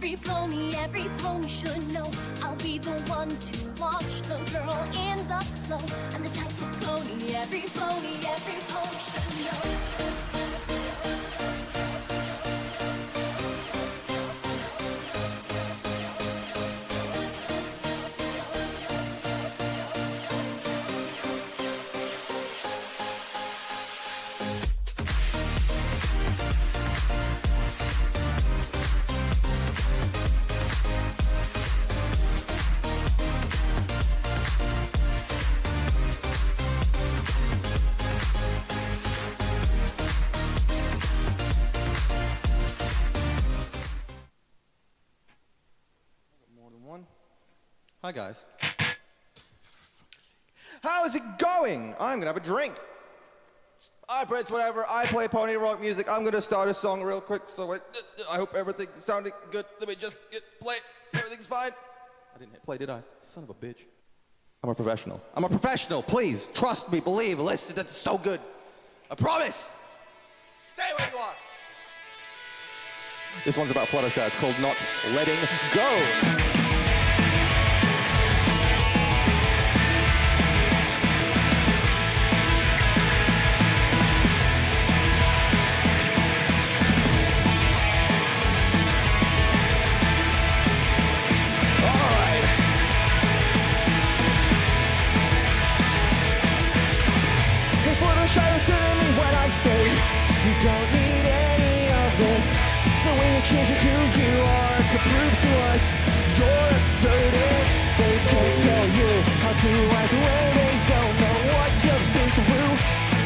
every pony should know. I'll be the one to launch the girl in the flow. I'm the type of pony every pony should know. Hi guys. How is it going? I'm gonna have a drink. Alright, Brits, whatever. I play pony rock music. I'm gonna start a song real quick, so I hope everything's sounding good. Let me just play. Everything's fine. I didn't hit play, did I? Son of a bitch. I'm a professional. I'm a professional. Please, trust me, believe, listen, that's so good. I promise. Stay where you are. This one's about Fluttershy. It's called Not Letting Go. You don't need any of this. It's the way you change it, who you are could prove to us you're assertive. They can't tell you how to act when they don't know what you've been through.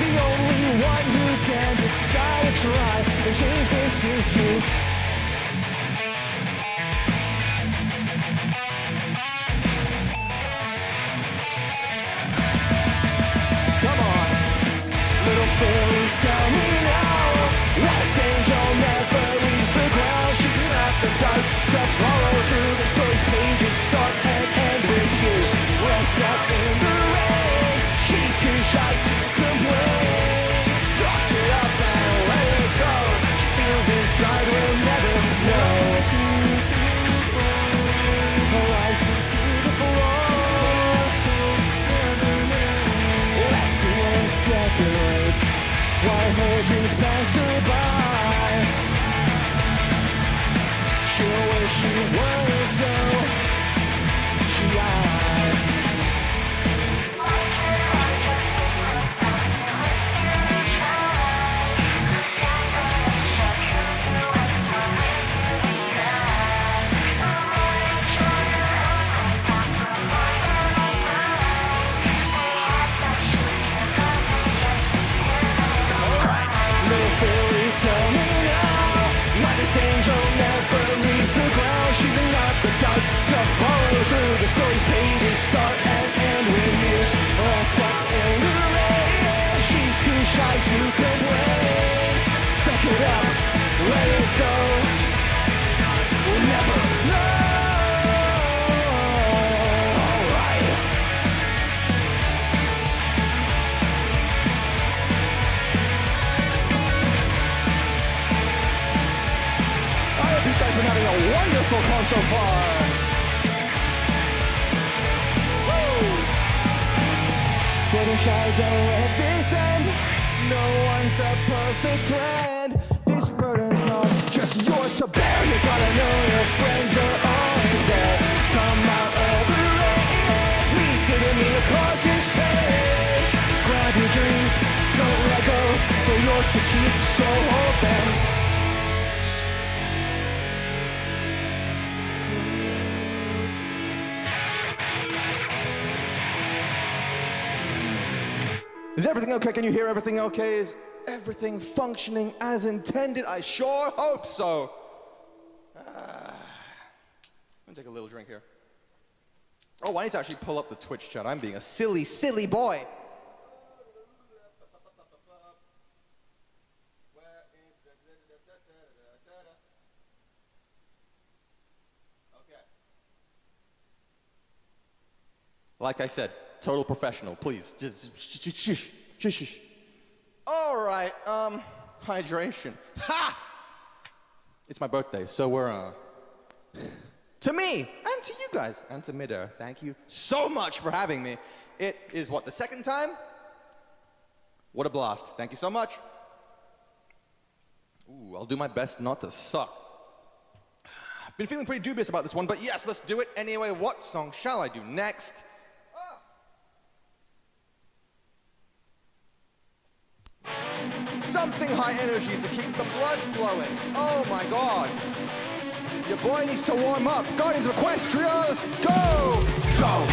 The only one who can decide to try and change this is you. Come on, little fairy, tell me now. This angel never leaves the ground. She's not the type to follow through the story's pages, start and end with you. Wrapped up in the rain, she's too shy to complain. Suck it up and let it go. Feels inside, we'll never know. 1, 2, 3, 4. Her eyes move to the floor. 6, 7, 8. That's the only second rate. While her dreams pass her by, she'll wish she were so. She lied. Little fairy, tell me now why this angel never leaves the ground. She's not the type to follow through the story's pages, start and end with you. Wrapped up in the rain, she's too shy to complain. Suck it up, let it go. We'll never know. Alright. I hope you guys been having a wonderful con so far. Woo! Fluttershy, don't let this end. No one's a perfect friend. This burden's not just yours to bear. You gotta know your friends are always there. Come out of the rain. We didn't mean to cause this pain. Grab your dreams, don't let go. They're yours to keep, so hold them. Is everything okay? Can you hear everything okay? Is everything functioning as intended? I sure hope so. I'm gonna take a little drink here. Oh, I need to actually pull up the Twitch chat. I'm being a silly, silly boy. Okay. Like I said, total professional, please. Just shush. All right, hydration. Ha! It's my birthday, so we're To me, and to you guys, and to Midair, thank you so much for having me. It is, what, the second time? What a blast. Thank you so much. Ooh, I'll do my best not to suck. I've been feeling pretty dubious about this one, but yes, let's do it anyway. What song shall I do next? Something high energy to keep the blood flowing. Oh my God. Your boy needs to warm up. Guardians of Equestria, let's go! Go!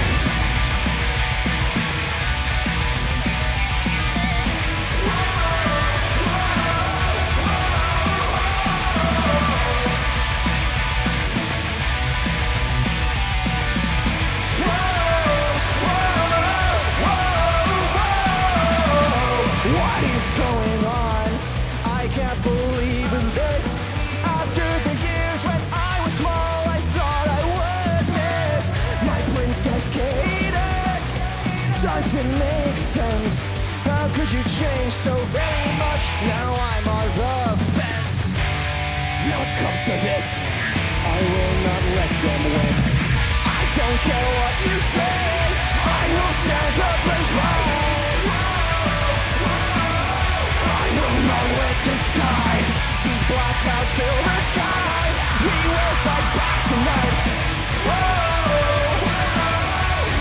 What is going on? I can't believe in this. After the years when I was small, I thought I would miss my Princess Cadence. Doesn't make sense. How could you change so very much? Now I'm on the fence. Now it's come to this. I will not let them win. I don't care what you say. I will stand up and fight. I will not let this die. These black clouds fill the sky. We will fight back tonight. Whoa!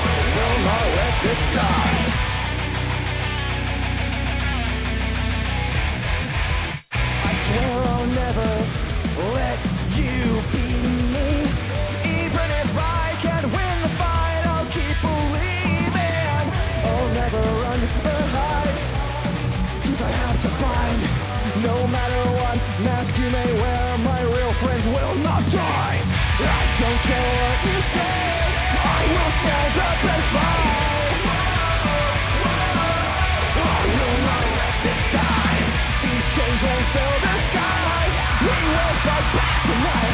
We will not let this die. I swear I'll never let you beat me. Even if I can't win the fight, I'll keep believing. I'll never run or hide. I have to find. No matter what mask you may wear, my real friends will not die. I don't care what you say. I will stand up and fight. I will not let this die. These changelings fill the sky. We will fight back tonight.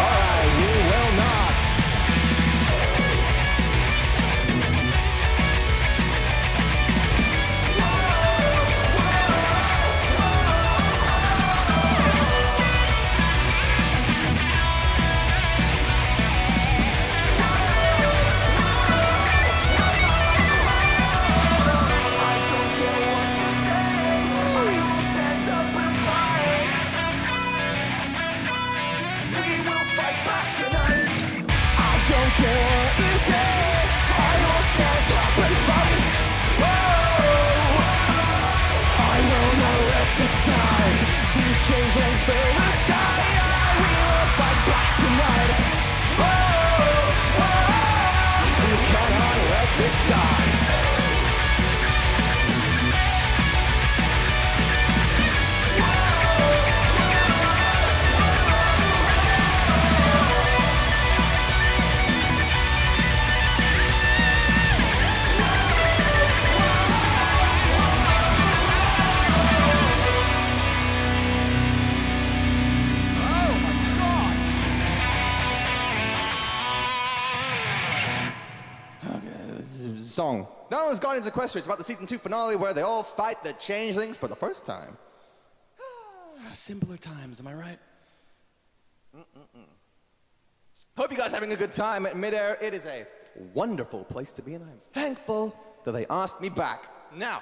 Alright, we will not. Changelings fill the sky. We will fight back tonight. We cannot let this die. Song. That was Guardians of Equestria. It's about the season 2 finale where they all fight the changelings for the first time. Simpler times, am I right? Hope you guys are having a good time at Midair. It is a wonderful place to be, and I'm thankful that they asked me back. Now,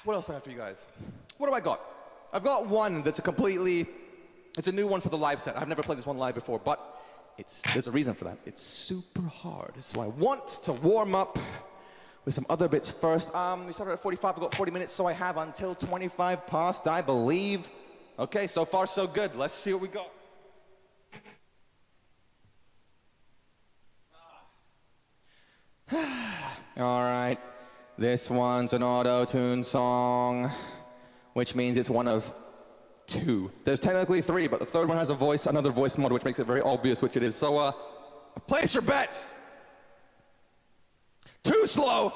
what else do I have for you guys? What do I got? I've got one that's it's a new one for the live set. I've never played this one live before, but there's a reason for that. It's super hard. So I want to warm up with some other bits first. We started at 45, I've got 40 minutes, so I have until 25 past, I believe. Okay, so far so good. Let's see what we got. All right, this one's an auto-tune song, which means it's one of 2. There's technically 3, but the third one has another voice mod, which makes it very obvious which it is. So, place your bets. Too slow.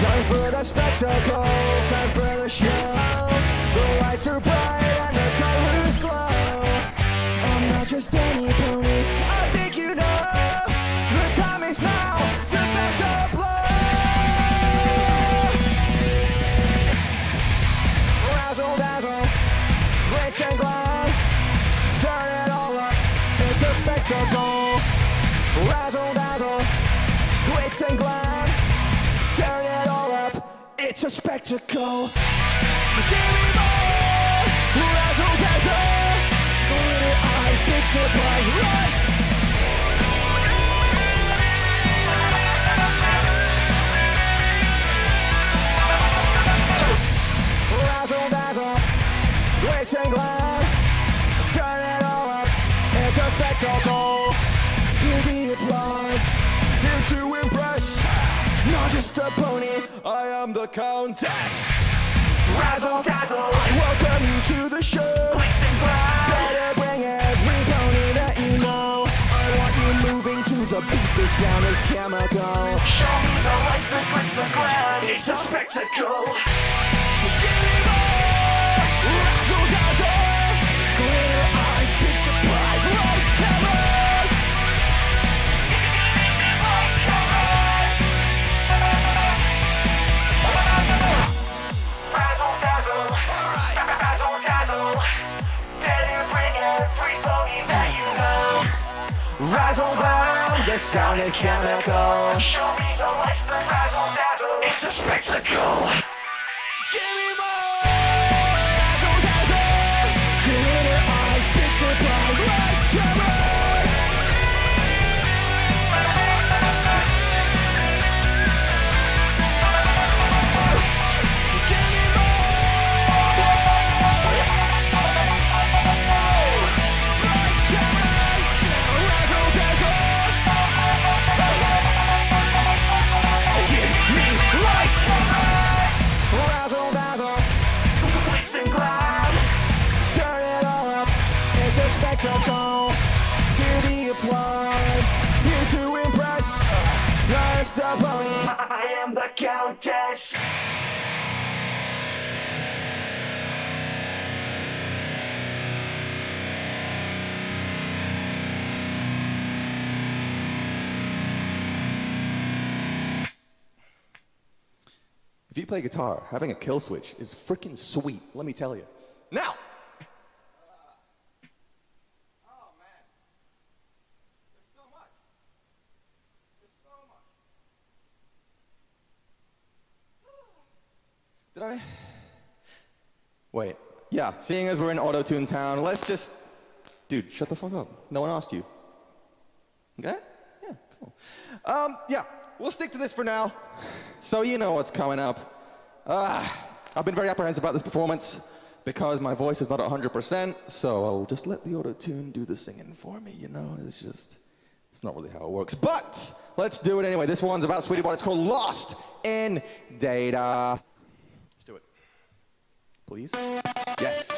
Time for the spectacle, time for the show. The lights are bright and the colors glow. I'm not just any pony, I think you know. The time is now to better blow. Rouse glitz and glam. Turn it all up, it's a spectacle. Give me more, razzle dazzle. Glitter eyes, big surprise, right? Razzle dazzle, glitz and glam. Turn it all up, it's a spectacle. Hear the applause, here to impress. Not just a pony, I am the countess. Razzle dazzle, I welcome you to the show. Glitz and glam, better bring every pony that you know. I want you moving to the beat, the sound is chemical. Show me the lights, the glitz, the glam. It's a spectacle. Give me more, razzle dazzle. Glitter eyes, big surprise, lights, cameras. Razzle dazzle, razzle dazzle. Better bring every pony that you know. Razzle dazzle, the sound is chemical. Show me the lights, the razzle dazzle. It's a spectacle. Give me more, razzle dazzle. Glitter eyes, big surprise, lights, cameras. Give me more, lights, cameras, razzle dazzle. Give me lights, razzle dazzle, glitz and glam. Turn it all up, it's a spectacle. Hear the applause, here to impress. Just a pony, I am the countess. If you play guitar, having a kill switch is freaking sweet, let me tell you. Now! Oh man. There's so much. There's so much. Did I? Wait. Yeah, seeing as we're in Auto-Tune Town, let's just... Dude, shut the fuck up. No one asked you. Okay? Yeah, cool. Yeah, we'll stick to this for now. So you know what's coming up. I've been very apprehensive about this performance because my voice is not 100%, so I'll just let the auto-tune do the singing for me, you know? It's not really how it works. But let's do it anyway. This one's about Sweetie Bot. It's called Lost in Data. Let's do it. Please? Yes.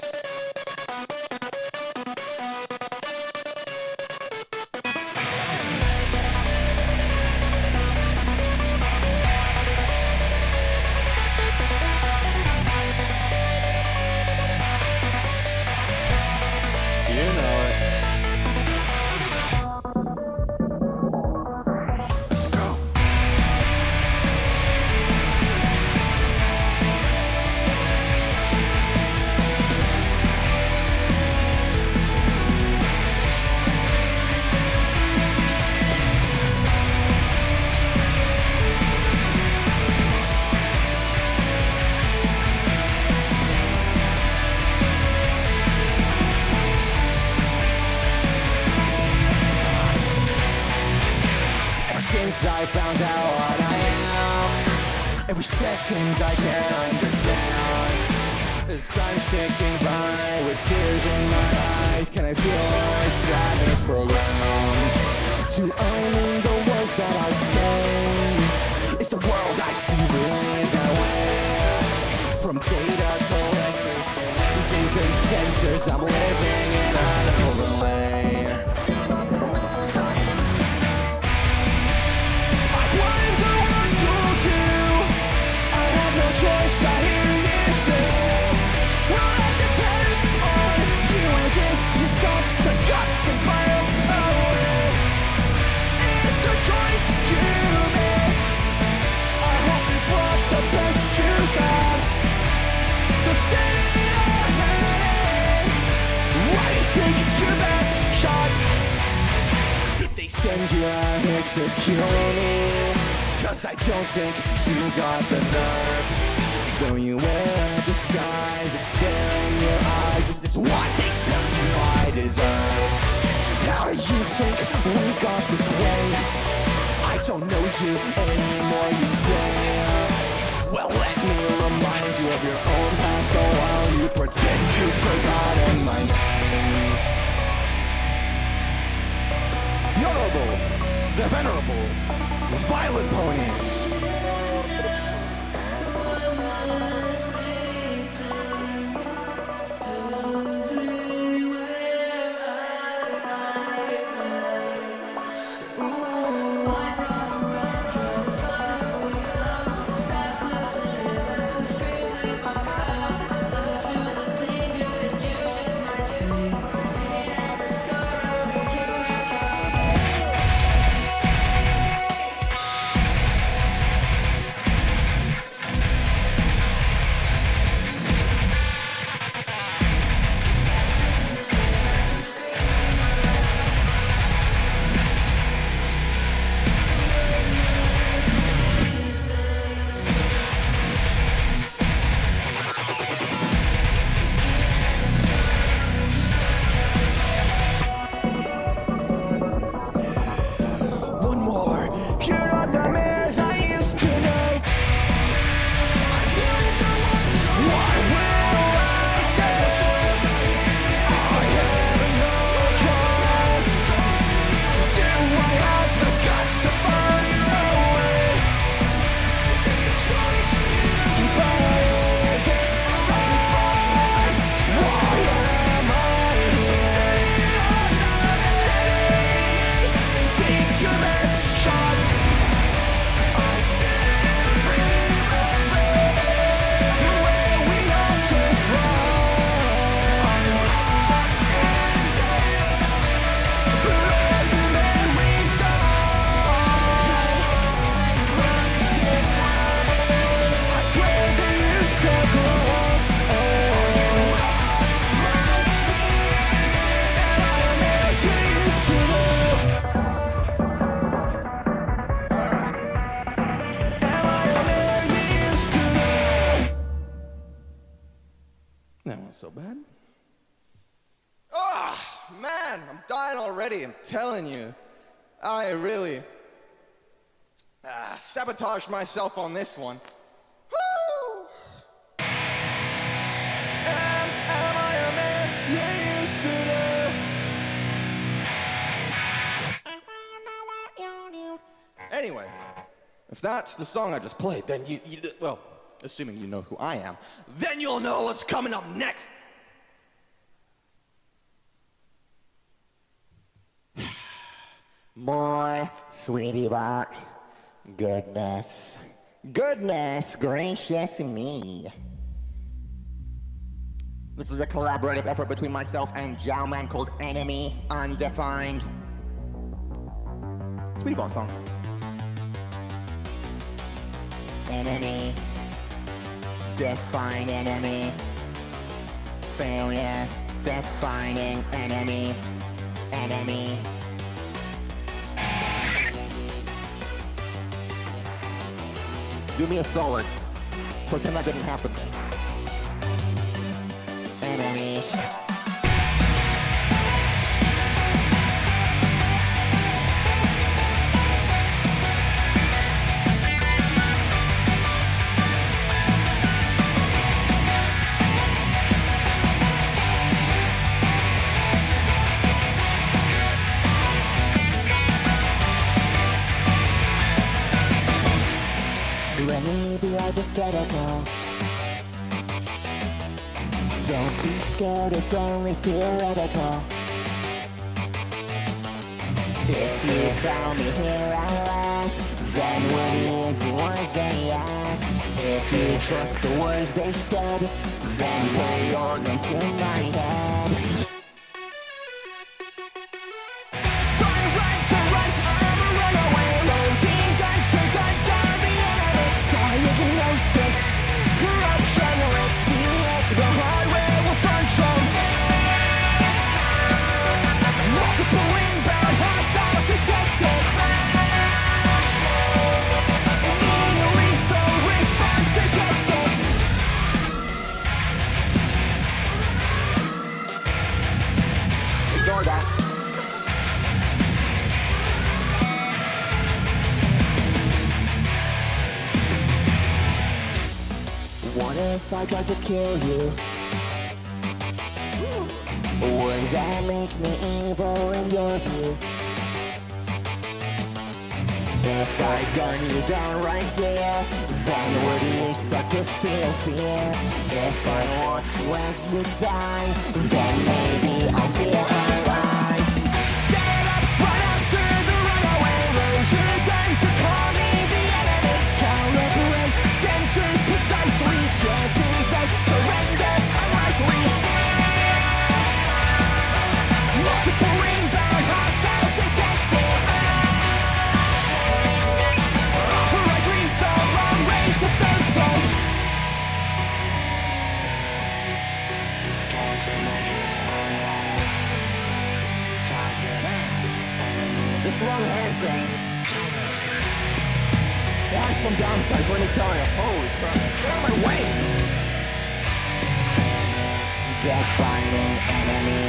You know it. Let's go. Since I found out what I am, every second I can understand. As time's ticking by with tears in my eyes, can I feel my sadness programmed to only the words that I say? Is the world I see really that way? From data collectors to lenses and sensors, I'm living in an overlay. Choice, I hear you say. Well, that depends on you and if you've got the guts to fire away. It's the choice you make. I hope you brought the best you got. So stay ahead. Why don't you take your best shot? Did they send you out here to kill me? Cause I don't think you got the nerve. Though you wear a disguise, it's there in your eyes. Is this what they tell you I deserve? How do you think we got this way? I don't know you anymore, you say. Well, let me remind you of your own past, oh, while you pretend you've forgotten my name. The Honorable, the Venerable, Violet Pony. That wasn't so bad. Ah, man, I'm dying already, I'm telling you. I really sabotaged myself on this one. Woo! Am I a man you used to know? Anyway, if that's the song I just played, then well, assuming you know who I am, then you'll know what's coming up next. More, sweetie bot. Goodness. Goodness gracious me. This is a collaborative effort between myself and Jowman called Enemy Undefined. Sweetie bot song. Enemy. Define enemy. Failure. Defining enemy. Enemy. Do me a solid. Pretend that didn't happen. Enemy. Let me be hypothetical. Don't be scared, it's only theoretical. If you found me here at last, then will you do what they ask? If you trust the words they said, then play on into my head. Corruption, let's see it the hard way with control. Multiple inbound hostiles detected. if I tried to kill you? Would that make me evil in your view? If I gun you down right there, then would you start to feel fear? If I watch you as you die, then maybe I'll feel alright. Get up right after the runaway, raise your guns and call me the enemy. Calibrate sensors precisely, chances of surrender unlikely. Multiple inbound hostile detected. Authorize lethal long-range defenses. This long-haired thing has some downsides, let me tell you. Holy crap. Get out of my way! Death-finding enemy.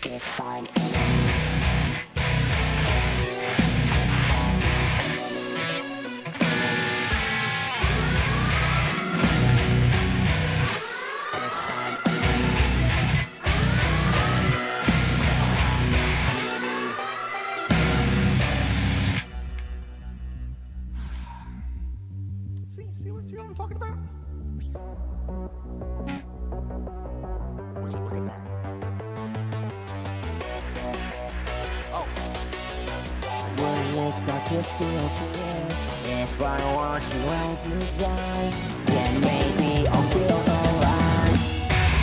Define See what I'm talking about? Would you look at that? Will you start to feel fear? If I watch you as you die, then maybe I'll feel alright.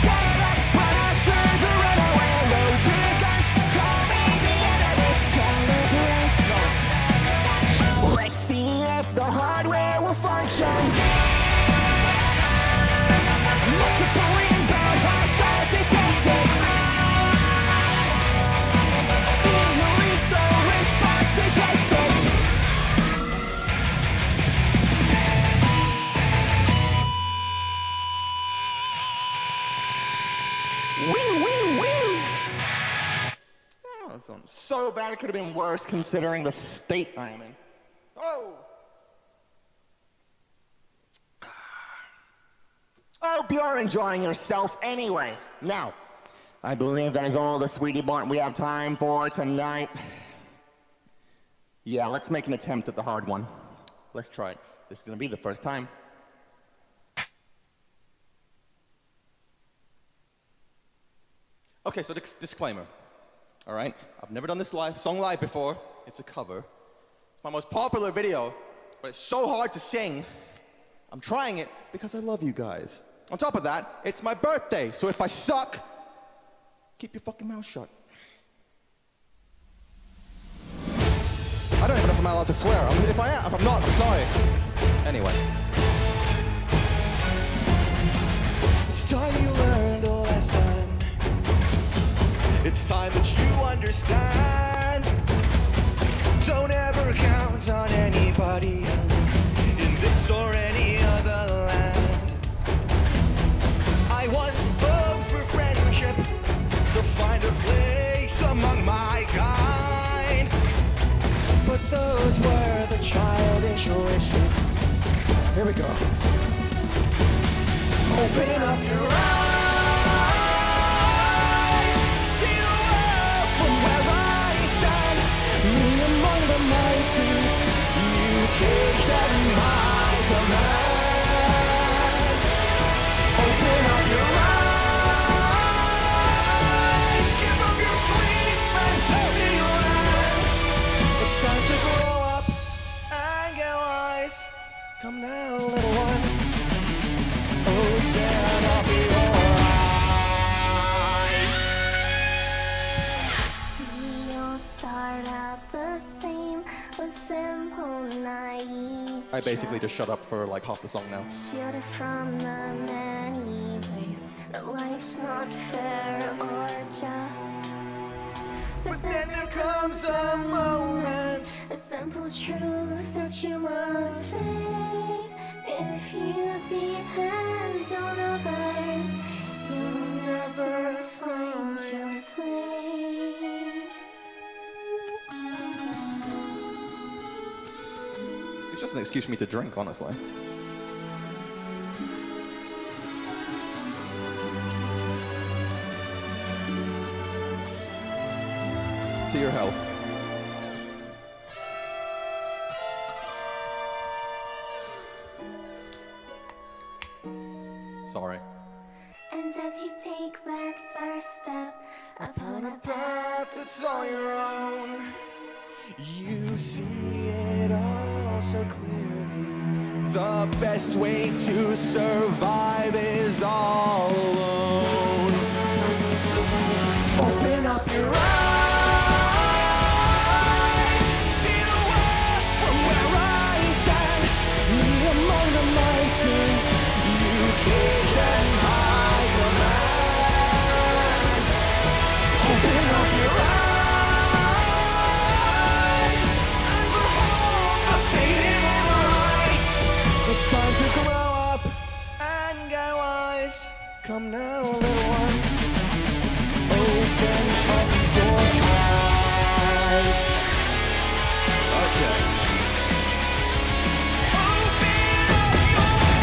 Get up right after the runaway, load your guns, call me the enemy. Calibrate. Let's see if the hardware will function. Multiple inbound hostile detected. Lethal response suggested. Wee. That was so bad it could have been worse considering the state I'm in. Oh! I hope you're enjoying yourself anyway. Now, I believe that is all the sweetie bart we have time for tonight. Yeah, let's make an attempt at the hard one. Let's try it. This is gonna be the first time. Okay, so disclaimer. All right, I've never done this song live before. It's a cover. It's my most popular video, but it's so hard to sing. I'm trying it because I love you guys. On top of that, it's my birthday, so if I suck, keep your fucking mouth shut. I don't even know if I'm allowed to swear. If I'm not, I'm sorry. Anyway. It's time you learned a lesson. It's time that you understand. Don't ever count on anybody else in this or any other land. I once begged for friendship to find a place among my kind, but those were the childish wishes. Here we go. Open up your eyes, see the world from where I stand. Me among the mighty, you caged at my command. Open up your eyes, give up your sweet fantasy land. It's time to grow up and get wise. Come now, little one. Open up your eyes. We all start out the same, with simple, naive. I basically just shut up for like half the song now. Shielded from the many ways that life's not fair or just. But then there comes a moment. A simple truth that you must face. If you depend on others, you'll never find your place. It's just an excuse for me to drink, honestly. To your health. Sorry. And as you take that first step upon a Path that's all your own. You see it all so clearly. The best way to survive is all alone. Open up your eyes. See the world from where I stand. Me among the mighty. You keep them high command. Open up your eyes and behold the fading light. It's time to grow up and get wise. Come now, little one. Open up your eyes. Okay. Open up your eyes.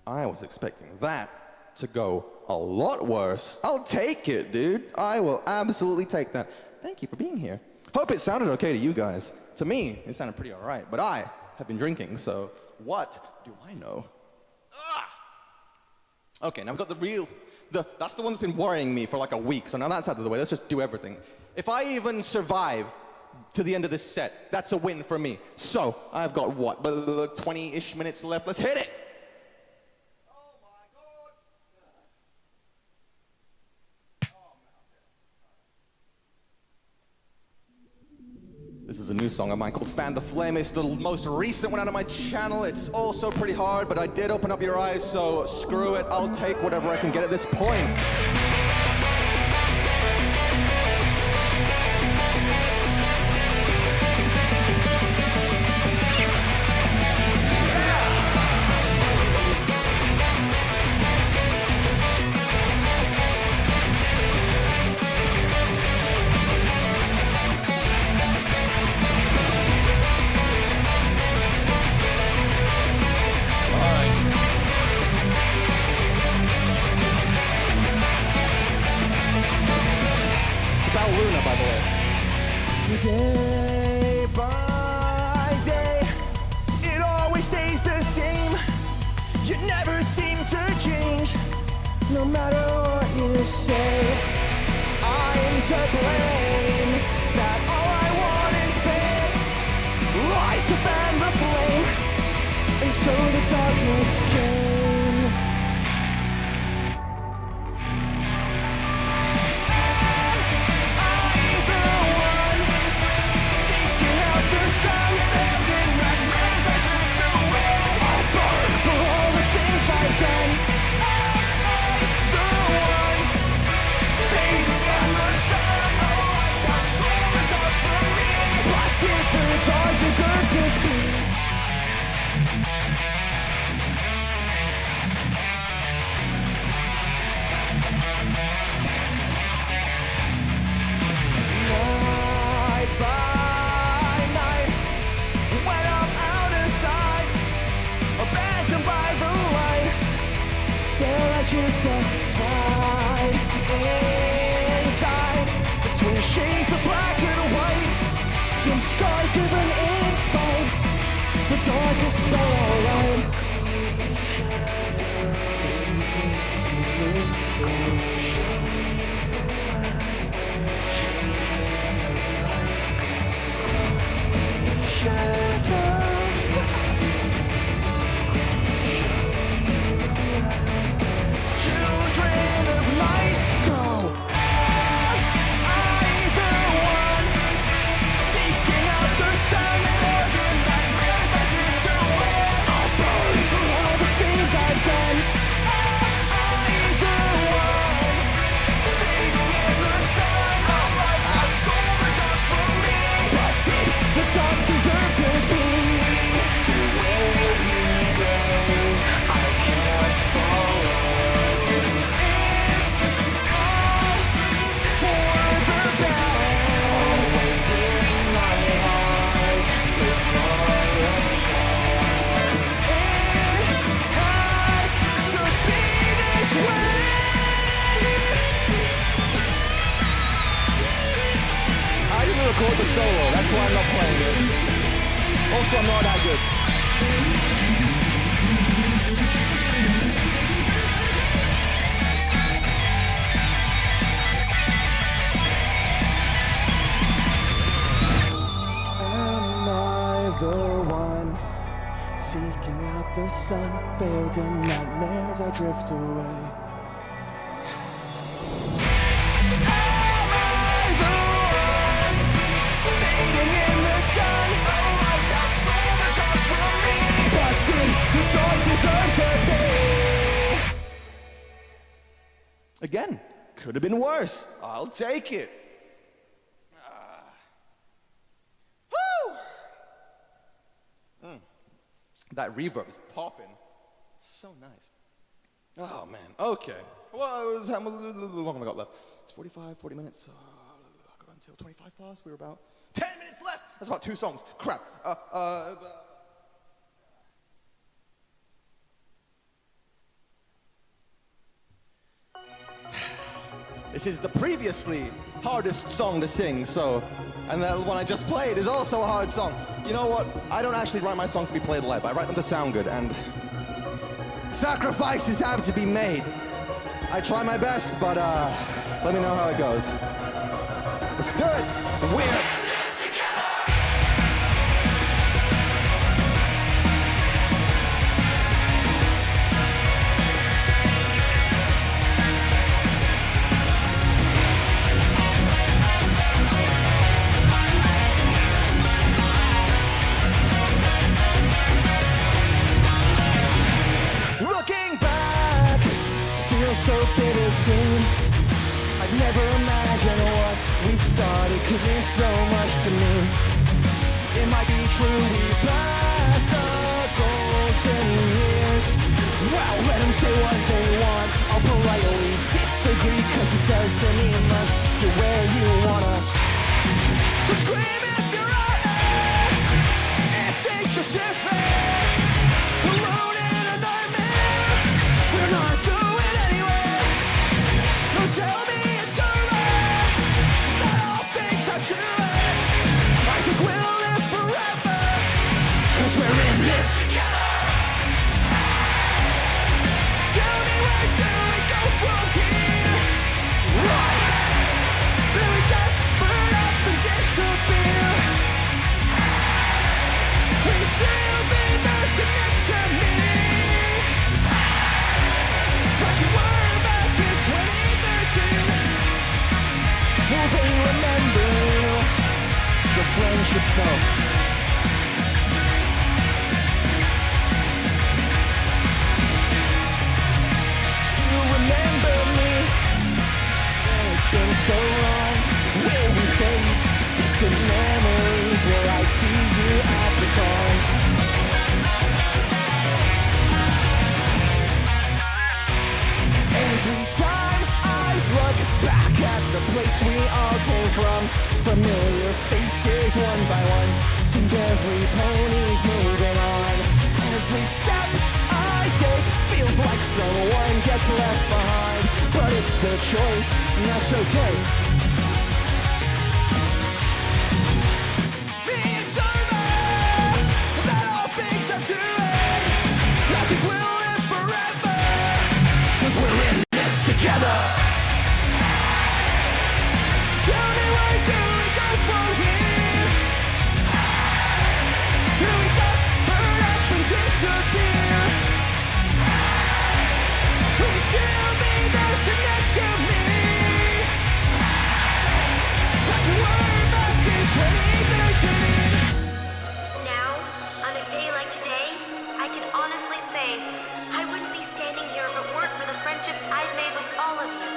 I was expecting that to go a lot worse. I'll take it, dude. I will absolutely take that. Thank you for being here. Hope it sounded okay to you guys. To me, it sounded pretty all right, but I have been drinking, so what do I know? Ah! Okay, now I've got that's the one that's been worrying me for like a week, so now that's out of the way. Let's just do everything. If I even survive to the end of this set, that's a win for me. So, I've got what, 20-ish minutes left. Let's hit it! This is a new song of mine called Fan the Flame. It's the most recent one out of my channel. It's also pretty hard, but I did open up your eyes, so screw it. I'll take whatever I can get at this point. Luna, by the way. Day by day, it always stays the same. You never seem to change, no matter what you say. I'm to blame, that all I want is fame. Rise to fan the flame, and so the darkness came. Just to find inside between shades of black and white, dim scars given in spite, the darkest spell alright. record the solo. That's why I'm not playing it. Also, I'm not that good. Am I the one seeking out the sun? Failed in nightmares, I drift away. Again, could have been worse. I'll take it. Woo! That reverb is popping. So nice. Oh man. Okay. Well, how long have I got left? It's 40 minutes. I got until 25 past. We're about 10 minutes left. That's about 2 songs. Crap. This is the previously hardest song to sing, so, and the one I just played is also a hard song. You know what? I don't actually write my songs to be played live. I write them to sound good, and sacrifices have to be made. I try my best, but let me know how it goes. Let's do it. We're so bittersweet. I'd never imagined what we started could mean so much to me. It might be true we passed the golden years. Well, let them say what they want. I'll politely disagree, cause it doesn't mean much to where you wanna. So scream if you're out there, if things just ain't fair. Alone in a nightmare, we're not going anywhere. Tell me it's alright, that all things are true. I think we'll live forever, cause we're in this together. Tell me where do we go from here? Right, do we just burn up and disappear? Will you still be there still next to me? Like you were back in 2013. Will they remember the friendship though? You remember me? It's been so long. Will we fade? Distant memories. Will I see you at the dawn? Every time I look back at the place we all came from, familiar faces one by one, seems every pony's moving on. Every step I take feels like someone gets left behind, but it's their choice, and that's okay. It's over, that all things are doing. I think we'll live forever, cause we're in this together. Tell me where do we go from here? Do we just burn up and disappear? Will you still be there still next to me? Like we were back in 2013. Now, on a day like today, I can honestly say I wouldn't be standing here if it weren't for the friendships I've made with all of you.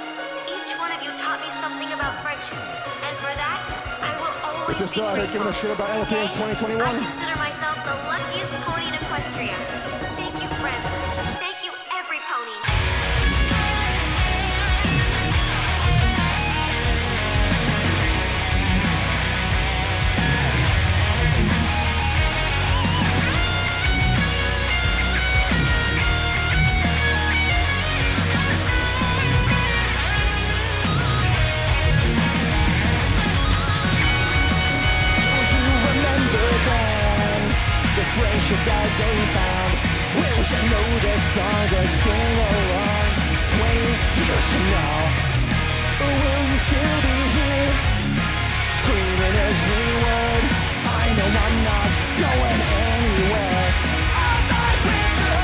Each one of you taught me something about friendship, and for that, I will always Just be started grateful. giving a shit about Today, LTA 2021. I consider myself the luckiest pony in Equestria. Thank you, friends. Thank you, every pony. song to sing along 20 years from now. Or will you still be here, screaming every word? I know I'm not going anywhere. I'll die with her.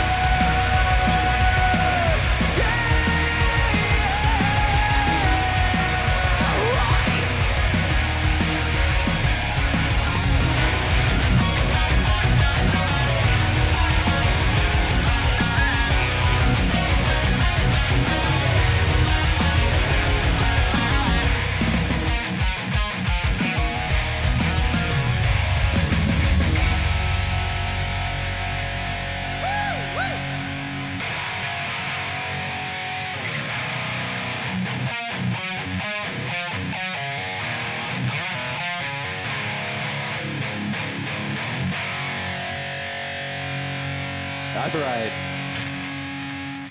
That's right.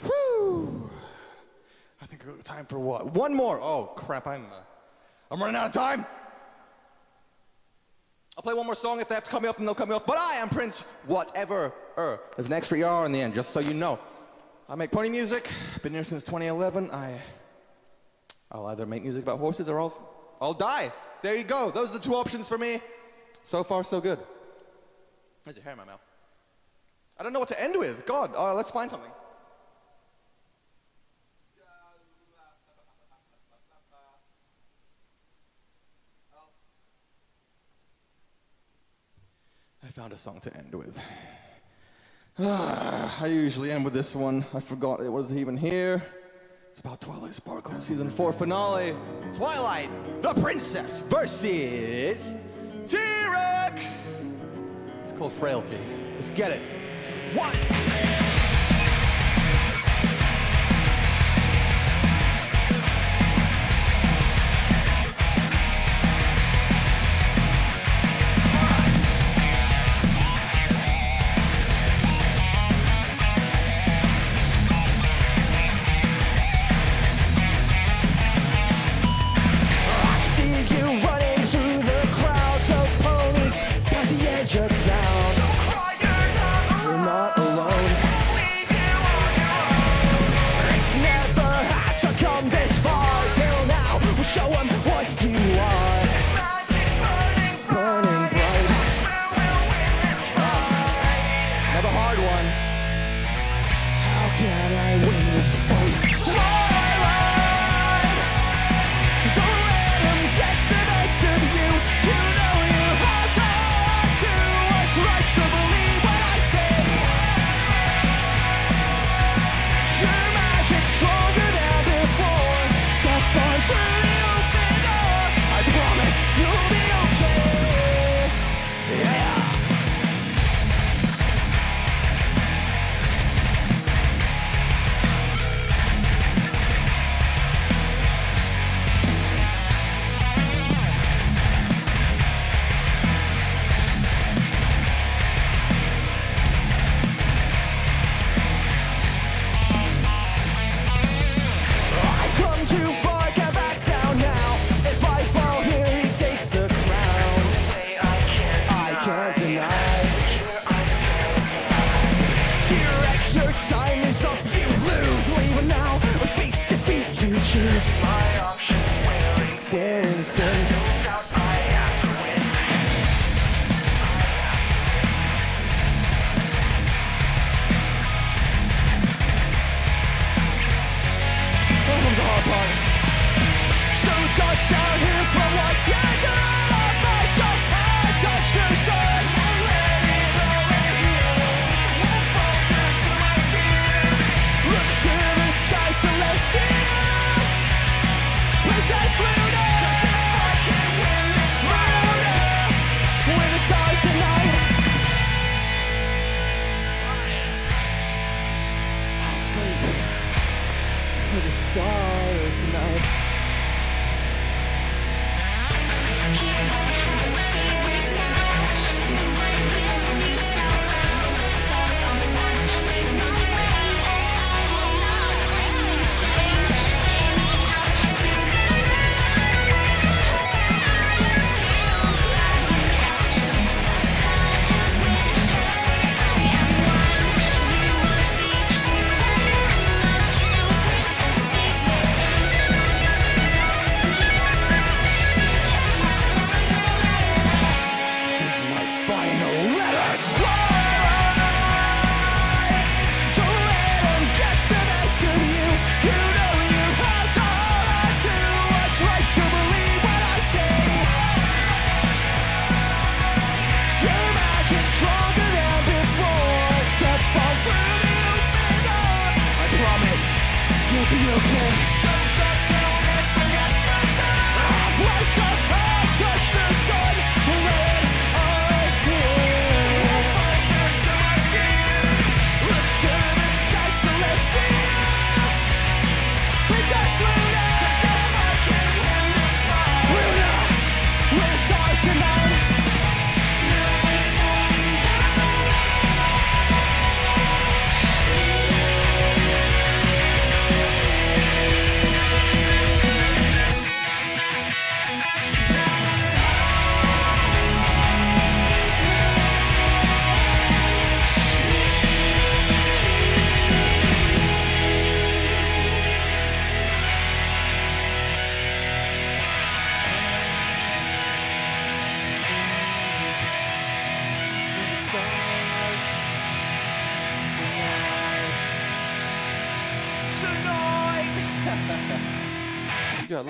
Whew. I think we've got time for what? One more. Oh crap! I'm running out of time. I'll play one more song. If they have to cut me off, then they'll cut me off. But I am Prince Whatever. There's an extra ER in the end, just so you know. I make pony music. Been here since 2011. I'll either make music about horses or I'll die. There you go. Those are the two options for me. So far, so good. There's your hair in my mouth. I don't know what to end with. God, let's find something. I found a song to end with. I usually end with this one. I forgot it was even here. It's about Twilight Sparkle Season 4 finale. Twilight, the Princess versus T-Rex. It's called Frailty. Let's get it. One. You're not alone.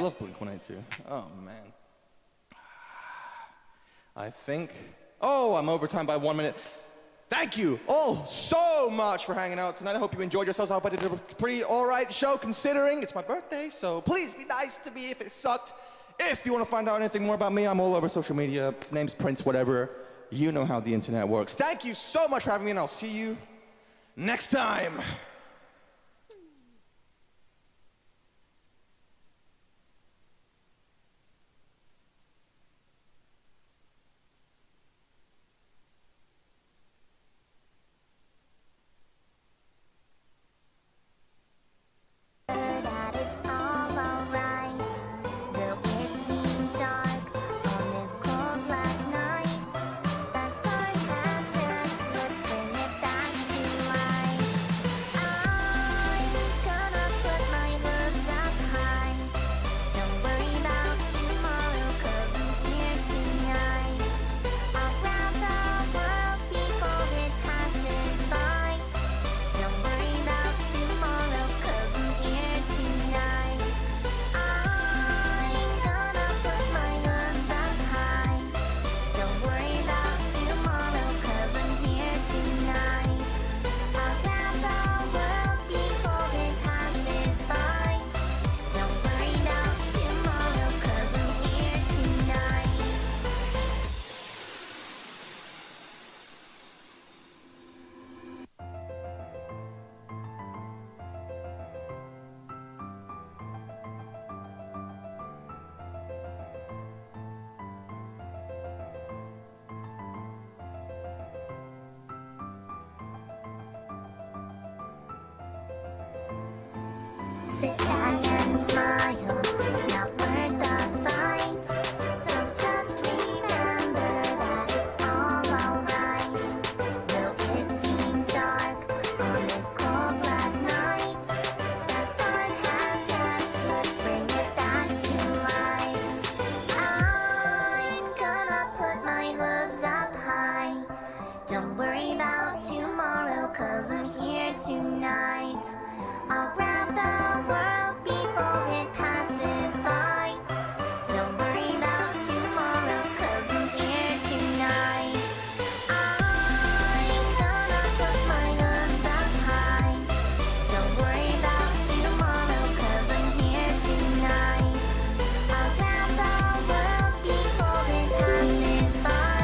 love Blink-182. Oh, man. I think... Oh, I'm over time by 1 minute. Thank you all so much for hanging out tonight. I hope you enjoyed yourselves. I hope I did a pretty all right show, considering it's my birthday, so please be nice to me if it sucked. If you want to find out anything more about me, I'm all over social media. Name's Prince, whatever. You know how the internet works. Thank you so much for having me, and I'll see you next time. That it's all alright, though it seems dark on this cold black night. The sun has set, let's bring it back to life. I'm gonna put my hooves up high. Don't worry about tomorrow, 'cause I'm here tonight. I'll grab the world before it passes by. Don't worry about tomorrow, 'cause I'm here tonight. I'm gonna put my hooves up high. Don't worry about tomorrow, 'cause I'm here tonight. I'll grab the world before it passes by. Don't worry about tomorrow, 'cause I'm here tonight. Sit back and smile, not worth the fight. So just remember that it's all alright. Though it seems dark on this cold black night, the sun has set, let's bring it back to life. I'm gonna put my hooves up high. Don't worry about tomorrow, 'cause I'm here tonight. I'll grab the world before it passes by. Don't worry about tomorrow, 'cause I'm here tonight. I'm gonna put my hooves up high. Don't worry about tomorrow, 'cause I'm here tonight. I'll grab the world before it passes by.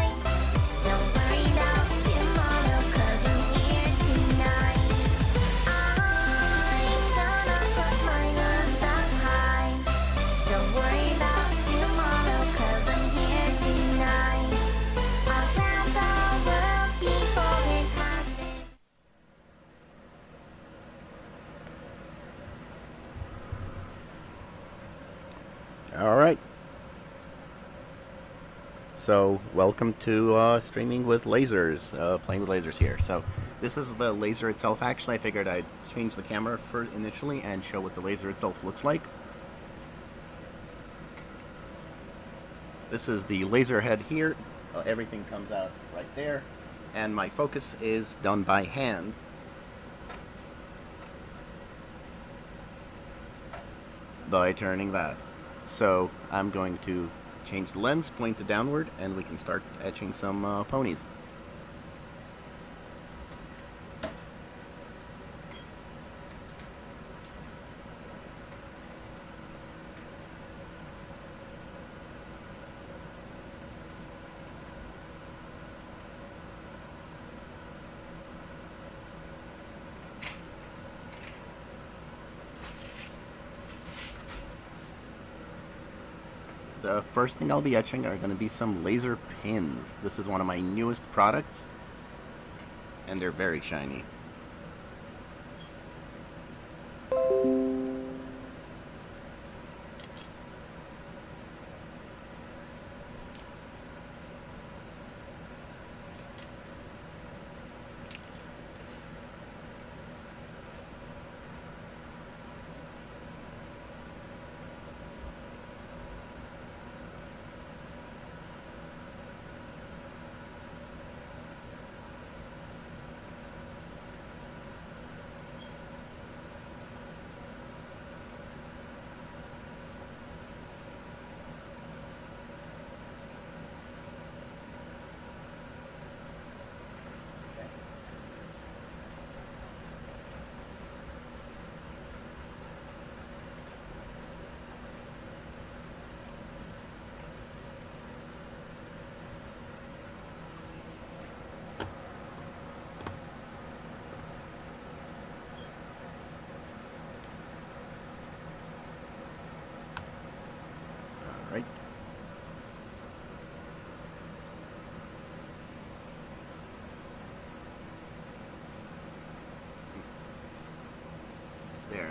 Don't worry about tomorrow, 'cause I'm here tonight. I'm gonna put my hooves up high. Don't worry about tomorrow, 'cause I'm here tonight. I'll grab the world before it passes. All right. So, welcome to streaming with lasers, playing with lasers here. So, this is the laser itself. Actually, I figured I'd change the camera for initially and show what the laser itself looks like. This is the laser head here. Everything comes out right there. And my focus is done by hand. By turning that. So I'm going to change the lens, point it downward, and we can start etching some ponies. The first thing I'll be etching are going to be some laser pins. This is one of my newest products, and they're very shiny.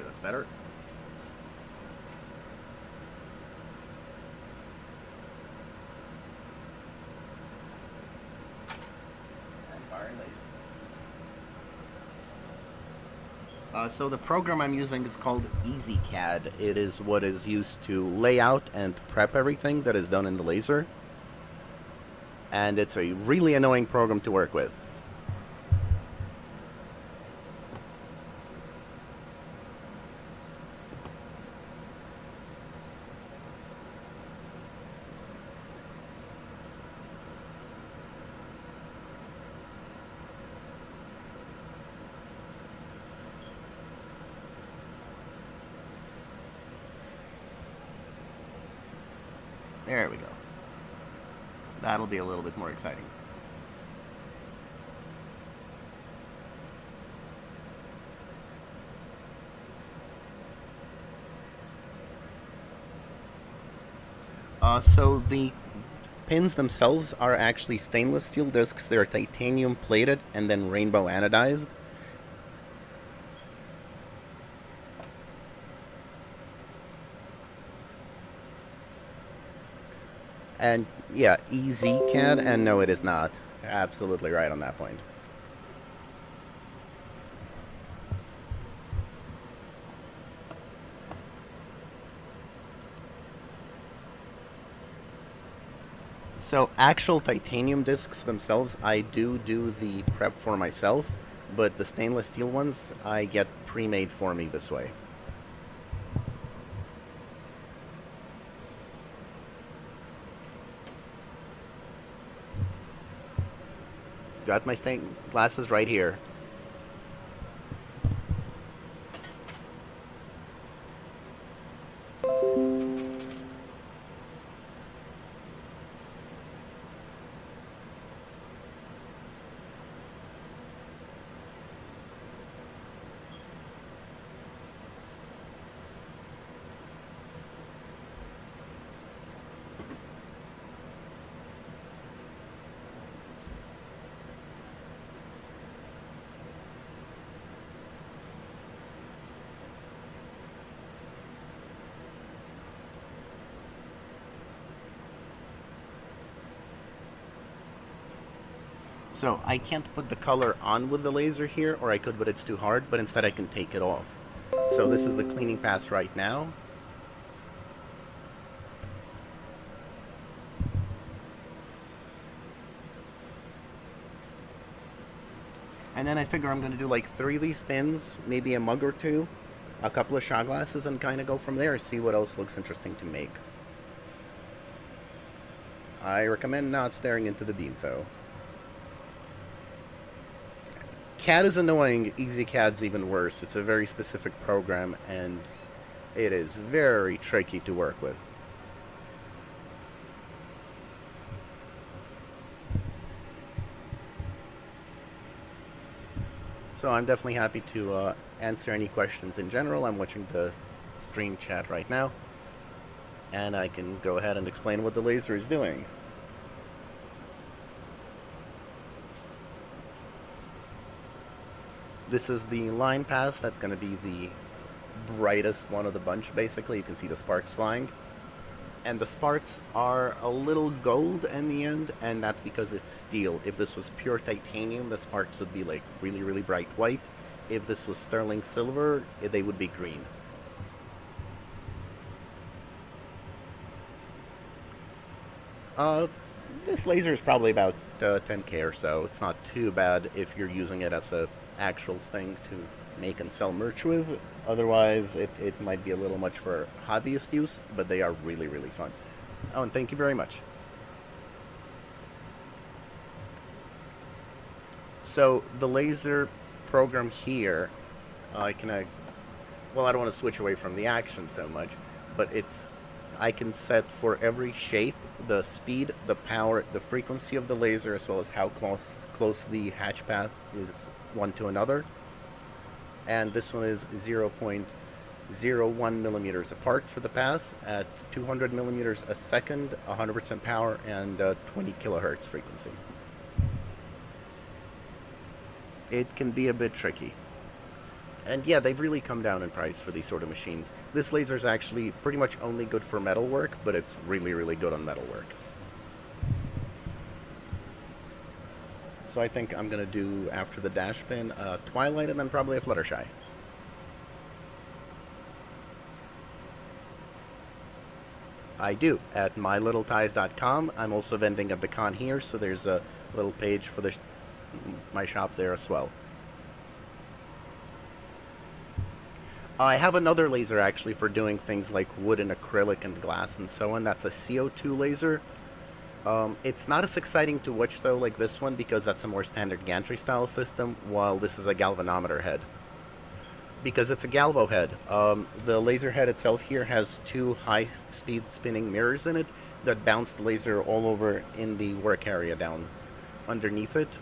that's better. And fire laser. So the program I'm using is called EasyCAD. It is what is used to lay out and prep everything that is done in the laser. And it's a really annoying program to work with. There we go. That'll be a little bit more exciting. So the pins themselves are actually stainless steel discs. They're titanium plated and then rainbow anodized. And yeah, EasyCAD, and no, it is not. Absolutely right on that point. So actual titanium discs themselves, I do the prep for myself, but the stainless steel ones, I get pre-made for me this way. Got my stained glasses right here. So I can't put the color on with the laser here, or I could, but it's too hard, but instead I can take it off. So this is the cleaning pass right now. And then I figure I'm going to do like 3 of these spins, maybe a mug or 2, a couple of shot glasses, and kind of go from there, see what else looks interesting to make. I recommend not staring into the beam though. CAD is annoying, EasyCAD's even worse. It's a very specific program and it is very tricky to work with. So I'm definitely happy to answer any questions in general. I'm watching the stream chat right now, and I can go ahead and explain what the laser is doing. This is the line pass. That's going to be the brightest one of the bunch, basically. You can see the sparks flying. And the sparks are a little gold in the end, and that's because it's steel. If this was pure titanium, the sparks would be like really, really bright white. If this was sterling silver, they would be green. This laser is probably about 10K or so. It's not too bad if you're using it as a actual thing to make and sell merch with. Otherwise, it might be a little much for hobbyist use, but they are really, really fun. Oh, and thank you very much. So the laser program here, well, I don't want to switch away from the action so much, but I can set for every shape the speed, the power, the frequency of the laser, as well as how close the hatch path is one to another. And this one is 0.01 millimeters apart for the pass at 200 millimeters a second, 100% power, and 20 kilohertz frequency. It can be a bit tricky. And yeah, they've really come down in price for these sort of machines. This laser is actually pretty much only good for metal work, but it's really, really good on metal work. So I think I'm going to do, after the dash pin, Twilight and then probably a Fluttershy. I do, at mylittleties.com. I'm also vending at the con here, so there's a little page for my shop there as well. I have another laser actually for doing things like wood and acrylic and glass and so on. That's a CO2 laser. It's not as exciting to watch though like this one because that's a more standard gantry style system, while this is a galvanometer head. Because it's a galvo head. The laser head itself here has two high-speed spinning mirrors in it that bounce the laser all over in the work area down underneath it.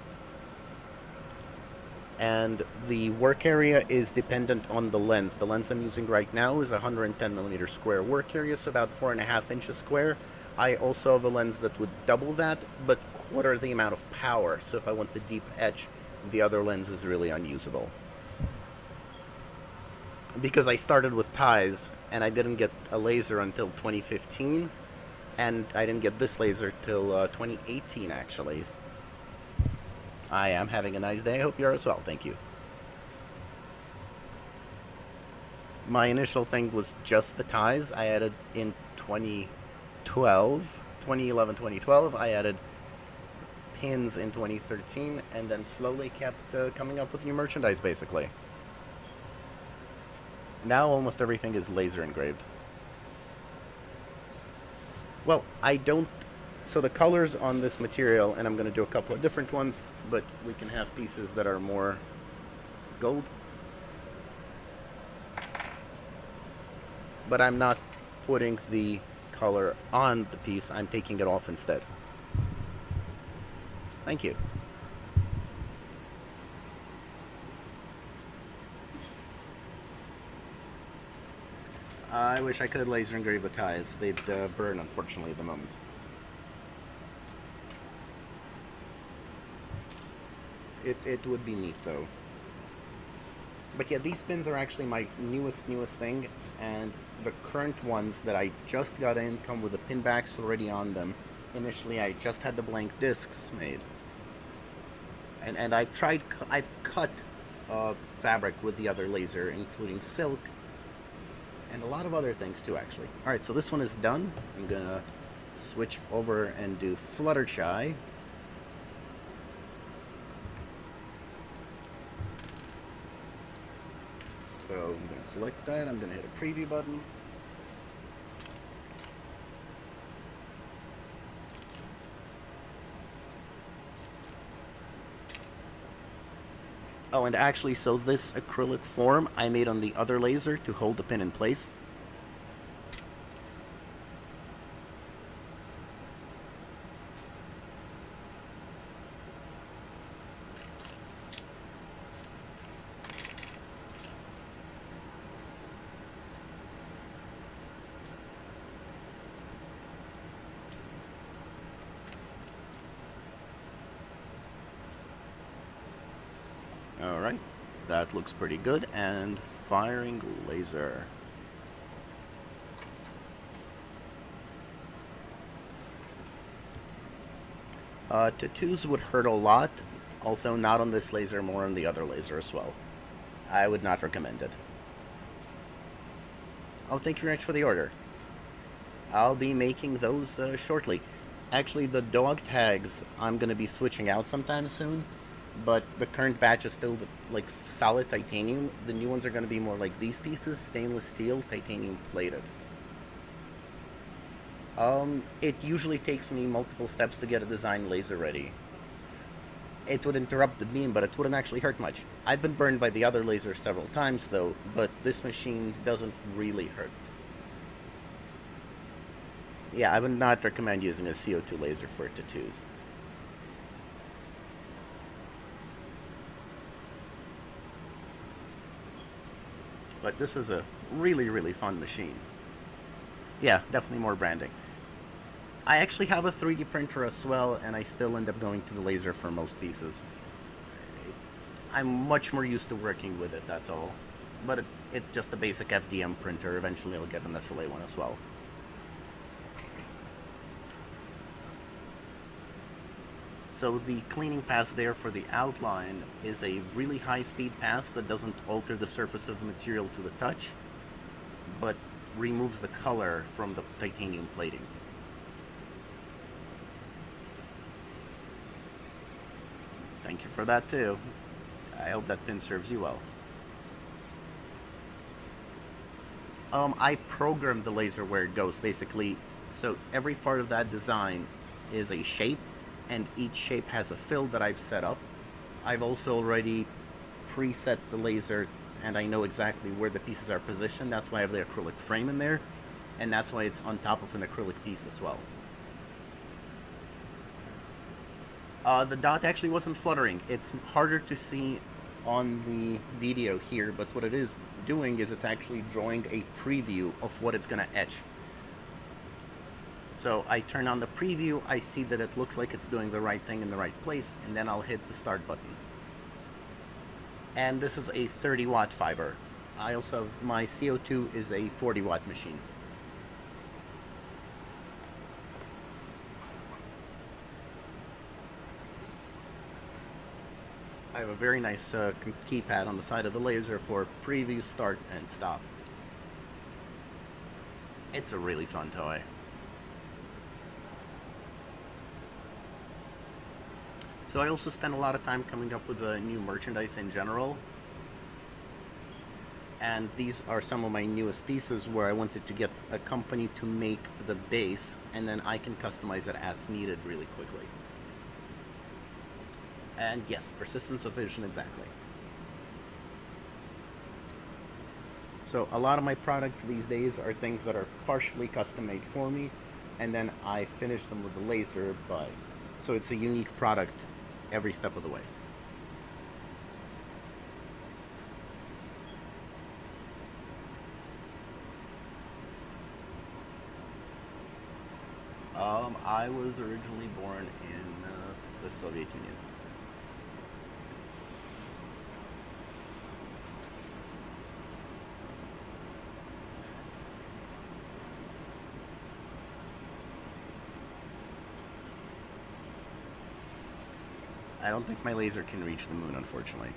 And the work area is dependent on the lens. The lens I'm using right now is 110mm square work area, so about 4.5 inches square. I also have a lens that would double that, but quarter the amount of power. So if I want the deep etch, the other lens is really unusable. Because I started with ties, and I didn't get a laser until 2015, and I didn't get this laser till 2018, actually. I am having a nice day. I hope you are as well. Thank you. My initial thing was just the ties. I added in 2011, 2012. I added pins in 2013, and then slowly kept coming up with new merchandise, basically. Now almost everything is laser engraved. Well, I don't... So the colors on this material, and I'm going to do a couple of different ones, but we can have pieces that are more gold. But I'm not putting the color on the piece, I'm taking it off instead. Thank you. I wish I could laser engrave the ties. They'd burn, unfortunately, at the moment. It would be neat, though. But yeah, these pins are actually my newest thing, and the current ones that I just got in come with the pin backs already on them. Initially, I just had the blank discs made. And I've cut fabric with the other laser, including silk, and a lot of other things too, actually. Alright, so this one is done. I'm gonna switch over and do Fluttershy. So I'm gonna select that, I'm gonna hit a preview button. Oh, and actually, so this acrylic form I made on the other laser to hold the pin in place. Alright, that looks pretty good, and firing laser. Tattoos would hurt a lot, also not on this laser, more on the other laser as well. I would not recommend it. Oh, thank you very much for the order. I'll be making those shortly. Actually, the dog tags I'm going to be switching out sometime soon. But the current batch is still like solid titanium. The new ones are going to be more like these pieces, stainless steel, titanium plated. It usually takes me multiple steps to get a design laser ready. It would interrupt the beam, but it wouldn't actually hurt much. I've been burned by the other laser several times though, but this machine doesn't really hurt. Yeah, I would not recommend using a CO2 laser for tattoos. But this is a really, really fun machine. Yeah, definitely more branding. I actually have a 3D printer as well, and I still end up going to the laser for most pieces. I'm much more used to working with it, that's all. but it's just a basic FDM printer. Eventually I'll get an SLA one as well. So the cleaning pass there for the outline is a really high-speed pass that doesn't alter the surface of the material to the touch, but removes the color from the titanium plating. Thank you for that too. I hope that pin serves you well. I programmed the laser where it goes, basically. So every part of that design is a shape, and each shape has a fill that I've set up. I've also already preset the laser, and I know exactly where the pieces are positioned. That's why I have the acrylic frame in there, and that's why it's on top of an acrylic piece as well. The dot actually wasn't fluttering. It's harder to see on the video here, but what it is doing is it's actually drawing a preview of what it's going to etch. So I turn on the preview, I see that it looks like it's doing the right thing in the right place, and then I'll hit the start button. And this is a 30 watt fiber. I also have, my CO2 is a 40 watt machine. I have a very nice keypad on the side of the laser for preview, start, and stop. It's a really fun toy. So I also spent a lot of time coming up with new merchandise in general. And these are some of my newest pieces where I wanted to get a company to make the base, and then I can customize it as needed really quickly. And yes, persistence of vision, exactly. So a lot of my products these days are things that are partially custom made for me, and then I finish them with the laser so it's a unique product every step of the way. I was originally born in the Soviet Union. I don't think my laser can reach the moon, unfortunately.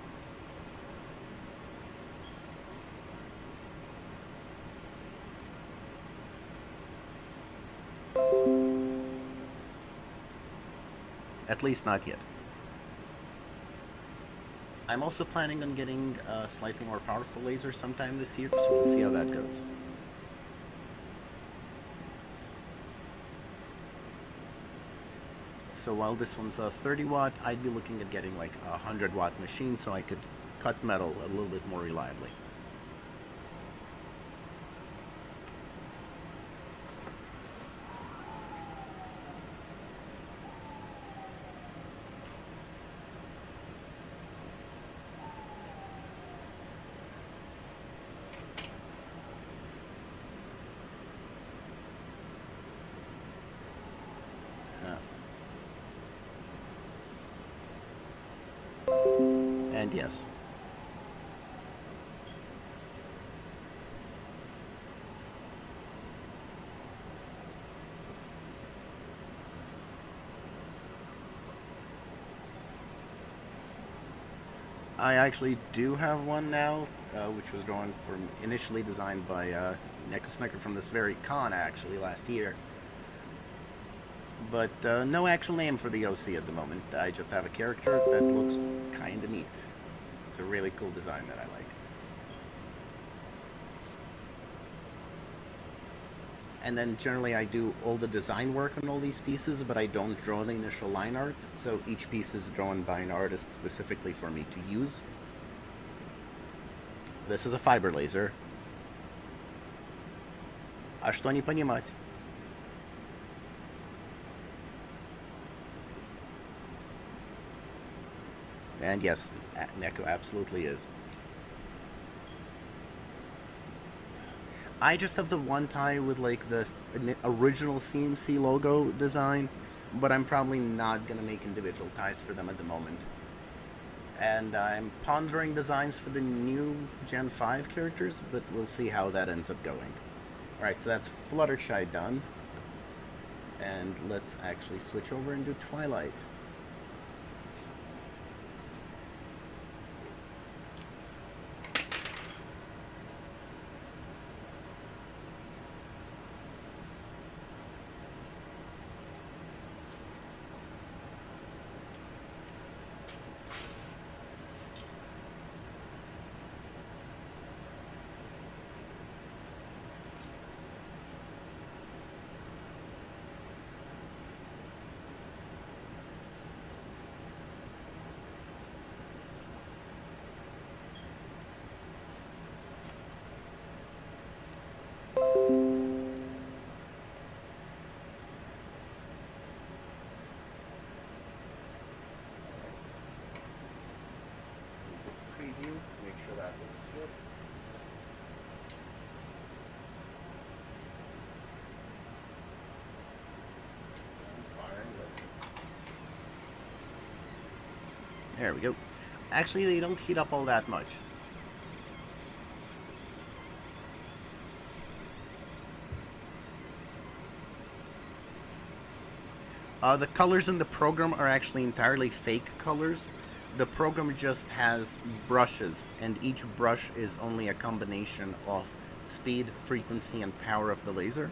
At least not yet. I'm also planning on getting a slightly more powerful laser sometime this year, so we'll see how that goes. So while this one's a 30 watt, I'd be looking at getting like a 100 watt machine so I could cut metal a little bit more reliably. And yes. I actually do have one now, which was drawn from, initially designed by Neko Snicker from this very con actually last year. But no actual name for the OC at the moment. I just have a character that looks kinda neat. It's a really cool design that I like. And then generally I do all the design work on all these pieces, but I don't draw the initial line art, so each piece is drawn by an artist specifically for me to use. This is a fiber laser. А что не понимать? And yes, Neko absolutely is. I just have the one tie with like the original CMC logo design, but I'm probably not gonna make individual ties for them at the moment. And I'm pondering designs for the new Gen 5 characters, but we'll see how that ends up going. Alright, so that's Fluttershy done. And let's actually switch over and do Twilight. Preview, make sure that looks good. There we go. Actually, they don't heat up all that much. The colors in the program are actually entirely fake colors. The program just has brushes, and each brush is only a combination of speed, frequency, and power of the laser.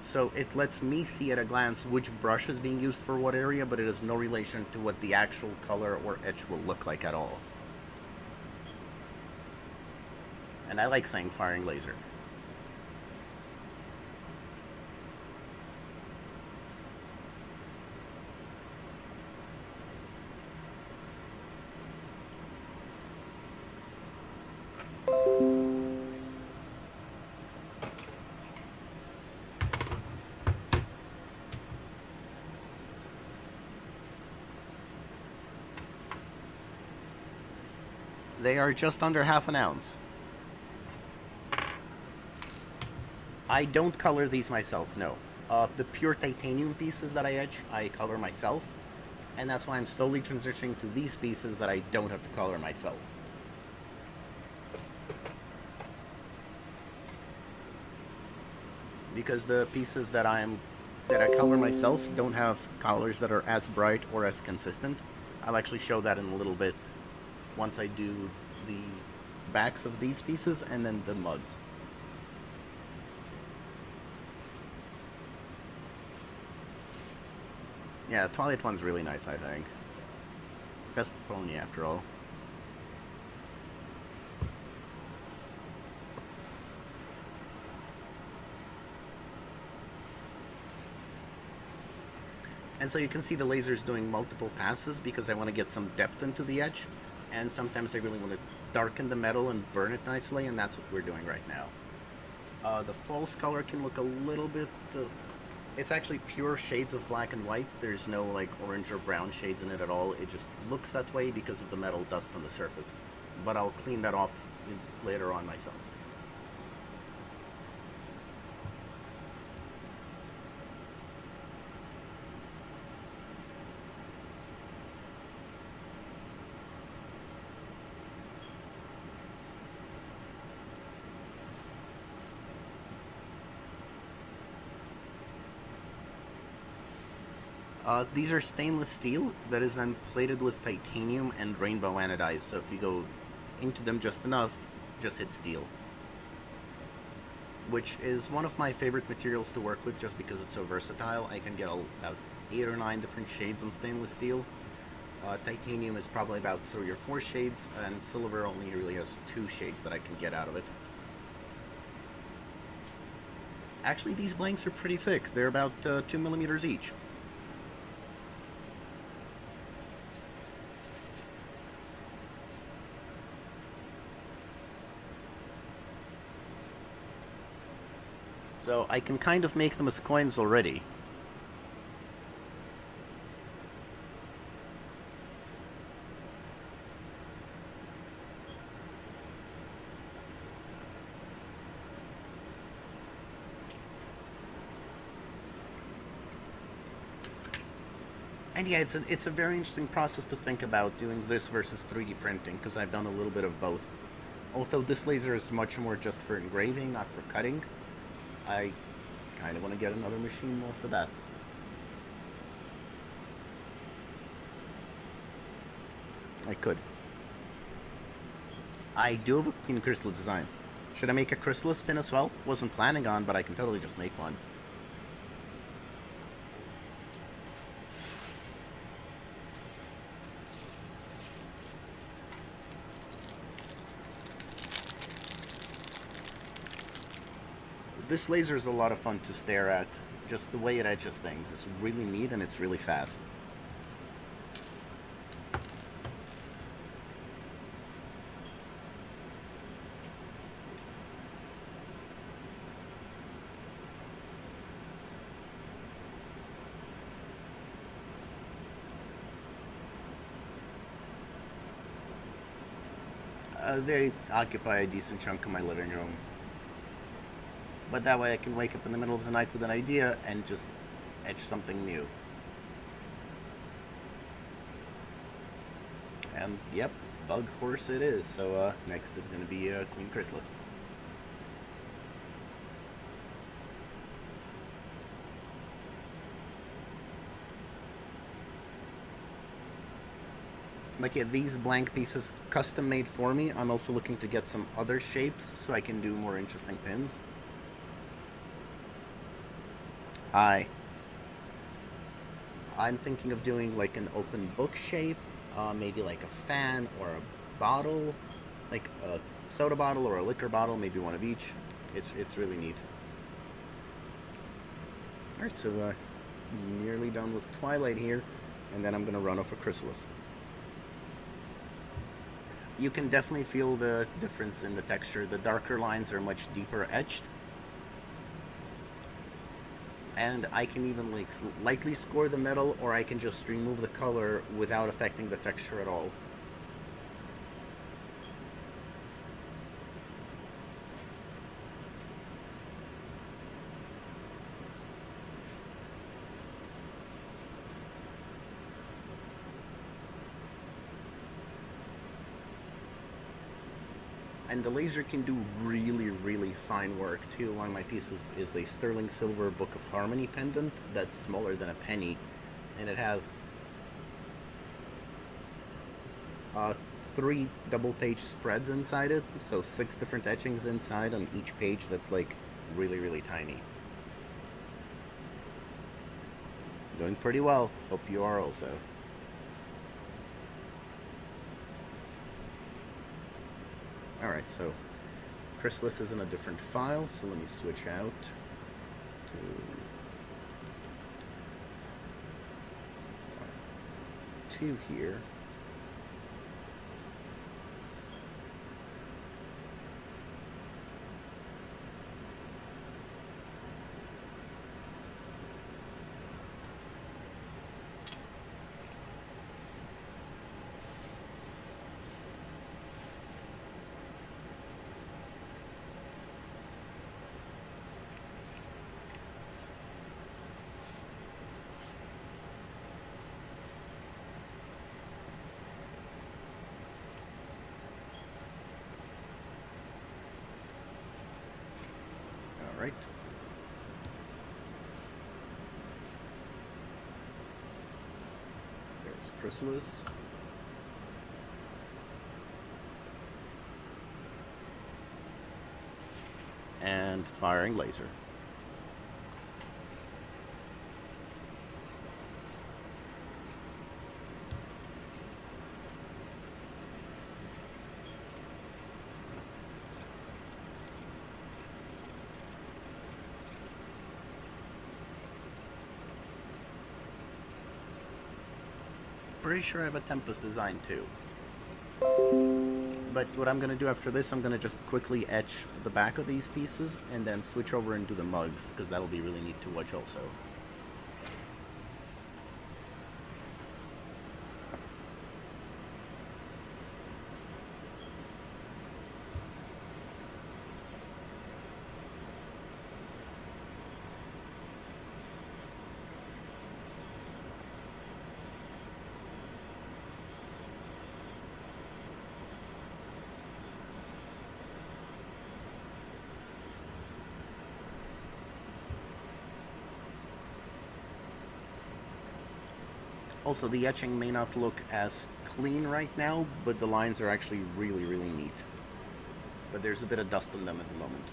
So it lets me see at a glance which brush is being used for what area, but it has no relation to what the actual color or etch will look like at all. And I like saying firing laser. They are just under half an ounce. I don't color these myself, no. The pure titanium pieces that I etch, I color myself. And that's why I'm slowly transitioning to these pieces that I don't have to color myself. Because the pieces that I color myself don't have colors that are as bright or as consistent. I'll actually show that in a little bit once I do the backs of these pieces and then the mugs. Yeah, the Twilight one's really nice, I think. Best pony, after all. And so you can see the lasers doing multiple passes because I want to get some depth into the edge. And sometimes I really want to darken the metal and burn it nicely, and that's what we're doing right now. The false color can look a little bit... it's actually pure shades of black and white. There's no like orange or brown shades in it at all. It just looks that way because of the metal dust on the surface. But I'll clean that off later on myself. These are stainless steel that is then plated with titanium and rainbow anodized, so if you go into them just enough, just hit steel. Which is one of my favorite materials to work with just because it's so versatile. I can get about 8 or 9 different shades on stainless steel. Titanium is probably about 3 or 4 shades, and silver only really has 2 shades that I can get out of it. Actually, these blanks are pretty thick. They're about 2 millimeters each. So I can kind of make them as coins already. And yeah, it's a very interesting process to think about doing this versus 3D printing, because I've done a little bit of both. Although this laser is much more just for engraving, not for cutting, I kind of want to get another machine more for that. I could. I do have a Queen Chrysalis design. Should I make a Chrysalis pin as well? Wasn't planning on, but I can totally just make one. This laser is a lot of fun to stare at. Just the way it etches things is really neat and it's really fast. They occupy a decent chunk of my living room. But that way I can wake up in the middle of the night with an idea and just etch something new. And yep, bug horse it is. So next is going to be Queen Chrysalis. But yeah, these blank pieces custom made for me. I'm also looking to get some other shapes so I can do more interesting pins. Hi. I'm thinking of doing like an open book shape, maybe like a fan or a bottle, like a soda bottle or a liquor bottle, maybe one of each. It's really neat. Alright, so nearly done with Twilight here, and then I'm going to run off a Chrysalis. You can definitely feel the difference in the texture. The darker lines are much deeper etched. And I can even like lightly score the metal, or I can just remove the color without affecting the texture at all. And the laser can do really, really fine work too. One of my pieces is a sterling silver Book of Harmony pendant that's smaller than a penny, and it has 3 double-page spreads inside it, so 6 different etchings inside on each page. That's like really, really tiny. Doing pretty well. Hope you are also. Alright, so Chrysalis is in a different file, so let me switch out to 2 here. Right. There's Chrysalis. And firing laser. Pretty sure I have a Tempest design too. But what I'm going to do after this, I'm going to just quickly etch the back of these pieces and then switch over into the mugs, because that'll be really neat to watch also. Also, the etching may not look as clean right now, but the lines are actually really, really neat. But there's a bit of dust on them at the moment.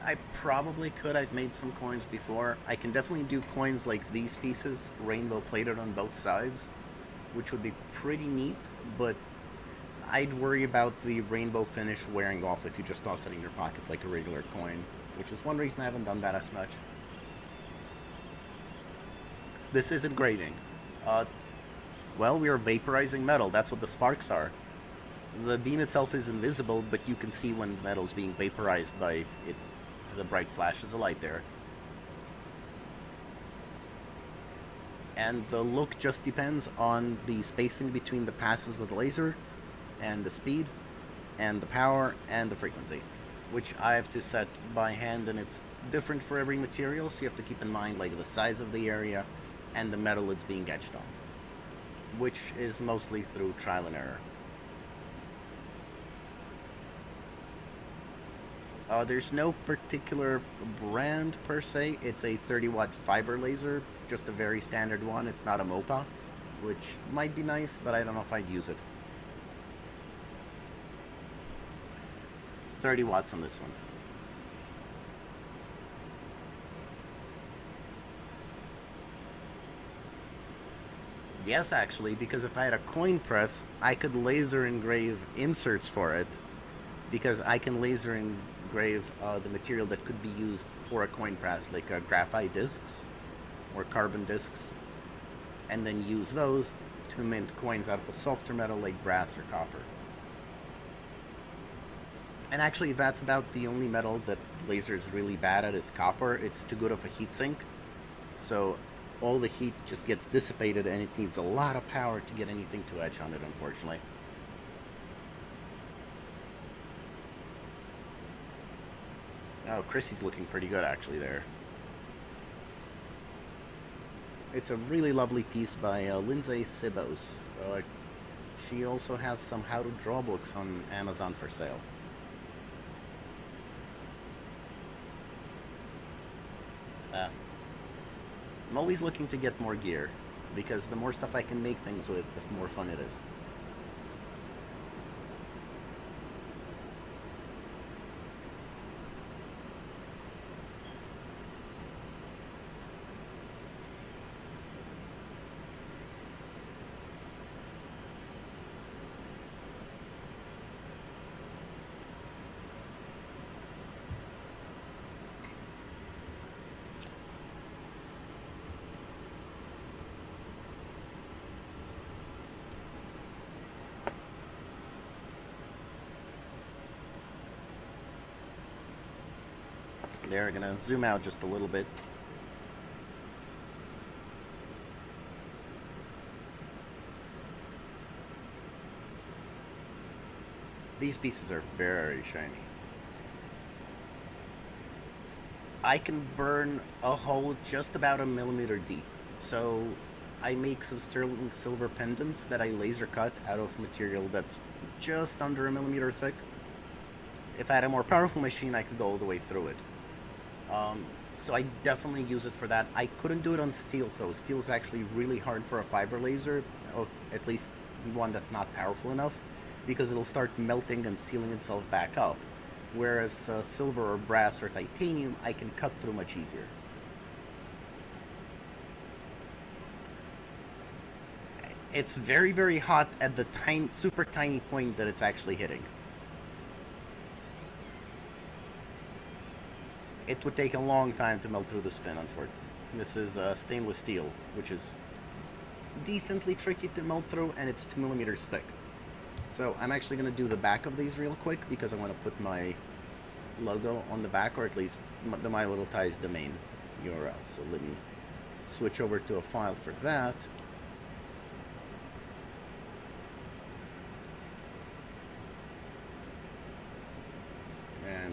I probably could. I've made some coins before. I can definitely do coins like these pieces, rainbow plated on both sides, which would be pretty neat, but I'd worry about the rainbow finish wearing off if you just toss it in your pocket like a regular coin, which is one reason I haven't done that as much. This is engraving. Well, we are vaporizing metal. That's what the sparks are. The beam itself is invisible, but you can see when metal's being vaporized by it. The bright flashes of light there. And the look just depends on the spacing between the passes of the laser, and the speed, and the power, and the frequency, which I have to set by hand, and it's different for every material, so you have to keep in mind like the size of the area and the metal it's being etched on, which is mostly through trial and error. There's no particular brand per se. It's a 30-watt fiber laser, just a very standard one. It's not a MOPA, which might be nice, but I don't know if I'd use it. 30 watts on this one. Yes, actually, because if I had a coin press, I could laser engrave inserts for it, because I can laser engrave the material that could be used for a coin press, like graphite discs or carbon discs, and then use those to mint coins out of the softer metal like brass or copper. And actually, that's about the only metal that laser is really bad at is copper. It's too good of a heat sink, so all the heat just gets dissipated, and it needs a lot of power to get anything to etch on it, unfortunately. Oh, Chrissy's looking pretty good actually there. It's a really lovely piece by Lindsay Sibos. She also has some how to draw books on Amazon for sale. I'm always looking to get more gear, because the more stuff I can make things with, the more fun it is. There, gonna zoom out just a little bit. These pieces are very shiny. I can burn a hole just about a millimeter deep. So I make some sterling silver pendants that I laser cut out of material that's just under a millimeter thick. If I had a more powerful machine, I could go all the way through it. So I definitely use it for that. I couldn't do it on steel though. Steel is actually really hard for a fiber laser, or at least one that's not powerful enough, because it'll start melting and sealing itself back up. Whereas silver or brass or titanium, I can cut through much easier. It's very, very hot at the tiny, super tiny point that it's actually hitting. It would take a long time to melt through the spin, unfortunately. This is stainless steel, which is decently tricky to melt through, and it's 2 millimeters thick. So I'm actually going to do the back of these real quick, because I want to put my logo on the back, or at least the My Little Ties domain URL. So let me switch over to a file for that.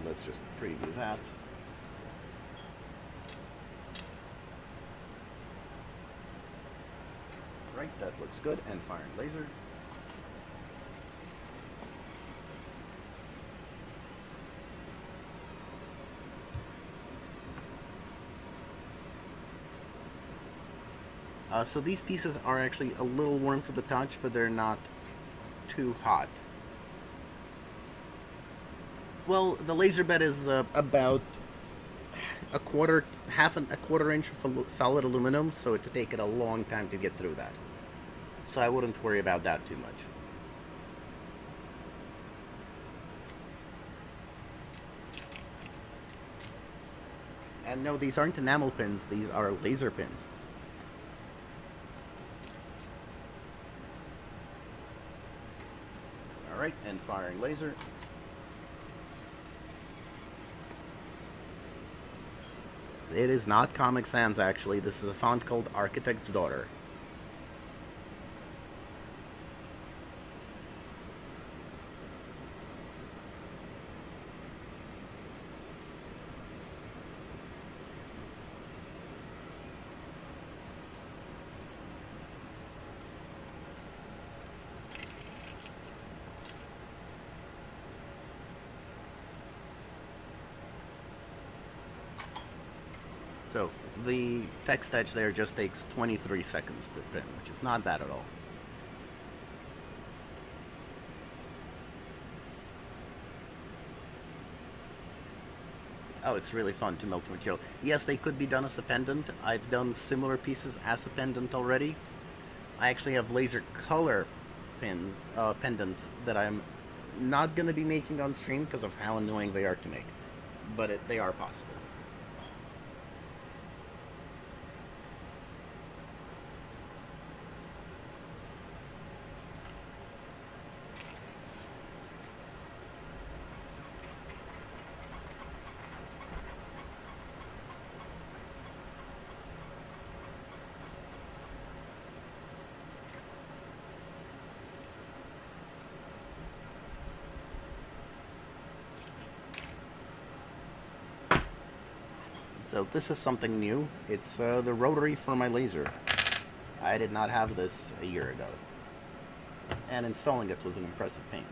And let's just preview that. Right, that looks good. And firing laser. So these pieces are actually a little warm to the touch, but they're not too hot. Well, the laser bed is about a quarter inch of solid aluminum, so it would take it a long time to get through that. So I wouldn't worry about that too much. And no, these aren't enamel pins, these are laser pins. Alright, and firing laser. It is not Comic Sans, actually. This is a font called Architect's Daughter. So, the text edge there just takes 23 seconds per pin, which is not bad at all. Oh, it's really fun to melt material. Yes, they could be done as a pendant. I've done similar pieces as a pendant already. I actually have laser color pendants that I'm not going to be making on stream because of how annoying they are to make. But they are possible. So this is something new. It's the rotary for my laser. I did not have this a year ago. And installing it was an impressive pain.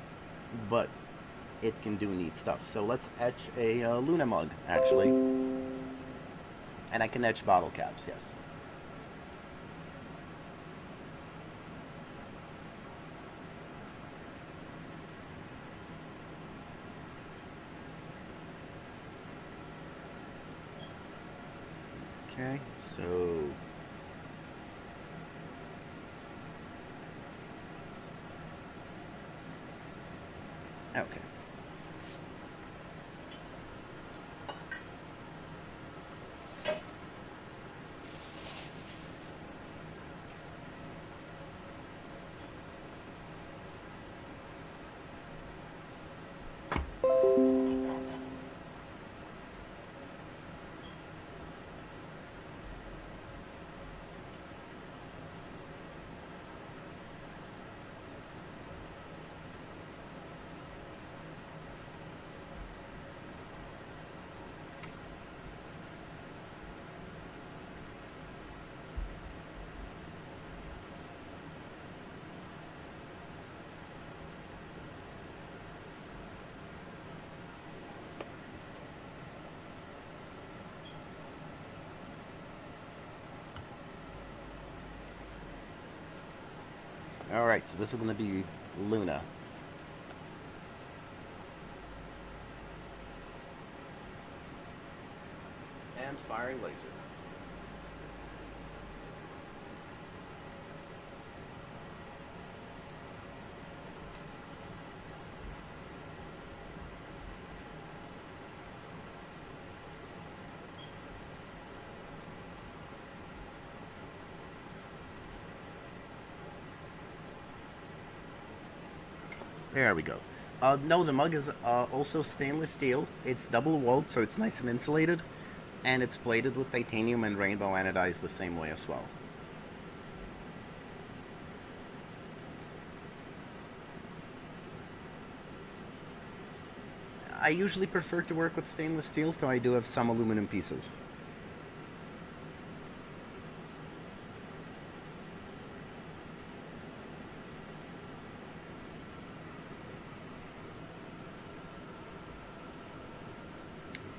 But it can do neat stuff. So let's etch a Luna mug, actually. And I can etch bottle caps, yes. Okay, so okay. Alright, so this is going to be Luna. And firing laser. There we go. No, the mug is also stainless steel. It's double-walled, so it's nice and insulated. And it's plated with titanium and rainbow anodized the same way as well. I usually prefer to work with stainless steel, though I do have some aluminum pieces.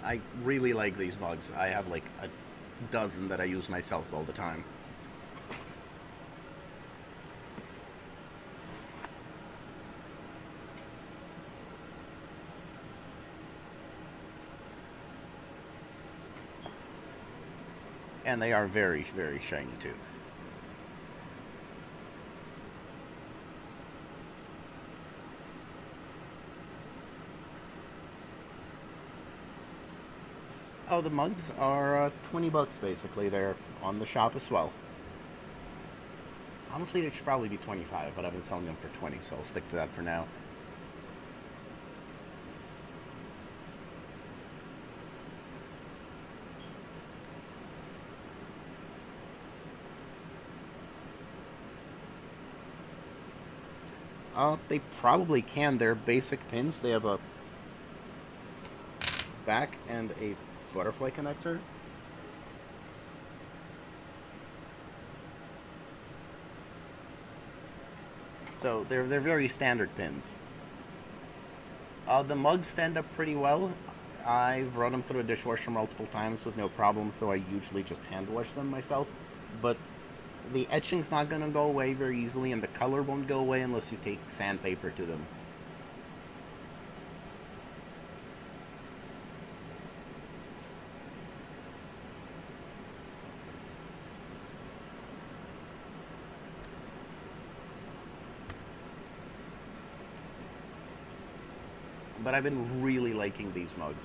I really like these mugs. I have like a dozen that I use myself all the time. And they are very, very shiny too. Oh, the mugs are $20 basically. They're on the shop as well. Honestly, they should probably be 25, but I've been selling them for 20, so I'll stick to that for now. They probably can. They're basic pins. They have a back and a butterfly connector. So they're very standard pins. The mugs stand up pretty well. I've run them through a dishwasher multiple times with no problem, so I usually just hand wash them myself. But the etching's not going to go away very easily, and the color won't go away unless you take sandpaper to them. But I've been really liking these mugs.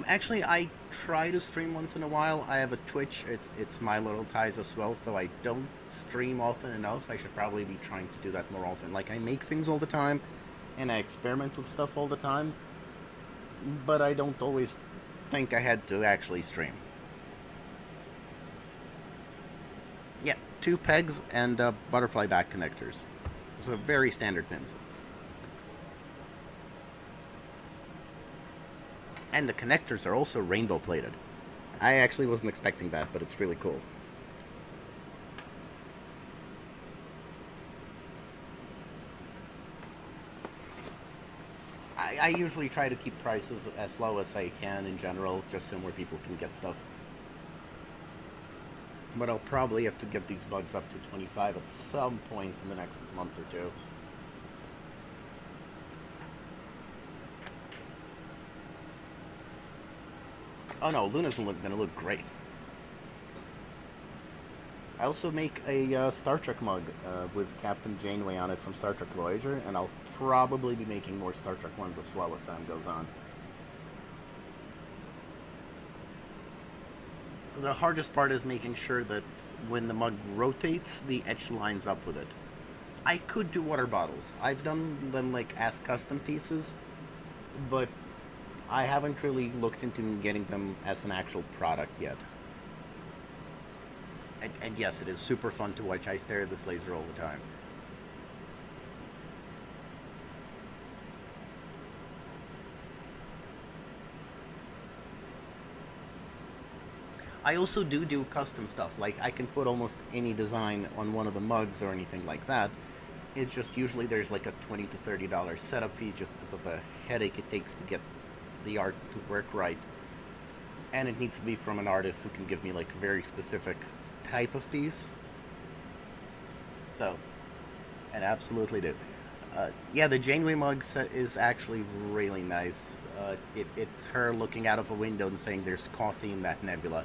Actually, I try to stream once in a while. I have a Twitch. It's my little ties as well, though I don't stream often enough. I should probably be trying to do that more often. Like, I make things all the time, and I experiment with stuff all the time, but I don't always think I had to actually stream. Yeah, 2 pegs and butterfly back connectors. So very standard pins. And the connectors are also rainbow plated. I actually wasn't expecting that, but it's really cool. I usually try to keep prices as low as I can in general, just so more people can get stuff. But I'll probably have to get these bugs up to 25 at some point in the next month or two. Oh no, Luna's gonna look great. I also make a Star Trek mug with Captain Janeway on it from Star Trek Voyager, and I'll probably be making more Star Trek ones as well as time goes on. The hardest part is making sure that when the mug rotates, the etch lines up with it. I could do water bottles. I've done them like as custom pieces, but I haven't really looked into getting them as an actual product yet. And yes, it is super fun to watch. I stare at this laser all the time. I also do custom stuff. Like, I can put almost any design on one of the mugs or anything like that. It's just usually there's like a $20 to $30 setup fee just because of the headache it takes to get the art to work right. And it needs to be from an artist who can give me like a very specific type of piece. So, and absolutely do. Yeah, the Janeway mug is actually really nice. It's her looking out of a window and saying there's coffee in that nebula.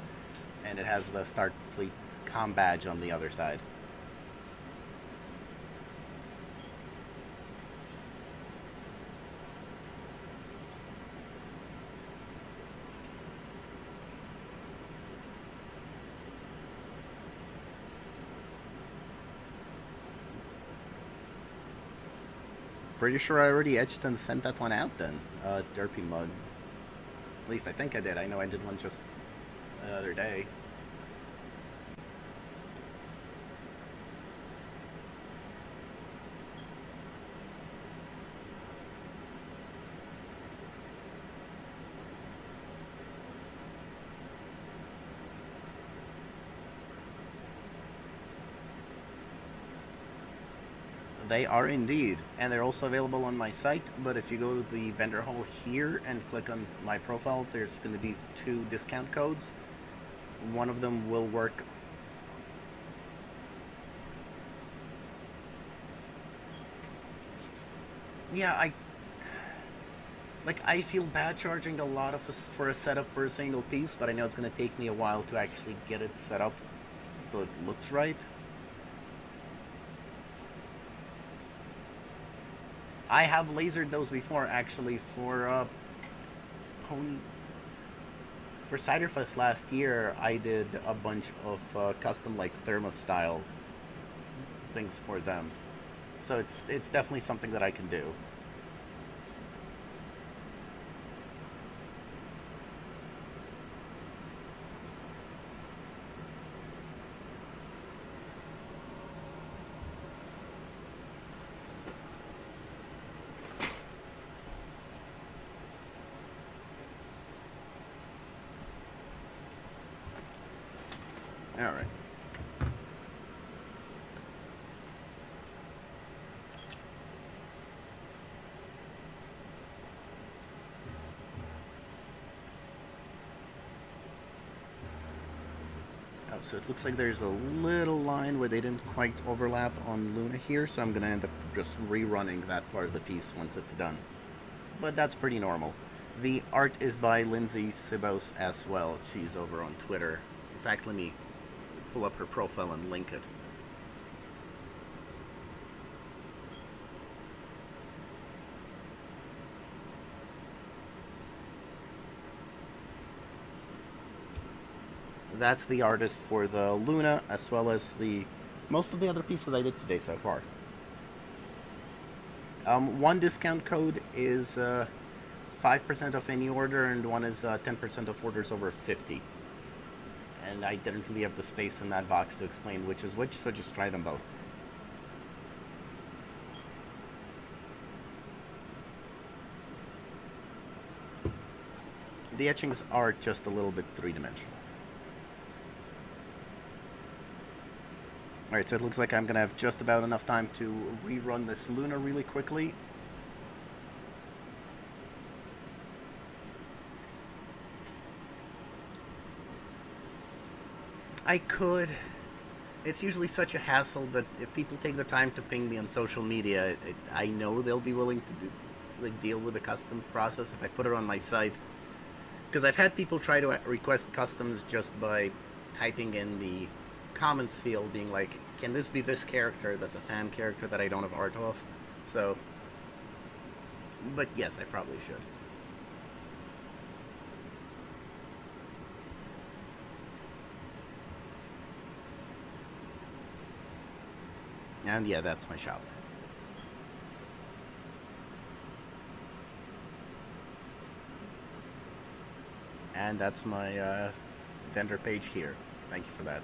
And it has the Starfleet comm badge on the other side. Pretty sure I already etched and sent that one out then. Derpy mug. At least I think I did. I know I did one just the other day. They are indeed, and they're also available on my site, but if you go to the vendor hall here and click on my profile, there's going to be 2 discount codes. One of them will work. Yeah, I feel bad charging a lot for a setup for a single piece, but I know it's going to take me a while to actually get it set up so it looks right. I have lasered those before, actually, for Ciderfest last year. I did a bunch of custom, like, thermostyle things for them. So it's definitely something that I can do. All right. Oh, so it looks like there's a little line where they didn't quite overlap on Luna here, so I'm going to end up just rerunning that part of the piece once it's done. But that's pretty normal. The art is by Lindsay Sibos as well. She's over on Twitter. In fact, let me pull up her profile and link it. That's the artist for the Luna, as well as most of the other pieces I did today so far. One discount code is 5% off any order, and one is 10% off orders over 50. And I didn't really have the space in that box to explain which is which, so just try them both. The etchings are just a little bit three-dimensional. Alright, so it looks like I'm going to have just about enough time to rerun this Luna really quickly. I could. It's usually such a hassle that if people take the time to ping me on social media, I know they'll be willing to deal with the custom process if I put it on my site. Because I've had people try to request customs just by typing in the comments field, being like, can this be this character that's a fan character that I don't have art of? So, but yes, I probably should. And yeah, that's my shop. And that's my vendor page here. Thank you for that.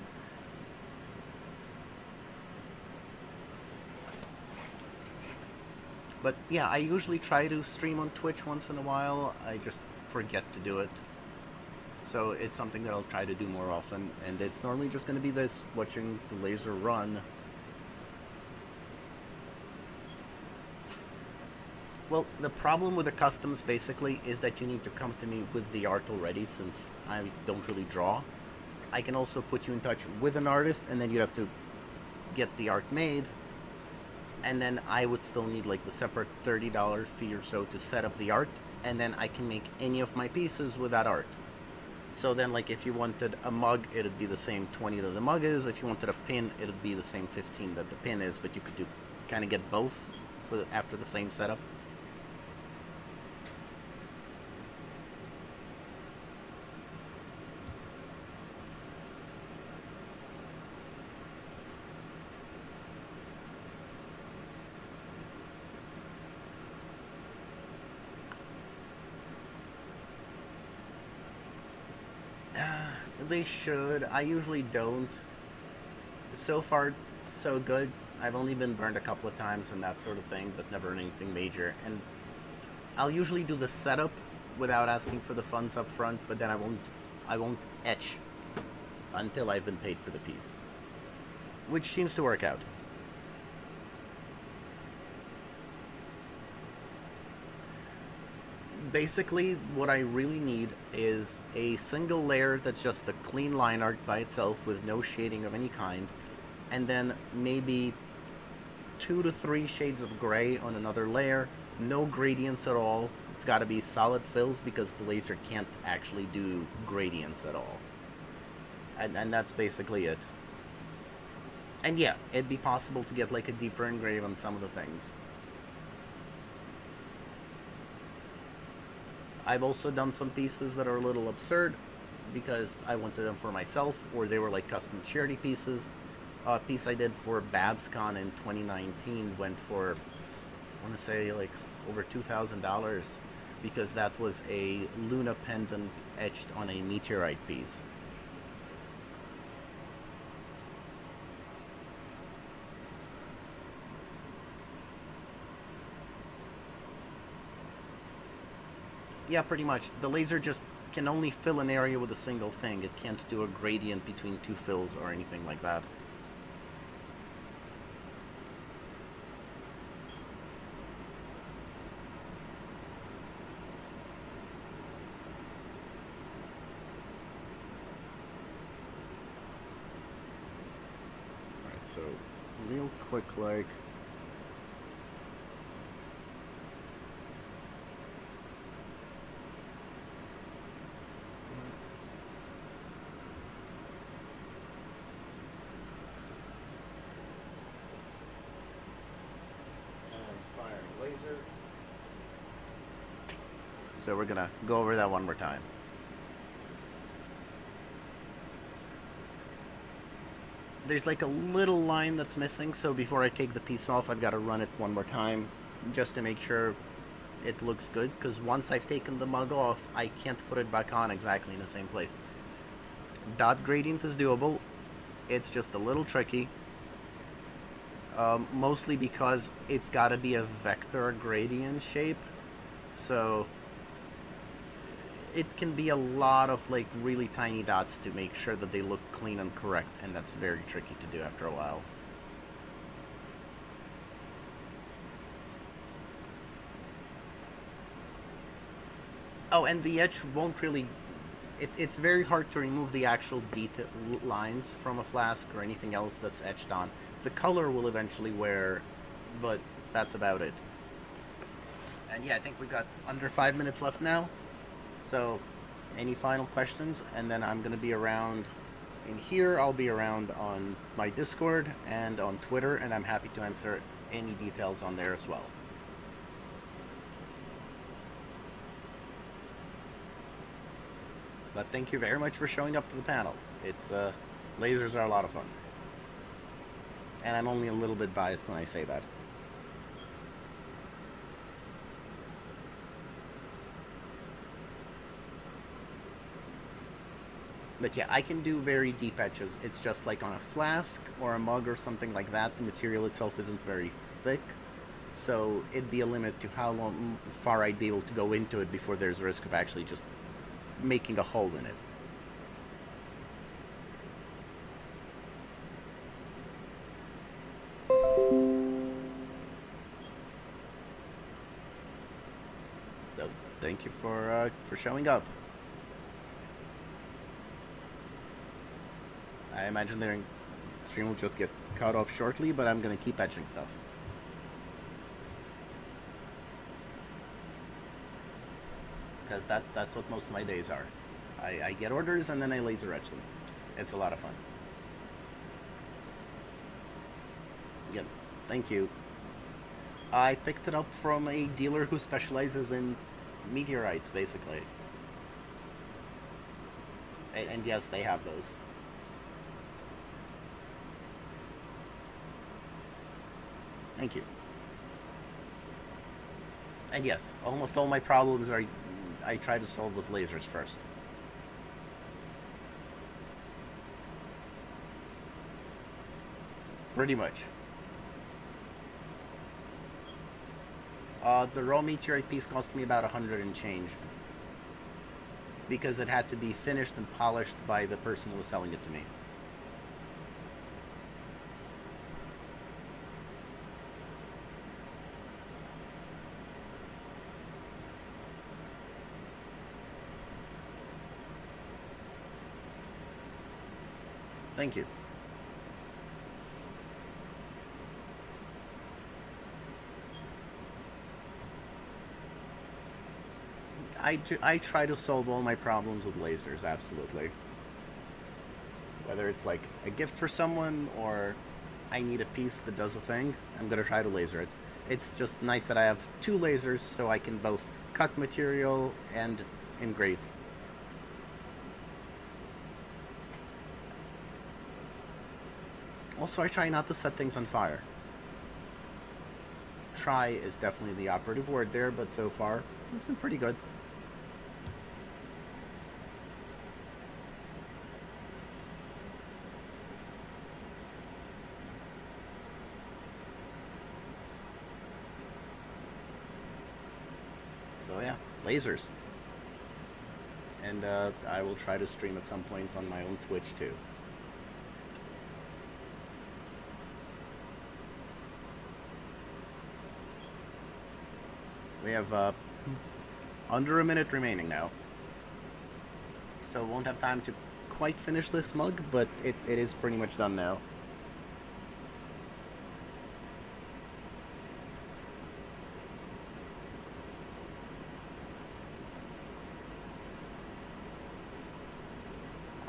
But yeah, I usually try to stream on Twitch once in a while. I just forget to do it. So it's something that I'll try to do more often. And it's normally just going to be this, watching the laser run. Well, the problem with the customs, basically, is that you need to come to me with the art already, since I don't really draw. I can also put you in touch with an artist, and then you'd have to get the art made. And then I would still need, like, the separate $30 fee or so to set up the art, and then I can make any of my pieces with that art. So then, like, if you wanted a mug, it'd be the same 20 that the mug is. If you wanted a pin, it'd be the same 15 that the pin is, but you could kind of get both after the same setup. They should. I usually don't. So far, so good. I've only been burned a couple of times and that sort of thing, but never anything major. And I'll usually do the setup without asking for the funds up front, but then I won't etch until I've been paid for the piece, which seems to work out. Basically, what I really need is a single layer that's just a clean line art by itself with no shading of any kind, and then maybe 2 to 3 shades of gray on another layer, no gradients at all. It's got to be solid fills because the laser can't actually do gradients at all. And that's basically it. And yeah, it'd be possible to get like a deeper engrave on some of the things. I've also done some pieces that are a little absurd because I wanted them for myself, or they were like custom charity pieces. A piece I did for BabsCon in 2019 went for, I want to say, like over $2,000 because that was a Luna pendant etched on a meteorite piece. Yeah, pretty much. The laser just can only fill an area with a single thing. It can't do a gradient between 2 fills or anything like that. Alright, so real quick, like... Laser. So we're gonna go over that one more time. There's like a little line that's missing, so before I take the piece off, I've got to run it one more time just to make sure it looks good, because once I've taken the mug off, I can't put it back on exactly in the same place. Dot gradient is doable. It's just a little tricky. Mostly because it's got to be a vector gradient shape, so it can be a lot of like really tiny dots to make sure that they look clean and correct, and that's very tricky to do after a while. Oh, and the etch won't really... It's very hard to remove the actual detail lines from a flask or anything else that's etched on. The color will eventually wear, but that's about it. And yeah, I think we've got under 5 minutes left now. So, any final questions? And then I'm going to be around in here. I'll be around on my Discord and on Twitter, and I'm happy to answer any details on there as well. But thank you very much for showing up to the panel. It's, lasers are a lot of fun. And I'm only a little bit biased when I say that. But yeah, I can do very deep etches. It's just like on a flask or a mug or something like that, the material itself isn't very thick. So it'd be a limit to how far I'd be able to go into it before there's a risk of actually just making a hole in it. So thank you for showing up. I imagine their stream will just get cut off shortly, but I'm gonna keep etching stuff. Because that's what most of my days are. I get orders and then I laser etch them. It's a lot of fun. Yeah, thank you. I picked it up from a dealer who specializes in meteorites, basically. And yes, they have those. Thank you. And yes, almost all my problems are I try to solve with lasers first. Pretty much. The raw meteorite piece cost me about 100 and change. Because it had to be finished and polished by the person who was selling it to me. Thank you. I try to solve all my problems with lasers, absolutely. Whether it's like a gift for someone or I need a piece that does a thing, I'm gonna try to laser it. It's just nice that I have two lasers so I can both cut material and engrave. Also, I try not to set things on fire. Try is definitely the operative word there, but so far, it's been pretty good. So yeah, lasers. And I will try to stream at some point on my own Twitch too. We have under a minute remaining now. So won't have time to quite finish this mug, but it is pretty much done now.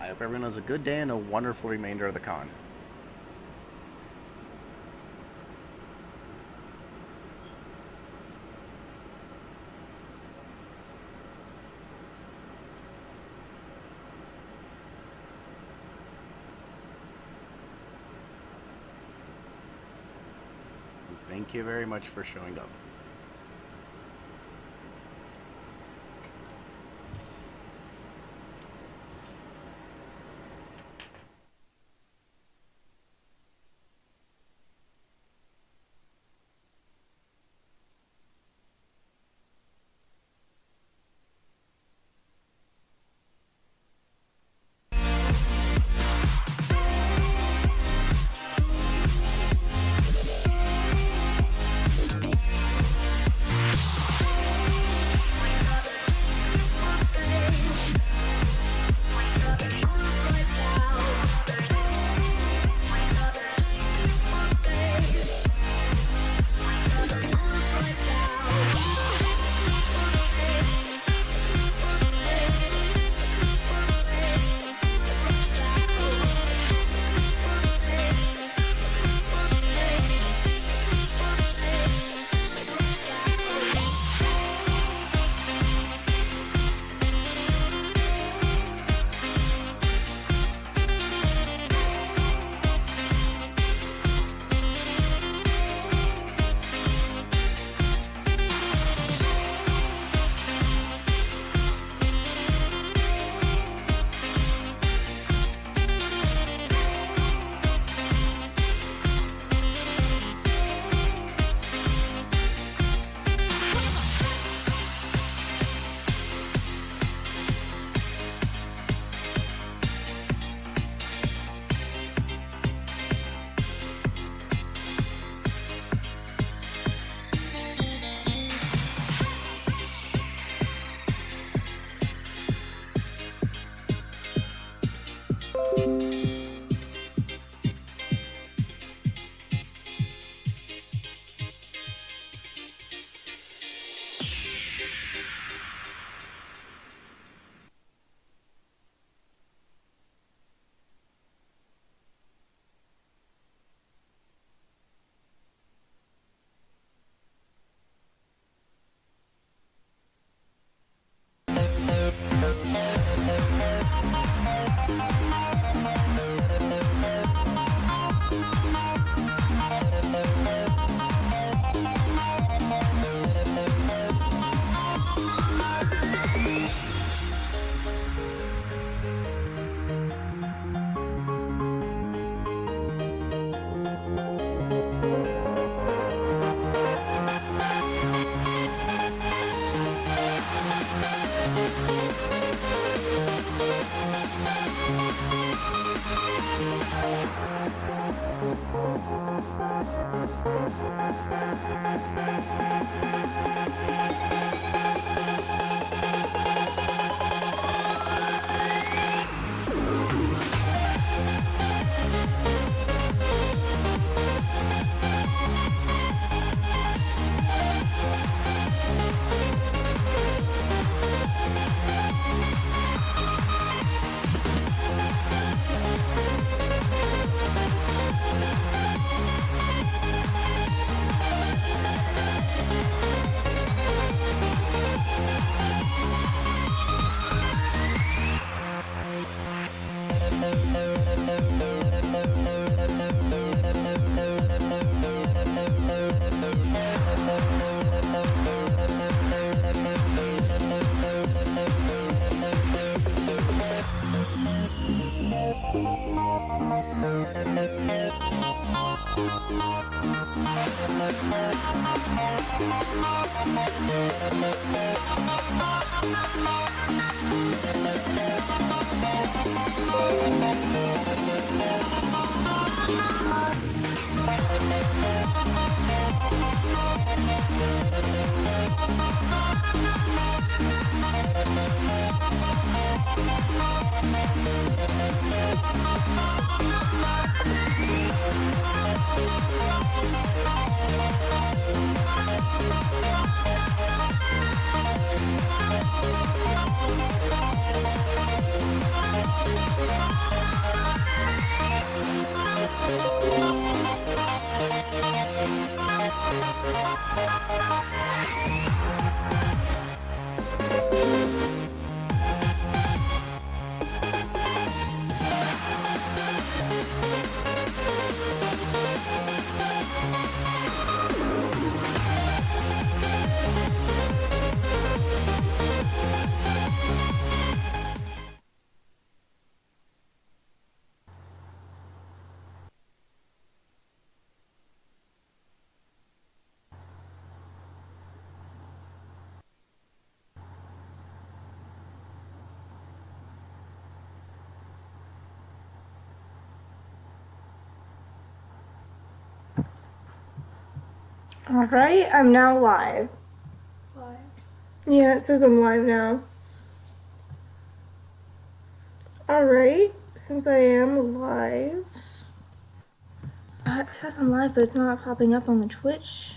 I hope everyone has a good day and a wonderful remainder of the con. Thank you very much for showing up. Alright, I'm now live. Live? Yeah, it says I'm live now. Alright, since I am live. It says I'm live, but it's not popping up on the Twitch.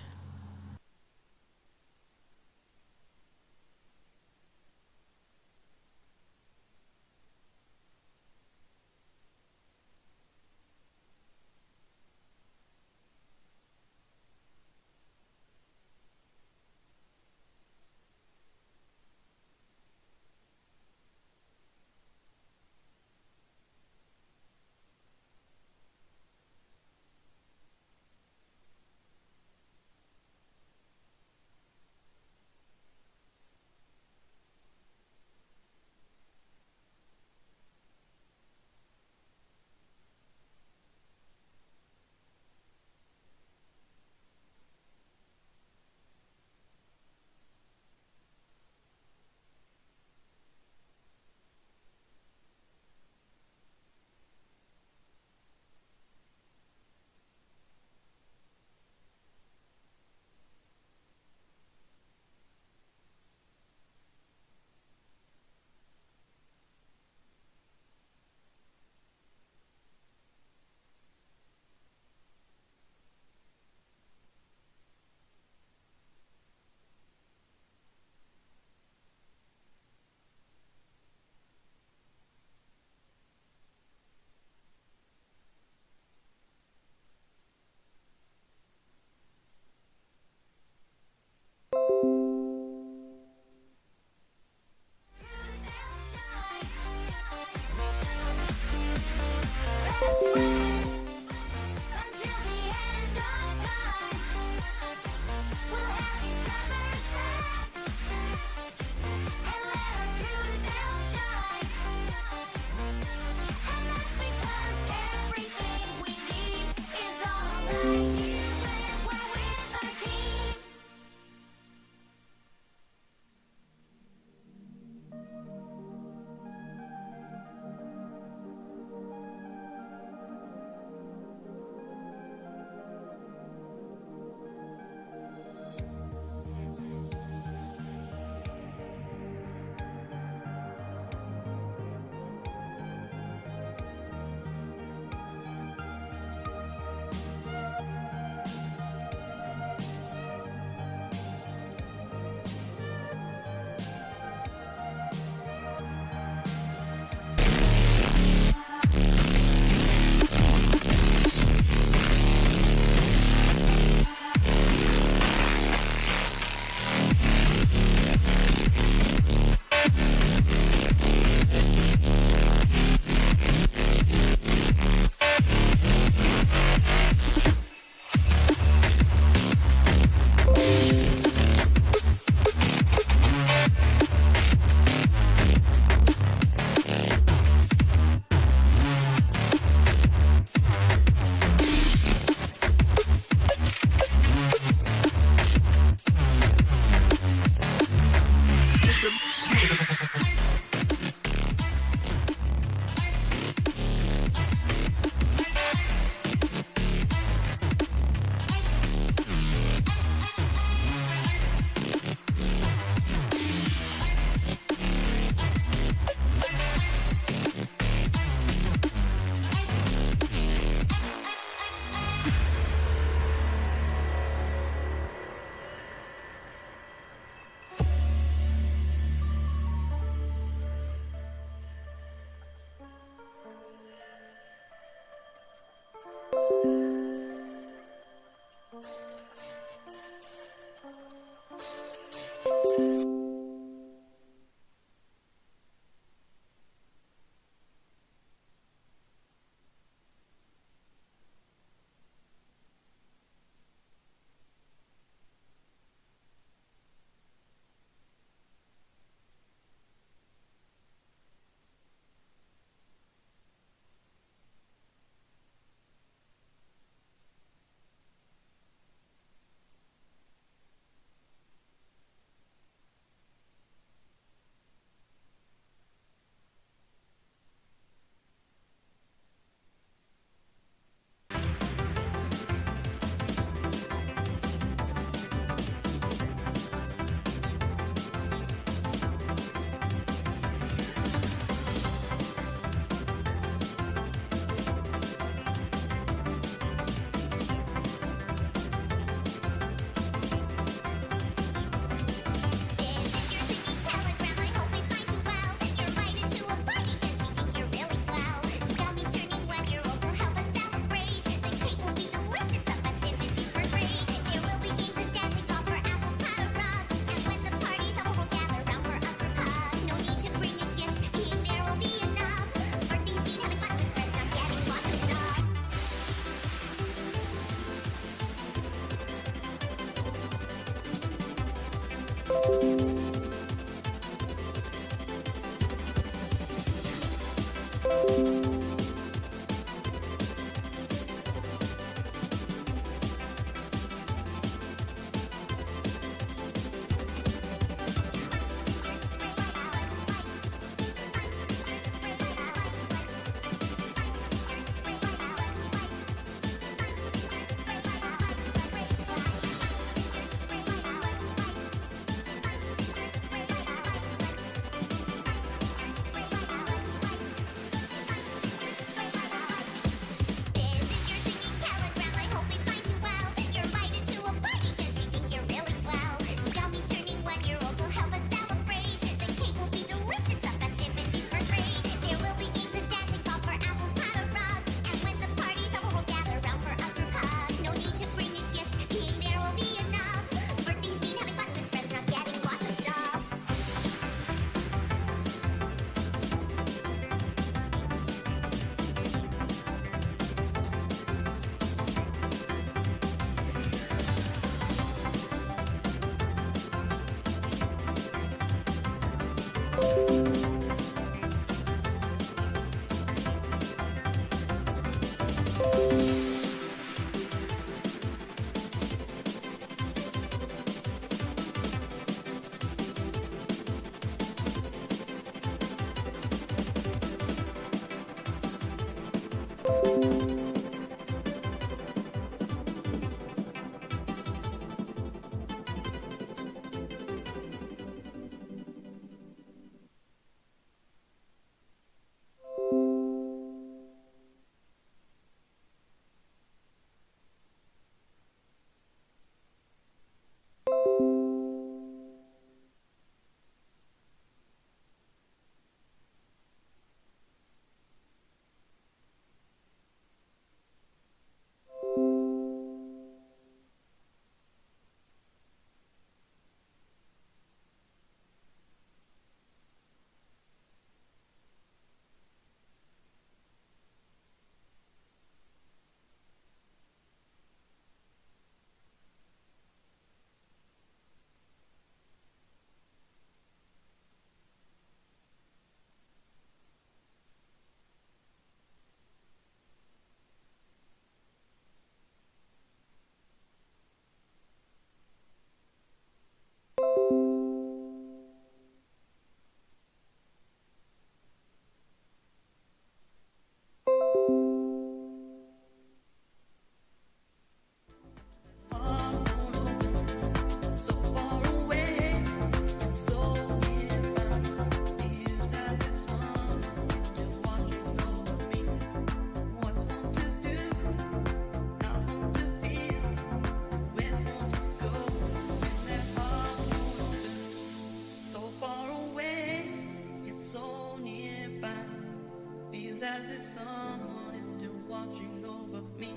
as if someone is still watching over me.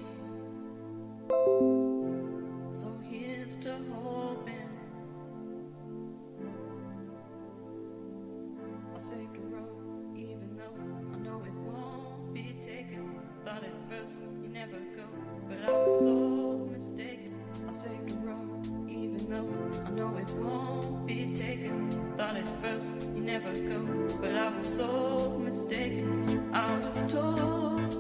So here's to hoping I'll take the road, even though I know it won't be taken. Thought at first you never go, but I was so mistaken. I'll take the road, even though I know it won't be taken. Thought at first you never go, but I was so mistaken. I was told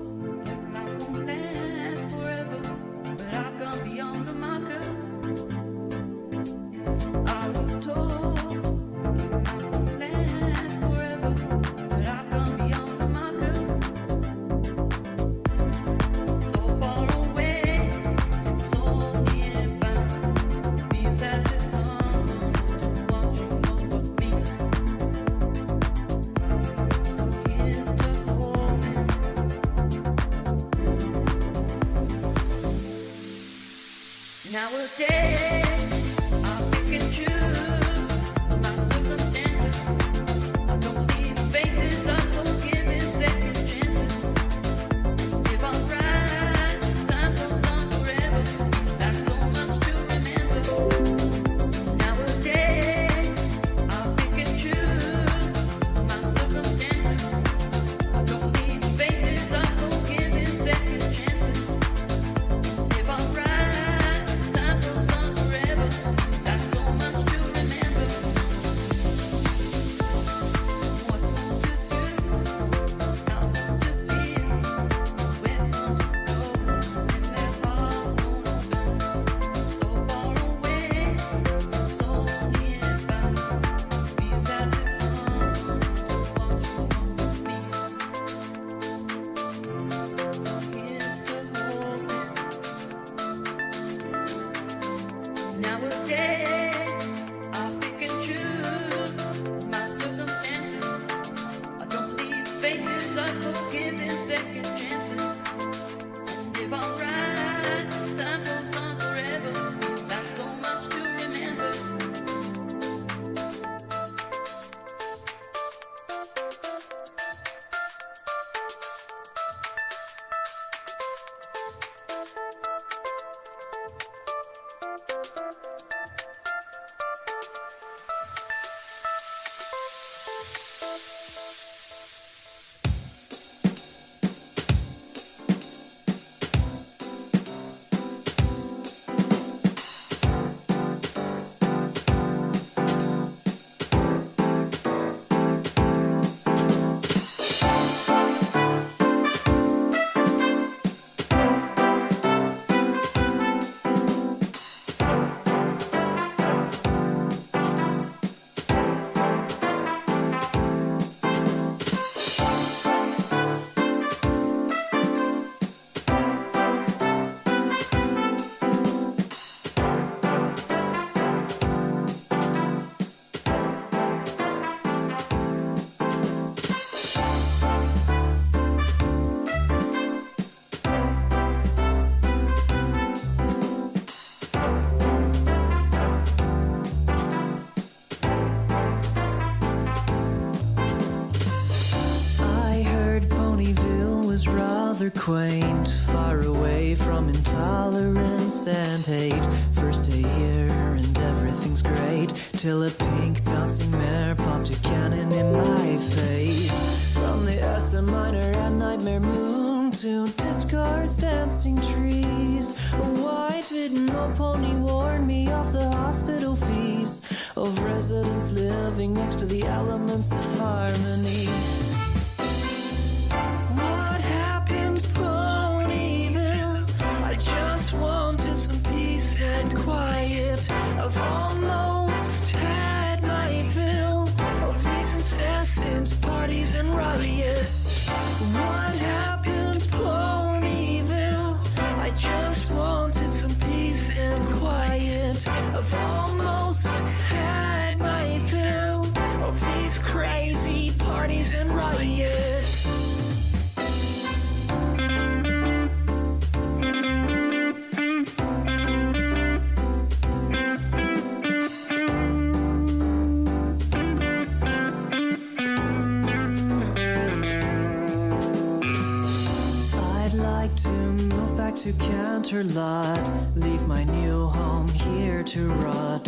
that life won't last forever, but I've gone beyond the marker. I was told that life won't last forever, but I've gone beyond the marker. So far away and so nearby, feels as if someone is still watching over me. So here's to hoping. Nowadays, I pick and choose my circumstances. I don't believe fate is unforgiving second chances. If I'm right, time goes on forever. That's so much to remember. Nowadays, I pick and choose my circumstances. I don't believe fate is unforgiving second chances. If I'm right, time goes on forever. That's so much to remember. Nowadays, I pick and choose my circumstances. I don't believe fate is a forgiving second chances. And if I'm right, time goes on forever. That's so much to remember. I heard Ponyville was rather quaint, far away from intolerance and hate. First day here and everything's great, till a pink bouncing mare popped a cannon in my face. From the S minor and Nightmare Moon to discards dancing trees. Why didn't no pony warn me of the hospital fees of residents living next to the elements of harmony? What happened, Ponyville? I just wanted some peace and quiet. I've almost had my fill of these incessant parties and riots. What happened, Ponyville? I just wanted some peace and quiet. I've almost had my fill of these crazy parties and riots. I'd like to move back to Canterlot, leave my new home here to rot.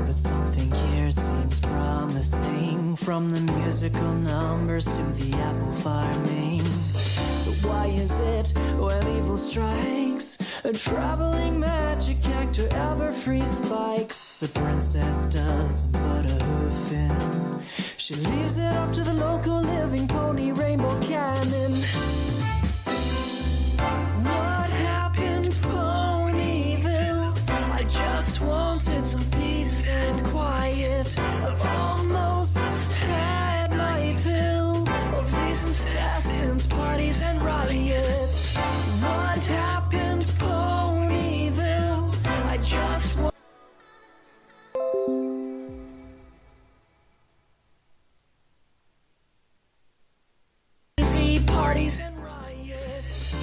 But something here seems promising, from the musical numbers to the apple farming. But why is it when evil strikes, a traveling magic actor ever free spikes? The princess doesn't put a hoof in, she leaves it up to the local living pony rainbow cannon. What happened, Ponyville? I just wanted some peace and quiet. I've almost had my fill of these incessant parties and riots. What happened, Ponyville? I just want parties and riots.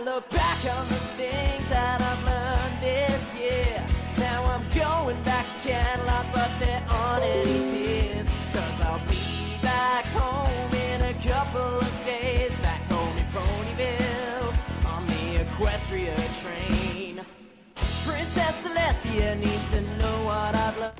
look back on the things that I've learned this year. Now I'm going back to Camelot, but there aren't any tears. Cause I'll be back home in a couple of days. Back home in Ponyville on the Equestria train. Princess Celestia needs to know what I've learned.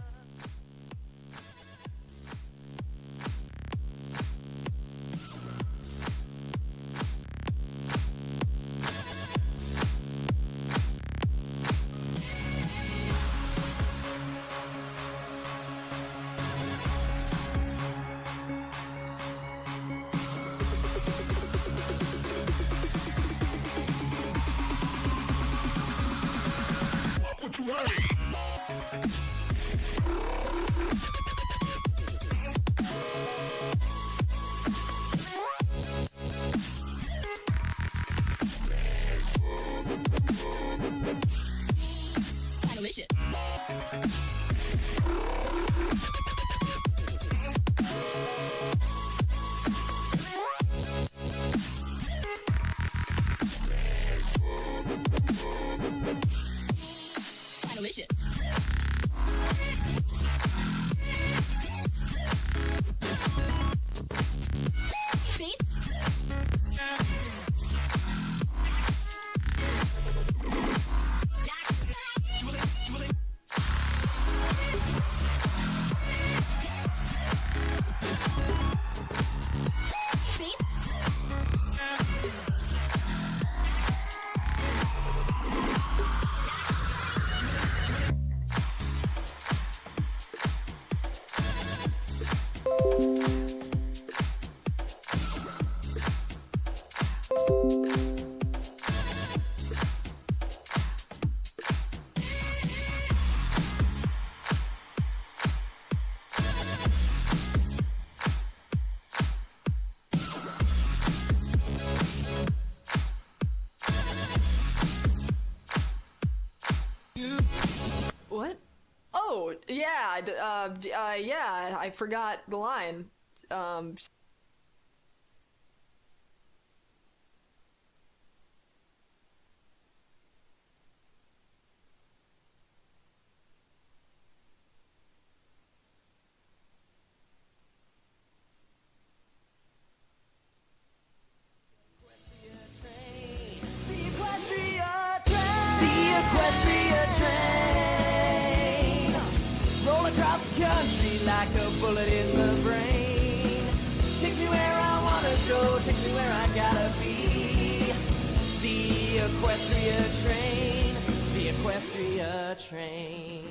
What? Oh, yeah, yeah, I forgot the line. Across the country like a bullet in the brain. Takes me where I wanna go, takes me where I gotta be. The Equestria train, the Equestria train.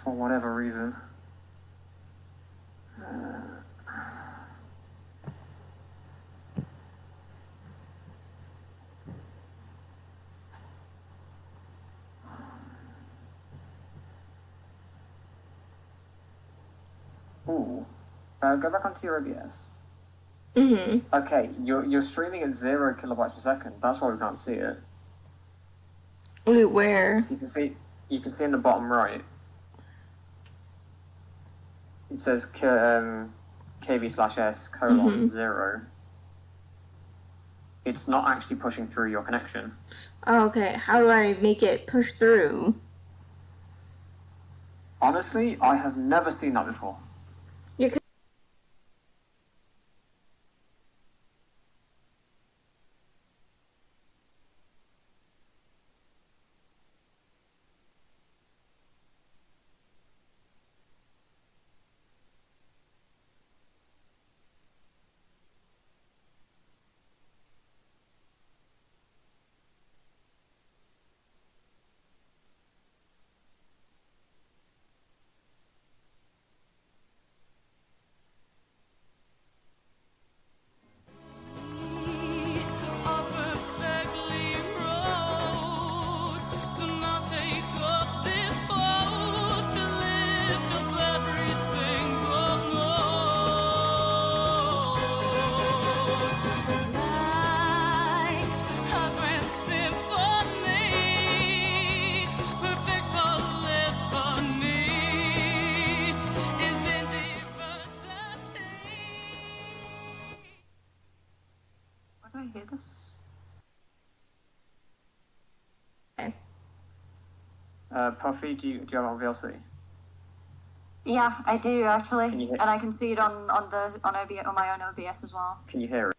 for whatever reason. Ooh. Go back onto your OBS. Mm-hmm. Okay, you're streaming at 0 kilobytes per second. That's why we can't see it. Wait, where? So you can see in the bottom right. It says kv/s:0. It's not actually pushing through your connection. Oh, okay, how do I make it push through? Honestly, I have never seen that before. Yeah, Where do I hear this? okay. Puffy, do you have it on VLC? Yeah, I do actually, Can you hear- and I can see it on OBS, on my own OBS as well. Can you hear it?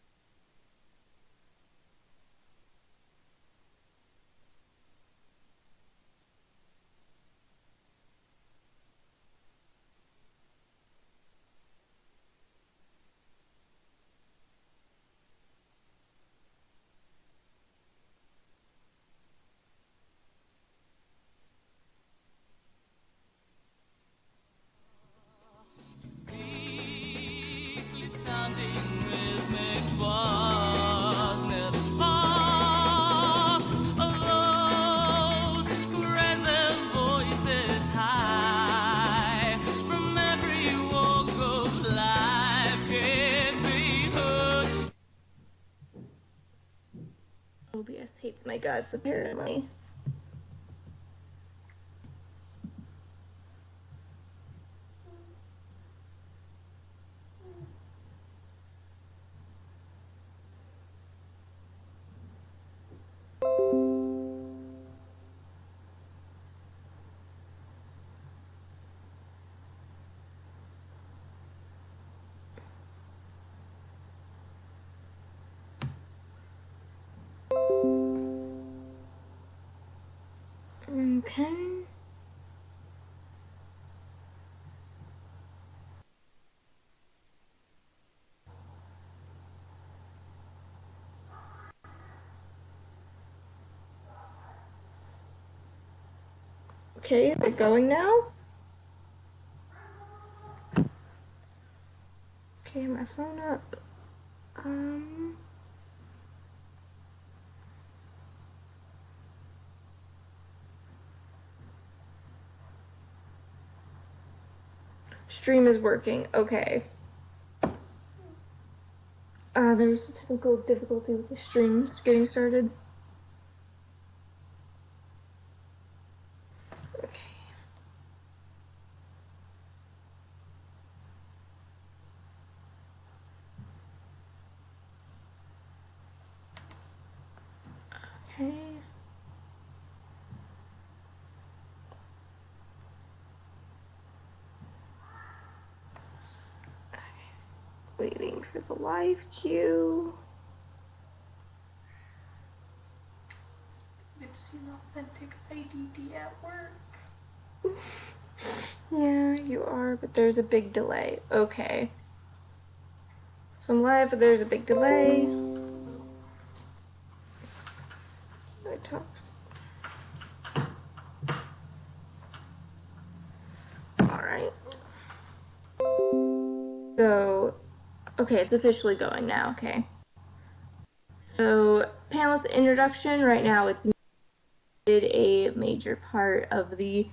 OBS hates my guts, apparently. Okay. Okay, is it going now? Okay, my phone up. Stream is working. Okay. There was a technical difficulty with the stream getting started. Okay. Okay. Waiting for the live queue. It's an authentic IDD at work. Yeah, you are, but there's a big delay. Okay. So I'm live, but there's a big delay. It talks. So, okay, it's officially going now, okay. So, panelist introduction, right now it's a major part of the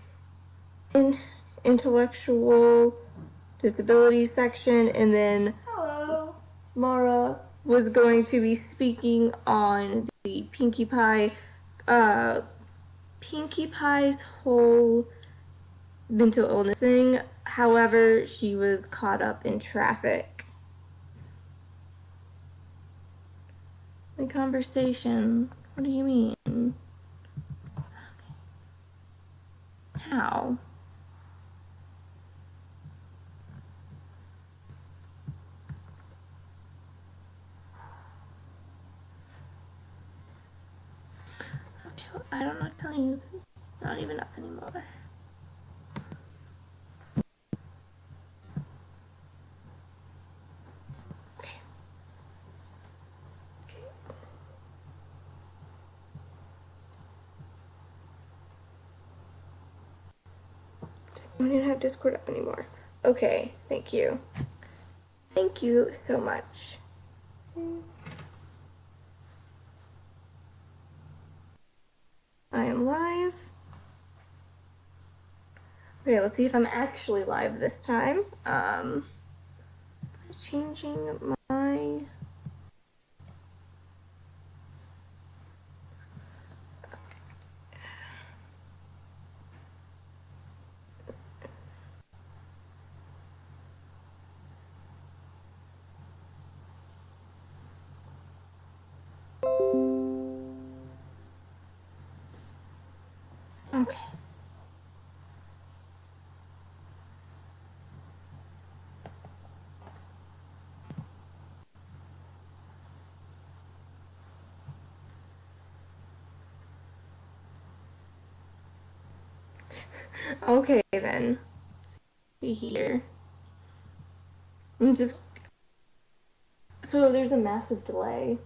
intellectual disability section, and then Hello. Mara was going to be speaking on the Pinkie Pie's whole mental illness thing. However, she was caught up in traffic. The conversation. What do you mean? How? I don't know what to tell you. It's not even up anymore. We didn't have Discord up anymore. Okay, thank you. Thank you so much. I am live. Okay, let's see if I'm actually live this time. Changing my... Okay. Okay then. Let's see here. I'm just... So there's a massive delay.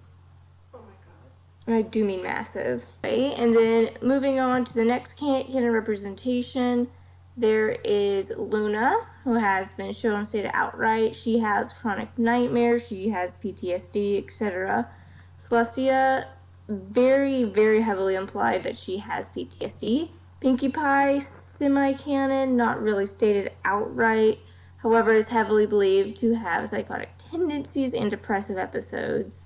Oh my god. And I do mean massive. Right? And then moving on to the next canon representation, there is Luna, who has been shown stated outright. She has chronic nightmares, she has PTSD, etc. Celestia, very, very heavily implied that she has PTSD. Pinkie Pie, semi-canon, not really stated outright. However, is heavily believed to have psychotic tendencies and depressive episodes.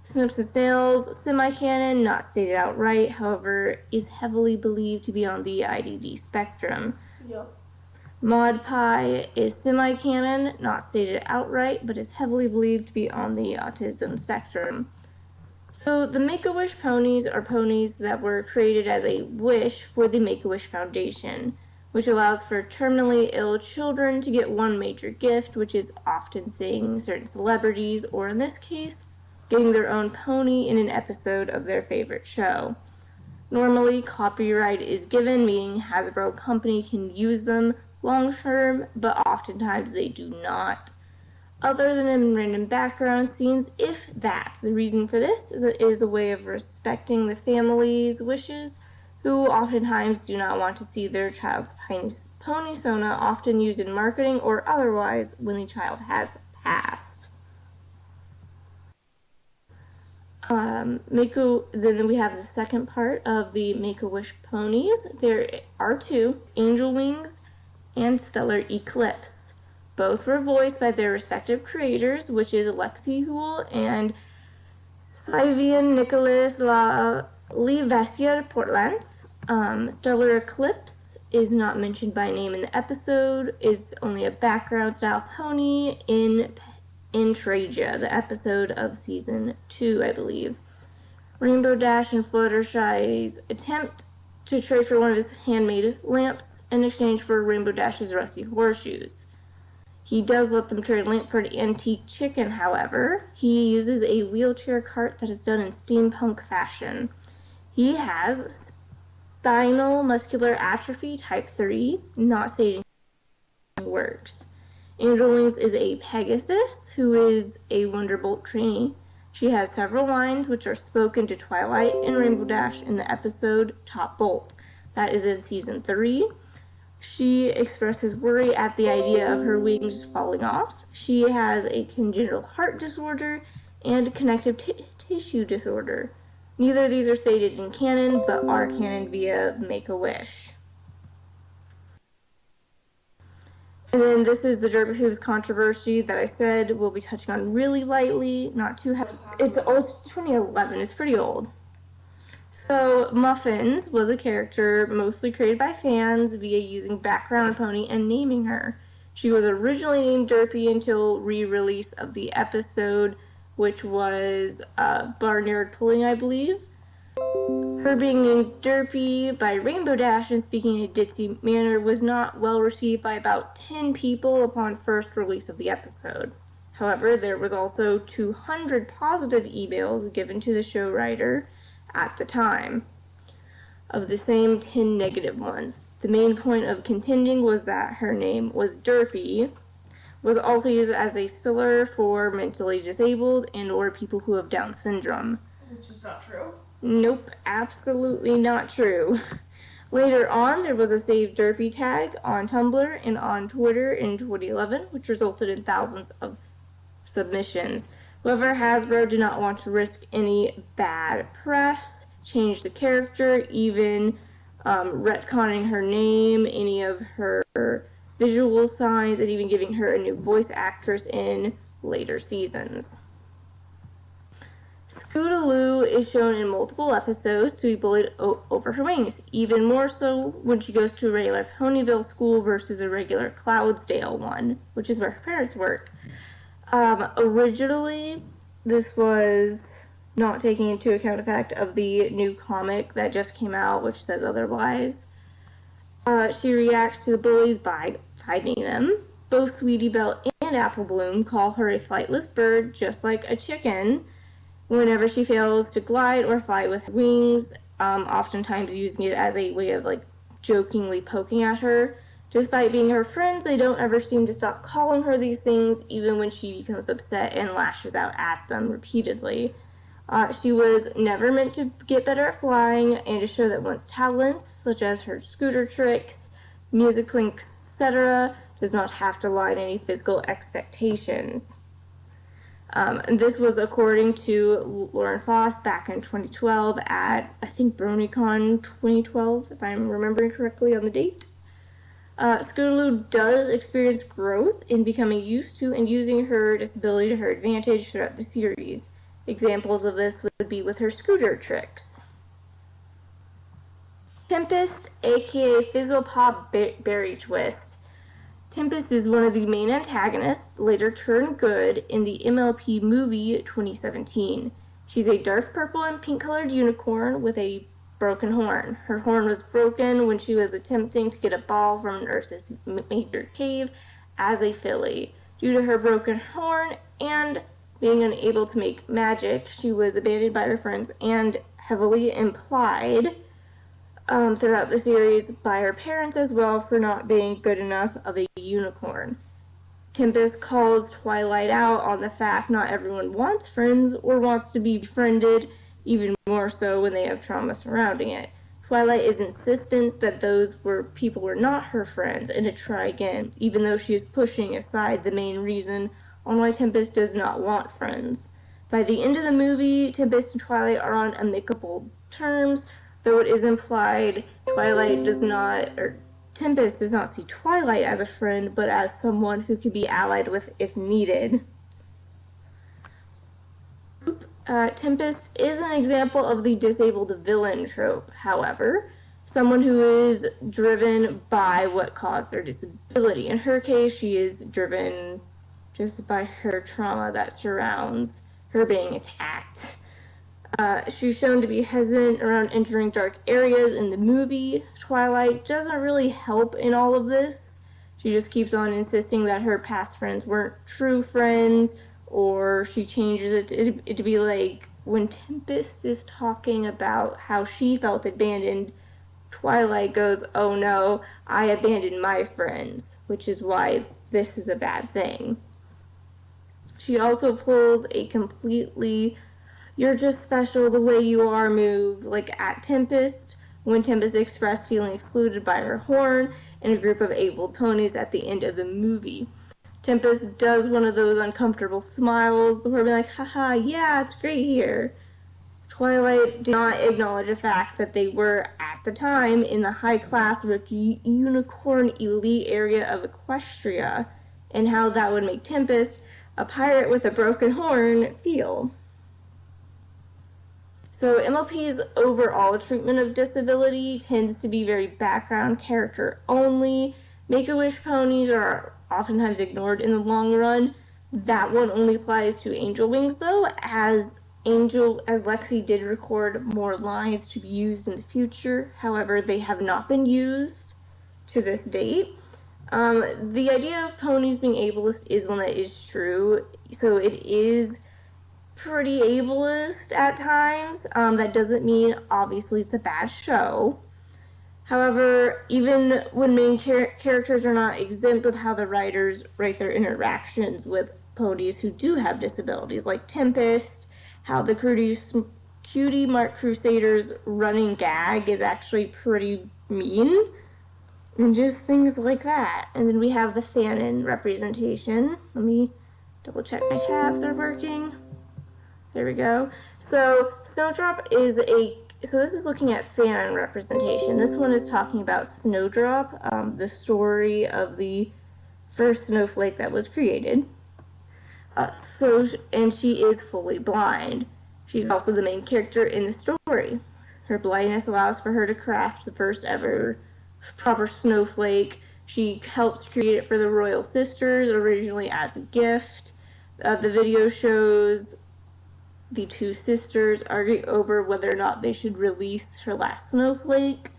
Snips and Snails, semi-canon, not stated outright, however, is heavily believed to be on the IDD spectrum. Yep. Mod Pie is semi-canon, not stated outright, but is heavily believed to be on the autism spectrum. So the Make-A-Wish ponies are ponies that were created as a wish for the Make-A-Wish Foundation, which allows for terminally ill children to get one major gift, which is often seeing certain celebrities, or in this case, getting their own pony in an episode of their favorite show. Normally, copyright is given, meaning Hasbro Company can use them long term, but oftentimes they do not. Other than in random background scenes, if that. The reason for this is that it is a way of respecting the family's wishes, who oftentimes do not want to see their child's pony sona often used in marketing or otherwise when the child has passed. Then we have the second part of the Make-A-Wish ponies. There are two, Angel Wings and Stellar Eclipse. Both were voiced by their respective creators, which is Alexi Houle and Sylvian Nicholas Livestier Portlance. Stellar Eclipse is not mentioned by name in the episode, is only a background style pony in Traja, the episode of season 2, I believe. Rainbow Dash and Fluttershy's attempt to trade for one of his handmade lamps in exchange for Rainbow Dash's rusty horseshoes. He does let them trade a lamp for an antique chicken, however. He uses a wheelchair cart that is done in steampunk fashion. He has spinal muscular atrophy type 3, not stating how it works. Angel Wings is a Pegasus, who is a Wonderbolt trainee. She has several lines which are spoken to Twilight and Rainbow Dash in the episode Top Bolt. That is in season 3. She expresses worry at the idea of her wings falling off. She has a congenital heart disorder and connective tissue disorder. Neither of these are stated in canon, but are canon via Make-A-Wish. And then this is the Derp Hooves controversy that I said we'll be touching on really lightly, not too heavy. It's 2011, it's pretty old. So, Muffins was a character mostly created by fans via using background pony and naming her. She was originally named Derpy until re-release of the episode, which was Barnyard Pulling, I believe. Her being named Derpy by Rainbow Dash and speaking in a ditzy manner was not well received by about 10 people upon first release of the episode. However, there was also 200 positive emails given to the show writer at the time of the same 10 negative ones. The main point of contending was that her name was Derpy, was also used as a slur for mentally disabled and or people who have Down syndrome. Which is not true. Nope, absolutely not true. Later on, there was a Save Derpy tag on Tumblr and on Twitter in 2011, which resulted in thousands of submissions. However, Hasbro did not want to risk any bad press, change the character, even retconning her name, any of her visual signs, and even giving her a new voice actress in later seasons. Scootaloo is shown in multiple episodes to be bullied over her wings, even more so when she goes to a regular Ponyville school versus a regular Cloudsdale one, which is where her parents work. Originally, this was not taking into account the fact of the new comic that just came out, which says otherwise. She reacts to the bullies by fighting them. Both Sweetie Belle and Apple Bloom call her a flightless bird, just like a chicken, whenever she fails to glide or fly with wings, oftentimes using it as a way of jokingly poking at her. Despite being her friends, they don't ever seem to stop calling her these things, even when she becomes upset and lashes out at them repeatedly. She was never meant to get better at flying, and to show that one's talents, such as her scooter tricks, music links, etc., does not have to lie in any physical expectations. And this was according to Lauren Foss back in 2012 at, I think, BronyCon 2012, if I'm remembering correctly on the date. Scootaloo does experience growth in becoming used to and using her disability to her advantage throughout the series. Examples of this would be with her scooter tricks. Tempest, aka Fizzlepop Berry Twist. Tempest is one of the main antagonists, later turned good, in the MLP movie 2017. She's a dark purple and pink colored unicorn with a broken horn. Her horn was broken when she was attempting to get a ball from Nurse's major cave as a filly. Due to her broken horn and being unable to make magic, she was abandoned by her friends and heavily implied throughout the series by her parents as well for not being good enough of a unicorn. Tempest calls Twilight out on the fact not everyone wants friends or wants to be befriended, even more so when they have trauma surrounding it. Twilight is insistent that people were not her friends and to try again, even though she is pushing aside the main reason on why Tempest does not want friends. By the end of the movie, Tempest and Twilight are on amicable terms, though it is implied Tempest does not see Twilight as a friend, but as someone who can be allied with if needed. Tempest is an example of the disabled villain trope, however, someone who is driven by what caused their disability. In her case, she is driven just by her trauma that surrounds her being attacked. She's shown to be hesitant around entering dark areas in the movie. Twilight doesn't really help in all of this. She just keeps on insisting that her past friends weren't true friends, or she changes it to be like when Tempest is talking about how she felt abandoned, Twilight goes, "Oh no, I abandoned my friends," which is why this is a bad thing. She also pulls a completely "you're just special the way you are" move, like at Tempest, when Tempest expressed feeling excluded by her horn, and a group of able ponies at the end of the movie. Tempest does one of those uncomfortable smiles before being like, haha, yeah, it's great here. Twilight did not acknowledge the fact that they were, at the time, in the high-class rich unicorn elite area of Equestria, and how that would make Tempest, a pirate with a broken horn, feel. So MLP's overall treatment of disability tends to be very background character only. Make-A-Wish ponies are oftentimes ignored in the long run. That one only applies to Angel Wings though, as Lexi did record more lines to be used in the future. However, they have not been used to this date. The idea of ponies being ableist is one that is true. So it is pretty ableist at times. That doesn't mean, obviously, it's a bad show. However, even when main characters are not exempt with how the writers write their interactions with ponies who do have disabilities, like Tempest, how the Cutie Mark Crusaders running gag is actually pretty mean, and just things like that. And then we have the fanon representation. Let me double check my tabs are working. There we go. So Snowdrop is so this is looking at fan representation. This one is talking about Snowdrop, the story of the first snowflake that was created. And she is fully blind. She's also the main character in the story. Her blindness allows for her to craft the first ever proper snowflake. She helps create it for the Royal Sisters, originally as a gift. The video shows the two sisters arguing over whether or not they should release her last snowflake.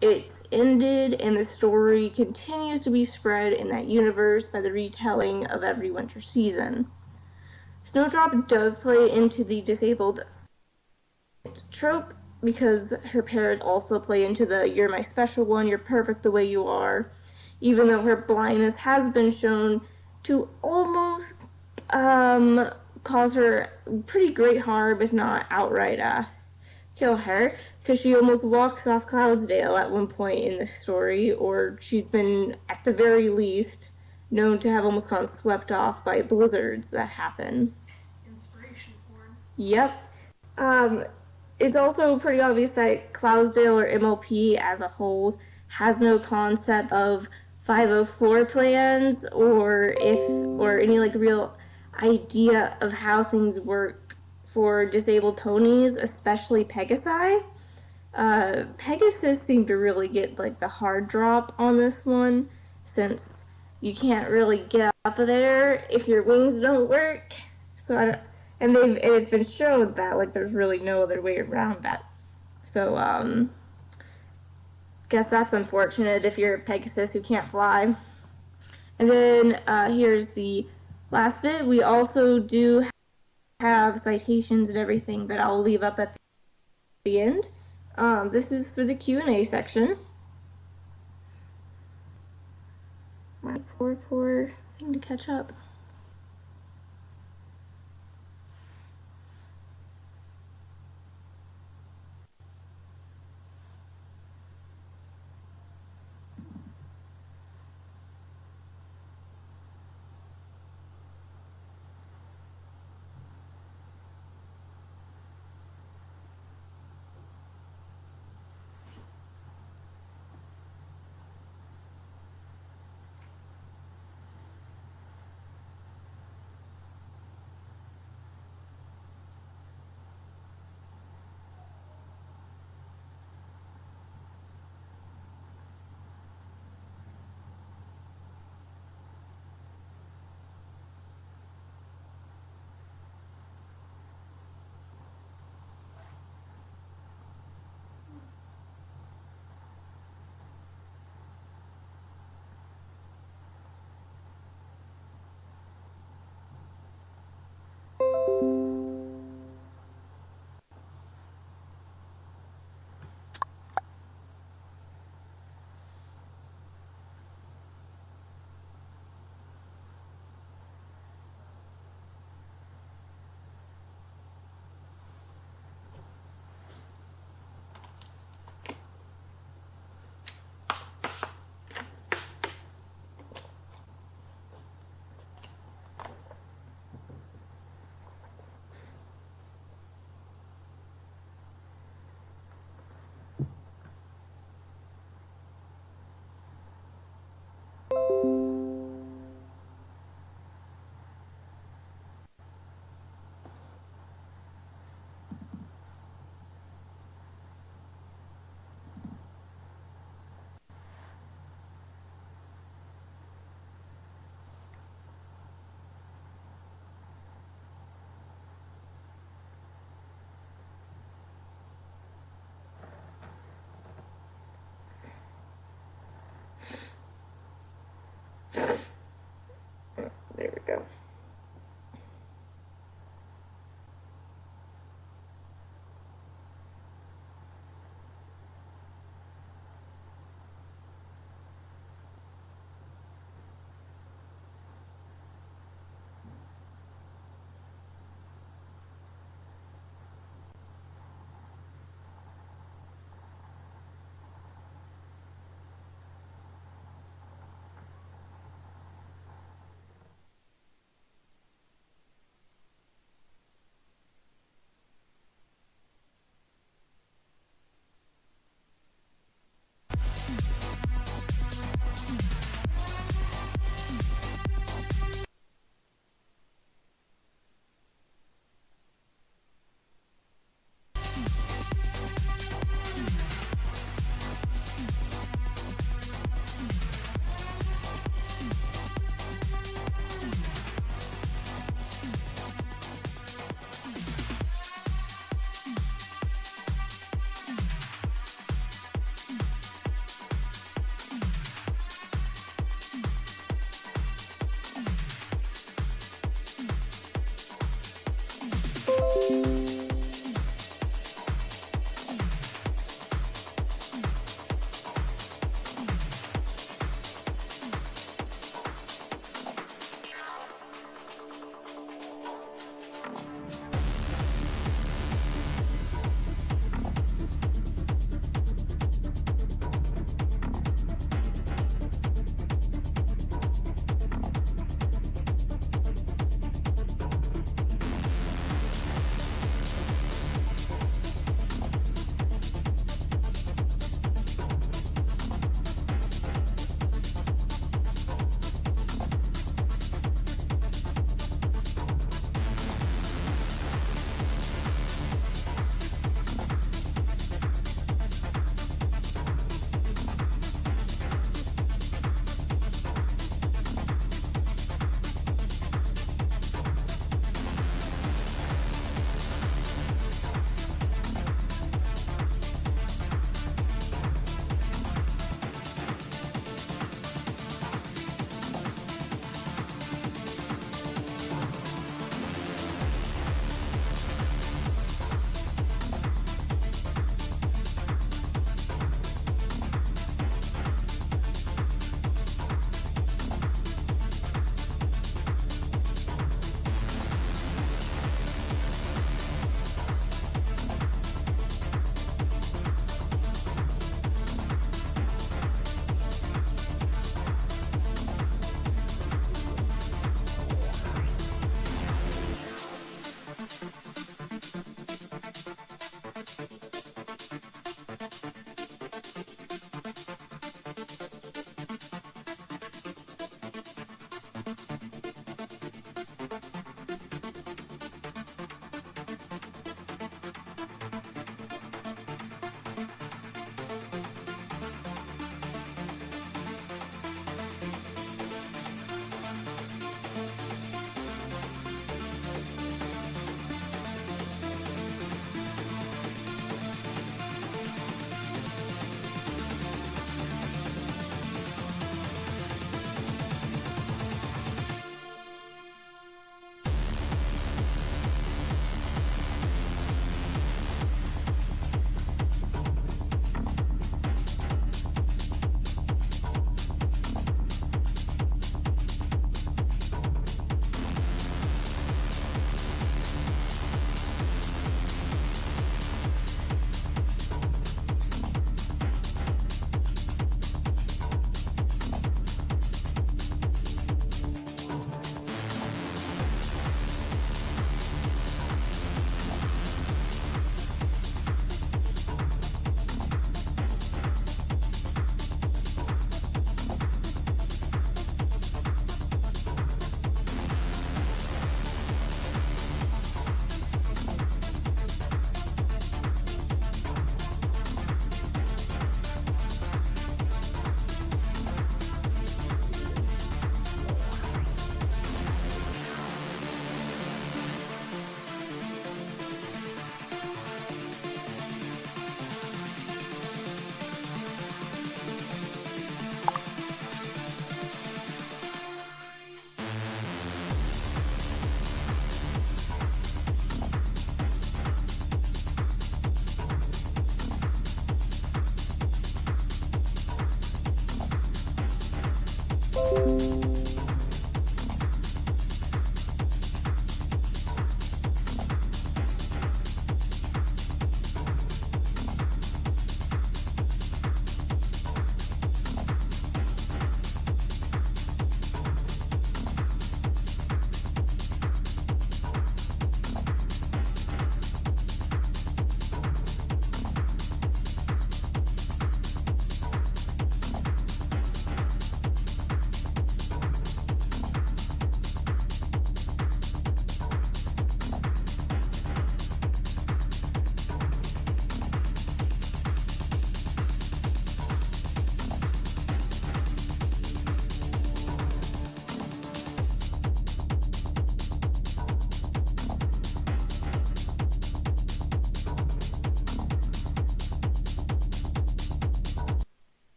It's ended, and the story continues to be spread in that universe by the retelling of every winter season. Snowdrop does play into the disabled trope because her parents also play into the "you're my special one, you're perfect the way you are," even though her blindness has been shown to almost cause her pretty great harm, if not outright kill her, because she almost walks off Cloudsdale at one point in the story, or she's been, at the very least, known to have almost gotten swept off by blizzards that happen. Inspiration porn. Yep. It's also pretty obvious that Cloudsdale, or MLP as a whole, has no concept of 504 plans or any like real idea of how things work for disabled ponies, especially Pegasi. Pegasus seemed to really get like the hard drop on this one, since you can't really get up there if your wings don't work. So it's been shown that like there's really no other way around that. So guess that's unfortunate if you're a Pegasus who can't fly. And then here's the last bit. We also do have citations and everything that I'll leave up at the end. This is for the Q&A section. My poor thing to catch up.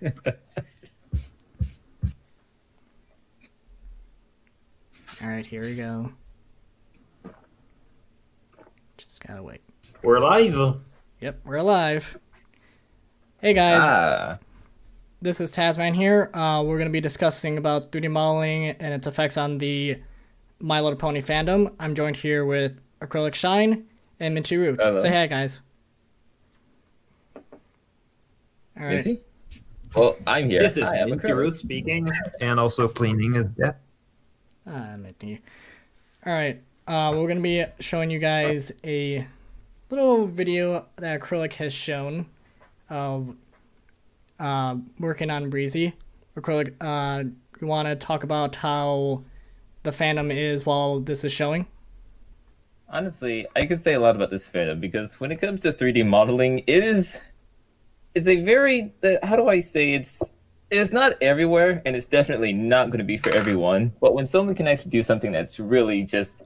All right, here we go. Just gotta wait. We're live. Yep, we're alive. Hey guys, this is Tasman here. We're gonna be discussing about 3D modeling and its effects on the My Little Pony fandom. I'm joined here with Acrylic Shine and Minty Root. Hello. Say hi, guys. All right. Minty? Well, I'm here. This is Hi, I'm Minty Acrylic. Root speaking, and also cleaning his death. Minty. All right. We're going to be showing you guys a little video that Acrylic has shown of working on Breezy. Acrylic, you want to talk about how the fandom is while this is showing? Honestly, I could say a lot about this fandom because when it comes to 3D modeling, it's a very, how do I say, it's not everywhere, and it's definitely not going to be for everyone. But when someone can actually do something that's really just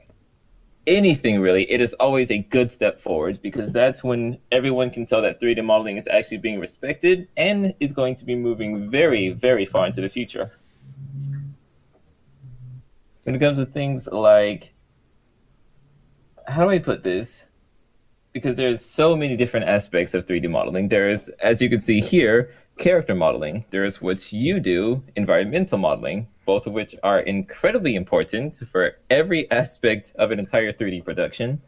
anything, really, it is always a good step forward because that's when everyone can tell that 3D modeling is actually being respected and is going to be moving very, very far into the future. When it comes to things like, how do I put this? Because there's so many different aspects of 3D modeling. There's, as you can see here, character modeling. There's what you do, environmental modeling, both of which are incredibly important for every aspect of an entire 3D production.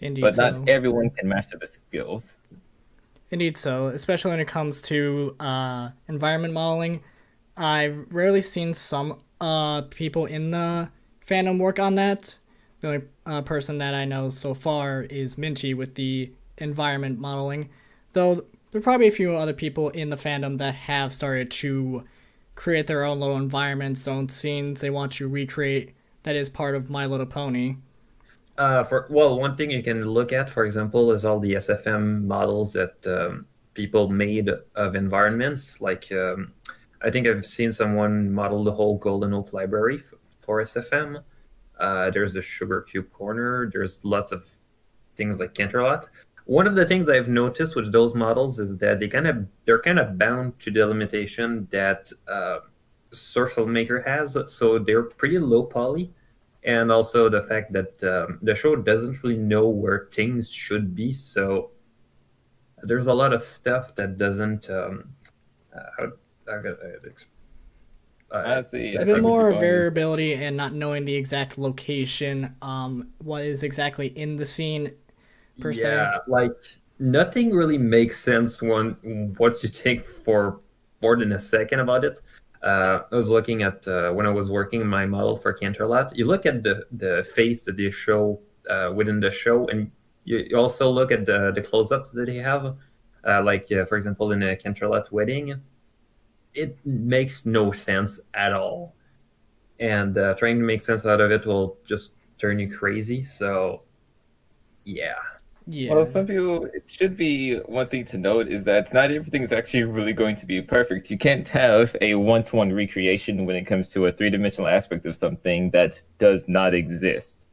Indeed, but so. not everyone can master the skills. Indeed so, especially when it comes to environment modeling. I've rarely seen some people in the fandom work on that. The only person that I know so far is Minty with the environment modeling, though there are probably a few other people in the fandom that have started to create their own little environments, own scenes they want to recreate that is part of My Little Pony. One thing you can look at, for example, is all the SFM models that people made of environments. Like, I think I've seen someone model the whole Golden Oak Library for SFM. There's the Sugar Cube Corner. There's lots of things like Canterlot. One of the things I've noticed with those models is that they're kind of bound to the limitation that Surf Filmmaker has. So they're pretty low poly, and also the fact that the show doesn't really know where things should be. So there's a lot of stuff that doesn't. A bit more variability and not knowing the exact location, what is exactly in the scene, per se. Yeah, like, nothing really makes sense once you think for more than a second about it. I was looking at, when I was working my model for Canterlot, you look at the face that they show within the show, and you also look at the close-ups that they have. For example, in a Canterlot wedding, it makes no sense at all. And trying to make sense out of it will just turn you crazy. So, yeah. Well, some people, it should be one thing to note is that not everything is actually really going to be perfect. You can't have a one-to-one recreation when it comes to a three-dimensional aspect of something that does not exist.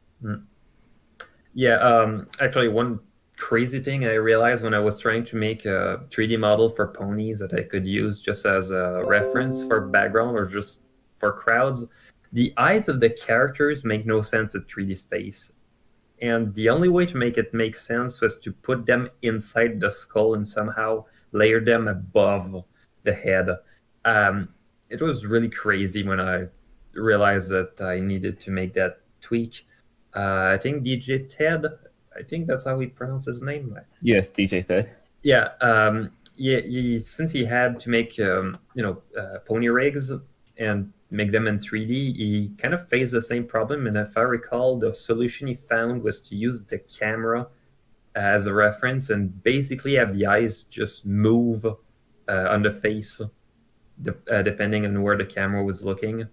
Yeah, actually, one crazy thing I realized when I was trying to make a 3D model for ponies that I could use just as a reference for background or just for crowds, the eyes of the characters make no sense in 3D space. And the only way to make it make sense was to put them inside the skull and somehow layer them above the head. It was really crazy when I realized that I needed to make that tweak. I think DJ Ted, I think that's how he pronounced his name. Yes, DJ Ted. Yeah, since he had to make pony rigs and make them in 3D, he kind of faced the same problem. And if I recall, the solution he found was to use the camera as a reference and basically have the eyes just move on the face, depending on where the camera was looking.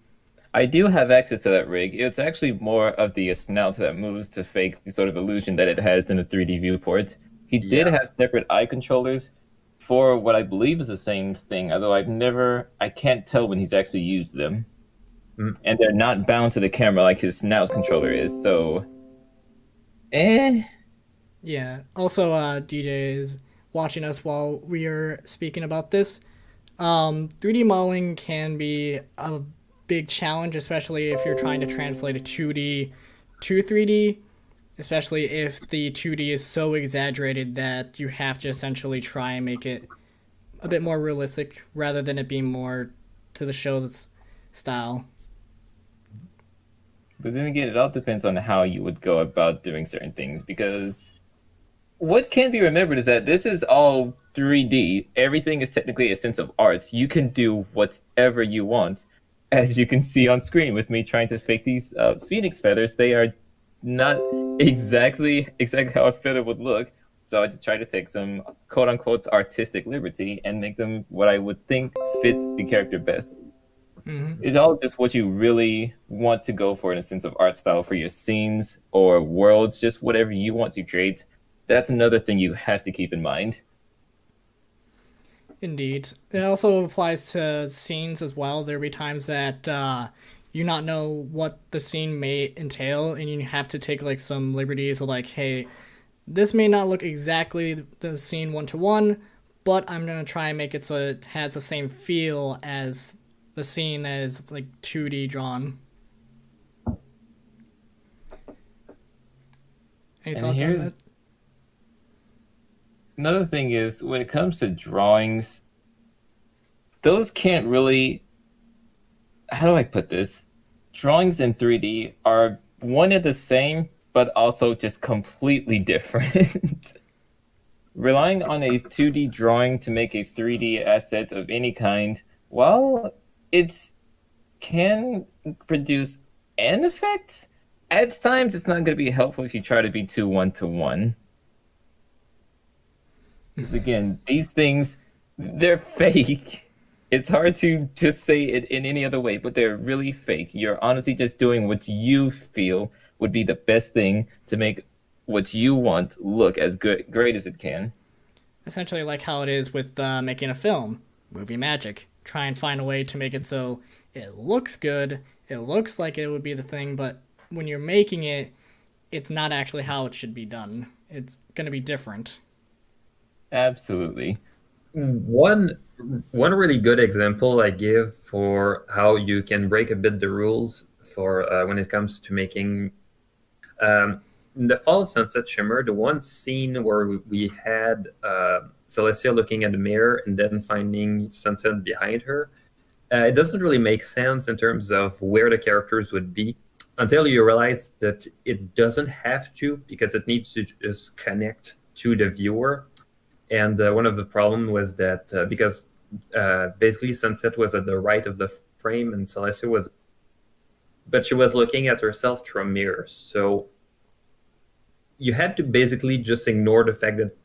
I do have access to that rig. It's actually more of the snout that moves to fake the sort of illusion that it has in the 3D viewport. He did have separate eye controllers for what I believe is the same thing, although I can't tell when he's actually used them. And they're not bound to the camera like his snout controller is, so... Yeah, also DJ is watching us while we are speaking about this. 3D modeling can be a big challenge, especially if you're trying to translate a 2D to 3D, especially if the 2D is so exaggerated that you have to essentially try and make it a bit more realistic rather than it being more to the show's style. But then again, it all depends on how you would go about doing certain things, because what can be remembered is that this is all 3D. Everything is technically a sense of arts. You can do whatever you want. As you can see on screen with me trying to fake these phoenix feathers, they are not exactly how a feather would look. So I just try to take some quote-unquote artistic liberty and make them what I would think fits the character best. Mm-hmm. It's all just what you really want to go for in a sense of art style for your scenes or worlds, just whatever you want to create. That's another thing you have to keep in mind. Indeed. It also applies to scenes as well. There'll be times that you not know what the scene may entail, and you have to take like some liberties of like, hey, this may not look exactly the scene one-to-one, but I'm going to try and make it so it has the same feel as the scene that is like 2D drawn. Any thoughts on that? Another thing is, when it comes to drawings, those can't really... How do I put this? Drawings in 3D are one and the same, but also just completely different. Relying on a 2D drawing to make a 3D asset of any kind, while it can produce an effect, at times it's not going to be helpful if you try to be too one-to-one. Again, these things, they're fake. It's hard to just say it in any other way, but they're really fake. You're honestly just doing what you feel would be the best thing to make what you want look as great as it can. Essentially like how it is with making a film, movie magic. Try and find a way to make it so it looks good, it looks like it would be the thing, but when you're making it, it's not actually how it should be done. It's going to be different. Absolutely. One really good example I give for how you can break a bit the rules for when it comes to making in the Fall of Sunset Shimmer, the one scene where we had Celestia looking at the mirror and then finding Sunset behind her, it doesn't really make sense in terms of where the characters would be until you realize that it doesn't have to, because it needs to just connect to the viewer. And one of the problems was that because basically Sunset was at the right of the frame and Celestia was, but she was looking at herself through a mirror. So you had to basically just ignore the fact that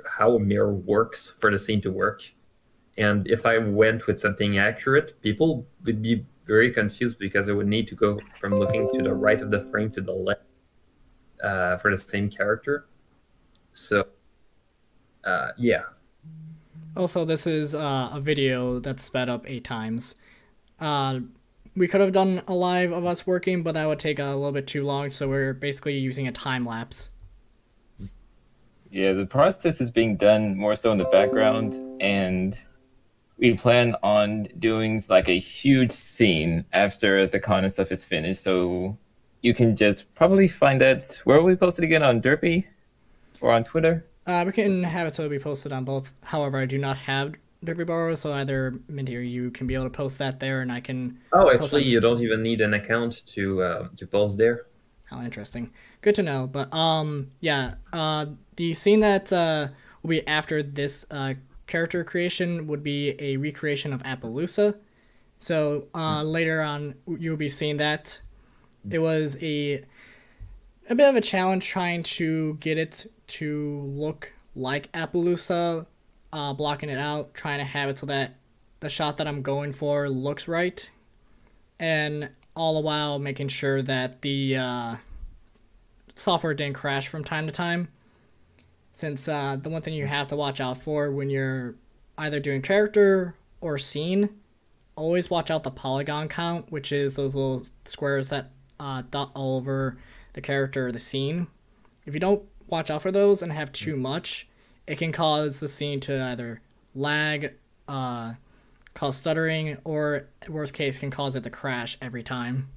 how a mirror works for the scene to work. And if I went with something accurate, people would be very confused because they would need to go from looking to the right of the frame to the left for the same character. So, yeah. Also, this is a video that's sped up 8 times. We could have done a live of us working, but that would take a little bit too long, so we're basically using a time lapse. Yeah, the process is being done more so in the background, and we plan on doing like a huge scene after the con and stuff is finished, so you can just probably find that. Where will we post it again? On Derpy? Or on Twitter? We can have it so it'll be posted on both. However, I do not have Derpy Borrow, so either Minty or you can be able to post that there, and I can... Oh, actually, you don't even need an account to post there. Oh, interesting. Good to know. But, yeah, the scene that will be after this character creation would be a recreation of Appaloosa. So, later on, you'll be seeing that. It was a bit of a challenge trying to get it to look like Appaloosa, blocking it out, trying to have it so that the shot that I'm going for looks right, and all the while making sure that the software didn't crash from time to time. Since the one thing you have to watch out for when you're either doing character or scene, always watch out the polygon count, which is those little squares that dot all over the character or the scene. If you don't watch out for those and have too much, it can cause the scene to either lag, cause stuttering, or worst case can cause it to crash every time.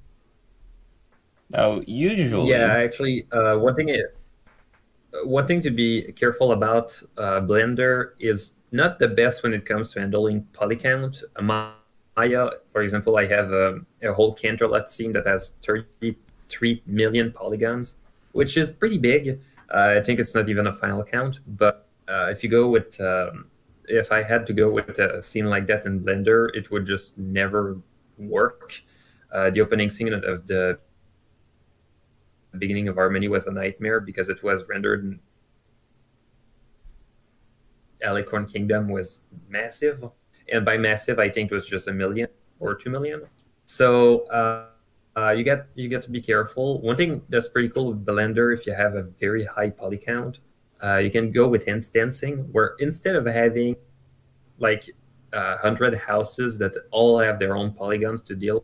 Now, usually, Yeah, actually, one thing to be careful about Blender is not the best when it comes to handling poly count. Maya, for example, I have a whole Canterlot scene that has 33 million polygons, which is pretty big. I think it's not even a final count, but if you go with, if I had to go with a scene like that in Blender, it would just never work. The opening scene of the beginning of Harmony was a nightmare because it was rendered in Alicorn Kingdom was massive, and by massive I think it was just 1 million or 2 million. So you get to be careful. One thing that's pretty cool with Blender, if you have a very high poly count, you can go with instancing, where instead of having like 100 houses that all have their own polygons to deal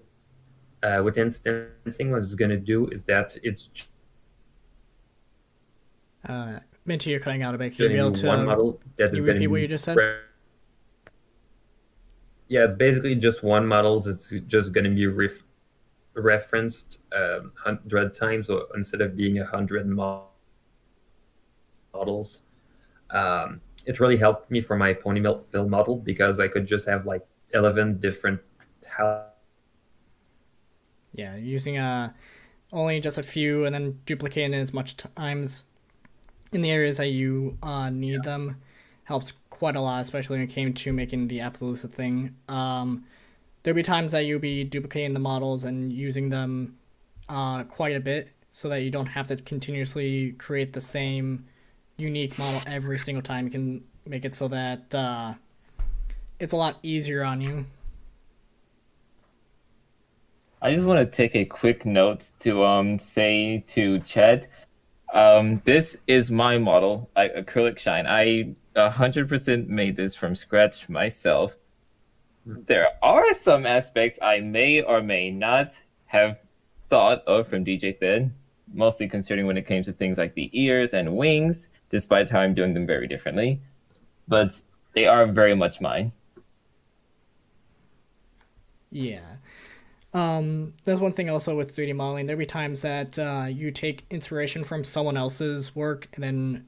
with instancing, what it's going to do is that it's Minty, you're cutting out a bit. Can you be able to one model that is repeat what you just said? Yeah, it's basically just one model. It's just going to be referenced 100 times, so instead of being 100 models. It really helped me for my Ponyville model because I could just have like 11 different houses. Yeah, using only just a few and then duplicating it as much times in the areas that you need them helps quite a lot, especially when it came to making the Appaloosa thing. There'll be times that you'll be duplicating the models and using them quite a bit so that you don't have to continuously create the same unique model every single time. You can make it so that it's a lot easier on you. I just want to take a quick note to say to Chet, this is my model, acrylic shine. I 100% made this from scratch myself. There are some aspects I may or may not have thought of from DJ Thed, mostly considering when it came to things like the ears and wings, despite how I'm doing them very differently. But they are very much mine. Yeah. There's one thing also with 3D modeling. There'll be times that you take inspiration from someone else's work, and then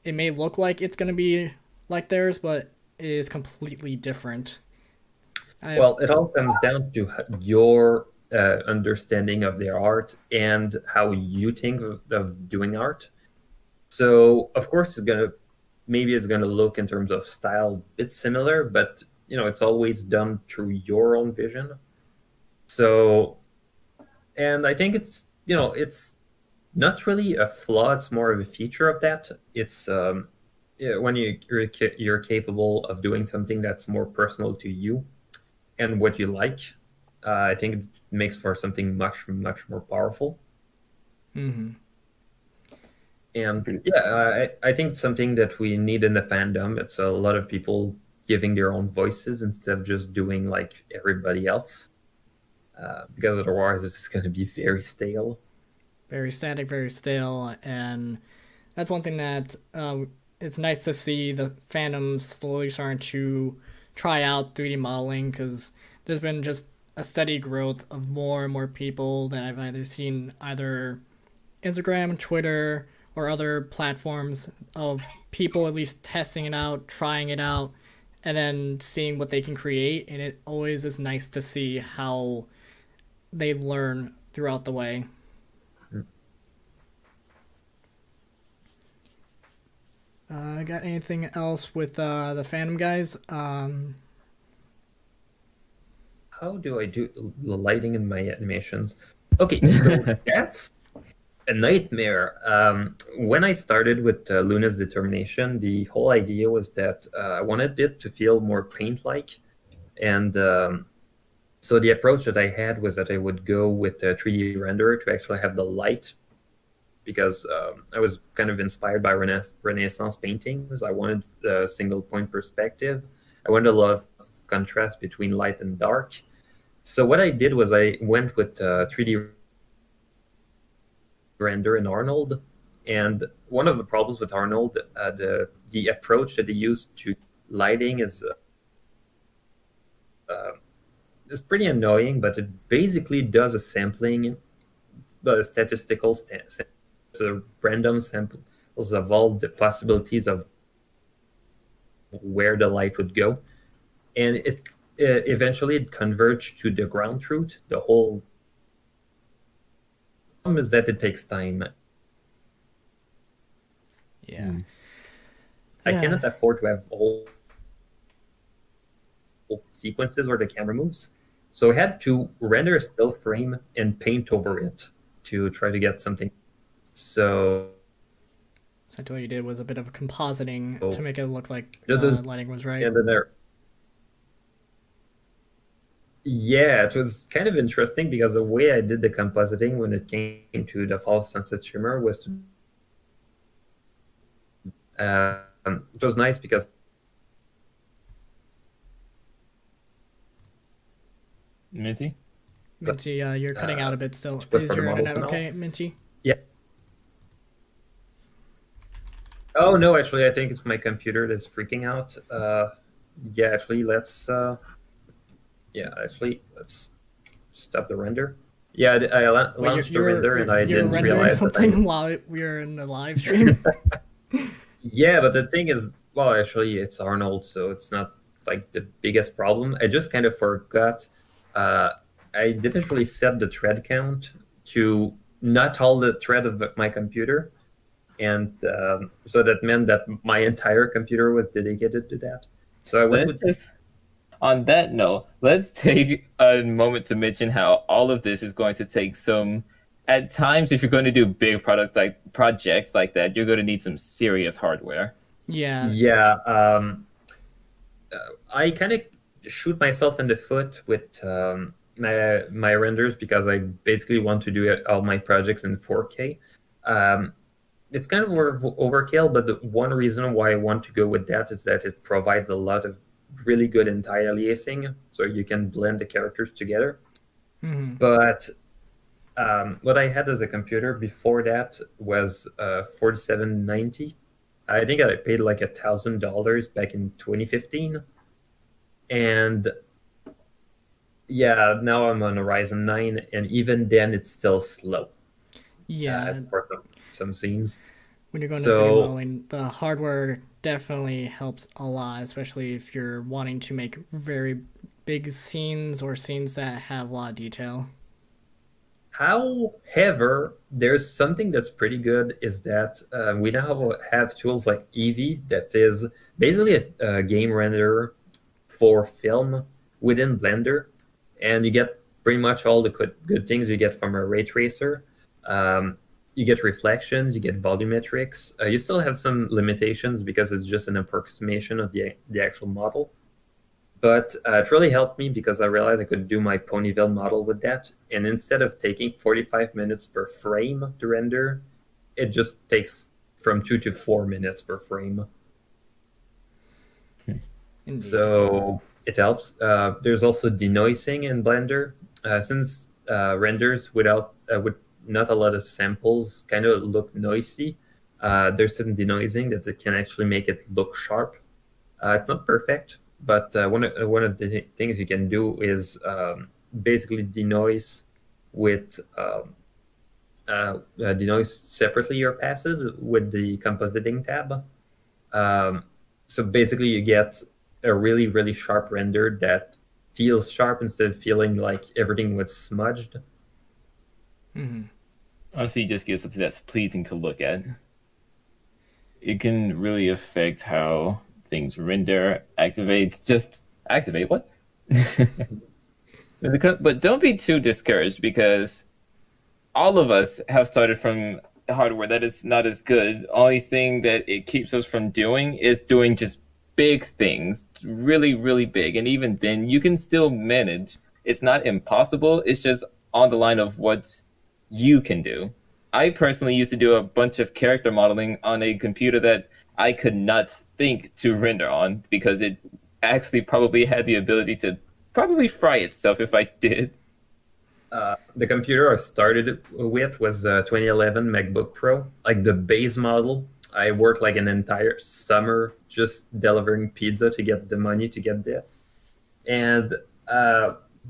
it may look like it's going to be like theirs, but it is completely different. Well, it all comes down to your understanding of their art and how you think of doing art. So, of course, it's going to look in terms of style a bit similar, but it's always done through your own vision. So, and I think it's not really a flaw, it's more of a feature of that. It's when you're capable of doing something that's more personal to you and what you like, I think it makes for something much, much more powerful. Mm-hmm. And yeah, I think it's something that we need in the fandom. It's a lot of people giving their own voices instead of just doing like everybody else. Because otherwise it's going to be very stale. Very static, very stale, and that's one thing that it's nice to see the fandom slowly starting to try out 3D modeling, because there's been just a steady growth of more and more people that I've either seen either Instagram, Twitter, or other platforms of people at least testing it out, trying it out, and then seeing what they can create, and it always is nice to see how they learn throughout the way. Got anything else with the fandom guys? How do I do the lighting in my animations? Okay, so that's a nightmare. When I started with Luna's Determination, the whole idea was that I wanted it to feel more paint-like, and so the approach that I had was that I would go with a 3D renderer to actually have the light, because I was kind of inspired by Renaissance paintings. I wanted a single point perspective. I wanted a lot of contrast between light and dark. So what I did was I went with 3D render in Arnold, and one of the problems with Arnold, the approach that they used to lighting is it's pretty annoying, but it basically does a sampling, the statistical so random samples of all the possibilities of where the light would go, and it eventually it converged to the ground truth. The whole problem is that it takes time. Yeah. I cannot afford to have whole sequences where the camera moves, so I had to render a still frame and paint over it to try to get something. So what you did was a bit of compositing to make it look like lighting was right. And then yeah, it was kind of interesting because the way I did the compositing when it came to the false sunset shimmer was to it was nice because Minty, you're cutting out a bit still. but Is for the your models internet and all. okay, Minty? Yeah. Oh no, actually, I think it's my computer that's freaking out. Yeah, actually, let's stop the render. Yeah, I launched the render and I didn't realize something that while we were in the live stream. Yeah, but the thing is, well, actually, it's Arnold, so it's not like the biggest problem. I just kind of forgot. I didn't really set the thread count to not all the thread of my computer, and so that meant that my entire computer was dedicated to that. So I went with this. On that note, let's take a moment to mention how all of this is going to take some. At times, if you're going to do big projects like that, you're going to need some serious hardware. Yeah. Yeah. I kind of shoot myself in the foot with my renders because I basically want to do all my projects in 4K. It's kind of overkill, but the one reason why I want to go with that is that it provides a lot of really good anti-aliasing, so you can blend the characters together. Mm-hmm. But what I had as a computer before that was 4790. I think I paid like $1,000 back in 2015, and yeah, now I'm on a Ryzen 9, and even then it's still slow. Yeah, for some scenes. When you're going to 3D modeling, the hardware definitely helps a lot, especially if you're wanting to make very big scenes or scenes that have a lot of detail. However, there's something that's pretty good is that we now have tools like Eevee that is basically a game renderer for film within Blender, and you get pretty much all the good things you get from a ray tracer. You get reflections, you get volumetrics. You still have some limitations because it's just an approximation of the actual model. But it really helped me because I realized I could do my Ponyville model with that. And instead of taking 45 minutes per frame to render, it just takes from 2 to 4 minutes per frame. Indeed. So it helps. There's also denoising in Blender. Since renders with not a lot of samples kind of look noisy, there's some denoising that can actually make it look sharp. It's not perfect, but one of the things you can do is basically denoise with denoise separately your passes with the compositing tab. So basically you get a really, really sharp render that feels sharp instead of feeling like everything was smudged. Mm-hmm. Honestly, you just get something that's pleasing to look at. It can really affect how things render, activate. Just activate what? But don't be too discouraged because all of us have started from hardware that is not as good. Only thing that it keeps us from doing is doing just big things, really, really big. And even then, you can still manage. It's not impossible. It's just on the line of what you can do. I personally used to do a bunch of character modeling on a computer that I could not think to render on because it actually probably had the ability to probably fry itself if I did. The computer I started with was a 2011 MacBook Pro, like the base model. I worked like an entire summer just delivering pizza to get the money to get there. And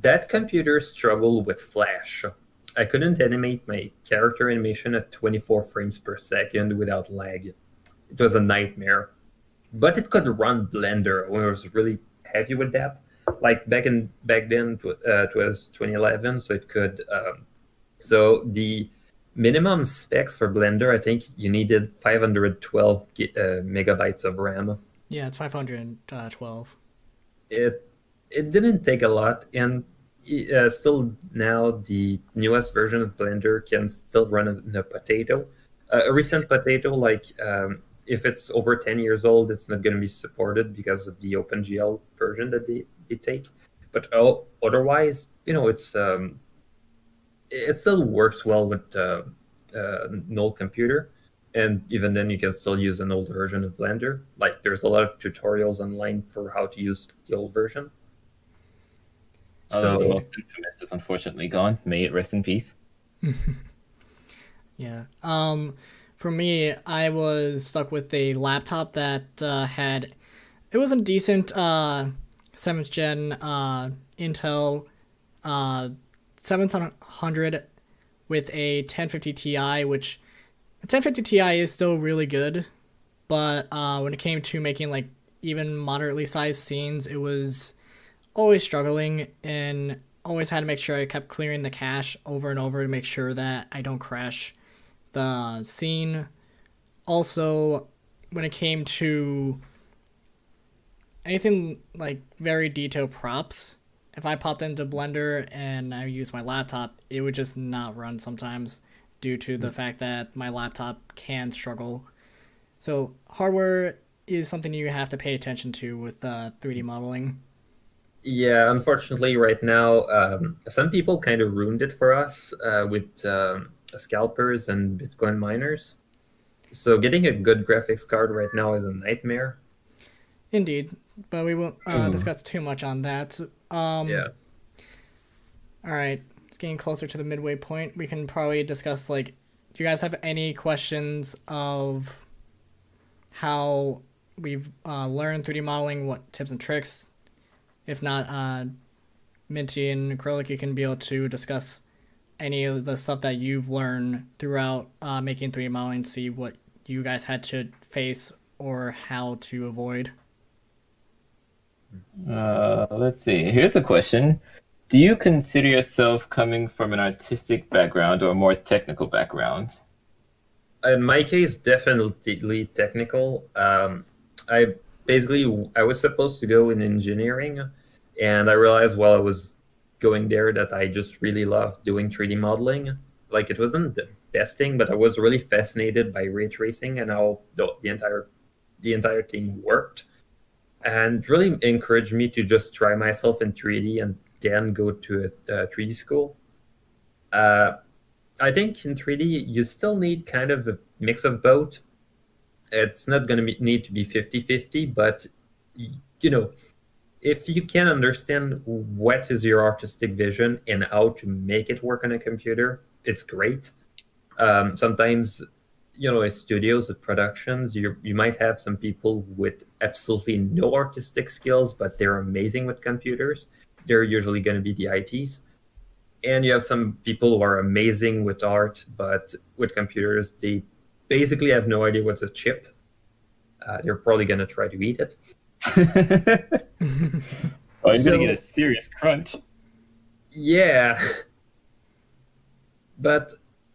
that computer struggled with Flash. I couldn't animate my character animation at 24 frames per second without lag. It was a nightmare. But it could run Blender. I was really happy with that. Like back then, it was 2011, so it could. So the minimum specs for Blender, I think you needed 512 megabytes of RAM. Yeah, it's 512. It didn't take a lot, and still now the newest version of Blender can still run a potato. A recent potato, like if it's over 10 years old, it's not going to be supported because of the OpenGL version that they take. But otherwise, it still works well with an old computer. And even then, you can still use an old version of Blender. Like, there's a lot of tutorials online for how to use the old version. The most infamous is unfortunately gone. May it rest in peace. Yeah. For me, I was stuck with a laptop that it was a decent 7th gen Intel 700 with a 1050 Ti, which the 1050 Ti is still really good, but when it came to making like even moderately sized scenes, it was always struggling and always had to make sure I kept clearing the cache over and over to make sure that I don't crash the scene. Also, when it came to anything like very detailed props, if I popped into Blender and I used my laptop, it would just not run sometimes due to the fact that my laptop can struggle. So hardware is something you have to pay attention to with 3D modeling. Yeah, unfortunately, right now, some people kind of ruined it for us with scalpers and Bitcoin miners. So getting a good graphics card right now is a nightmare. Indeed, but we won't discuss too much on that. Yeah. All right, it's getting closer to the midway point. We can probably discuss, like, do you guys have any questions of how we've learned 3D modeling, what tips and tricks? If not, Minty and Acrylic, you can be able to discuss any of the stuff that you've learned throughout making 3D modeling, see what you guys had to face or how to avoid. Let's see. Here's a question. Do you consider yourself coming from an artistic background or a more technical background? In my case, definitely technical. I was supposed to go in engineering, and I realized while I was going there that I just really loved doing 3D modeling. Like, it wasn't the best thing, but I was really fascinated by ray tracing and how the entire thing worked, and really encouraged me to just try myself in 3D and then go to a 3D school. I think in 3D you still need kind of a mix of both. It's not going to need to be 50-50, but if you can understand what is your artistic vision and how to make it work on a computer, it's great. Sometimes, at studios, at productions, you might have some people with absolutely no artistic skills, but they're amazing with computers. They're usually going to be the ITs. And you have some people who are amazing with art, but with computers, they basically have no idea what's a chip. They're probably going to try to eat it. Oh, you're going to get a serious crunch. Yeah. But,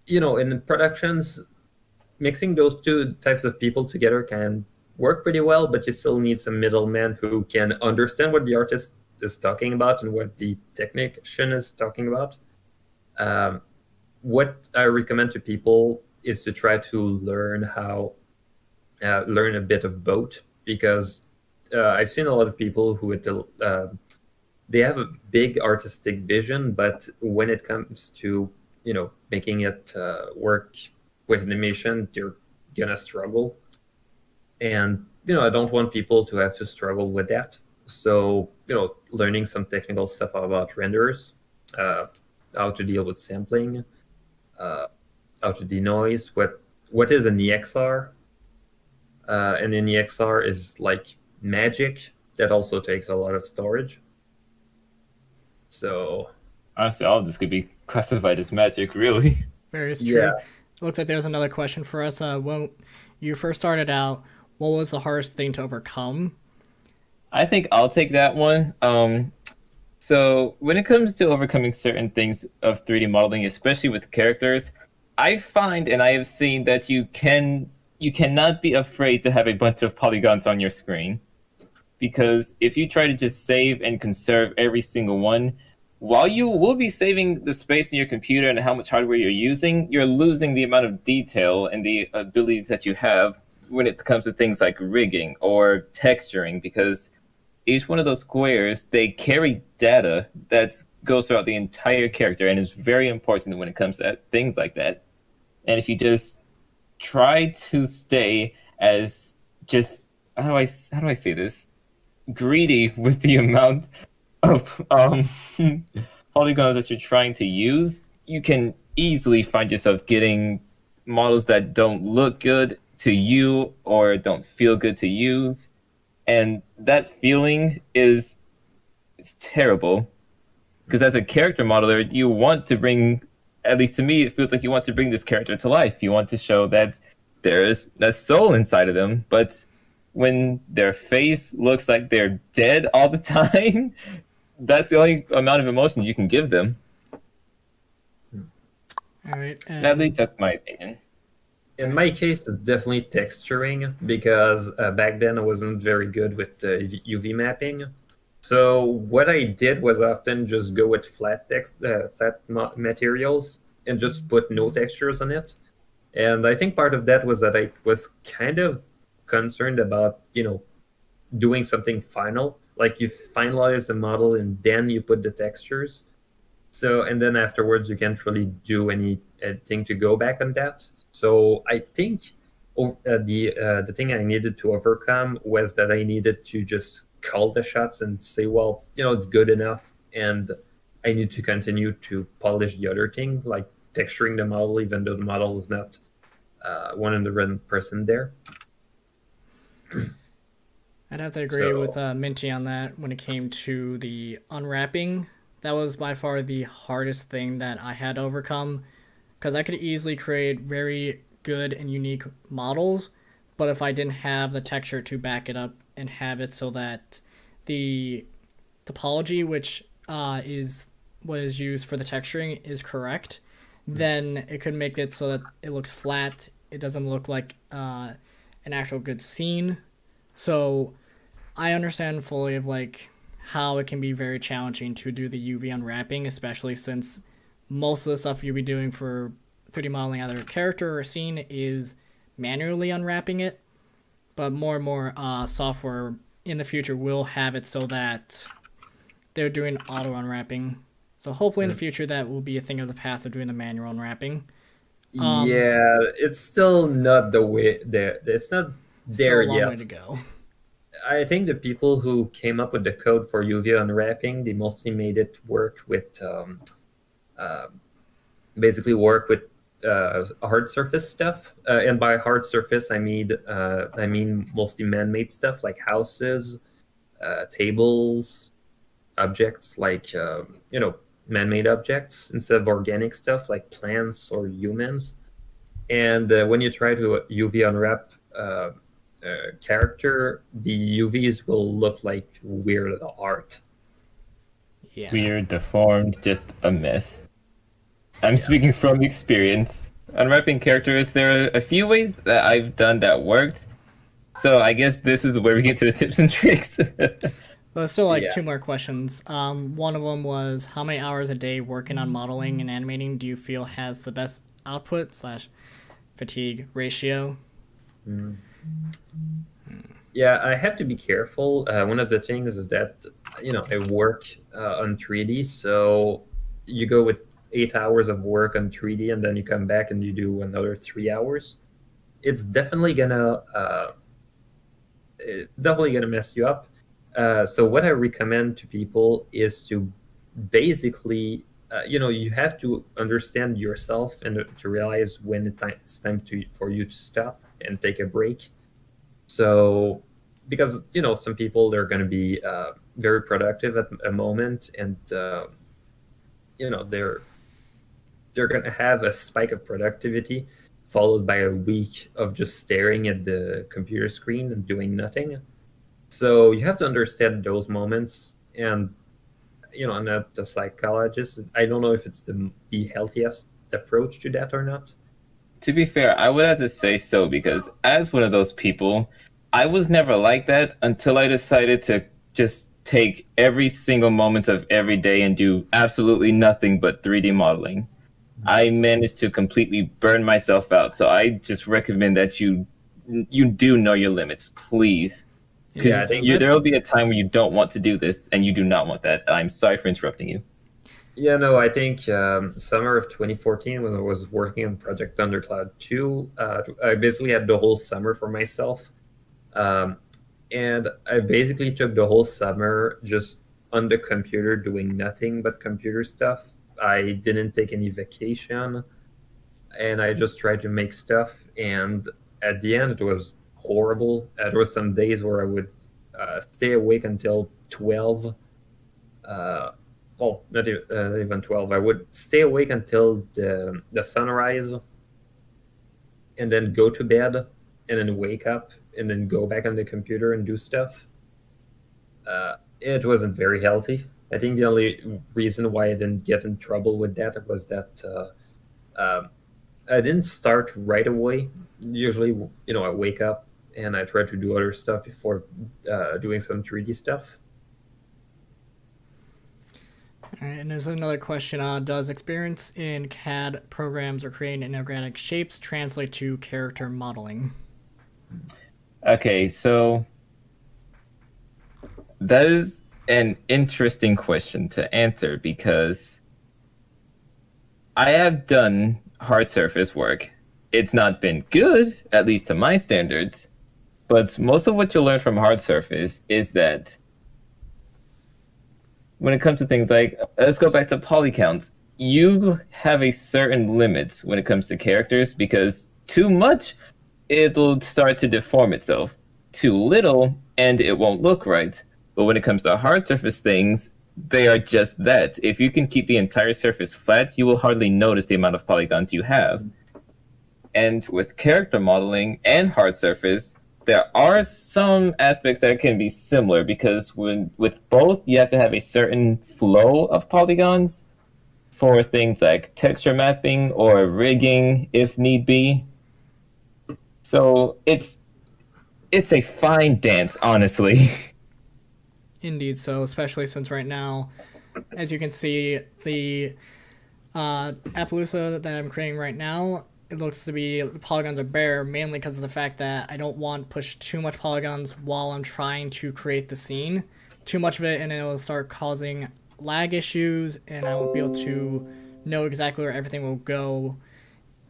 in productions, mixing those two types of people together can work pretty well, but you still need some middleman who can understand what the artist is talking about and what the technician is talking about. What I recommend to people is to try to learn a bit of both, because I've seen a lot of people who they have a big artistic vision, but when it comes to making it work with animation, they're gonna struggle. And I don't want people to have to struggle with that. So learning some technical stuff about renders, how to deal with sampling, how to denoise, what is an EXR, and an EXR is like magic that also takes a lot of storage. So honestly, all of this could be classified as magic, really. Very true. Yeah. Looks like there's another question for us. When you first started out, what was the hardest thing to overcome? I think I'll take that one. So when it comes to overcoming certain things of 3D modeling, especially with characters, I find and I have seen that you cannot be afraid to have a bunch of polygons on your screen. Because if you try to just save and conserve every single one, while you will be saving the space in your computer and how much hardware you're using, you're losing the amount of detail and the abilities that you have when it comes to things like rigging or texturing, because each one of those squares, they carry data that goes throughout the entire character and is very important when it comes to things like that. And if you just try to stay as just, how do I say this, greedy with the amount of polygons that you're trying to use, you can easily find yourself getting models that don't look good to you or don't feel good to use. And that feeling it's terrible. Because as a character modeler, you want to bring, at least to me, it feels like you want to bring this character to life. You want to show that there's a soul inside of them. But when their face looks like they're dead all the time, that's the only amount of emotion you can give them. All right. At least that's my opinion. In my case, it's definitely texturing because back then I wasn't very good with UV mapping. So what I did was often just go with flat materials and just put no textures on it. And I think part of that was that I was kind of concerned about, doing something final. Like you finalize the model and then you put the textures. So, and then afterwards you can't really do anything to go back on that. So I think the thing I needed to overcome was that I needed to just call the shots and say, well, it's good enough. And I need to continue to polish the other thing, like texturing the model, even though the model is not 100% there. I'd have to agree with Minty on that when it came to the unwrapping. That was by far the hardest thing that I had to overcome, because I could easily create very good and unique models, but if I didn't have the texture to back it up and have it so that the topology, which is what is used for the texturing, is correct, then it could make it so that it looks flat. It doesn't look like an actual good scene. So I understand fully of how it can be very challenging to do the UV unwrapping, especially since most of the stuff you'll be doing for 3D modeling either a character or a scene is manually unwrapping it. But more and more software in the future will have it so that they're doing auto unwrapping. So hopefully in the future that will be a thing of the past of doing the manual unwrapping. Yeah, it's still not the way there. It's not there still a long yet. way to go. I think the people who came up with the code for UV unwrapping, they mostly made it work with, basically work with hard surface stuff. And by hard surface, I mean mostly man-made stuff like houses, tables, objects like man-made objects instead of organic stuff like plants or humans. And when you try to UV unwrap character, the UVs will look like weird art. Yeah. Weird, deformed, just a mess. I'm speaking from experience. Unwrapping characters, there are a few ways that I've done that worked. So I guess this is where we get to the tips and tricks. There's still two more questions. One of them was, how many hours a day working on modeling and animating do you feel has the best output/fatigue ratio? Yeah, I have to be careful. One of the things is that, I work on 3D, so you go with 8 hours of work on 3D and then you come back and you do another 3 hours. It's definitely gonna mess you up. So what I recommend to people is to basically, you have to understand yourself and to realize when it's time for you to stop and take a break. So, because, some people, they're going to be very productive at a moment and they're going to have a spike of productivity followed by a week of just staring at the computer screen and doing nothing. So you have to understand those moments. And, I'm not a psychologist. I don't know if it's the healthiest approach to that or not. To be fair, I would have to say so, because as one of those people, I was never like that until I decided to just take every single moment of every day and do absolutely nothing but 3D modeling. I managed to completely burn myself out. So I just recommend that you do know your limits, please. Because there will be a time where you don't want to do this, and you do not want that. I'm sorry for interrupting you. Yeah, no, I think summer of 2014, when I was working on Project Thundercloud 2, I basically had the whole summer for myself. And I basically took the whole summer just on the computer doing nothing but computer stuff. I didn't take any vacation, and I just tried to make stuff. And at the end, it was horrible. There were some days where I would stay awake until 12. Well, not even 12. I would stay awake until the sunrise, and then go to bed, and then wake up, and then go back on the computer and do stuff. It wasn't very healthy. I think the only reason why I didn't get in trouble with that was that I didn't start right away. Usually, I wake up and I try to do other stuff before doing some 3D stuff. All right, and there's another question. Does experience in CAD programs or creating inorganic shapes translate to character modeling? Okay, so that is an interesting question to answer, because I have done hard surface work. It's not been good, at least to my standards, but most of what you'll learn from hard surface is that when it comes to things like, let's go back to poly counts, you have a certain limit when it comes to characters, because too much, it'll start to deform itself. Too little, and it won't look right. But when it comes to hard surface things, they are just that. If you can keep the entire surface flat, you will hardly notice the amount of polygons you have. And with character modeling and hard surface, there are some aspects that can be similar, because with both, you have to have a certain flow of polygons for things like texture mapping or rigging, if need be. So it's a fine dance, honestly. Indeed, so especially since right now, as you can see, the Appaloosa that I'm creating right now, it looks to be the polygons are bare, mainly because of the fact that I don't want to push too much polygons while I'm trying to create the scene. Too much of it, and it will start causing lag issues, and I won't be able to know exactly where everything will go.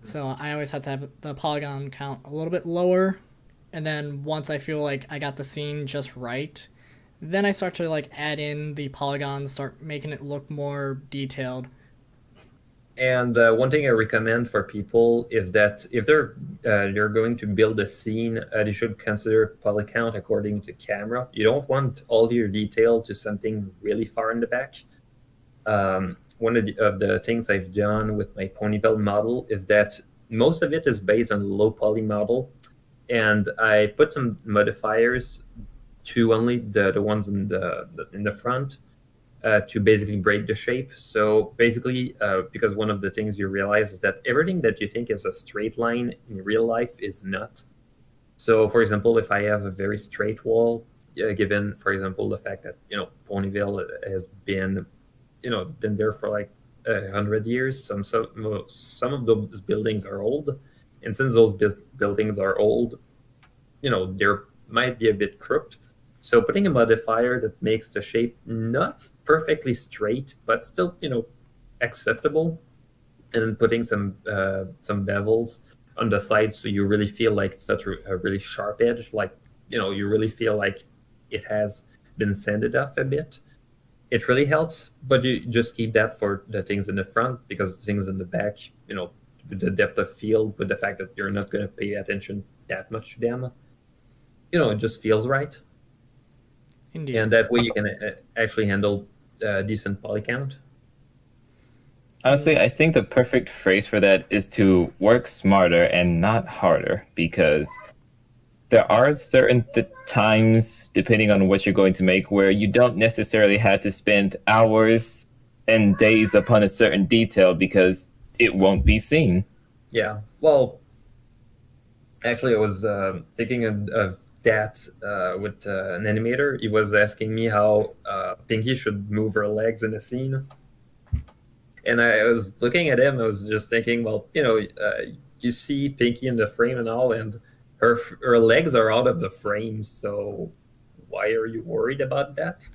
So I always have to have the polygon count a little bit lower, and then once I feel like I got the scene just right, then I start to add in the polygons, start making it look more detailed. And one thing I recommend for people is that if they're going to build a scene, they should consider poly count according to camera. You don't want all your detail to something really far in the back. One of the things I've done with my Ponyville model is that most of it is based on low poly model, and I put some modifiers to only the ones in the front to basically break the shape. So basically, because one of the things you realize is that everything that you think is a straight line in real life is not. So for example, if I have a very straight wall, given, for example, the fact that, Ponyville has been there for like 100 years, some of those buildings are old. And since those buildings are old, there might be a bit crooked. So putting a modifier that makes the shape not perfectly straight, but still, acceptable, and then putting some bevels on the side, so you really feel like it's such a really sharp edge, like, you really feel like it has been sanded off a bit. It really helps, but you just keep that for the things in the front, because the things in the back, with the depth of field, with the fact that you're not going to pay attention that much to them, it just feels right. Indeed. And that way you can actually handle decent poly count. Honestly, I think the perfect phrase for that is to work smarter and not harder, because there are certain times, depending on what you're going to make, where you don't necessarily have to spend hours and days upon a certain detail because it won't be seen. Yeah. Well, actually, I was thinking of that with an animator. He was asking me how Pinky should move her legs in a scene. And I was looking at him, I was just thinking, well, you see Pinky in the frame and all, and her legs are out of the frame, so why are you worried about that?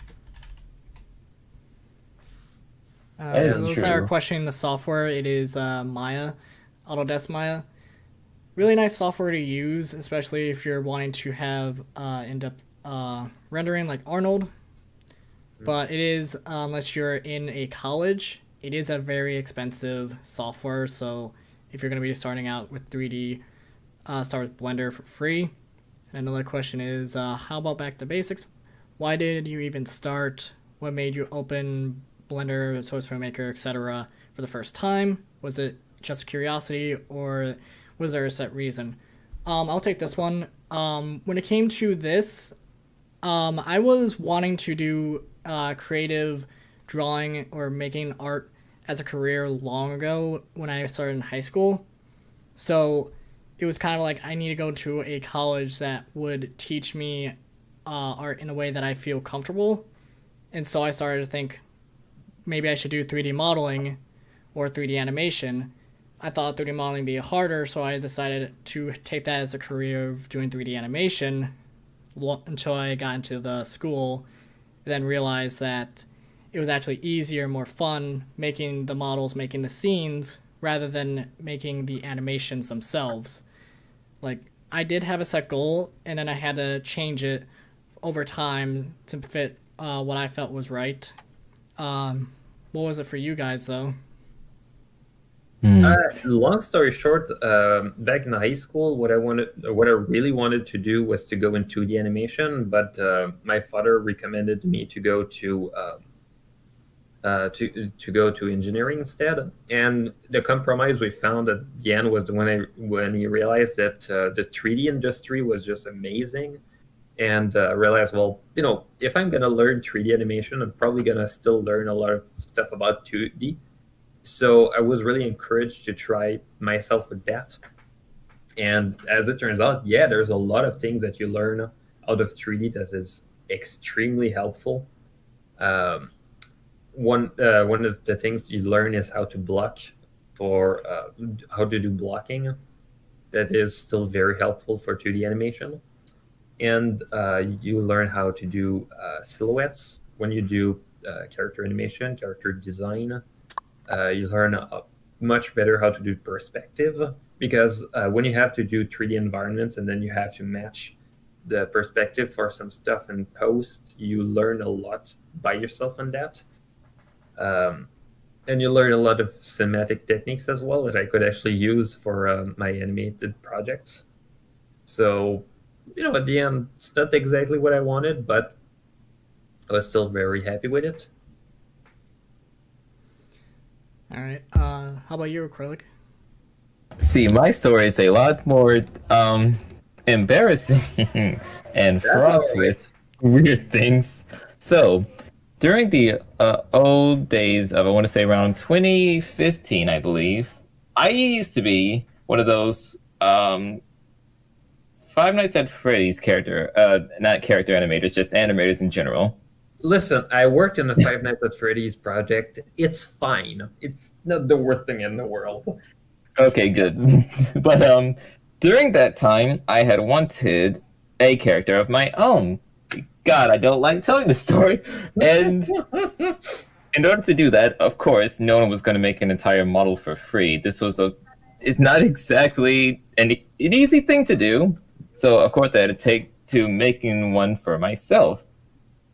That is For those true. that are questioning the software, it is Maya, Autodesk Maya. Really nice software to use, especially if you're wanting to have in-depth rendering like Arnold. But it is, unless you're in a college, it is a very expensive software. So if you're going to be starting out with 3D, start with Blender for free. And another question is, how about back to basics? Why did you even start? What made you open Blender, Source Filmmaker, etc. for the first time? Was it just curiosity, or was there a set reason? I'll take this one. When it came to this, I was wanting to do creative drawing or making art as a career long ago when I started in high school. So it was kind of like I need to go to a college that would teach me art in a way that I feel comfortable. And so I started to think maybe I should do 3D modeling or 3D animation. I thought 3D modeling would be harder, so I decided to take that as a career of doing 3D animation until I got into the school, then realized that it was actually easier, more fun making the models, making the scenes, rather than making the animations themselves. Like, I did have a set goal, and then I had to change it over time to fit what I felt was right. What was it for you guys, though? Long story short, back in high school, what I really wanted to do was to go into the animation, but my father recommended me to go to engineering instead. And the compromise we found at the end was when he realized that the 3D industry was just amazing, and realized, well, if I'm gonna learn 3D animation, I'm probably gonna still learn a lot of stuff about 2D. So I was really encouraged to try myself with that. And as it turns out, yeah, there's a lot of things that you learn out of 3D that is extremely helpful. One of the things you learn is how to block for how to do blocking. That is still very helpful for 2D animation. And you learn how to do silhouettes when you do character animation, character design. You learn much better how to do perspective, because when you have to do 3D environments and then you have to match the perspective for some stuff in post, you learn a lot by yourself on that. And you learn a lot of cinematic techniques as well that I could actually use for my animated projects. So, at the end, it's not exactly what I wanted, but I was still very happy with it. All right. How about you, Acrylic? See, my story is a lot more embarrassing and fraught with weird things. So, during the old days of, I want to say around 2015, I believe, I used to be one of those Five Nights at Freddy's not character animators, just animators in general. Listen, I worked in the Five Nights at Freddy's project. It's fine. It's not the worst thing in the world. Okay, good. But during that time, I had wanted a character of my own. God, I don't like telling this story. And in order to do that, of course, no one was going to make an entire model for free. It's not exactly an easy thing to do. So, of course, I had to take to making one for myself.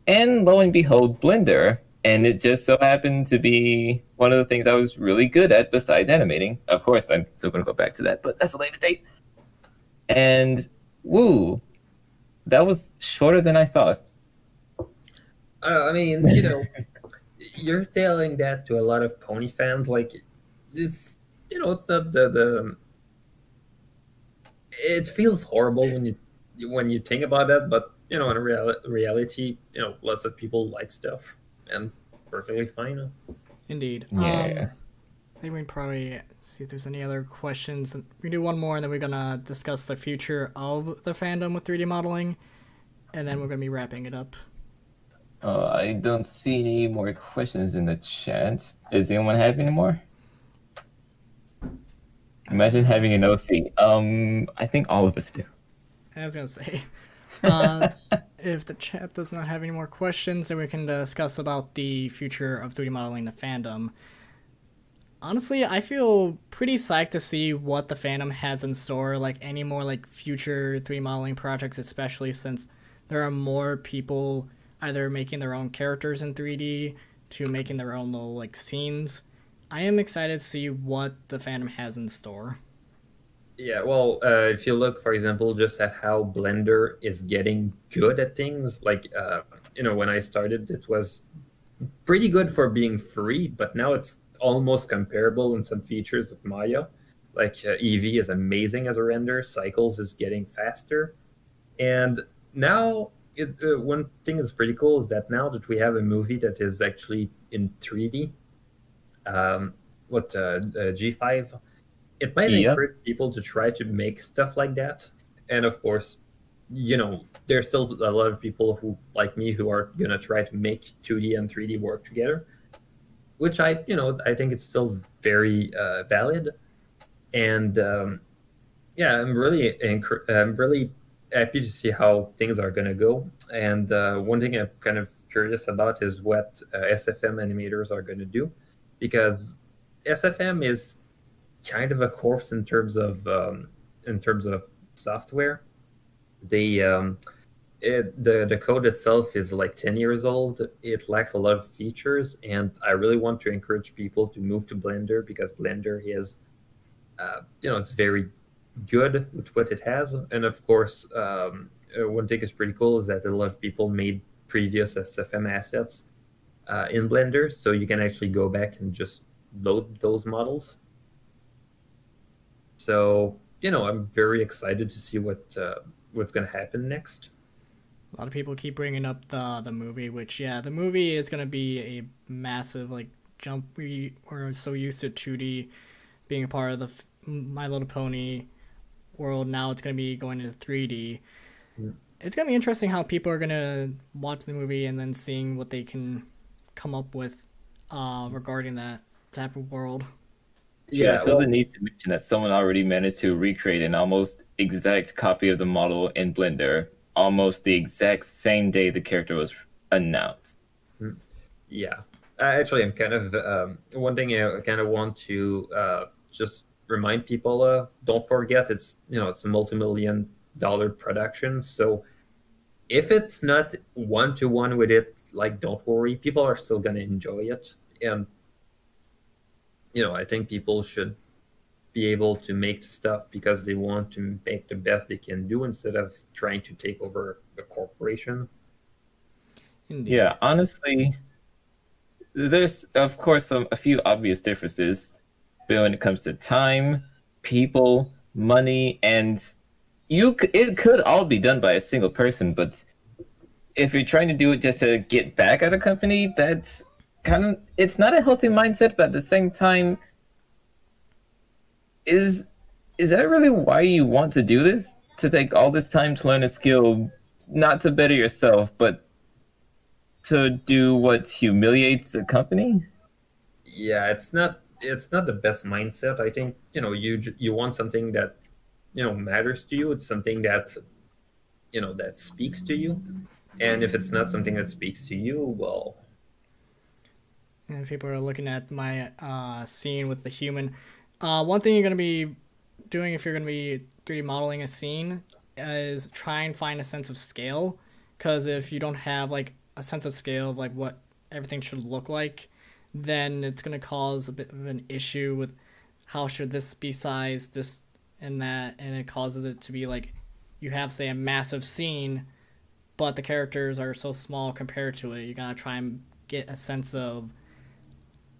And lo and behold, Blender. And it just so happened to be one of the things I was really good at besides animating. Of course, I'm still going to go back to that, but that's a later date. And, woo, that was shorter than I thought. I mean, you're telling that to a lot of Pony fans. Like, it's it's not the it feels horrible when you think about that, but in reality, lots of people like stuff, and perfectly fine. Indeed. Yeah. I think we can probably see if there's any other questions. We do one more, and then we're gonna discuss the future of the fandom with 3D modeling, and then we're gonna be wrapping it up. I don't see any more questions in the chat. Does anyone have any more? Imagine having an OC. I think all of us do. I was gonna say, if the chat does not have any more questions, then we can discuss about the future of 3D modeling the fandom. Honestly, I feel pretty psyched to see what the fandom has in store, like any more like future 3D modeling projects, especially since there are more people either making their own characters in 3D to making their own little like scenes. I am excited to see what the fandom has in store. Yeah, well, if you look, for example, just at how Blender is getting good at things, like, when I started, it was pretty good for being free, but now it's almost comparable in some features with Maya. Like, Eevee is amazing as a render, Cycles is getting faster, and now, one thing that's pretty cool is that now that we have a movie that is actually in 3D, G5, it might encourage people to try to make stuff like that. And of course, there's still a lot of people who, like me, who are gonna try to make 2D and 3D work together, which I think it's still very valid. And yeah, I'm really happy to see how things are gonna go. And one thing I'm kind of curious about is what SFM animators are gonna do, because SFM is kind of a corpse in terms of software. The code itself is like 10 years old. It lacks a lot of features, and I really want to encourage people to move to Blender, because Blender is, it's very good with what it has. And of course, one thing is pretty cool is that a lot of people made previous SFM assets in Blender, so you can actually go back and just load those models. So, I'm very excited to see what's going to happen next. A lot of people keep bringing up the movie, which, yeah, the movie is going to be a massive, like, jump. We were so used to 2D being a part of the My Little Pony world. Now it's going to be going into 3D. It's going to be interesting how people are going to watch the movie and then seeing what they can come up with regarding that type of world. Yeah, I feel the need to mention that someone already managed to recreate an almost exact copy of the model in Blender, almost the exact same day the character was announced. Yeah, actually, I'm kind of one thing I kind of want to just remind people of. Don't forget, it's a multi-million-dollar production, so if it's not one-to-one with it, like, don't worry, people are still gonna enjoy it. And I think people should be able to make stuff because they want to make the best they can do instead of trying to take over a corporation. Indeed. Yeah, honestly, there's, of course, a few obvious differences, but when it comes to time, people, money, and it could all be done by a single person, but if you're trying to do it just to get back at a company, that's it's not a healthy mindset, but at the same time, is that really why you want to do this? To take all this time to learn a skill, not to better yourself, but to do what humiliates the company? Yeah, it's not the best mindset. I think you want something that matters to you. It's something that that speaks to you, and if it's not something that speaks to you, well. And people are looking at my scene with the human. One thing you're going to be doing if you're going to be 3D modeling a scene is try and find a sense of scale. Because if you don't have like a sense of scale of like what everything should look like, then it's going to cause a bit of an issue with how should this be sized, this and that, and it causes it to be like you have, say, a massive scene, but the characters are so small compared to it. You got to try and get a sense of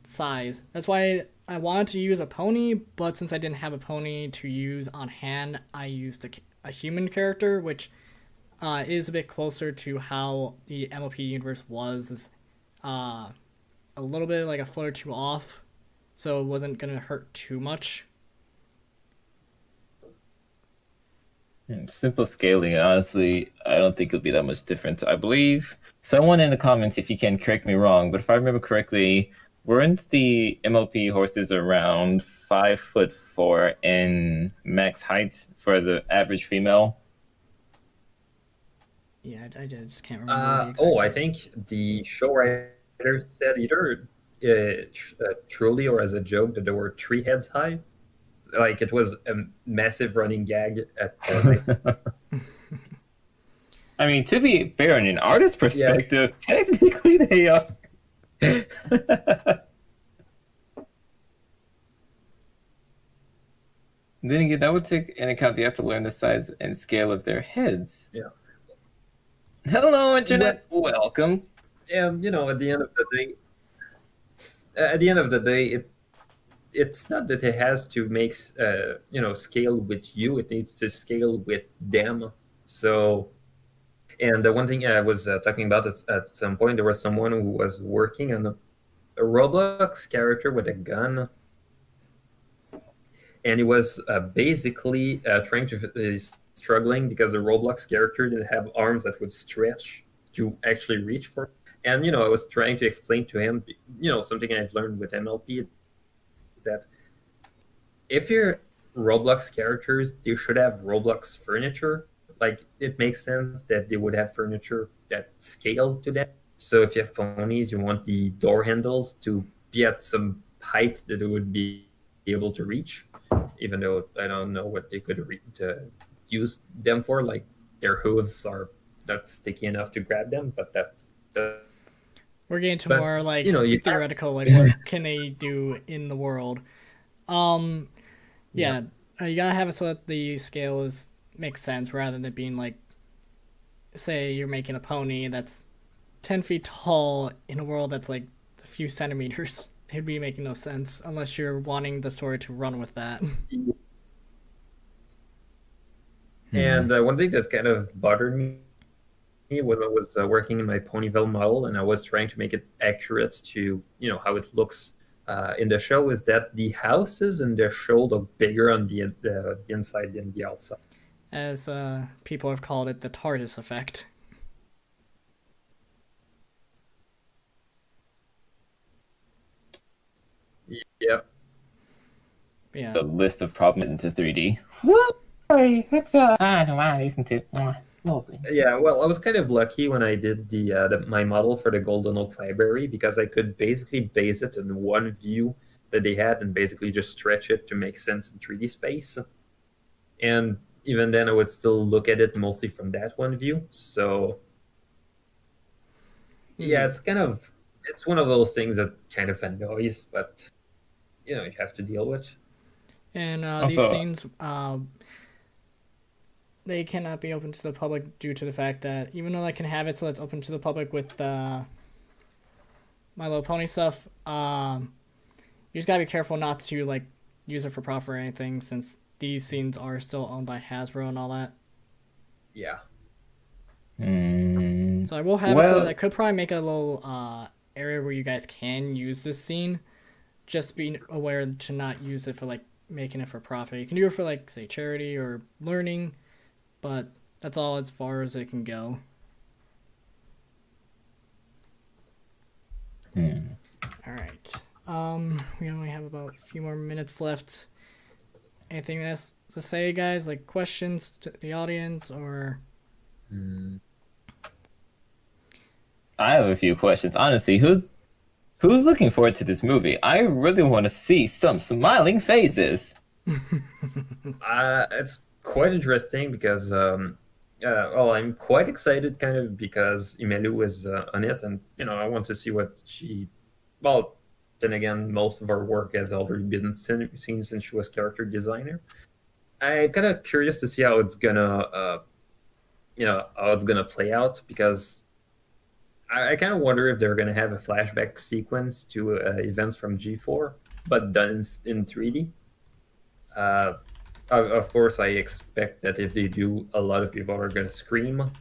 size. That's why I wanted to use a pony, but since I didn't have a pony to use on hand, I used a human character, which is a bit closer to how the MLP universe was. Is a little bit like a foot or two off, so it wasn't gonna hurt too much. Simple scaling, honestly, I don't think it'll be that much different. I believe someone in the comments, if you can correct me wrong, but if I remember correctly, weren't the MLP horses around 5'4" in max height for the average female? Yeah, I just can't remember. I think the show writer said either truly or as a joke that there were 3 heads high. Like it was a massive running gag at. I mean, to be fair, in an artist perspective, technically they are. Then again, that would take into account you have to learn the size and scale of their heads. Yeah. Hello, Internet. Welcome. And at the end of the day, it's not that it has to make scale with you. It needs to scale with them. So, and the one thing I was talking about at some point, there was someone who was working on a Roblox character with a gun, and he was basically struggling because the Roblox character didn't have arms that would stretch to actually reach for. And I was trying to explain to him, something I've learned with MLP. That if your Roblox characters, they should have Roblox furniture. Like it makes sense that they would have furniture that scale to that. So if you have ponies, you want the door handles to be at some height that it would be able to reach. Even though I don't know what they could use them for, like their hooves are not sticky enough to grab them. But that's we're getting to more like theoretical, like what can they do in the world? You gotta have it so that the scale makes sense rather than being like, say you're making a pony that's 10 feet tall in a world that's like a few centimeters. It'd be making no sense unless you're wanting the story to run with that. And one thing that kind of bothered me when I was working in my Ponyville model, and I was trying to make it accurate to how it looks in the show, is that the houses in the show look bigger on the inside than the outside. As people have called it, the TARDIS effect. Yep. Yeah. The list of problems into 3D. Why? That's I don't know, isn't it? Lovely. Yeah, well, I was kind of lucky when I did my model for the Golden Oak Library, because I could basically base it in one view that they had and basically just stretch it to make sense in 3D space. And even then, I would still look at it mostly from that one view. So, yeah, it's one of those things that kind of annoys, but you have to deal with. And these scenes, they cannot be open to the public due to the fact that even though I can have it so it's open to the public with My Little Pony stuff, you just gotta be careful not to like use it for profit or anything, since these scenes are still owned by Hasbro and all that. Yeah. So I will have it so that I could probably make a little area where you guys can use this scene. Just be aware to not use it for like making it for profit. You can do it for like, say, charity or learning, but that's all as far as it can go. Alright. We only have about a few more minutes left. Anything else to say, guys? Like questions to the audience or... I have a few questions. Honestly, who's looking forward to this movie? I really want to see some smiling faces. It's quite interesting because, I'm quite excited kind of because Imelu is on it, and, I want to see what she... Well, then again, most of her work has already been seen since she was character designer. I'm kind of curious to see how it's gonna, how it's gonna play out, because I kind of wonder if they're going to have a flashback sequence to events from G4, but done in 3D. Of course, I expect that if they do, a lot of people are going to scream.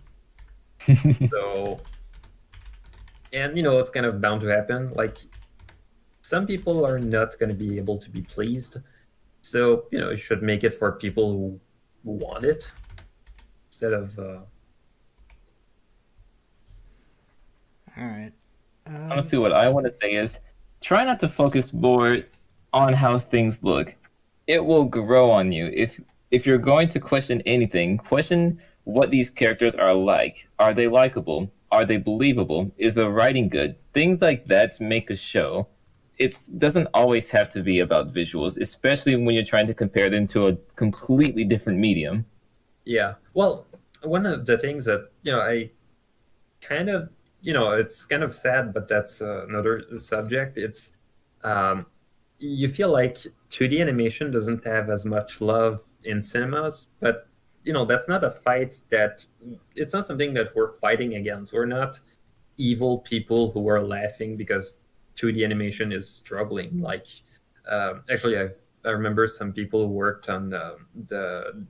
So, and it's kind of bound to happen. Like, some people are not going to be able to be pleased. So, you should make it for people who want it instead of. All right. Honestly, what I want to say is try not to focus more on how things look. It will grow on you. If you're going to question anything, question what these characters are like. Are they likable? Are they believable? Is the writing good? Things like that make a show. It doesn't always have to be about visuals, especially when you're trying to compare them to a completely different medium. Yeah. Well, one of the things that, I kind of, it's kind of sad, but that's another subject. It's, you feel like 2D animation doesn't have as much love in cinemas, but, that's not a fight it's not something that we're fighting against. We're not evil people who are laughing because 2D animation is struggling. Like, actually, I remember some people who worked on the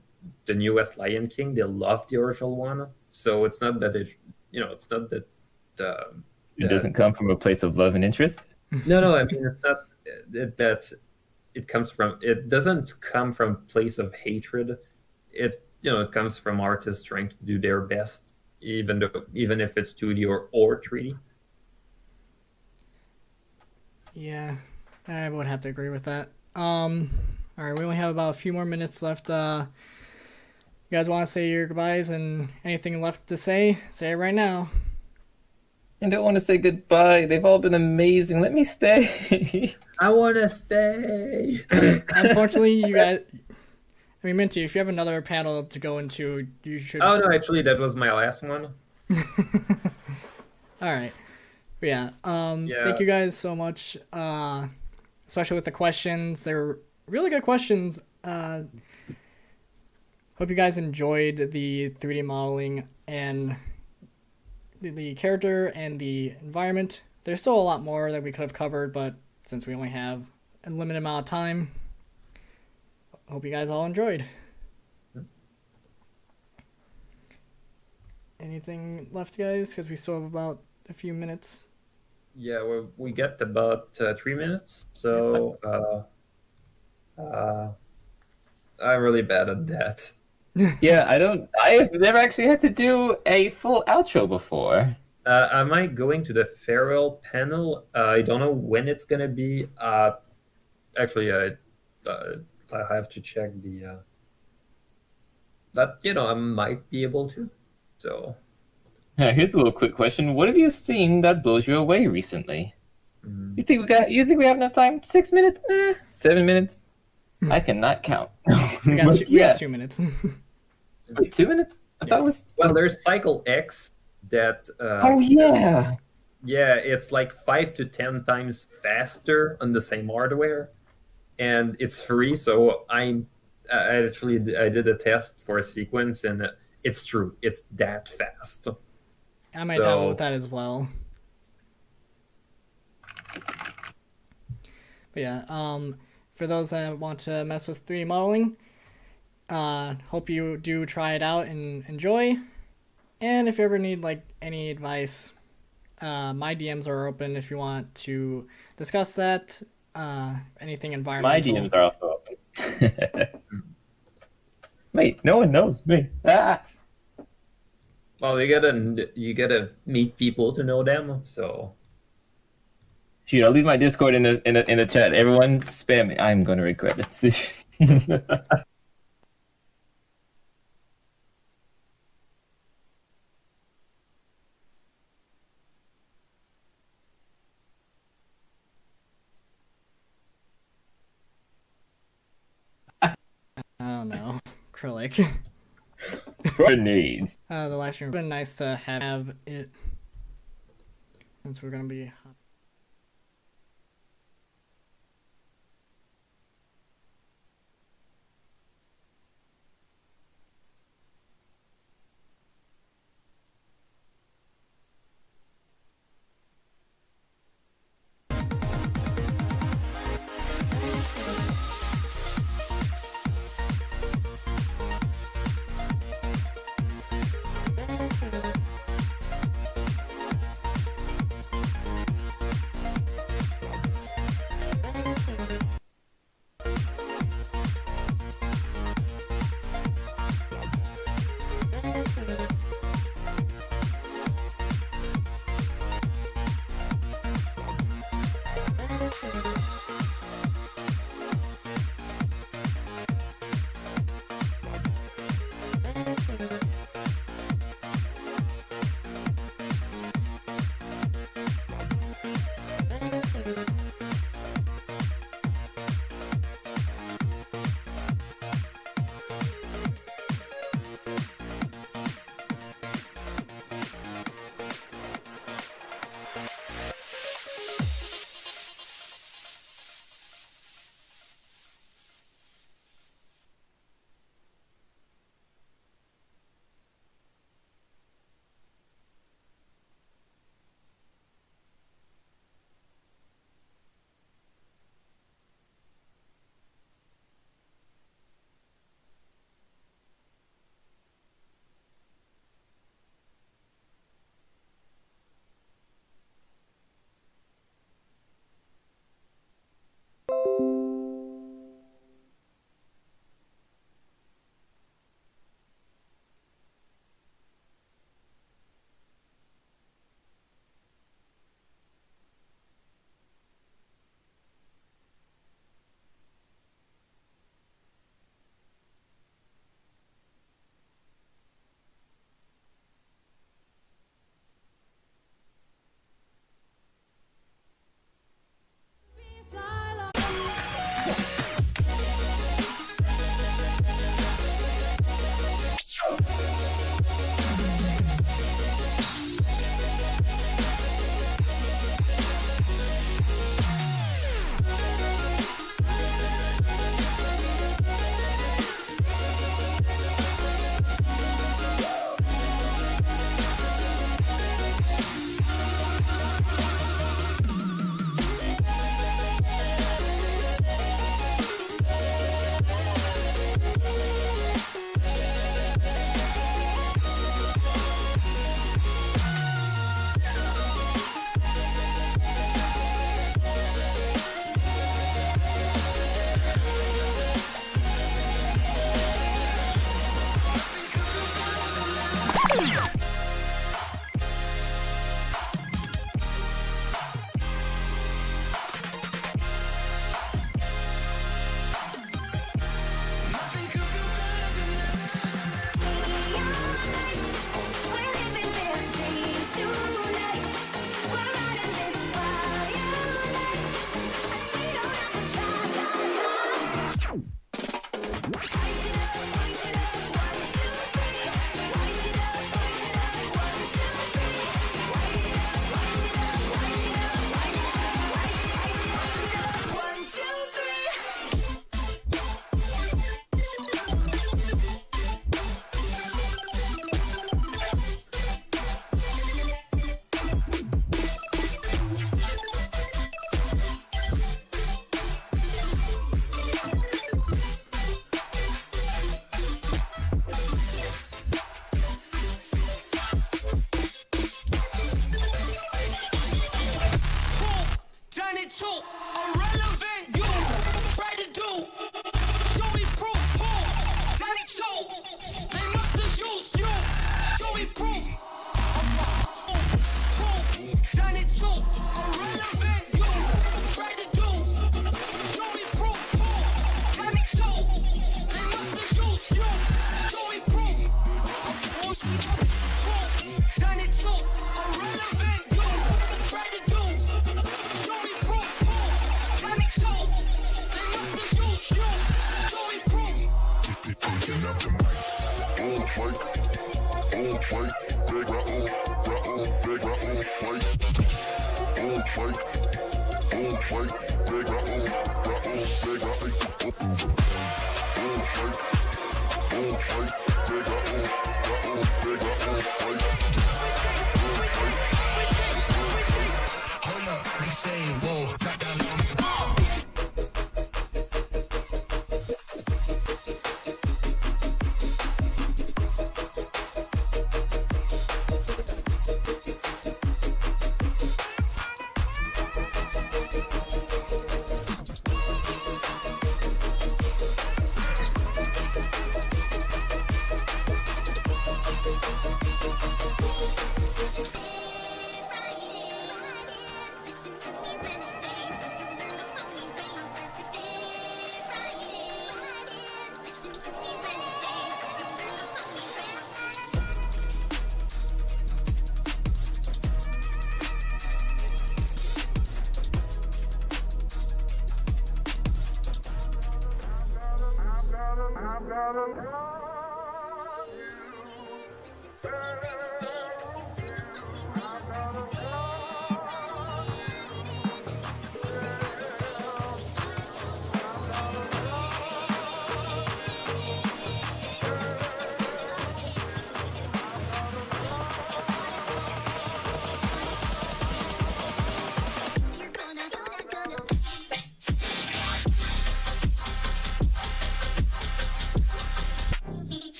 newest Lion King. They loved the original one, so it's not that it's not that it doesn't come from a place of love and interest. No. I mean, it's not that it comes from. It doesn't come from a place of hatred. It comes from artists trying to do their best, even if it's 2D or 3D. Yeah, I would have to agree with that. All right, we only have about a few more minutes left. You guys want to say your goodbyes and anything left to say? Say it right now. I don't want to say goodbye. They've all been amazing. Let me stay. I want to stay. Unfortunately, you guys. I mean, Minty, if you have another panel to go into, you should. Oh no, actually, that was my last one. All right. But yeah. Thank you guys so much. Especially with the questions. They're really good questions. Hope you guys enjoyed the 3D modeling and the character and the environment. There's still a lot more that we could have covered, but since we only have a limited amount of time, hope you guys all enjoyed. Anything left, guys? Because we still have about a few minutes. Yeah, we got about 3 minutes, so I'm really bad at that. Yeah, I've never actually had to do a full outro before. Am I going to the farewell panel? I don't know when it's gonna be. Actually, I have to check the. But I might be able to. So. Here's a little quick question: what have you seen that blows you away recently? You think we have enough time? 6 minutes? 7 minutes? I cannot count. We got 2 minutes. Wait, 2 minutes? I thought it was. Well, there's Cycle X that. Oh yeah. Yeah, it's like 5 to 10 times faster on the same hardware, and it's free. So I did a test for a sequence, and it's true. It's that fast. I might download that as well. But yeah, for those that want to mess with 3D modeling, hope you do try it out and enjoy. And if you ever need any advice, my DMs are open if you want to discuss that. Anything environmental. My DMs are also open. Wait, no one knows me. Ah. Well, you gotta meet people to know them. So. Shoot, I'll leave my Discord in the chat. Everyone spam me. I'm gonna regret this decision. Oh no, acrylic. Grenades. The live stream. It's been nice to have it since we're gonna be.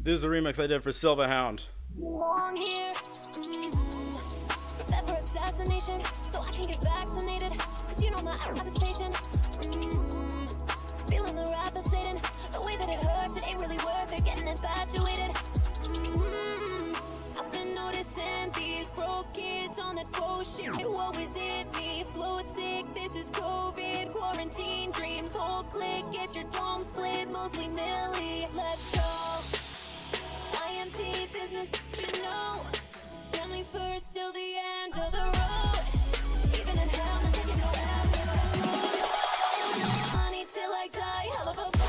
This is a remix I did for Silverhound. Long here, prepare for assassination, so I can get vaccinated. Cause you know my attestation. Feeling the wrath of Satan, the way that it hurts, it ain't really worth it. Getting infatuated. I've been noticing these broke kids on that faux shit. Woe is it me? Flow sick, this is COVID. Quarantine dreams, whole clique. Get your dome split, mostly Millie. Let's go. IMP business, you know. Family first till the end of the road. Even in hell, I'm taking no L. Money till I die, hell of a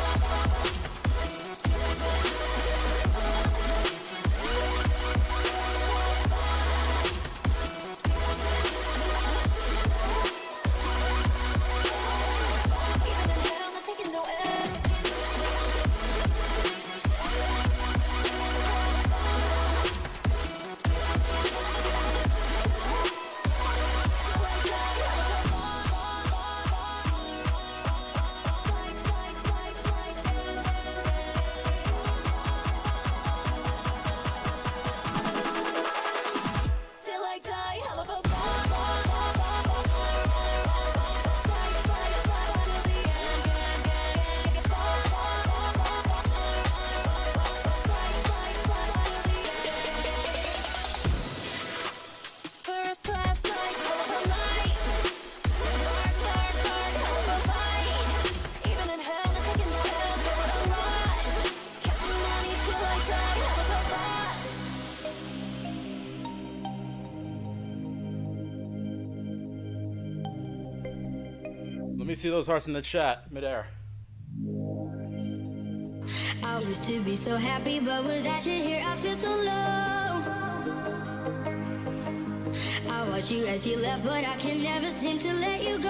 Let me see those hearts in the chat, Midair. I used to be so happy, but without you here, I feel so low. I watch you as you left, but I can never seem to let you go.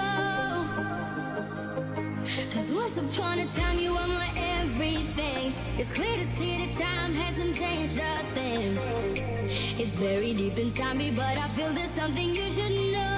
Cause once upon a time, you were my everything. It's clear to see that time hasn't changed a thing. It's buried deep inside me, but I feel there's something you should know.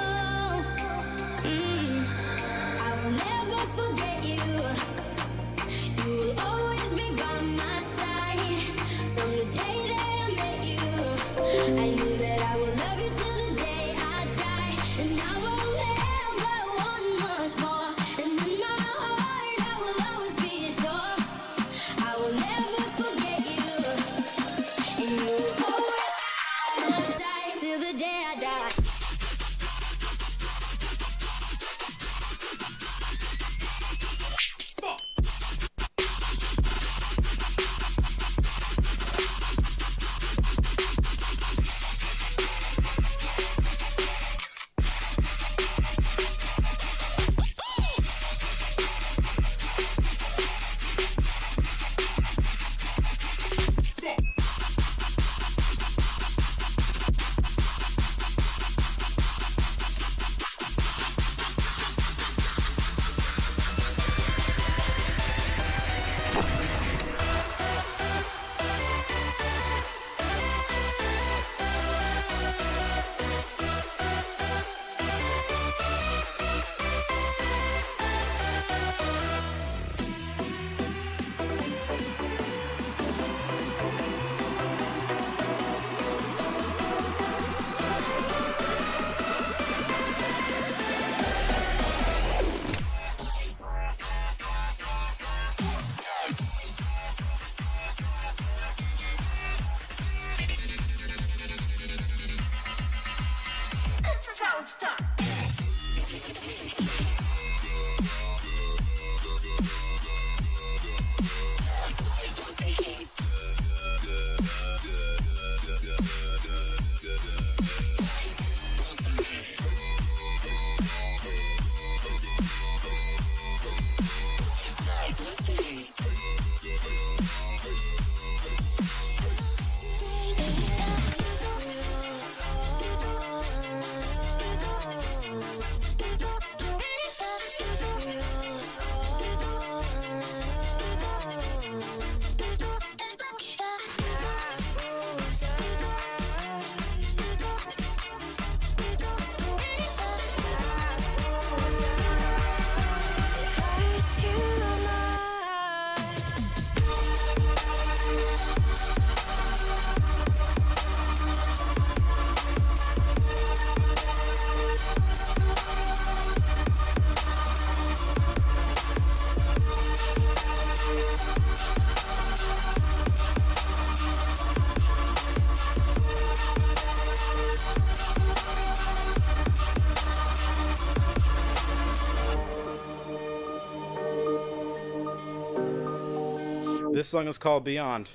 This song is called Beyond.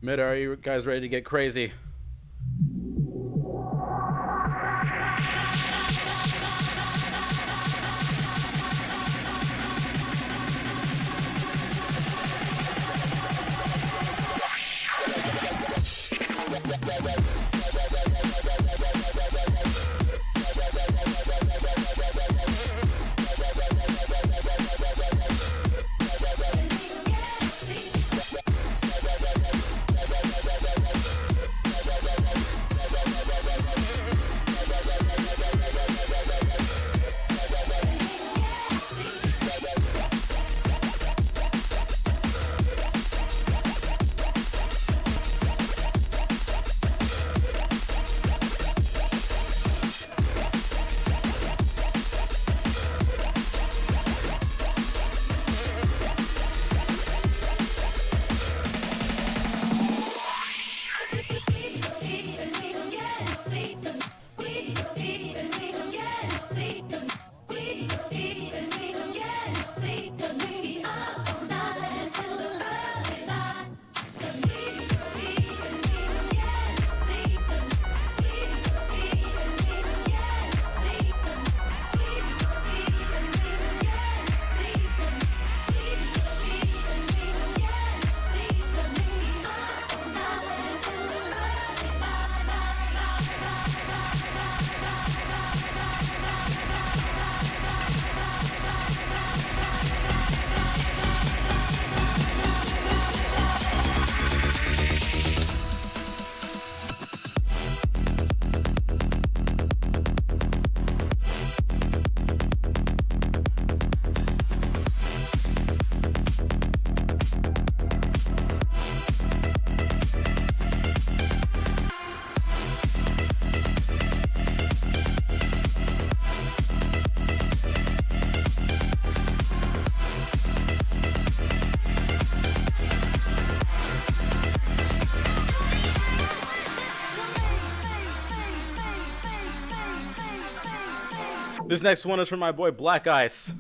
Midair, are you guys ready to get crazy? This next one is from my boy Black Ice.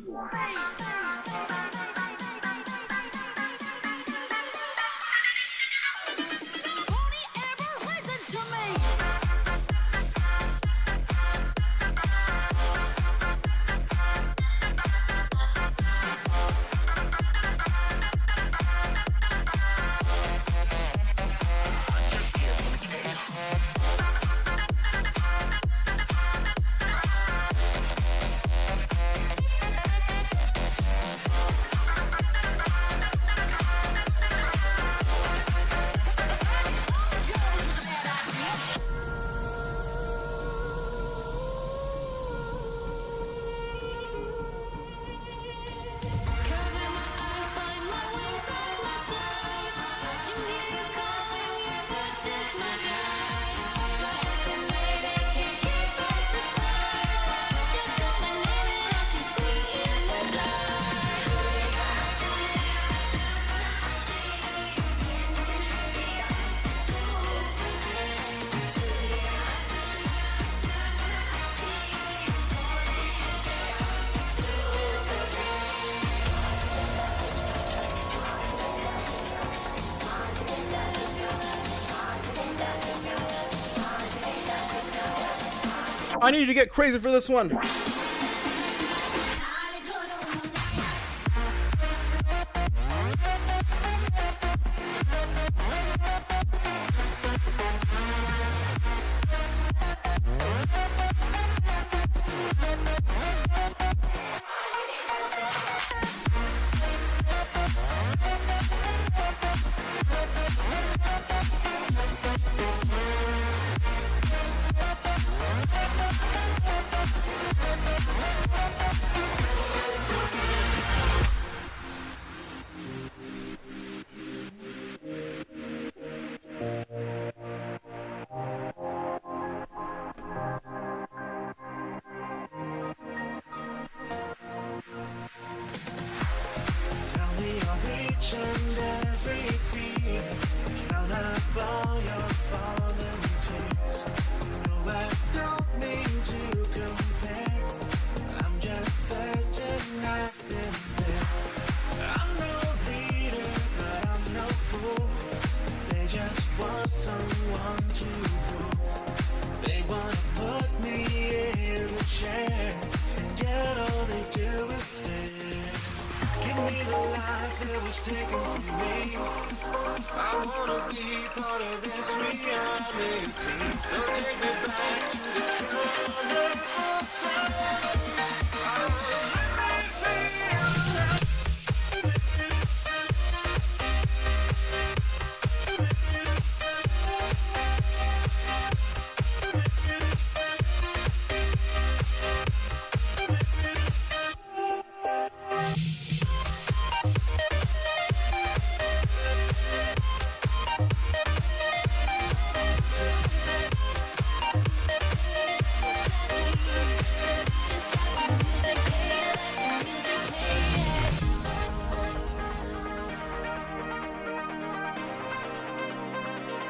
I need to get crazy for this one. Tell me your reach and every feet. Count up all your fallen tears. No, I don't mean to compare. I'm just certain I've been there. I'm no leader, but I'm no fool. They just want someone to prove. They wanna put me in the chair, and yet all they do is stare. Give me the life that was taken from me. I wanna be part of this reality. So take me back to the current of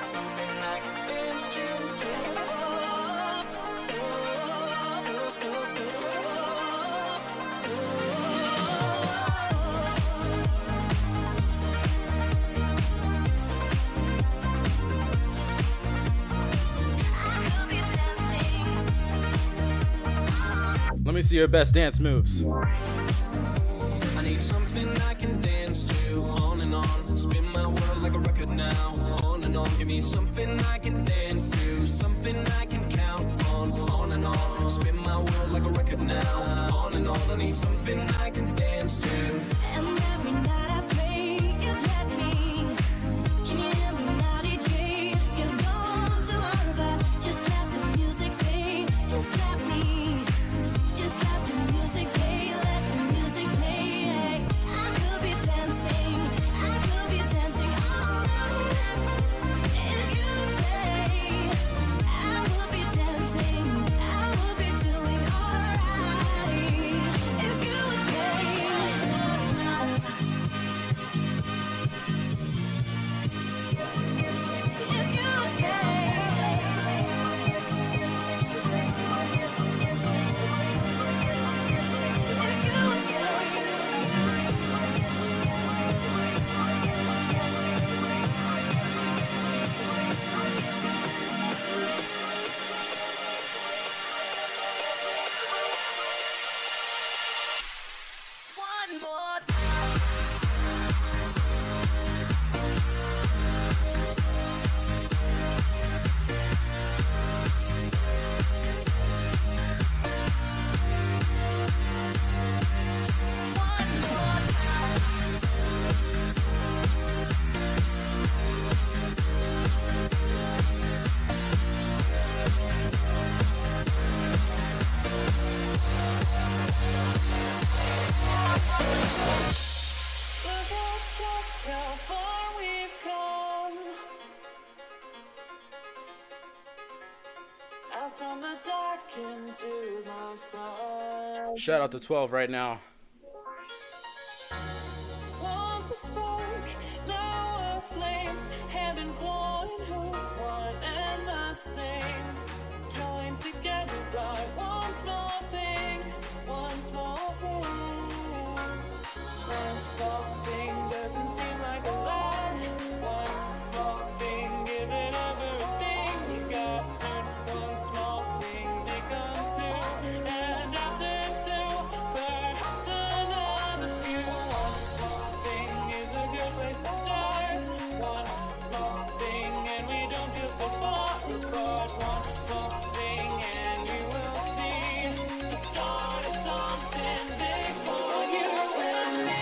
something I can dance Let me see your best dance moves. I need something I can dance to, on and on. Spin my world like a record now, on and on. Give me something I can dance to, something I can count on and on. Spin my world like a record now, on and on. I need something I can dance to. And every night I pray you let me. Can you hear me now, DJ? You're gone tomorrow, but just let the music play. Just let me. Just let the music play. Let the music play. I could be dancing. I could be dancing all night. If you play, I will be dancing. I will be doing alright. If you play. One more Forget just how far we've come. Out from the dark into the sun. Shout out to 12 right now. Once a spark, now a flame. Hand in glowing, who's one and the same. Joined together by one small thing. One small thing. One small thing doesn't seem like a lot. One small thing, given everything you got. Soon, one small thing becomes me, don't feel so far apart. Want something and you will see the start of something big for you and me.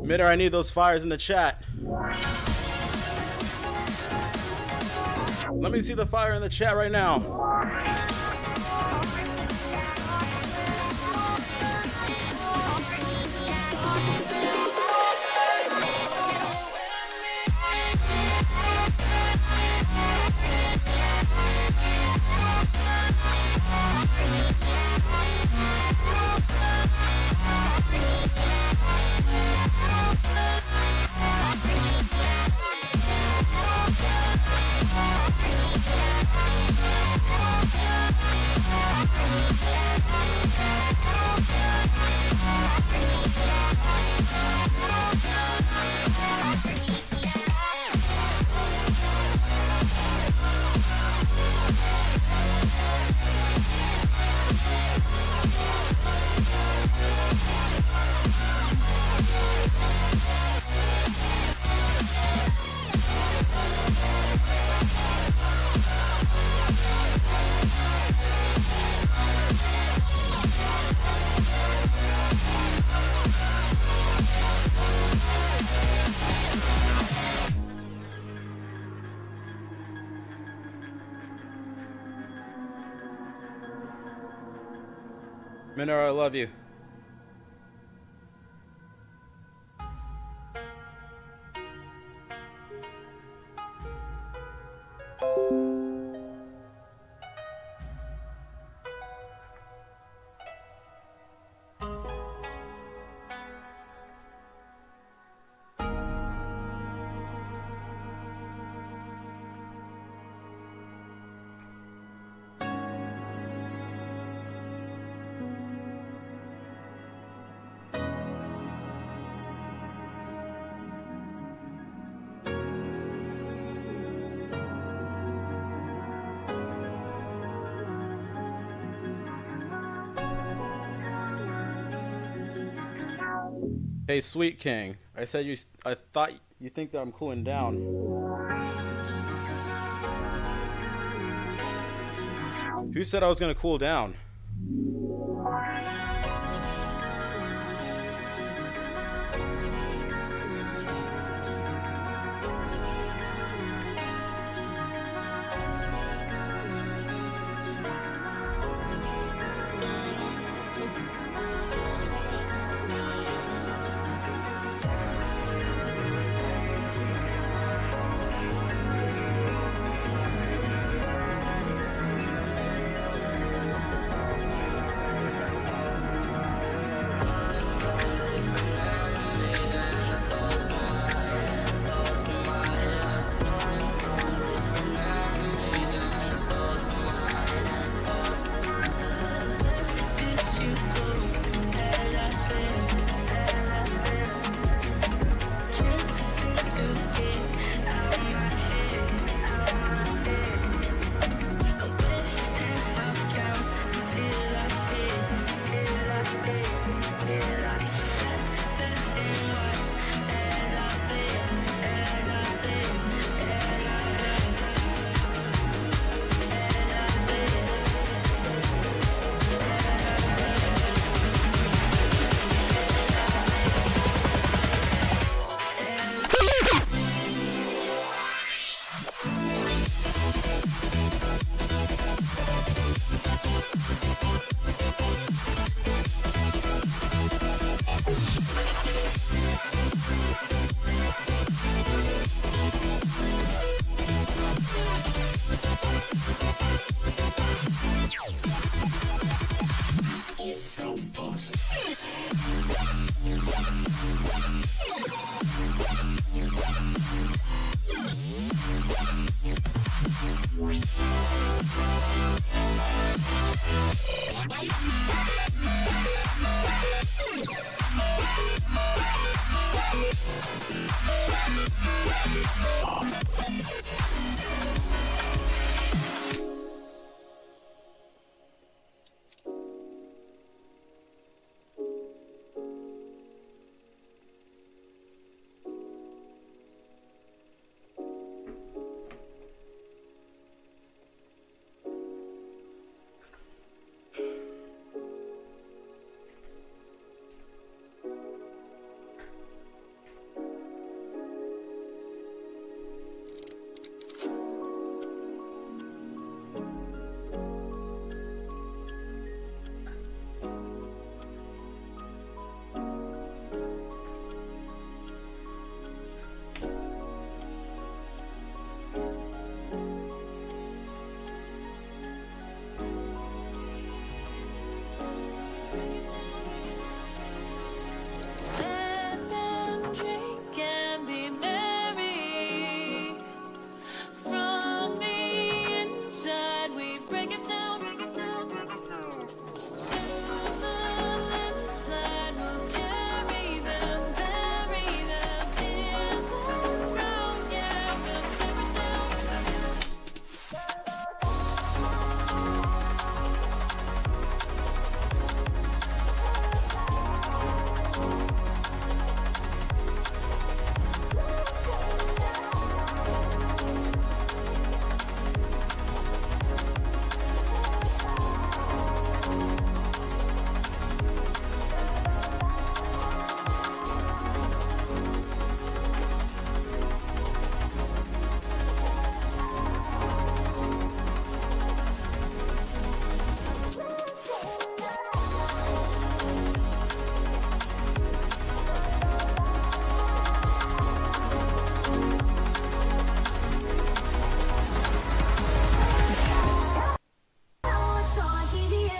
Midair, I need those fires in the chat. Let me see the fire in the chat right now. Midair, I love you. Hey, Sweet King. I thought you think that I'm cooling down. Who said I was gonna cool down?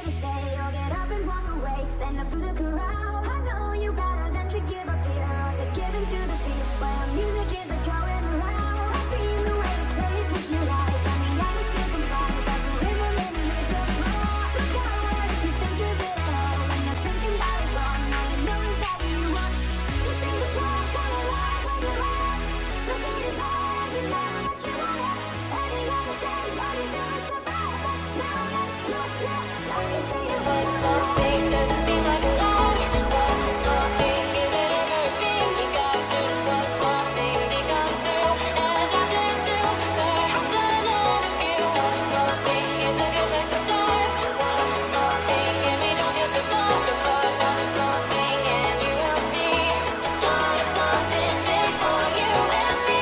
scared to say or get up and walk away. Then up through the crowd. I know you better than to give up here or to give in to the fear. When music isn't going around, I've seen the way you say it with your eyes. I mean, I'm just living lies as the rhythm in the rhythm. So go on if you think of it at all. When you're thinking about it wrong, all you know is that you want to sing the song, come alive when you're on. The beat is hard, you never let you want it. Any other day, all you do is survive. Now let's look, I can see you when it's something doesn't seem like a song. What's something, give it everything you got to. What's something becomes through, and I did too. Perhaps another few. What's something is a good place to start. What's something, and we don't have to talk apart. What's something, and you will see the start of something big for you and me.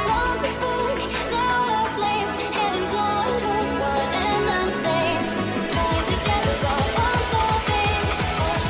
Long before now our flame, head and blood, one and the same. Join together for one something, one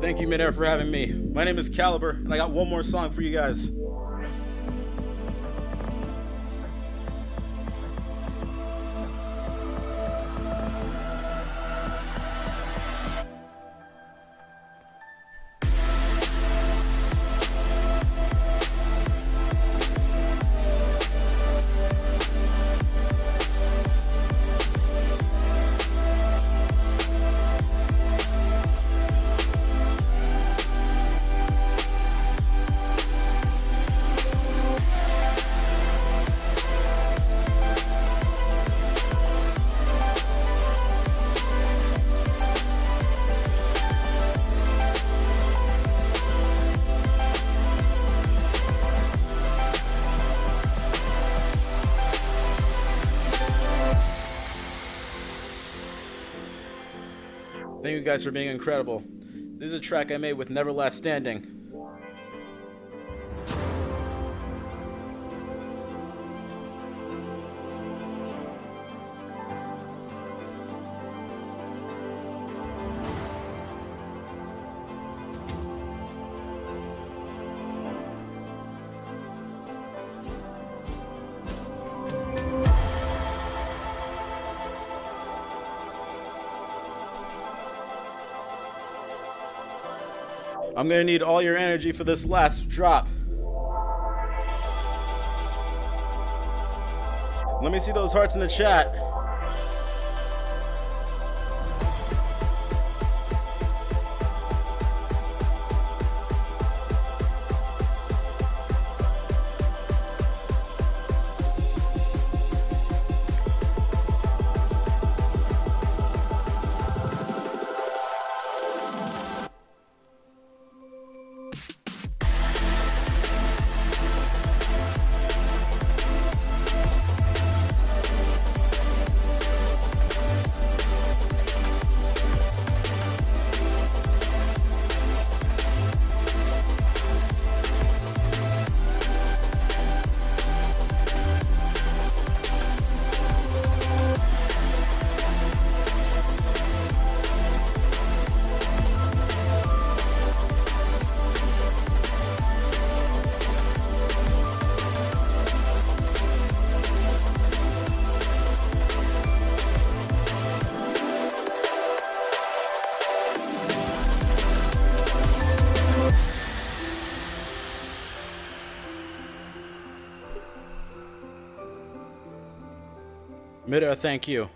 Thank you, Midair, for having me. My name is Caliber, and I got one more song for you guys. Thank you guys for being incredible. This is a track I made with Neverlast Standing. I'm gonna need all your energy for this last drop. Let me see those hearts in the chat. Midair, thank you.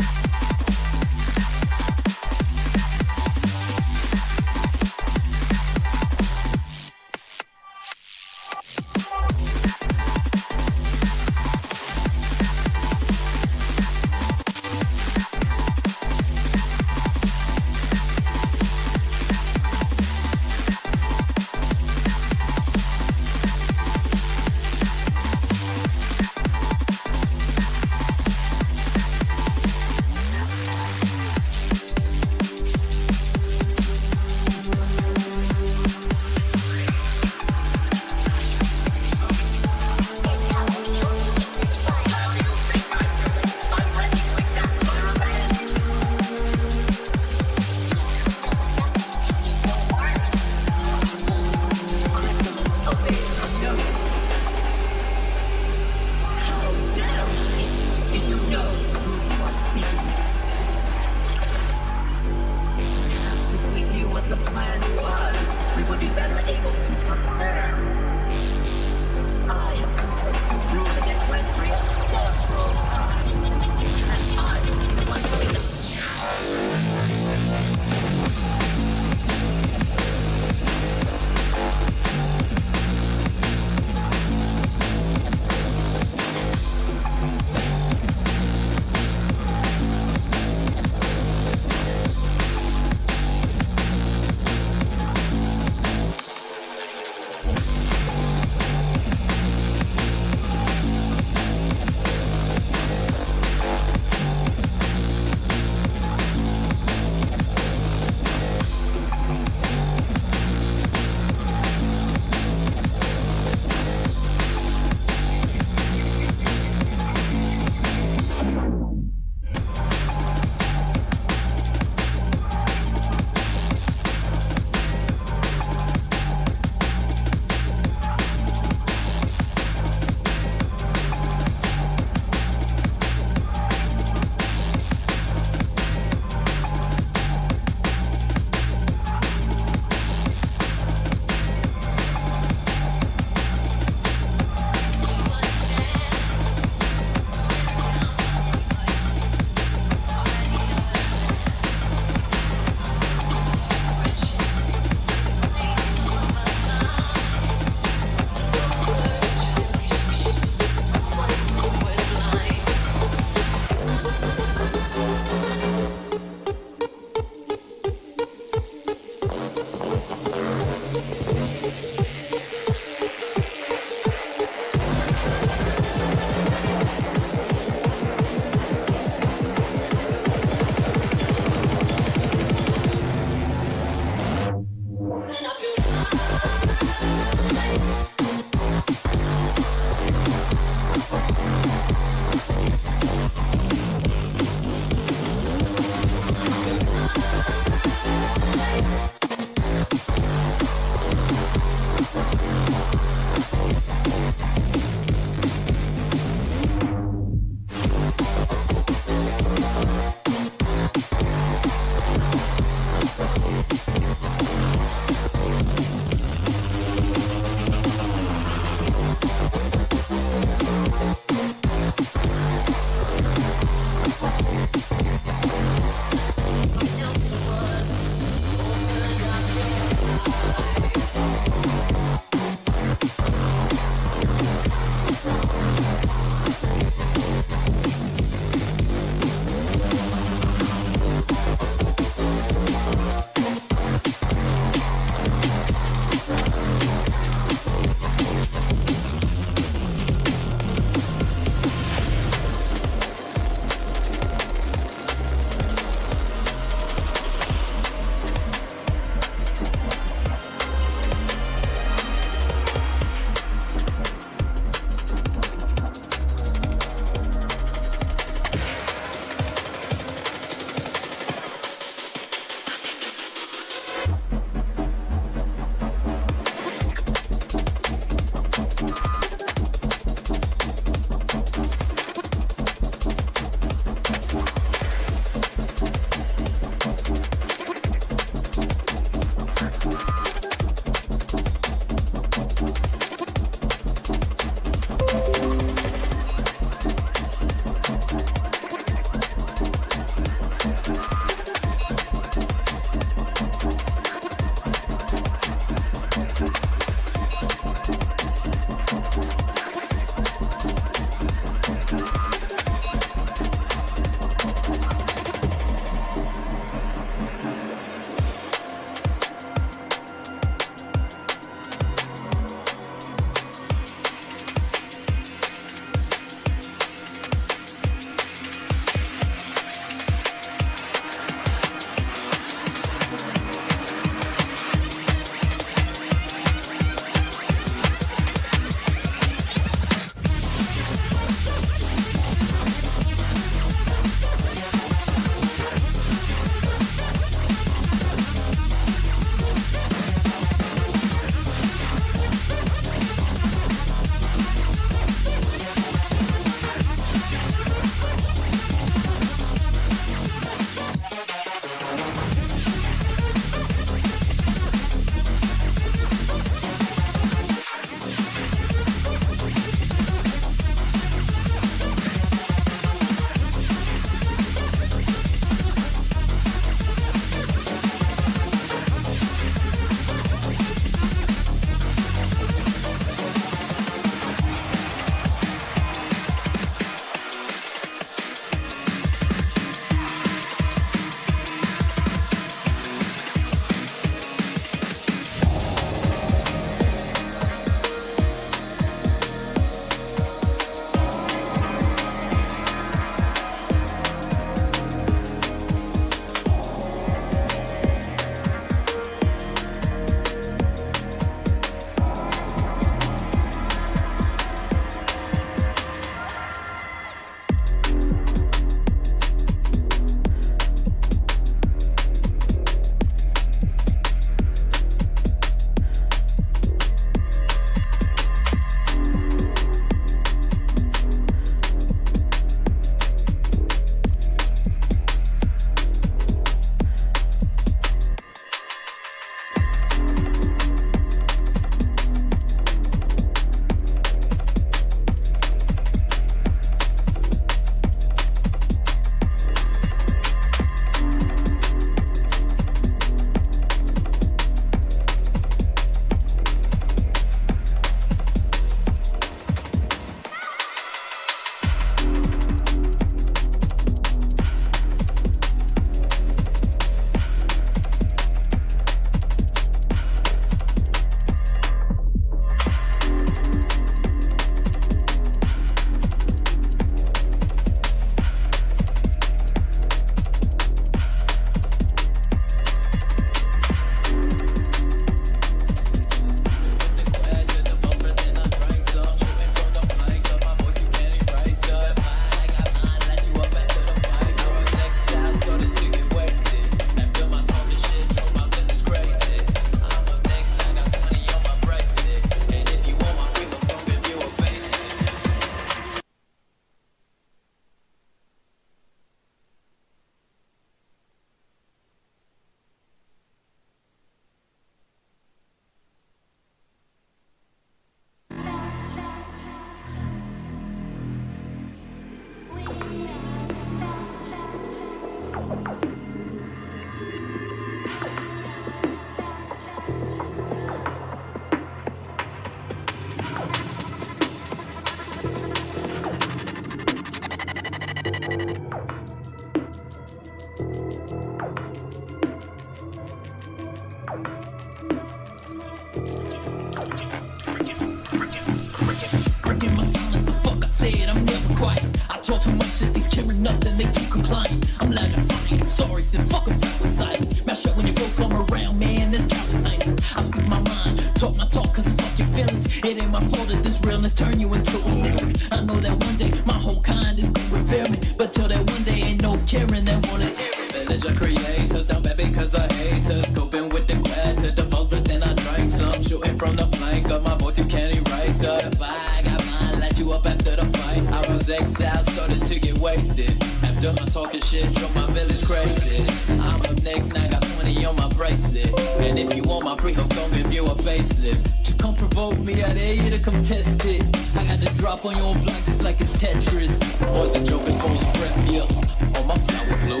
much that these cameras nothing, they too compliant. I'm loud and fine, sorry, said fuck them with silence. Mash up when you folk come around, man, that's counterfeit. I speak my mind, talk my talk, cause it's fuck your feelings. It ain't my fault that this realness turn you into a lyric. I know that one day my whole kind is gonna revere me, but till that one day ain't no caring that wanna hear it. Village of creators, down bad because I hate us. Coping with the quad to the falls, but then I drank some. Shooting from the flank of my voice, you can't erase her. If I got mine, light you up after the fight. I was exiled, started to get wasted. After my talking shit, drove my village crazy. I'm up next, now I got 20 on my bracelet. And if you want my free hook, gon' give you a facelift. Just come provoke me, I dare you to come test it. I got the drop on your block just like it's Tetris. Boys are joking, fools prep me up on my flower blue.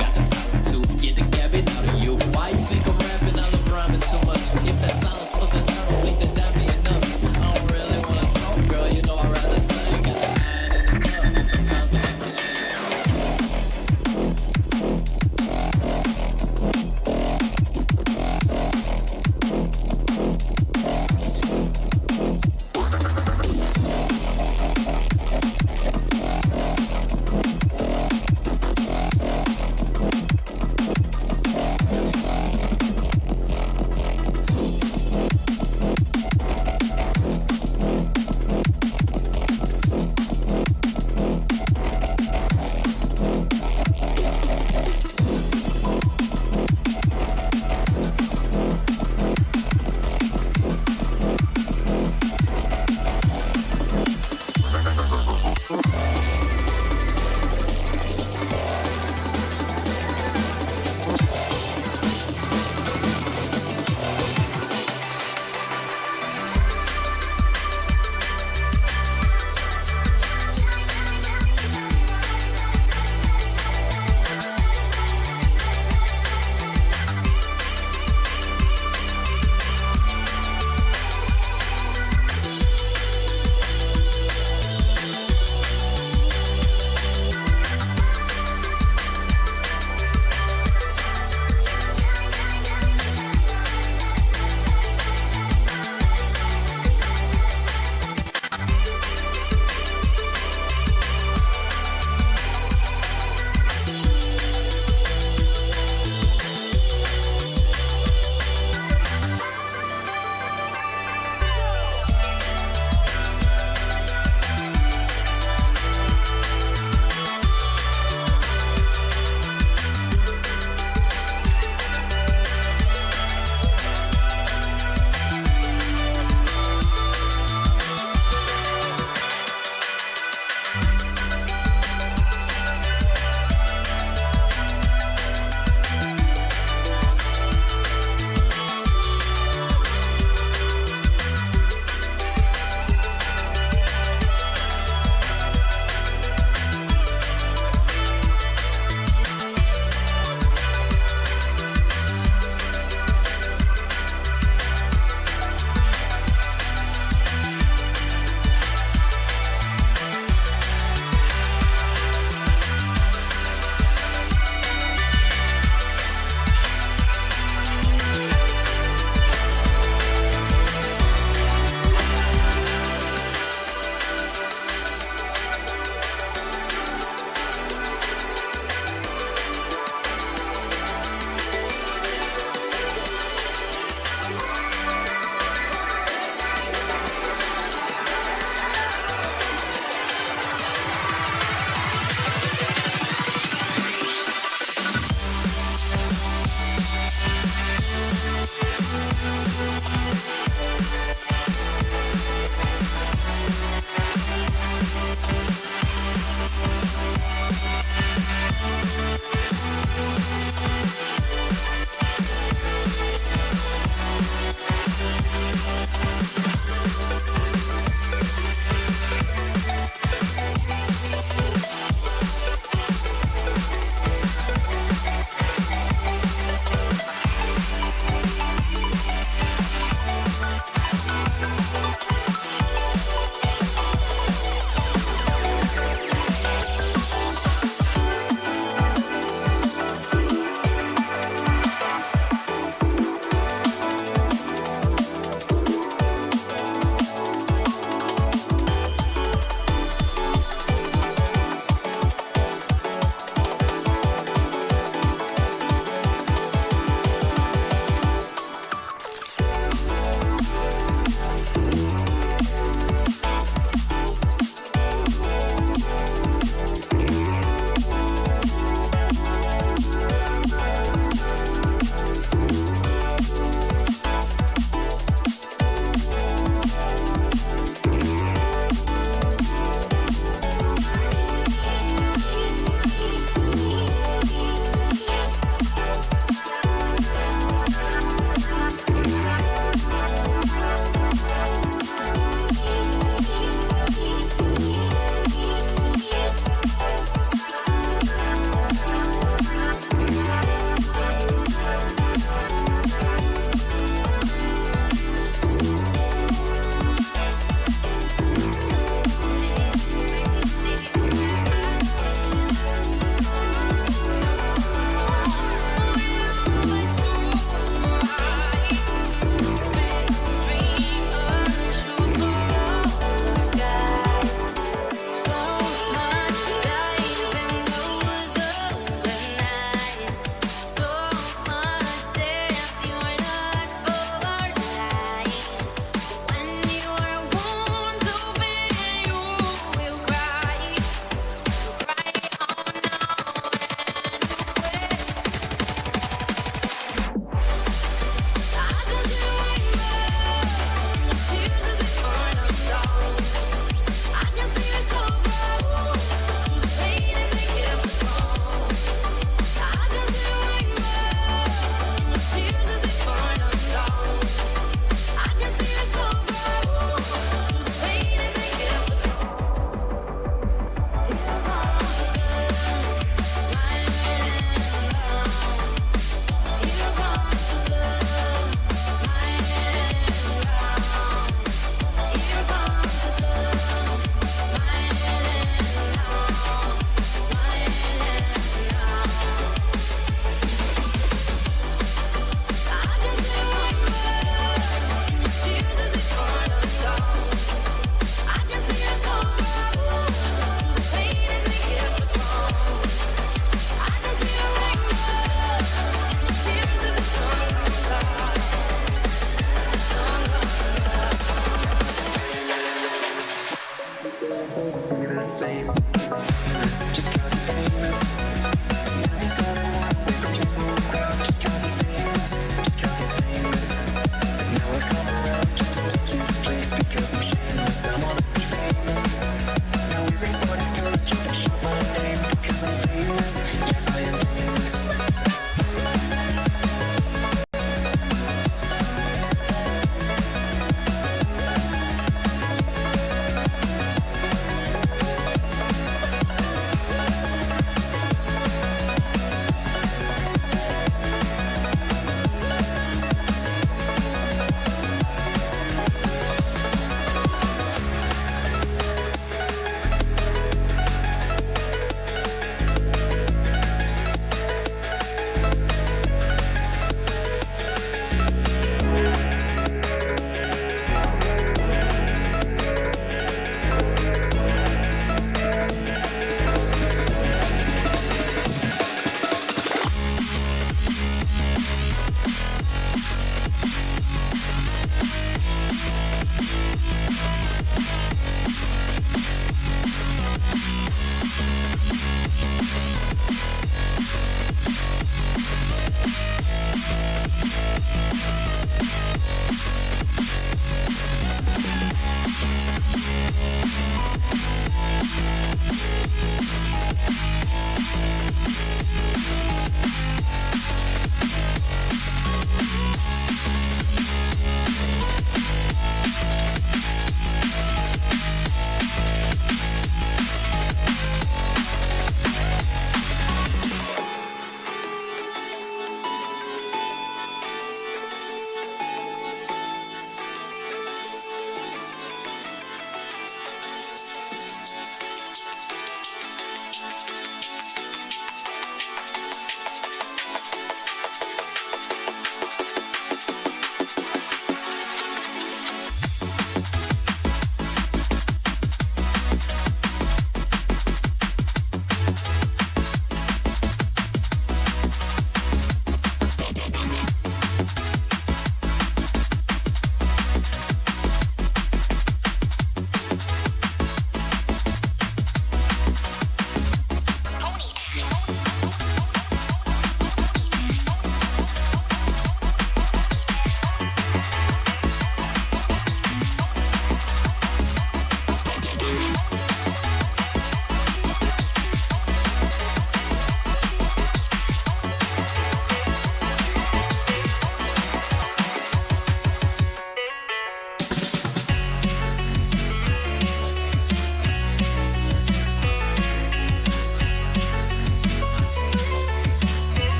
Got the power to get the gabbing out of you. Why you think I'm rapping? I love rhyming too much. If that silence wasn't, I don't think that that'd be enough. I don't really wanna talk, girl. You know I'd rather sing. Got the iron in the tub. Sometimes I have to.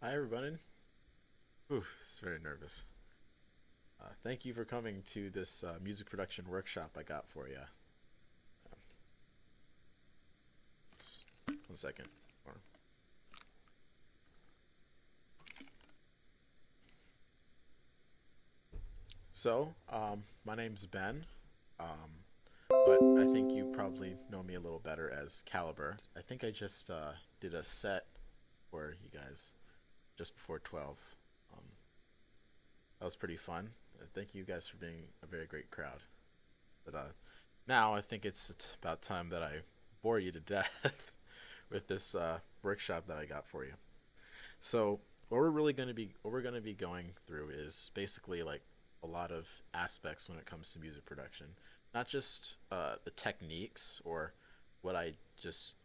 Hi, everybody. Ooh, it's very nervous. Thank you for coming to this music production workshop I got for you. 1 second. So, my name's Ben, but I think you probably know me a little better as Caliber. I think I just did a set for you guys just before 12. That was pretty fun. Thank you guys for being a very great crowd. But now I think it's about time that I bore you to death with this workshop that I got for you. So what we're going to be going through is basically like a lot of aspects when it comes to music production, not just the techniques or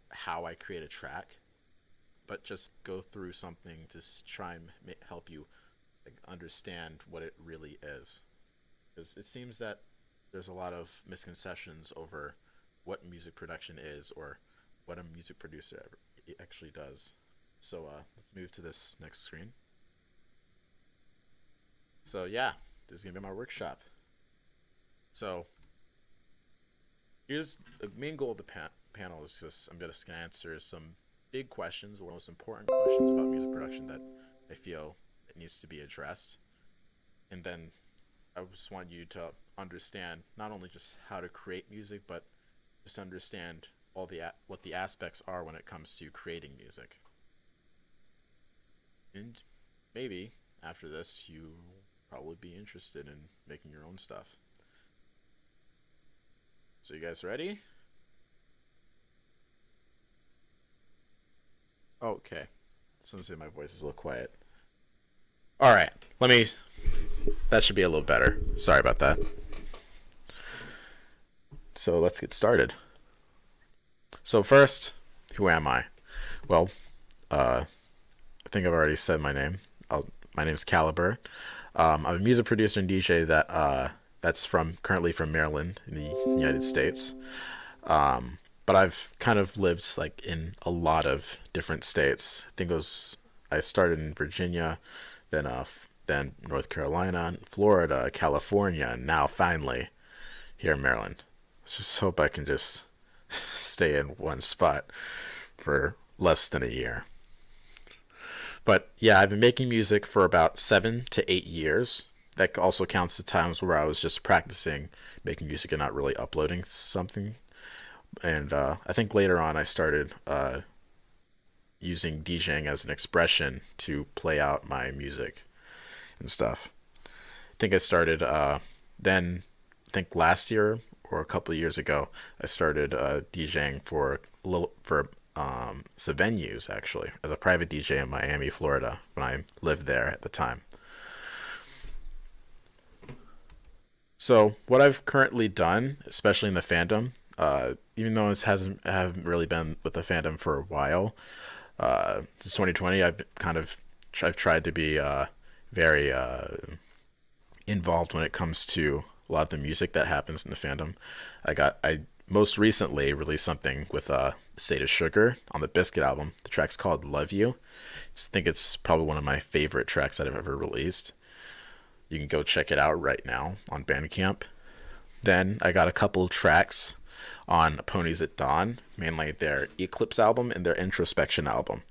how I create a track, but just go through something to try and help you understand what it really is. Because it seems that there's a lot of misconceptions over what music production is or what a music producer actually does. So let's move to this next screen. So yeah, this is going to be my workshop. So here's the main goal of the panel is just I'm just going to answer some big questions or most important questions about music production that I feel it needs to be addressed. And then I just want you to understand not only just how to create music, but just understand what the aspects are when it comes to creating music. And maybe after this, you probably be interested in making your own stuff. So you guys ready? Okay. Someone say my voice is a little quiet. All right. That should be a little better. Sorry about that. So let's get started. So first, who am I? Well, I think I've already said my name. My name is Caliber. I'm a music producer and DJ that's currently from Maryland in the United States. But I've kind of lived like in a lot of different states. I started in Virginia, then North Carolina, Florida, California, and now finally here in Maryland. Let's just hope I can just stay in one spot for less than a year. But yeah, I've been making music for about 7 to 8 years. That also counts the times where I was just practicing making music and not really uploading something. And I think later on I started using DJing as an expression to play out my music and stuff. I think I started then, I think last year or a couple of years ago, I started DJing for some venues, actually, as a private DJ in Miami, Florida, when I lived there at the time. So what I've currently done, especially in the fandom, even though I haven't really been with the fandom for a while, since 2020, I've tried to be very involved when it comes to a lot of the music that happens in the fandom. I most recently released something with State of Sugar on the Biscuit album. The track's called Love You. I think it's probably one of my favorite tracks that I've ever released. You can go check it out right now on Bandcamp. Then I got a couple tracks on Ponies at Dawn, mainly their Eclipse album and their Introspection album.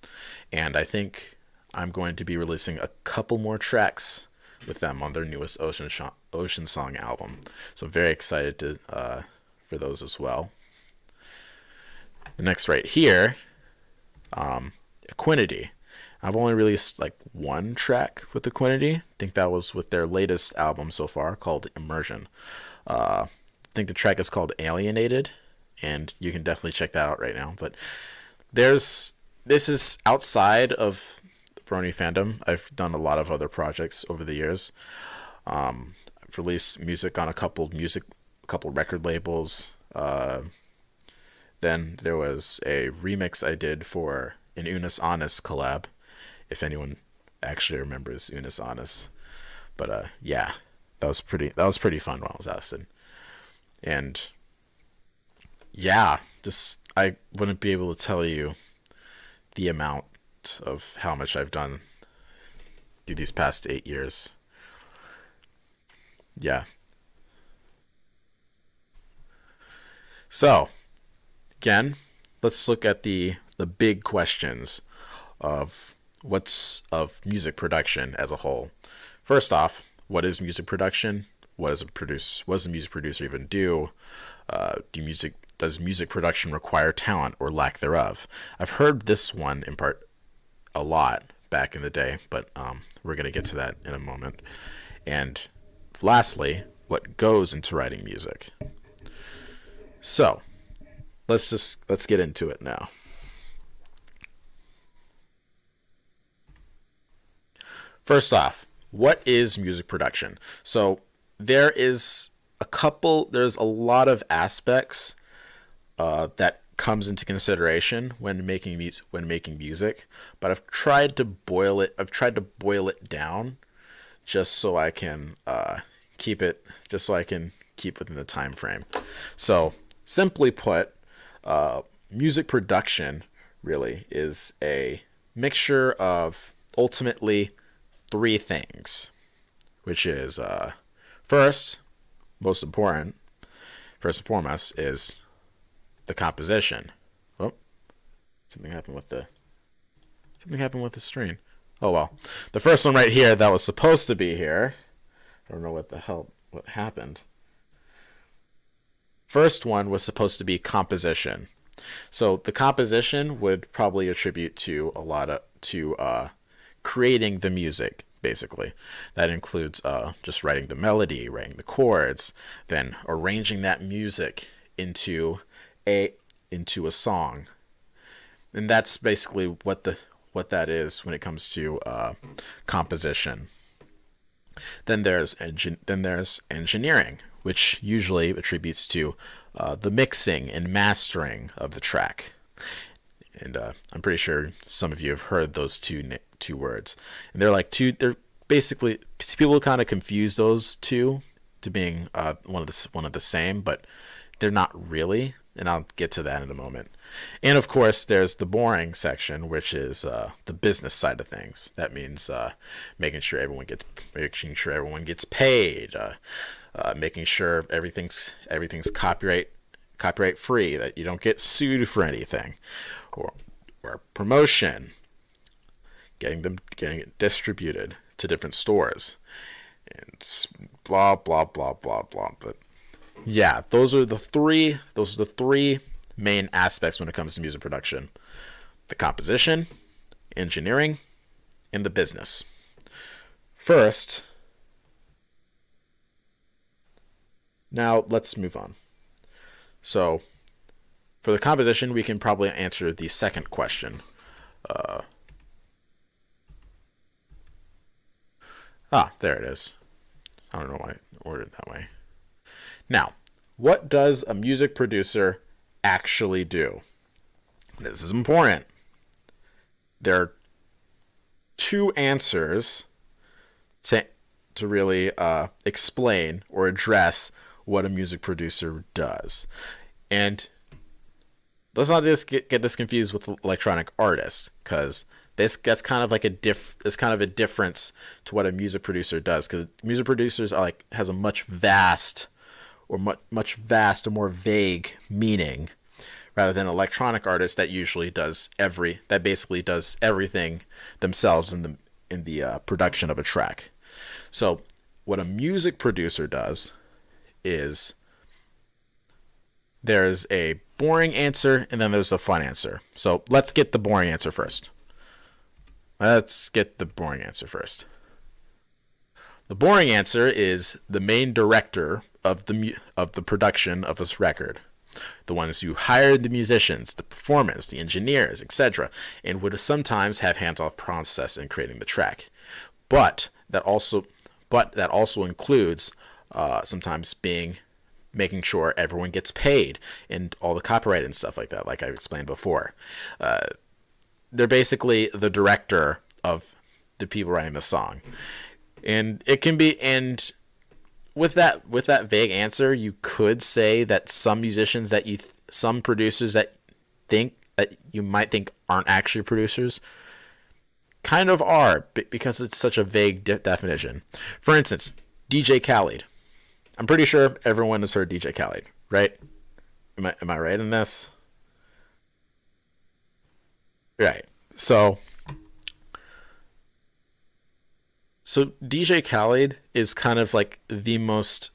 And I think I'm going to be releasing a couple more tracks with them on their newest Ocean Song album. So I'm very excited for those as well. The next right here, Equinity. I've only released like one track with Equinity. I think that was with their latest album so far called Immersion. I think the track is called Alienated, and you can definitely check that out right now. But this is outside of the Brony fandom. I've done a lot of other projects over the years. I've released music on a couple record labels. Then there was a remix I did for an Unis Honest collab, if anyone actually remembers Unis Honest. But yeah, that was pretty fun while I was acid. And yeah, I wouldn't be able to tell you the amount of how much I've done through these past 8 years. Yeah. So, again, let's look at the big questions of music production as a whole. First off, what is music production? What does a music producer even do? Does music production require talent or lack thereof? I've heard this one in part a lot back in the day, but we're going to get to that in a moment. And lastly, what goes into writing music? So, let's get into it now. First off, what is music production? So, there's a lot of aspects that comes into consideration when making music, but I've tried to boil it down just so I can keep within the time frame. So, simply put, music production really is a mixture of ultimately 3 things, which is first and foremost is the composition. Oh, something happened with the screen. Oh well, the first one right here that was supposed to be here. I don't know what happened. first one was supposed to be composition. So the composition would probably attribute to a lot of creating the music. Basically, that includes just writing the melody, writing the chords, then arranging that music into a song, and that's basically what that is when it comes to composition. Then there's engineering, which usually attributes to the mixing and mastering of the track. And I'm pretty sure some of you have heard those two words. And they're basically, people kind of confuse those two to being one of the same, but they're not really. And I'll get to that in a moment. And of course, there's the boring section, which is the business side of things. That means making sure everyone gets paid, making sure everything's copyright free, that you don't get sued for anything, or promotion, getting it distributed to different stores, and blah blah blah blah blah. But yeah, those are the three main aspects when it comes to music production: the composition, engineering, and the business. First, now let's move on. So, for the composition, we can probably answer the second question. There it is. I don't know why I ordered it that way. Now, what does a music producer actually do? This is important. There are two answers to really explain or address what a music producer does. And let's not just get this confused with electronic artists, because that's kind of like a difference to what a music producer does, because music producers are has a much more vague meaning, rather than electronic artists that usually basically does everything themselves in the production of a track. So what a music producer does is there's a boring answer and then there's a fun answer. So let's get the boring answer first. The boring answer is the main director of the production of this record. The ones who hired the musicians, the performers, the engineers, etc., and would sometimes have hands-off process in creating the track. But that also includes sometimes making sure everyone gets paid and all the copyright and stuff like that, like I explained before. They're basically the director of the people writing the song. And it can be, and with that vague answer, you could say that some musicians some producers that you might think aren't actually producers kind of are, because it's such a vague definition. For instance, DJ Khaled. I'm pretty sure everyone has heard DJ Khaled, right? Am I right in this? Right. So DJ Khaled is kind of like the most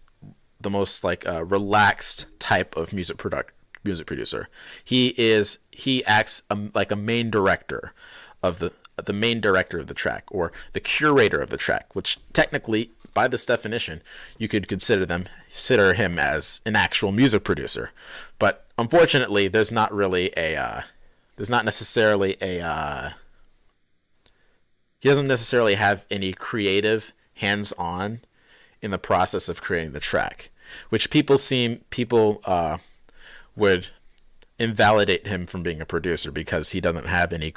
relaxed type of music producer. He acts like a main director of the main director of the track, or the curator of the track, which technically, by this definition, you could consider him as an actual music producer. But unfortunately, there's not necessarily he doesn't necessarily have any creative hands-on in the process of creating the track, which people would invalidate him from being a producer, because he doesn't have any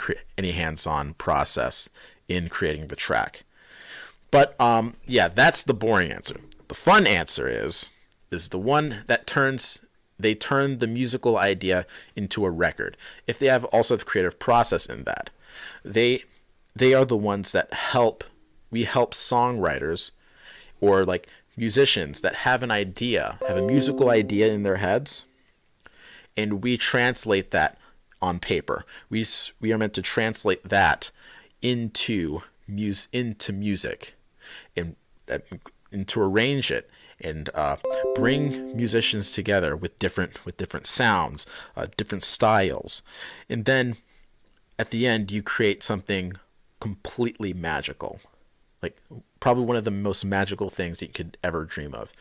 hands-on process in creating the track. But yeah, that's the boring answer. The fun answer is the one that turn the musical idea into a record. If they also have creative process in that, they are the ones that help songwriters or like musicians that have a musical idea in their heads, and we translate that on paper. We are meant to translate that into music, and to arrange it and bring musicians together with different sounds, different styles, and then at the end you create something completely magical, like probably one of the most magical things that you could ever dream of.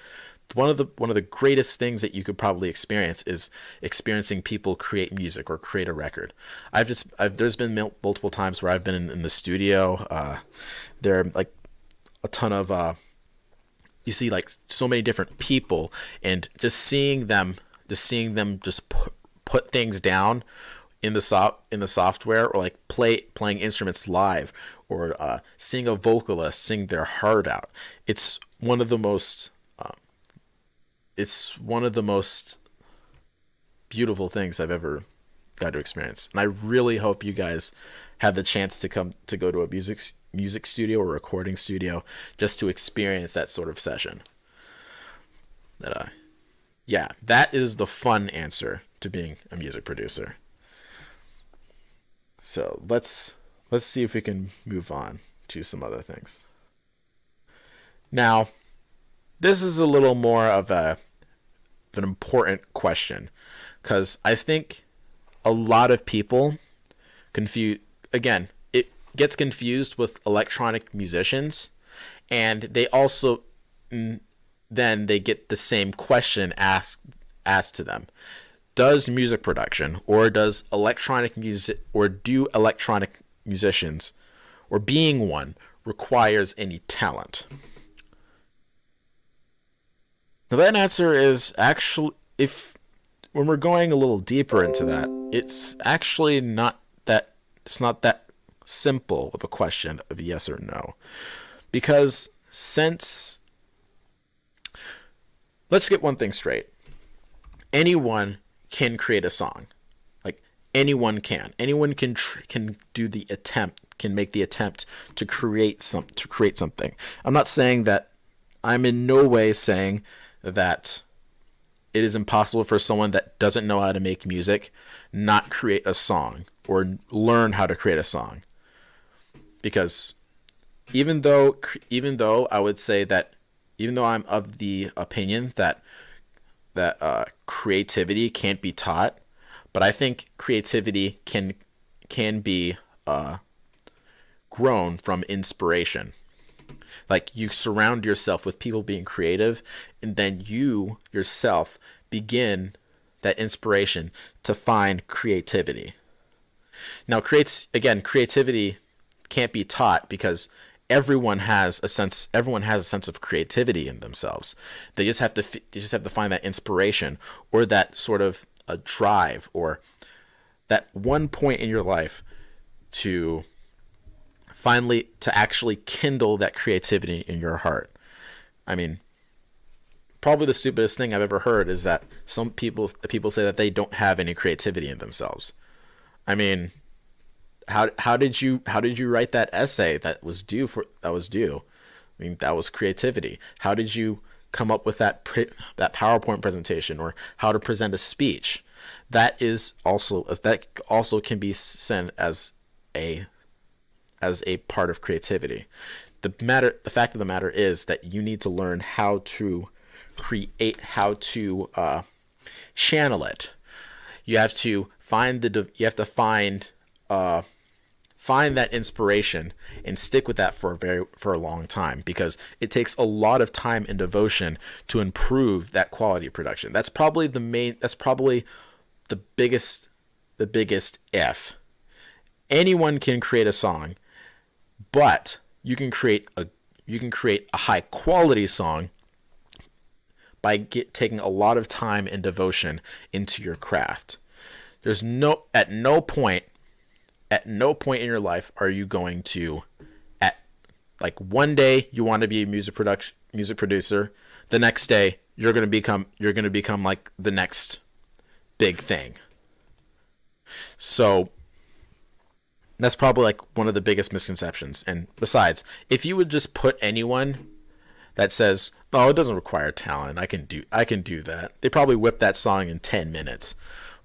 One of the greatest things that you could probably experience is experiencing people create music or create a record. There's been multiple times where I've been in the studio. There are like a ton of you see like so many different people, and just seeing them just put things down in the software, or like playing instruments live, or seeing a vocalist sing their heart out. It's one of the most beautiful things I've ever got to experience, and I really hope you guys have the chance to go to a music studio or recording studio just to experience that sort of session. That is the fun answer to being a music producer. So let's see if we can move on to some other things. Now, this is a little more of an important question, because I think a lot of people it gets confused with electronic musicians, and they also then they get the same question asked to them. Does music production, or does electronic music, or do electronic musicians, or being one, requires any talent? Now that answer is actually, when we're going a little deeper into that, it's actually not that simple of a question of yes or no. Because let's get one thing straight. Anyone can create a song. Like, anyone can do the attempt, can make the attempt to create something. I'm not saying that, I'm in no way saying that it is impossible for someone that doesn't know how to make music not create a song or learn how to create a song. Because even though I would say that, even though I'm of the opinion that creativity can't be taught, but I think creativity can be grown from inspiration. Like, you surround yourself with people being creative, and then you yourself begin that inspiration to find creativity. Now, creativity can't be taught, because everyone has a sense of creativity in themselves. They just have to find that inspiration, or that sort of a drive, or that one point in your life to actually kindle that creativity in your heart. I mean, probably the stupidest thing I've ever heard is that some people say that they don't have any creativity in themselves. I mean, how did you write that essay that was due? I mean, that was creativity. How did you come up with that PowerPoint presentation, or how to present a speech? That also can be seen as a part of creativity. The fact of the matter is that you need to learn how to create, how to channel it. You have to find that inspiration and stick with that for a long time, because it takes a lot of time and devotion to improve that quality of production. That's probably the biggest if. Anyone can create a song, but you can create a high quality song by taking a lot of time and devotion into your craft. At no point in your life are you going to, one day you want to be a music producer, the next day you're going to become like the next big thing. So that's probably like one of the biggest misconceptions. And besides, if you would just put anyone that says, "Oh, it doesn't require talent, I can do that," they probably whip that song in 10 minutes.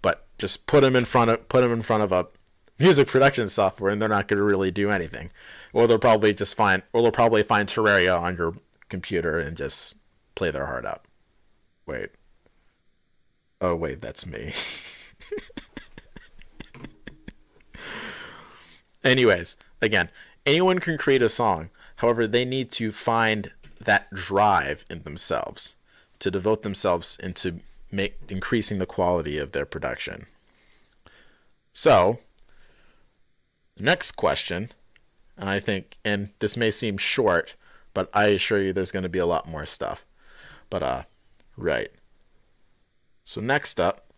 But just put them in front of a music production software, and they're not going to really do anything. Or they'll probably find Terraria on your computer and just play their heart out. Wait. Oh, wait, that's me. Anyways, again, anyone can create a song. However, they need to find that drive in themselves to devote themselves into increasing the quality of their production. So, next question, and this may seem short, but I assure you there's going to be a lot more stuff. But, right. So next up,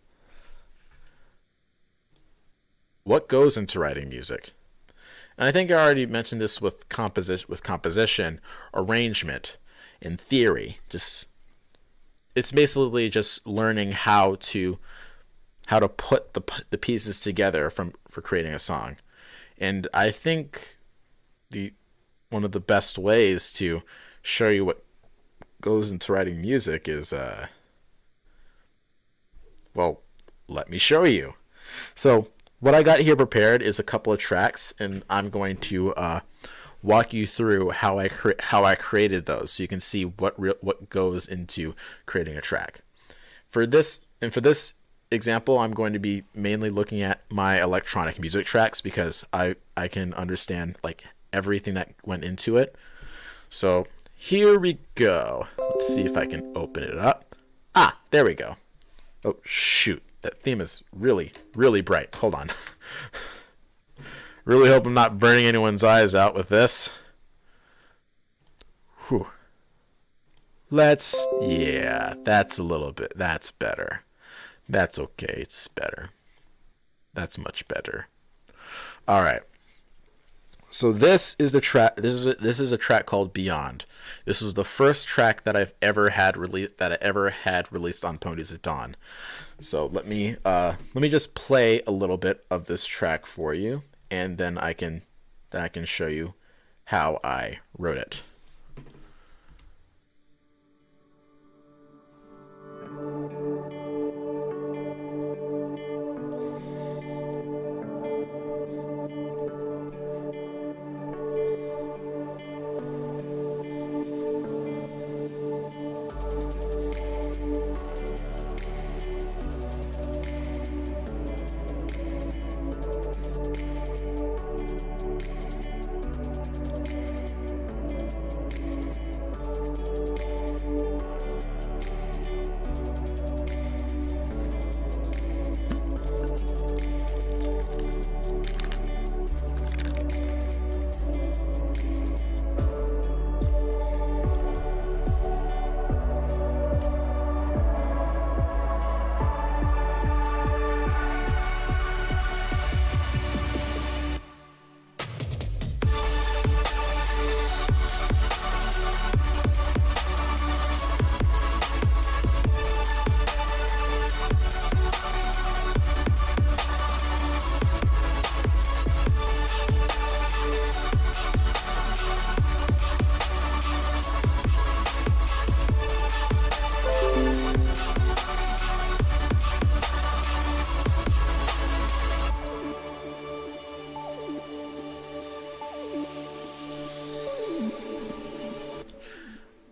what goes into writing music? And I think I already mentioned this with composition, arrangement, and theory. It's basically just learning how to put the pieces together for creating a song. And I think one of the best ways to show you what goes into writing music is well, let me show you. So what I got here prepared is a couple of tracks, and I'm going to walk you through how I created those, so you can see what goes into creating a track. For this example, I'm going to be mainly looking at my electronic music tracks because I can understand like everything that went into it. So here we go. Let's see if I can open it up. There we go. Oh, shoot. That theme is really, really bright. Hold on. Really hope I'm not burning anyone's eyes out with this. Whew. That's better. That's okay. It's better. That's much better. All right. So this is the track. This is a track called Beyond. This was the first track that I've ever had released on Ponies at Dawn. So let me just play a little bit of this track for you, and then I can show you how I wrote it.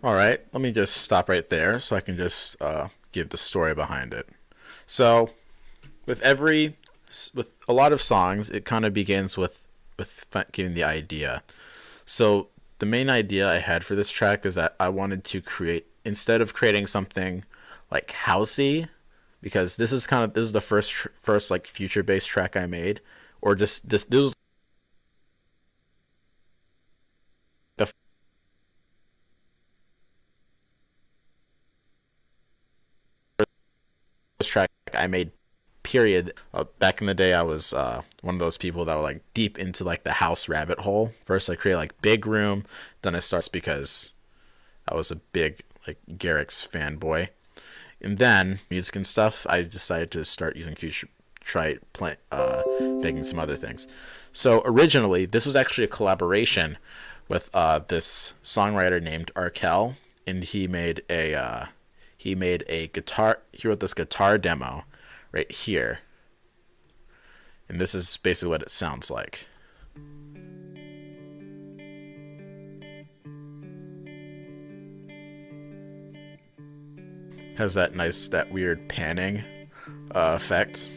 All right, let me just stop right there so I can just give the story behind it. So, with a lot of songs, it kind of begins with giving the idea. So the main idea I had for this track is that I wanted to create, instead of creating something like housey, because this is the first like future based track I made, or just this was the first track I made, period. Back in the day, I was one of those people that were like deep into like the house rabbit hole. First I created like big room, then I started because I was a big like Garrick's fanboy. And then music and stuff, I decided to start using Future, making some other things. So originally, this was actually a collaboration with this songwriter named Arkell, and he made a guitar. He wrote this guitar demo right here, and this is basically what it sounds like. Has that that weird panning effect.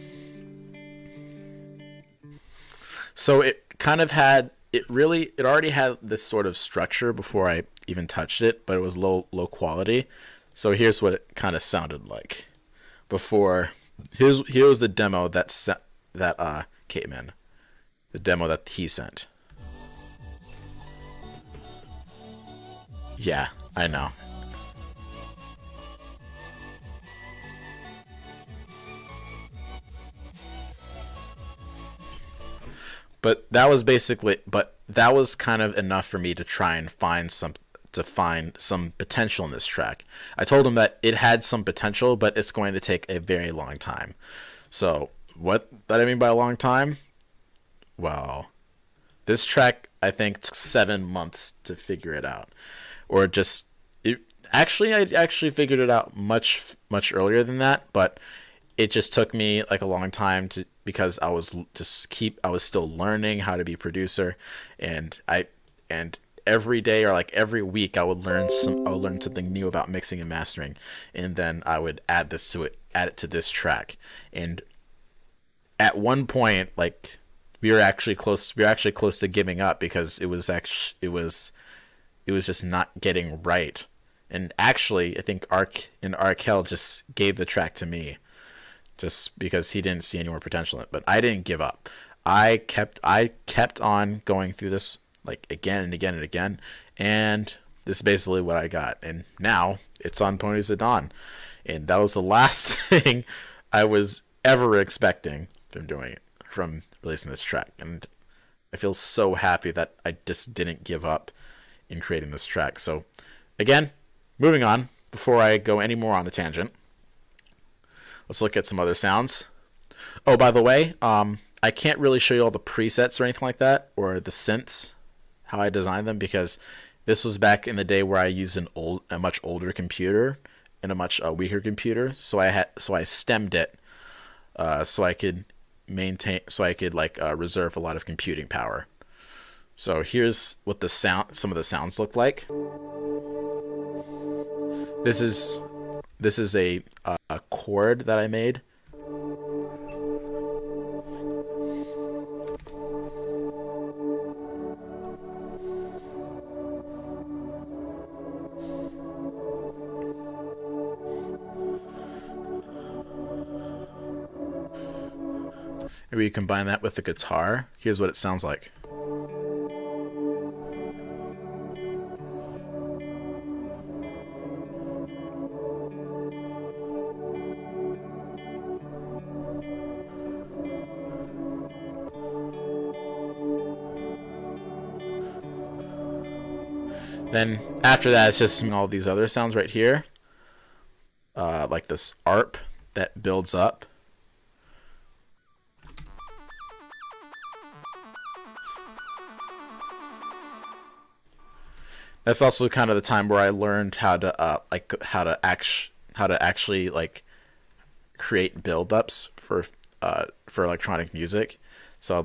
So it kind of had, it already had this sort of structure before I even touched it, but it was low quality. So here's what it kind of sounded like before. Here's the demo that came in. The demo that he sent. Yeah, I know. But that was kind of enough for me to try and find some potential in this track. I told him that it had some potential, but it's going to take a very long time. So what that I mean by a long time? Well, this track I think took 7 months to figure it out, or just it. Actually, I actually figured it out much earlier than that, but it just took me like a long time because I was still learning how to be a producer, and every day or like every week I would learn something new about mixing and mastering, and then I would add it to this track. And at one point, like we were actually close to giving up because it was just not getting right. And actually, I think Arkel just gave the track to me, just because he didn't see any more potential in it. But I didn't give up. I kept on going through this like again and again and again, and this is basically what I got. And now it's on Ponies at Dawn, and that was the last thing I was ever expecting from releasing this track. And I feel so happy that I just didn't give up in creating this track. So again, moving on, before I go any more on a tangent, let's look at some other sounds. Oh, by the way, I can't really show you all the presets or anything like that, or the synths, how I designed them, because this was back in the day where I used a much older computer and a much weaker computer. So I stemmed it, so I could reserve a lot of computing power. So here's what some of the sounds look like. This is a chord that I made. Maybe you combine that with the guitar. Here's what it sounds like. Then after that, it's just all these other sounds right here, like this ARP that builds up. That's also kind of the time where I learned how to actually like create build-ups for electronic music. So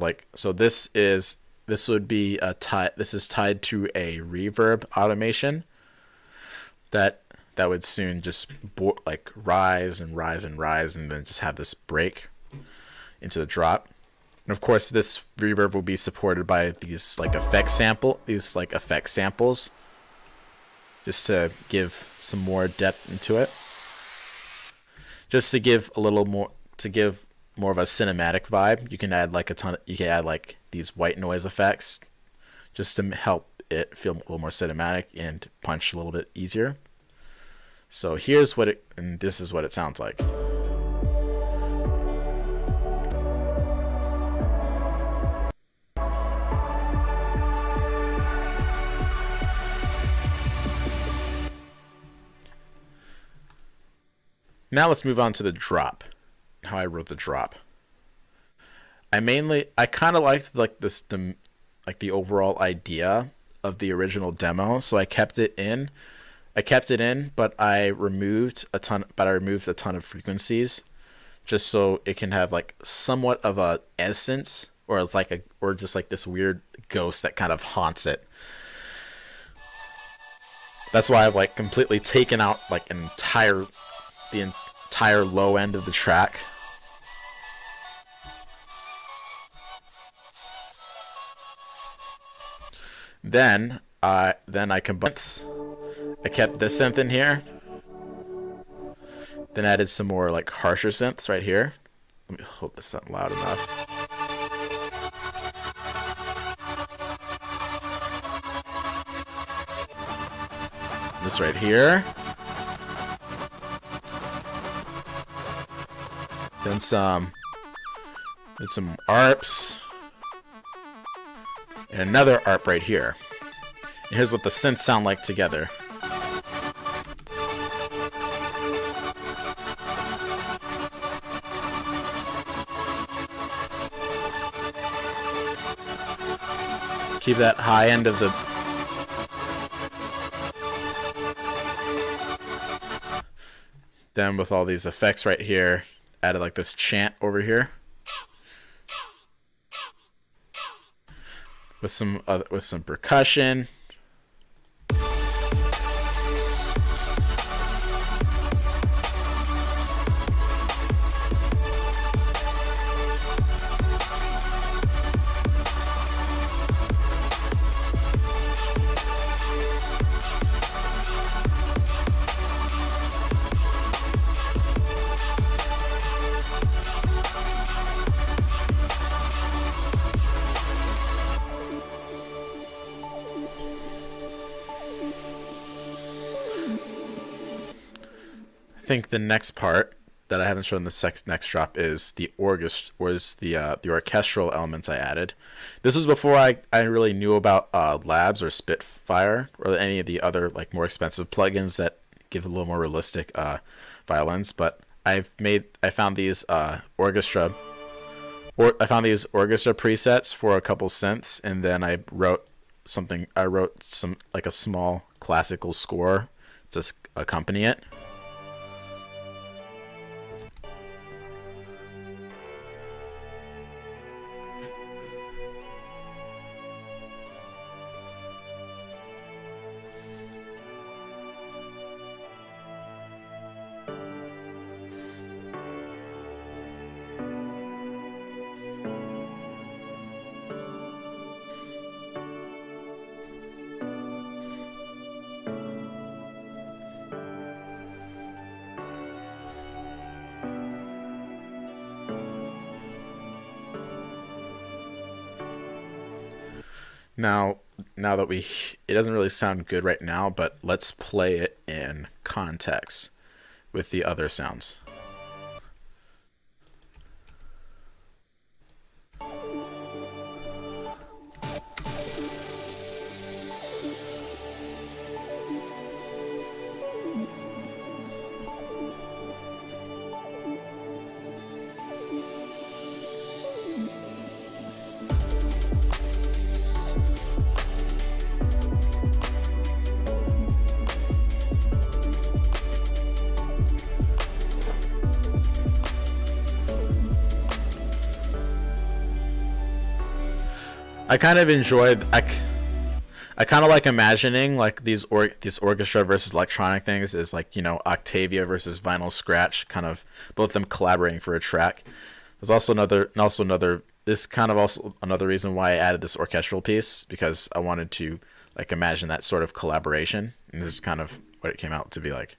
this is tied to a reverb automation that would soon just rise and rise and rise, and then just have this break into the drop. And of course, this reverb will be supported by these effect samples, just to give some more depth into it, just to give more of a cinematic vibe. You can add these white noise effects just to help it feel a little more cinematic and punch a little bit easier. So this is what it sounds like. Now let's move on to the drop. How I wrote the drop. I kind of liked the overall idea of the original demo, so I kept it in. But I removed a ton of frequencies, just so it can have somewhat of a essence, or just this weird ghost that kind of haunts it. That's why I've completely taken out an entire the entire low end of the track. Then I combined. I kept this synth in here. Then added some more like harsher synths right here. Let me hope this isn't loud enough. This right here. Then some ARPs. And another ARP right here. And here's what the synths sound like together. Keep that high end of the... Then with all these effects right here, added like this chant over here. With some percussion. I think the next part that I haven't shown the next drop is the orchestral elements I added. This was before I really knew about Labs or Spitfire or any of the other like more expensive plugins that give a little more realistic violins. But I found these orchestra presets for a couple synths, and then I wrote some like a small classical score to accompany it. Now that it doesn't really sound good right now, but let's play it in context with the other sounds. I kind of enjoyed. I kind of like imagining like these orchestra versus electronic things is like, you know, Octavia versus Vinyl Scratch, kind of both of them collaborating for a track. There's also another reason why I added this orchestral piece, because I wanted to like imagine that sort of collaboration, and this is kind of what it came out to be like.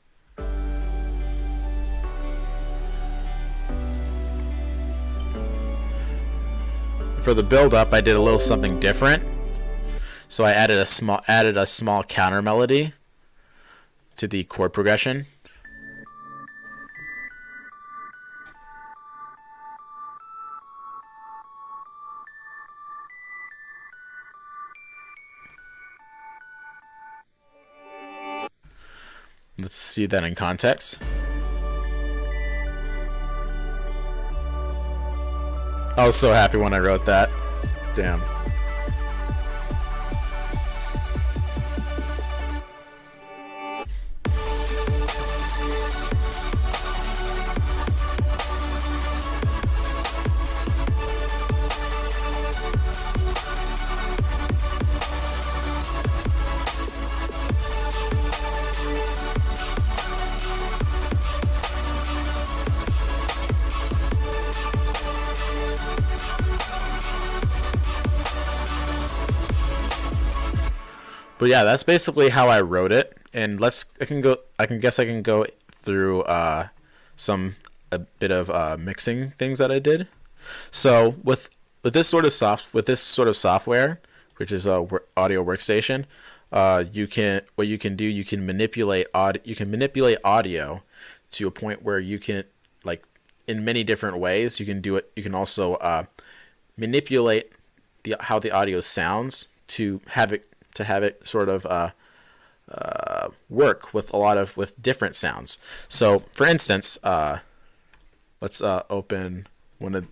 For the build-up, I did a little something different. So I added a small counter melody to the chord progression. Let's see that in context. I was so happy when I wrote that. Damn. But yeah, that's basically how I wrote it. And I can go through a bit of mixing things that I did. So with this sort of software, which is a audio workstation, you can manipulate audio to a point where you can, like, in many different ways. You can do it. You can also manipulate how the audio sounds to have it sort of work with different sounds. So, for instance, let's open one of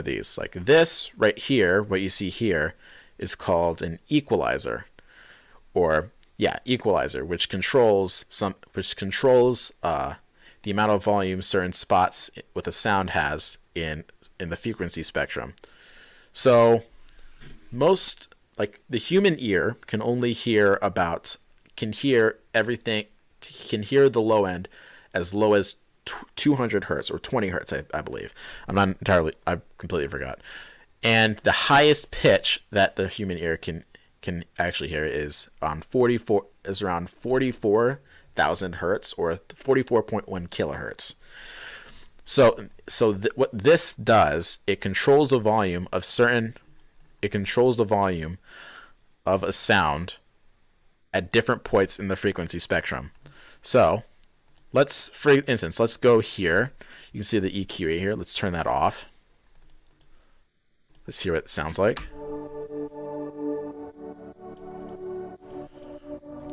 these. Like this right here, what you see here is called an equalizer, equalizer, which controls the amount of volume certain spots with a sound has in the frequency spectrum. So most, like, the human ear can hear everything, can hear the low end as low as 200 hertz or 20 hertz, I believe. I completely forgot. And the highest pitch that the human ear can actually hear is around 44,000 hertz, or 44.1 kilohertz. So what this does, it controls the volume of a sound at different points in the frequency spectrum. So for instance, let's go here. You can see the EQ right here. Let's turn that off. Let's hear what it sounds like.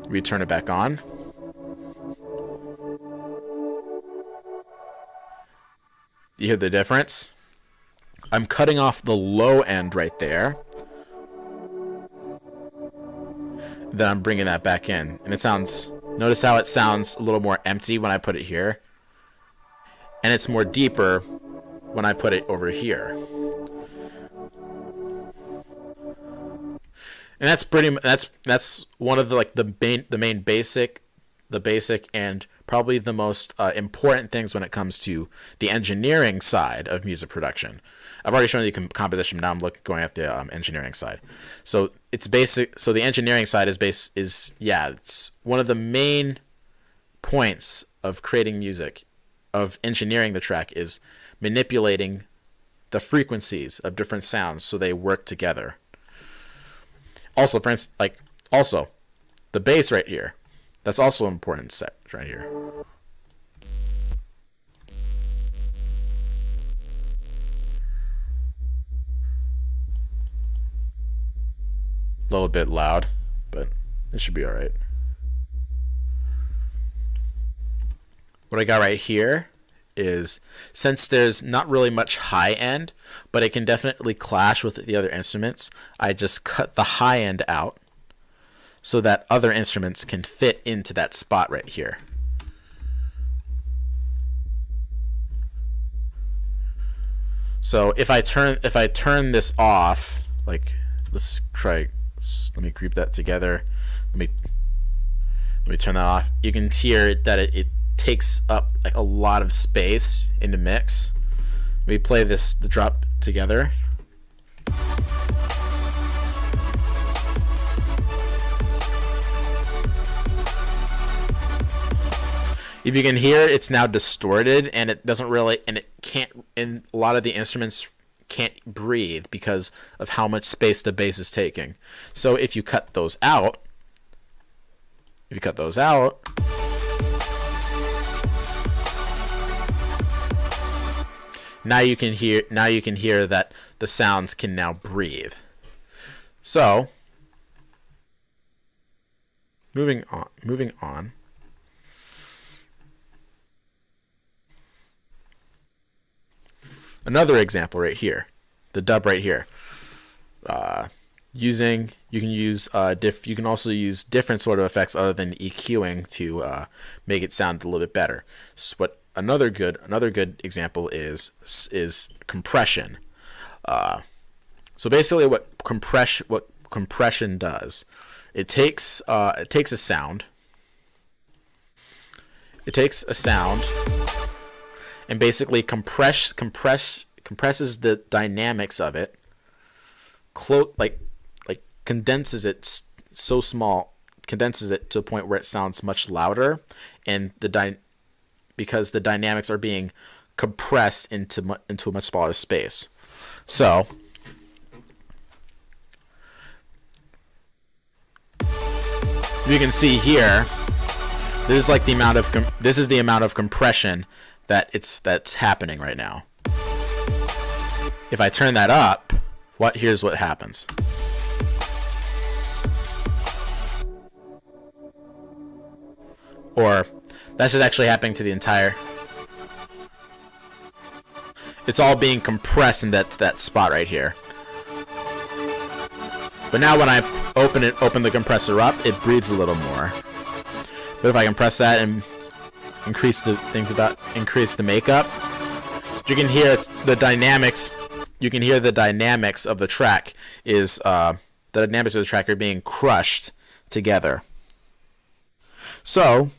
We turn it back on. You hear the difference? I'm cutting off the low end right there. Then I'm bringing that back in. And notice how it sounds a little more empty when I put it here. And it's more deeper when I put it over here. And that's one of the main basic and probably the most important things when it comes to the engineering side of music production. I've already shown you composition. Now I'm going at the engineering side. So it's basic. So the engineering side it's one of the main points of creating music, of engineering the track, is manipulating the frequencies of different sounds so they work together. Also, for instance, the bass right here, that's also an important set right here. A little bit loud, but it should be all right. What I got right here is, since there's not really much high end, but it can definitely clash with the other instruments, I just cut the high end out so that other instruments can fit into that spot right here. So if I turn this off, like, let me group that together. Let me turn that off. You can hear that it takes up like a lot of space in the mix. We play the drop together. If you can hear, it's now distorted, and it doesn't really, and it can't, and a lot of the instruments can't breathe because of how much space the bass is taking. So if you cut those out, now you can hear that the sounds can now breathe. So moving on. Another example right here, the dub right here. You can also use different sort of effects other than EQing to make it sound a little bit better. So what another good example is compression. So basically, what compression does, it takes a sound. And basically compresses condenses it so small, condenses it to a point where it sounds much louder, and because the dynamics are being compressed into a much smaller space. So you can see here, this is like the amount of this is the amount of compression that's happening right now. If I turn that up, here's what happens. Or that's just actually happening to the entire. It's all being compressed in that spot right here. But now when I open the compressor up, it breathes a little more. But if I compress that and increase the makeup, you can hear the dynamics. You can hear the dynamics of the track are being crushed together. So,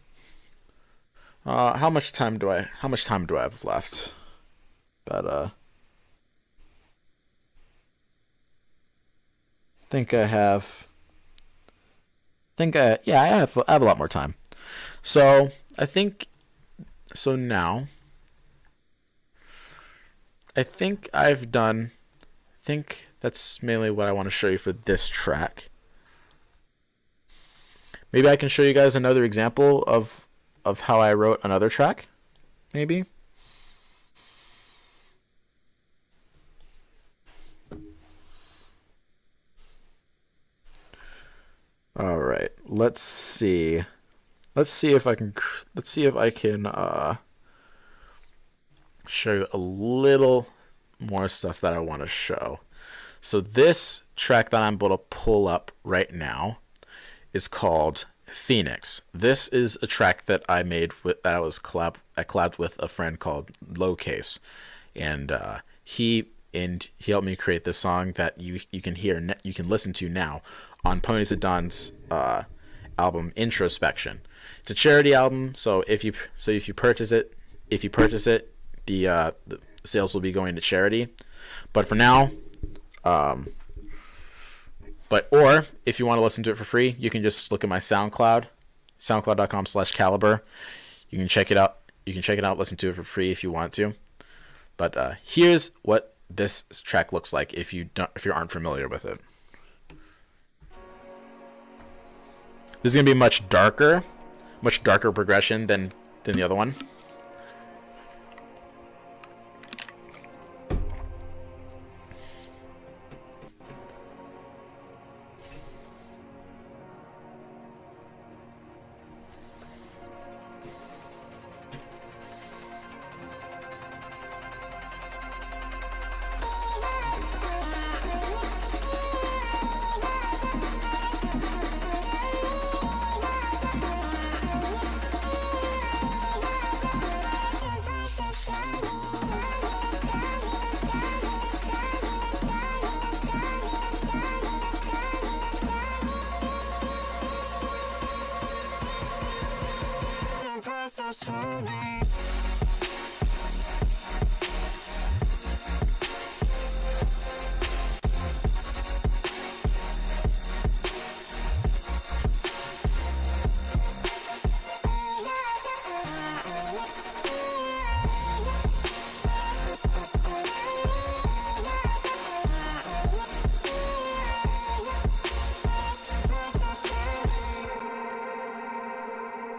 how much time do I have left? But I have a lot more time. So now I think I've done. I think that's mainly what I want to show you for this track. Maybe I can show you guys another example of how I wrote another track. Maybe. All right. Let's see if I can show you a little more stuff that I want to show. So this track that I'm able to pull up right now is called Phoenix. This is a track that I made I collabed with a friend called Lowcase, and he helped me create this song that you can listen to now on PonyTown's album Introspection. It's a charity album, so if you purchase it, the sales will be going to charity. But for now, or if you want to listen to it for free, you can just look at my SoundCloud, soundcloud.com/caliber. You can check it out. Listen to it for free if you want to. But here's what this track looks like if you aren't familiar with it. This is gonna be much darker progression than the other one.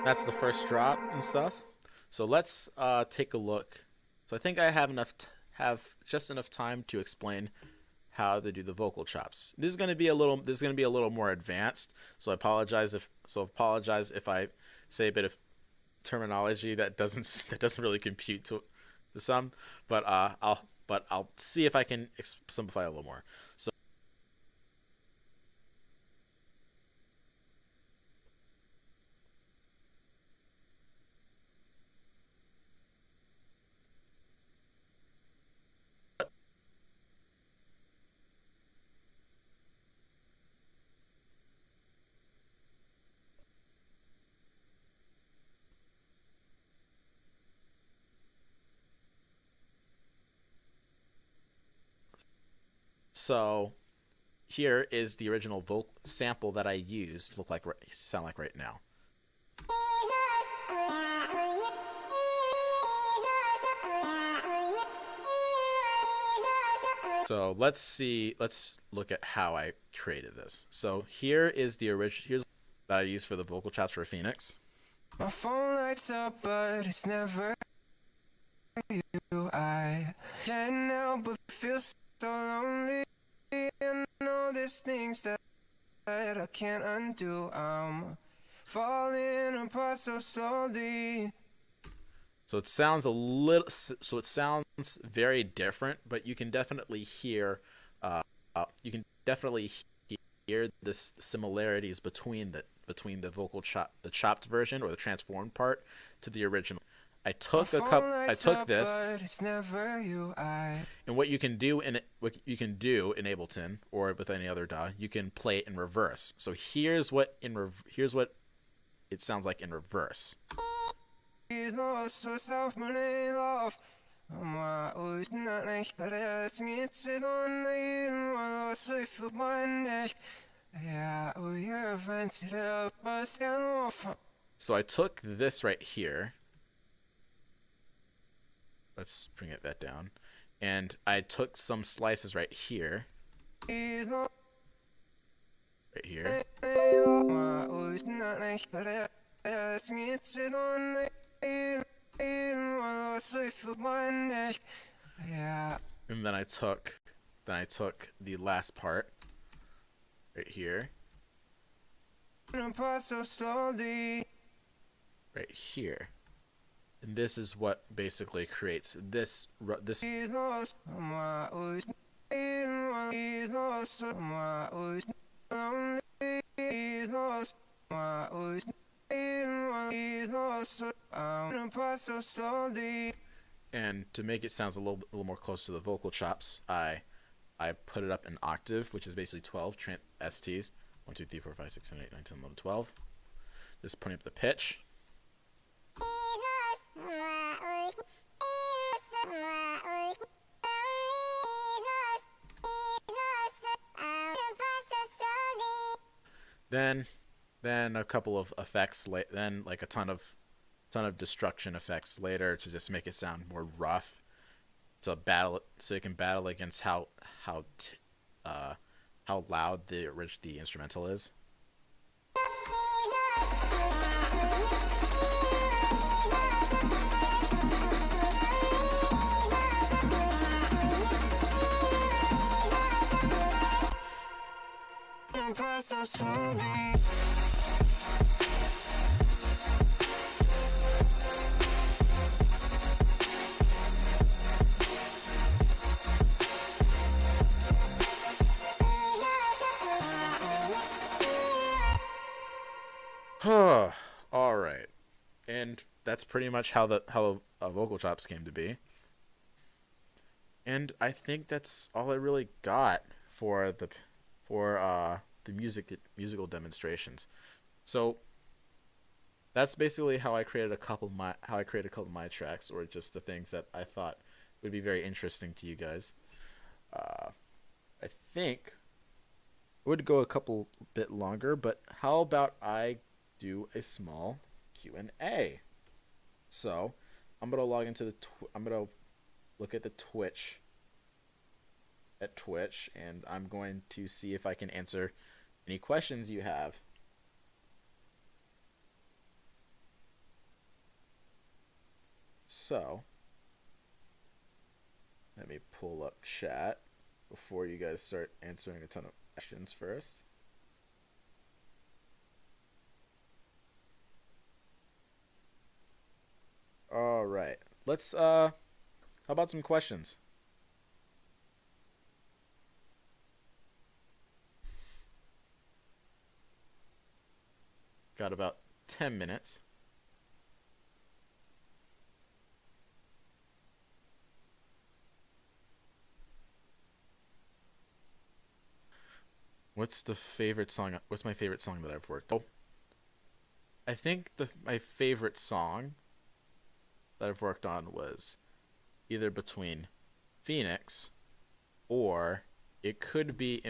That's the first drop and stuff. So let's take a look. So I think I have just enough time to explain how to do the vocal chops. This is going to be a little more advanced. So apologize if I say a bit of terminology that doesn't really compute to some. But I'll see if I can simplify a little more. So here is the original sample that I used to sound like right now. So let's look at how I created this. So here is the original, here's that I used for the vocal chops for Phoenix. My phone lights up, but it's never you. I can't help but feel so lonely. And all these things that I can't undo. I'm falling apart so slowly. So it sounds very different, but you can definitely hear the similarities between the vocal the chopped version or the transformed part to the original. I took this, and what you can do in Ableton or with any other DAW, you can play it in reverse. So here's what it sounds like in reverse. So I took this right here. Let's bring that down. And I took some slices right here. Right here. And then I took the last part right here. Right here. And this is what basically creates this. And to make it sound a little more close to the vocal chops, I put it up in octave, which is basically 12 STs. 1, 2, 3, 4, 5, 6, 7, 8, 9, 10, 11, 12. Just putting up the pitch. Then a couple of effects, then like a ton of destruction effects later to just make it sound more rough. So you can battle against how loud the instrumental is. All right, and that's pretty much how vocal chops came to be. And I think that's all I really got for the musical demonstrations. So that's basically how I created a couple of my tracks, or just the things that I thought would be very interesting to you guys. I think it would go a couple bit longer, but how about I do a small Q&A? So I'm gonna log into I'm gonna look at the Twitch and I'm going to see if I can answer any questions you have. So let me pull up chat before you guys start answering a ton of questions first. All right, let's how about some questions? Got about 10 minutes. What's my favorite song that I've worked on? Oh, I think my favorite song that I've worked on was either between Phoenix, or it could be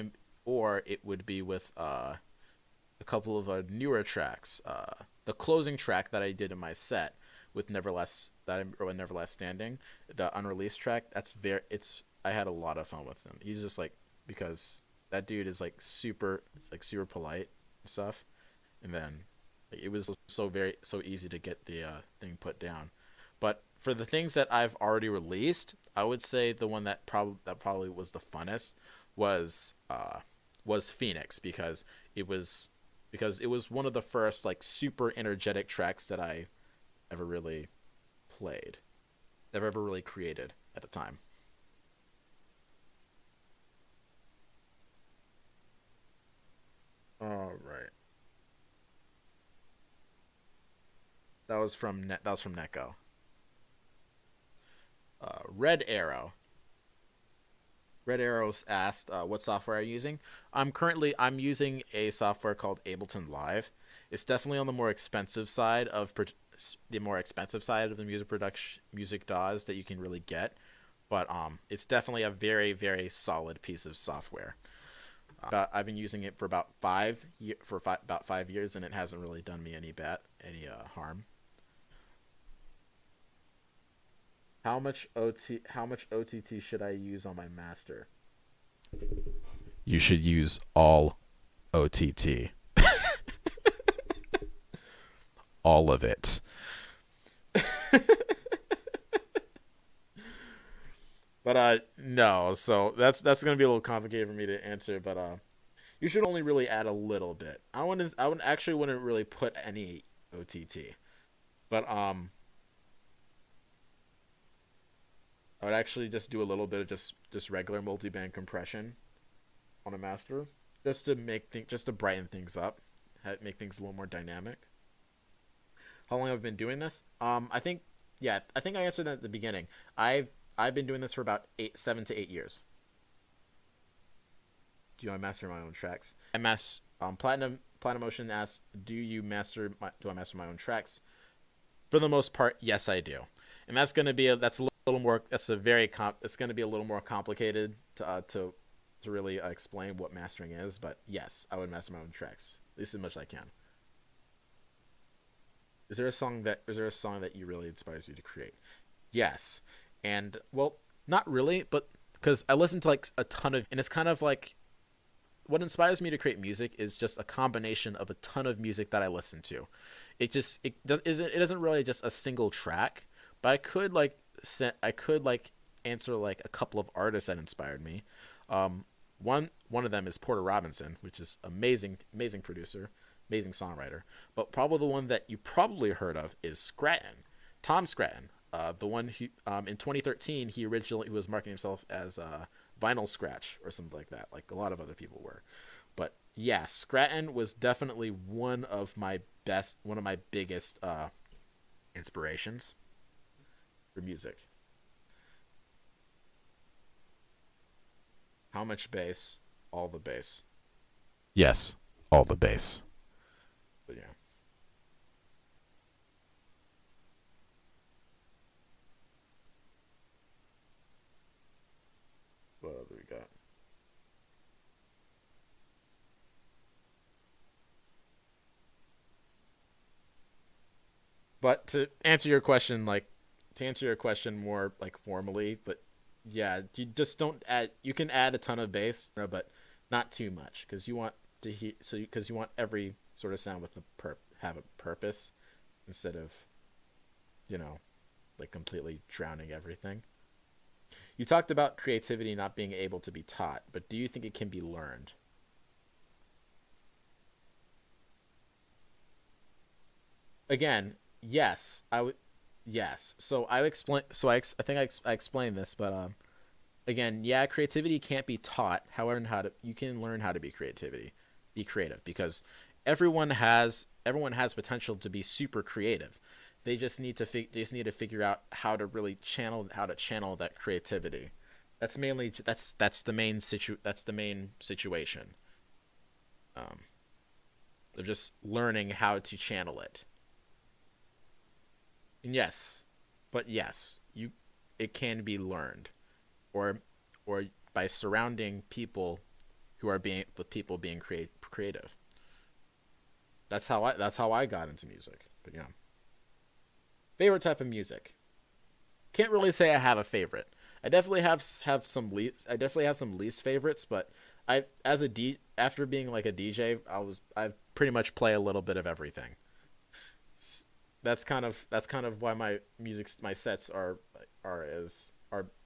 or it would be with a couple of newer tracks. The closing track that I did in my set with Never Last Standing, the unreleased track. I had a lot of fun with him. He's just like, because that dude is like super polite and stuff, and then it was so easy to get the thing put down. But for the things that I've already released, I would say the one that probably was the funnest was Phoenix, because it was one of the first like super energetic tracks that I ever really played, ever really created at the time. All right. That was from Neko. Red Arrow. Red Arrows asked, "What software are you using?" I'm using a software called Ableton Live. It's definitely on the more expensive side of the music DAWs that you can really get, but it's definitely a very, very solid piece of software. I've been using it for about 5 years, and it hasn't really done me any harm. How much OTT should I use on my master? You should use all OTT. All of it. But no, so that's gonna be a little complicated for me to answer, but you should only really add a little bit. I wouldn't really put any OTT. But I would actually just do a little bit of just regular multiband compression on a master, just to brighten things up, make things a little more dynamic. How long have I been doing this? I think I answered that at the beginning. I've been doing this for about 7 to 8 years. Do I master my own tracks? Platinum Ocean asks, do I master my own tracks? For the most part, yes, I do. And that's going to be it's going to be a little more complicated to really explain what mastering is, but yes, I would master my own tracks, at least as much as I can. Is there a song that you really inspires you to create? Yes. And well, not really, but because I listen to like a ton of, and it's kind of like what inspires me to create music is just a combination of a ton of music that I listen to. It isn't really just a single track, but I could answer like a couple of artists that inspired me. One of them is Porter Robinson, which is amazing producer, amazing songwriter. But probably the one that you probably heard of is Scratton, Tom Scratton. The one who in 2013 he was marketing himself as Vinyl Scratch or something like that, like a lot of other people were. But yeah, Scratton was definitely one of my biggest inspirations for music. How much bass? All the bass. Yes, all the bass. But yeah. What other we got? But to answer your question more like formally, but yeah, you just don't add. You can add a ton of bass, but not too much, because you want to because you want every sort of sound with have a purpose, instead of, like completely drowning everything. You talked about creativity not being able to be taught, but do you think it can be learned? Again, yes, I would. Yes, so I explain. So I think I explained this, but again, yeah, creativity can't be taught. However, you can learn how to be creative, because everyone has potential to be super creative. They just need to figure out how to really channel that creativity. That's the main situation. They're just learning how to channel it. And yes, it can be learned, or by surrounding people people being creative. That's how I got into music. But yeah. Favorite type of music. Can't really say I have a favorite. I definitely have some least favorites, but after being like a DJ, I pretty much play a little bit of everything. That's kind of why my sets are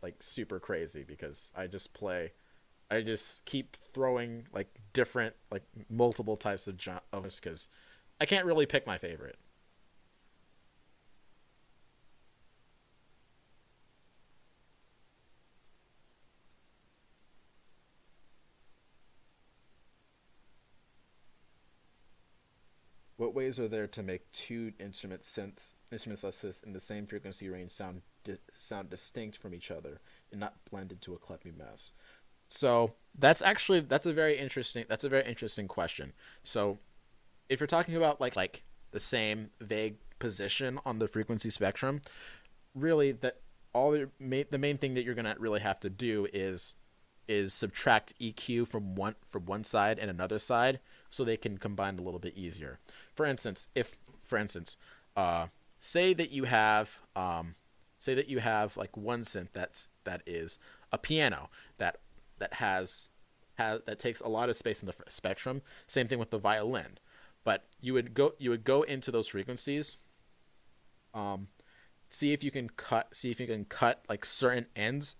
like super crazy, because I just keep throwing like different, like multiple types of genres, because I can't really pick my favorite. What ways are there to make two instruments synths in the same frequency range sound distinct from each other and not blend into a clumpy mess? So that's a very interesting question. So if you're talking about like the same vague position on the frequency spectrum, really the main thing that you're gonna really have to do is subtract EQ from one side and another side, so they can combine a little bit easier. For instance, say that you have like one synth that is a piano that takes a lot of space in the spectrum. Same thing with the violin, but you would go into those frequencies. See if you can cut like certain ends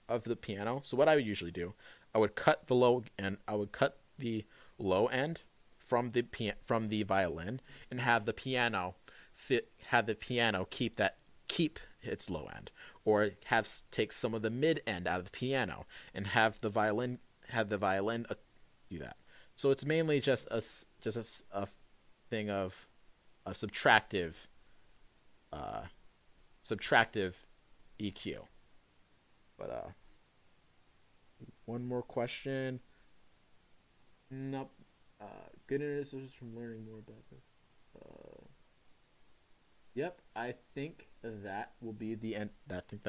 of the piano. So what I would usually do, I would cut the low end from the violin, and have the piano keep its low end, or take some of the mid end out of the piano and have the violin do that. So it's mainly just a thing of a subtractive EQ. But one more question. Nope. Good initiatives from learning more about this. Yep, I think that will be the end. I think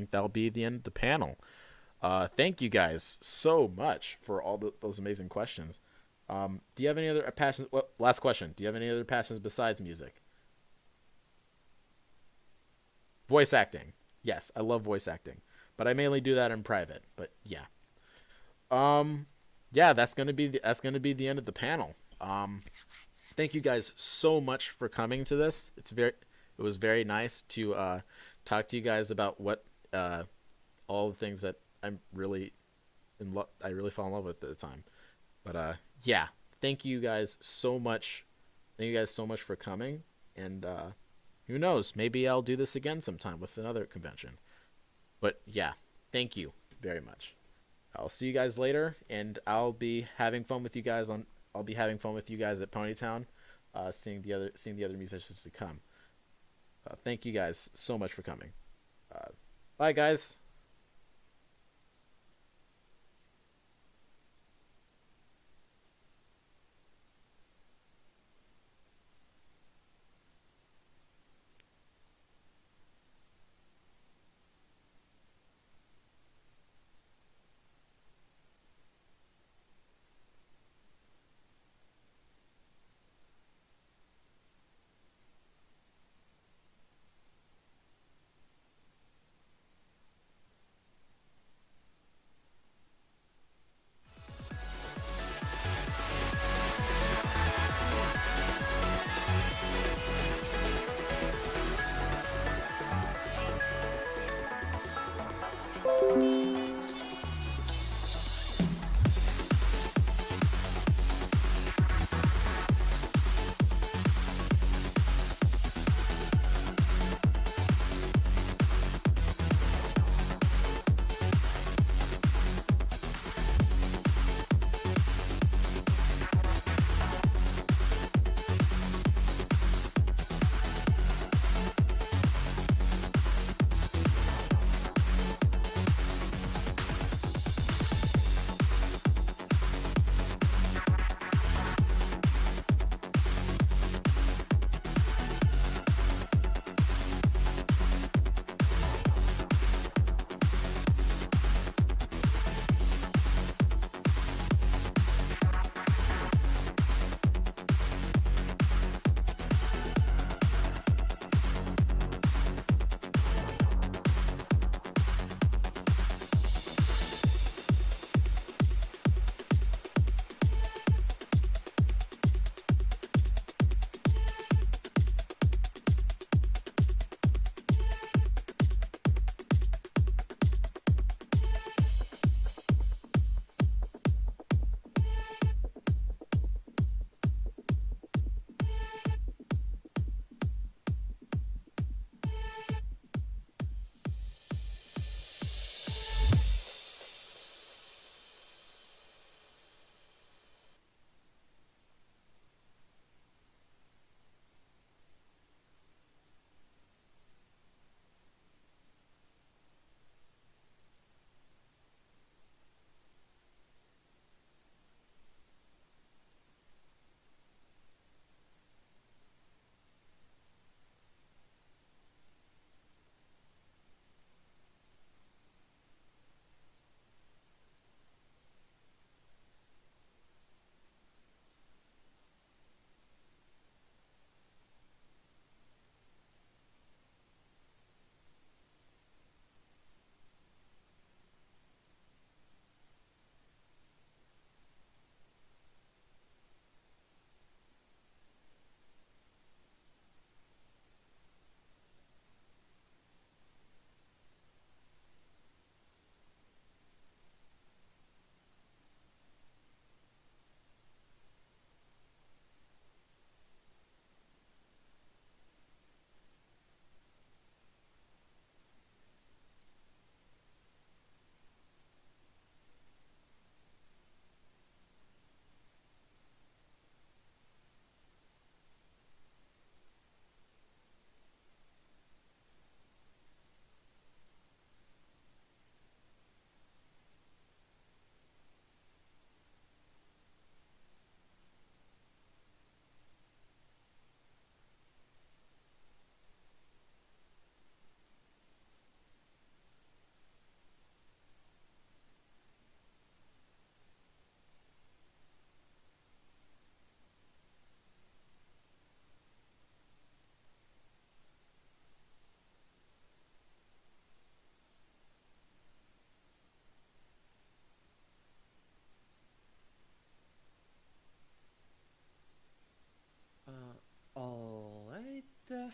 that'll be the end of the panel. Thank you guys so much for all those amazing questions. Do you have any other passions? Well, last question. Do you have any other passions besides music? Voice acting. Yes, I love voice acting, but I mainly do that in private. But yeah. Yeah, that's gonna be the end of the panel. Thank you guys so much for coming to this. It was very nice to talk to you guys about what all the things that I really fell in love with at the time. But yeah, thank you guys so much. Thank you guys so much for coming, and who knows, maybe I'll do this again sometime with another convention. But yeah, thank you very much. I'll see you guys later, and I'll be having fun with you guys at PonyTown, seeing the other musicians to come. Thank you guys so much for coming. Bye, guys.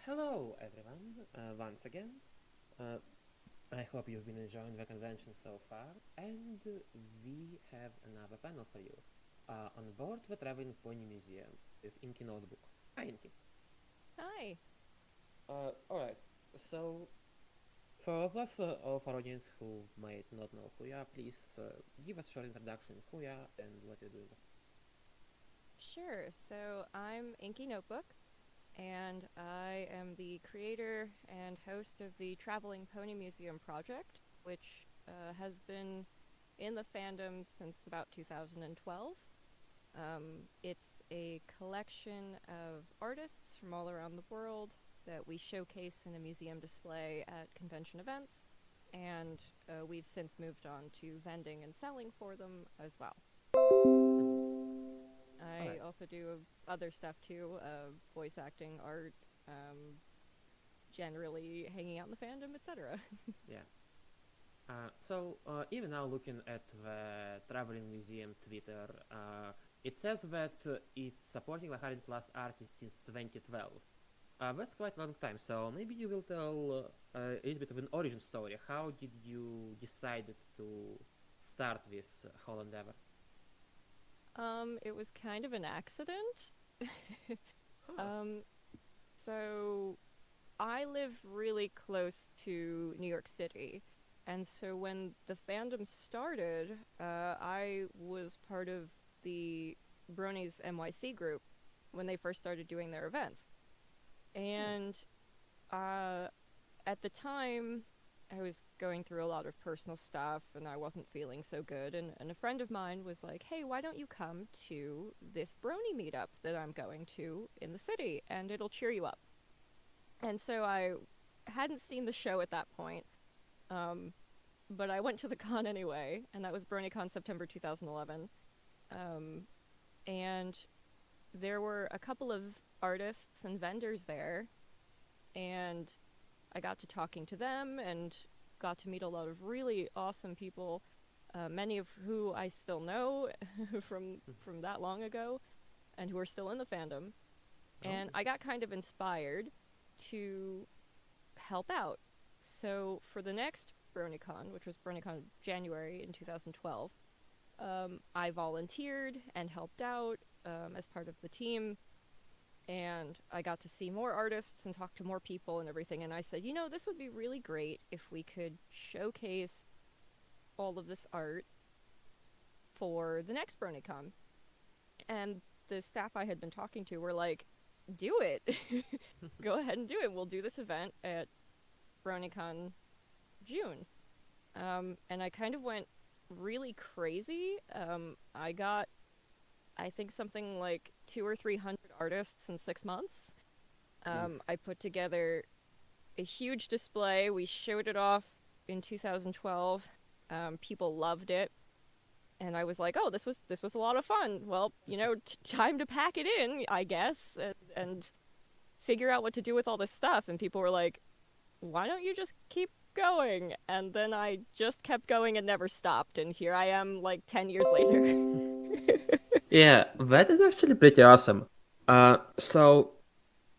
Hello, everyone, once again. I hope you've been enjoying the convention so far, and we have another panel for you. On board the Traveling Pony Museum with Inky Notebook. Hi, Inky. Hi. Alright, so for those of our audience who might not know who you are, please give us a short introduction of who you are and what you're doing. Sure. So I'm Inky Notebook, and I am the creator and host of the Traveling Pony Museum project, which has been in the fandom since about 2012. It's a collection of artists from all around the world that we showcase in a museum display at convention events, and we've since moved on to vending and selling for them as well. I also do other stuff too, voice acting, art, generally hanging out in the fandom, etc. Yeah. So even now looking at the Traveling Museum Twitter, it says that it's supporting the 100 plus artists since 2012. That's quite a long time, so maybe you will tell a little bit of an origin story. How did you decide to start this whole endeavor? It was kind of an accident. So I live really close to New York City, and so when the fandom started, I was part of the Bronies NYC group when they first started doing their events. And at the time, I was going through a lot of personal stuff and I wasn't feeling so good, and a friend of mine was like, hey, why don't you come to this Brony meetup that I'm going to in the city, and it'll cheer you up. And so I hadn't seen the show at that point, but I went to the con anyway, and that was BronyCon September 2011. And there were a couple of artists and vendors there, and I got to talking to them and got to meet a lot of really awesome people, many of who I still know from that long ago, and who are still in the fandom. And I got kind of inspired to help out. So for the next BronyCon, which was BronyCon January in 2012, I volunteered and helped out as part of the team. And I got to see more artists and talk to more people and everything. And I said, you know, this would be really great if we could showcase all of this art for the next BronyCon. And the staff I had been talking to were like, do it. Go ahead and do it. We'll do this event at BronyCon June. And I kind of went really crazy. I got, I think, something like 200 or 300 artists in 6 months. I put together a huge display. We showed it off in 2012. People loved it. And I was like, oh, this was a lot of fun. Well, you know, time to pack it in, I guess, and figure out what to do with all this stuff. And people were like, why don't you just keep going? And then I just kept going and never stopped. And here I am, like, 10 years later. Yeah, that is actually pretty awesome. So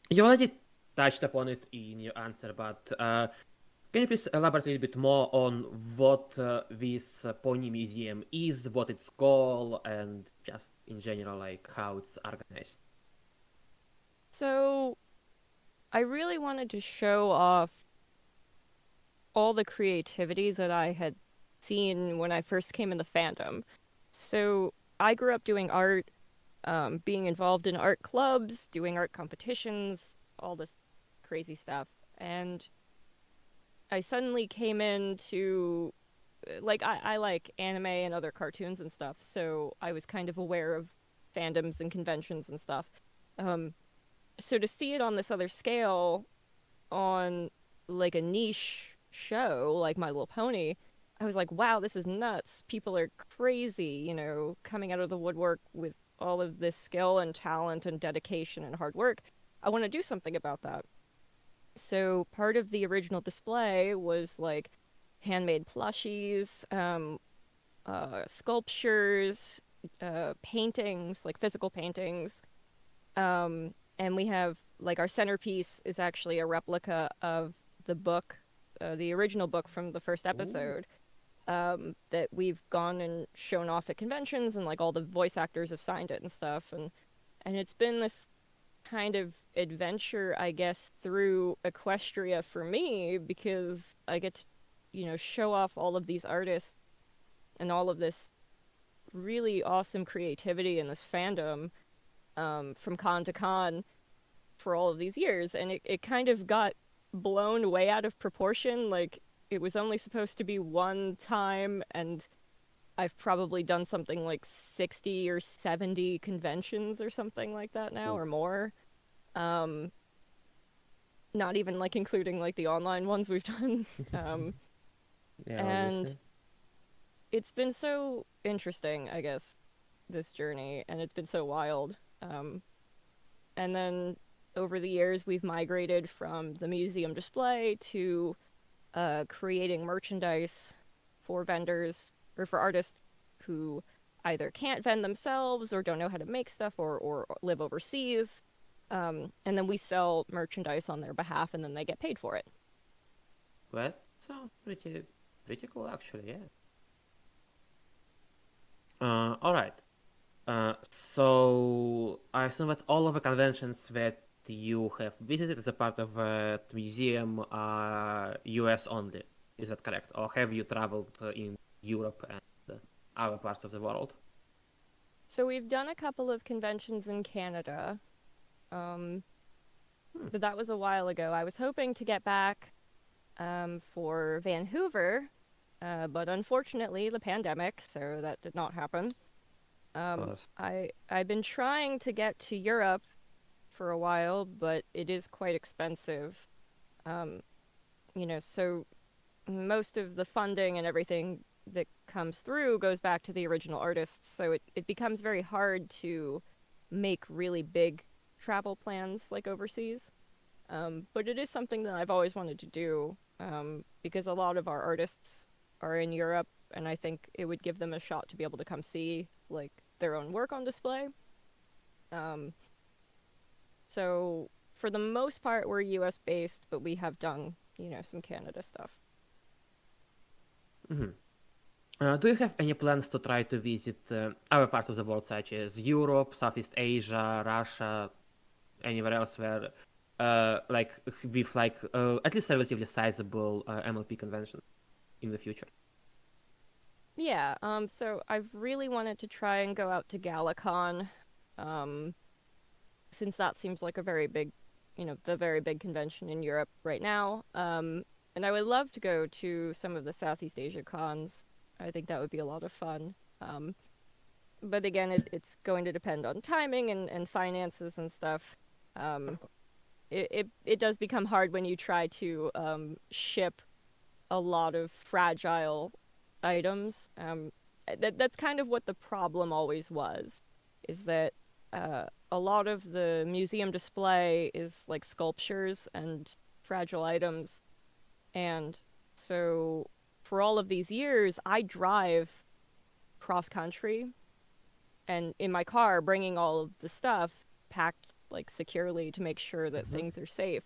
you already touched upon it in your answer, but can you please elaborate a little bit more on what this Pony Museum is, what its goal, and just in general, like how it's organized? So I really wanted to show off all the creativity that I had seen when I first came in the fandom. So I grew up doing art, being involved in art clubs, doing art competitions, all this crazy stuff. And I suddenly came into, like, I like anime and other cartoons and stuff, so I was kind of aware of fandoms and conventions and stuff. So to see it on this other scale, on, like, a niche show, like My Little Pony, I was like, wow, this is nuts. People are crazy, you know, coming out of the woodwork with all of this skill and talent and dedication and hard work. I want to do something about that. So part of the original display was like handmade plushies, sculptures, paintings, like physical paintings. And we have like our centerpiece is actually a replica of the book, the original book from the first episode, that we've gone and shown off at conventions, and like all the voice actors have signed it and stuff, and it's been this kind of adventure, I guess, through Equestria for me, because I get to, show off all of these artists and all of this really awesome creativity in this fandom, from con to con for all of these years, and it kind of got blown way out of proportion. Like, it was only supposed to be one time, and I've probably done something like 60 or 70 conventions or something like that now, or more. Not even like including like the online ones we've done. And obviously. it's been so interesting, I guess, this journey, and it's been so wild. And then over the years, we've migrated from the museum display to creating merchandise for vendors or for artists who either can't vend themselves or don't know how to make stuff, or live overseas. And then we sell merchandise on their behalf, and then they get paid for it. That sounds pretty cool, actually. Yeah. All right. So I assume that all of the conventions that you have visited as a part of the museum are US only. Is that correct? Or have you traveled in Europe and other parts of the world? So we've done a couple of conventions in Canada, but that was a while ago. I was hoping to get back for Vancouver, but unfortunately the pandemic, so that did not happen. I've been trying to get to Europe for a while, but it is quite expensive. So most of the funding and everything that comes through goes back to the original artists, so it becomes very hard to make really big travel plans like overseas. But it is something that I've always wanted to do, because a lot of our artists are in Europe, and I think it would give them a shot to be able to come see like their own work on display. So for the most part, we're US based, but we have done, some Canada stuff. Mm-hmm. Do you have any plans to try to visit other parts of the world, such as Europe, Southeast Asia, Russia, anywhere else where, with at least a relatively sizable MLP convention in the future? Yeah, so I've really wanted to try and go out to Galacon, since that seems like a very big, the very big convention in Europe right now. And I would love to go to some of the Southeast Asia cons. I think that would be a lot of fun. But again, it's going to depend on timing and finances and stuff. It does become hard when you try to ship a lot of fragile items. That's kind of what the problem always was, is that a lot of the museum display is like sculptures and fragile items, and so for all of these years I drive cross country and in my car bringing all of the stuff packed like securely to make sure that things are safe,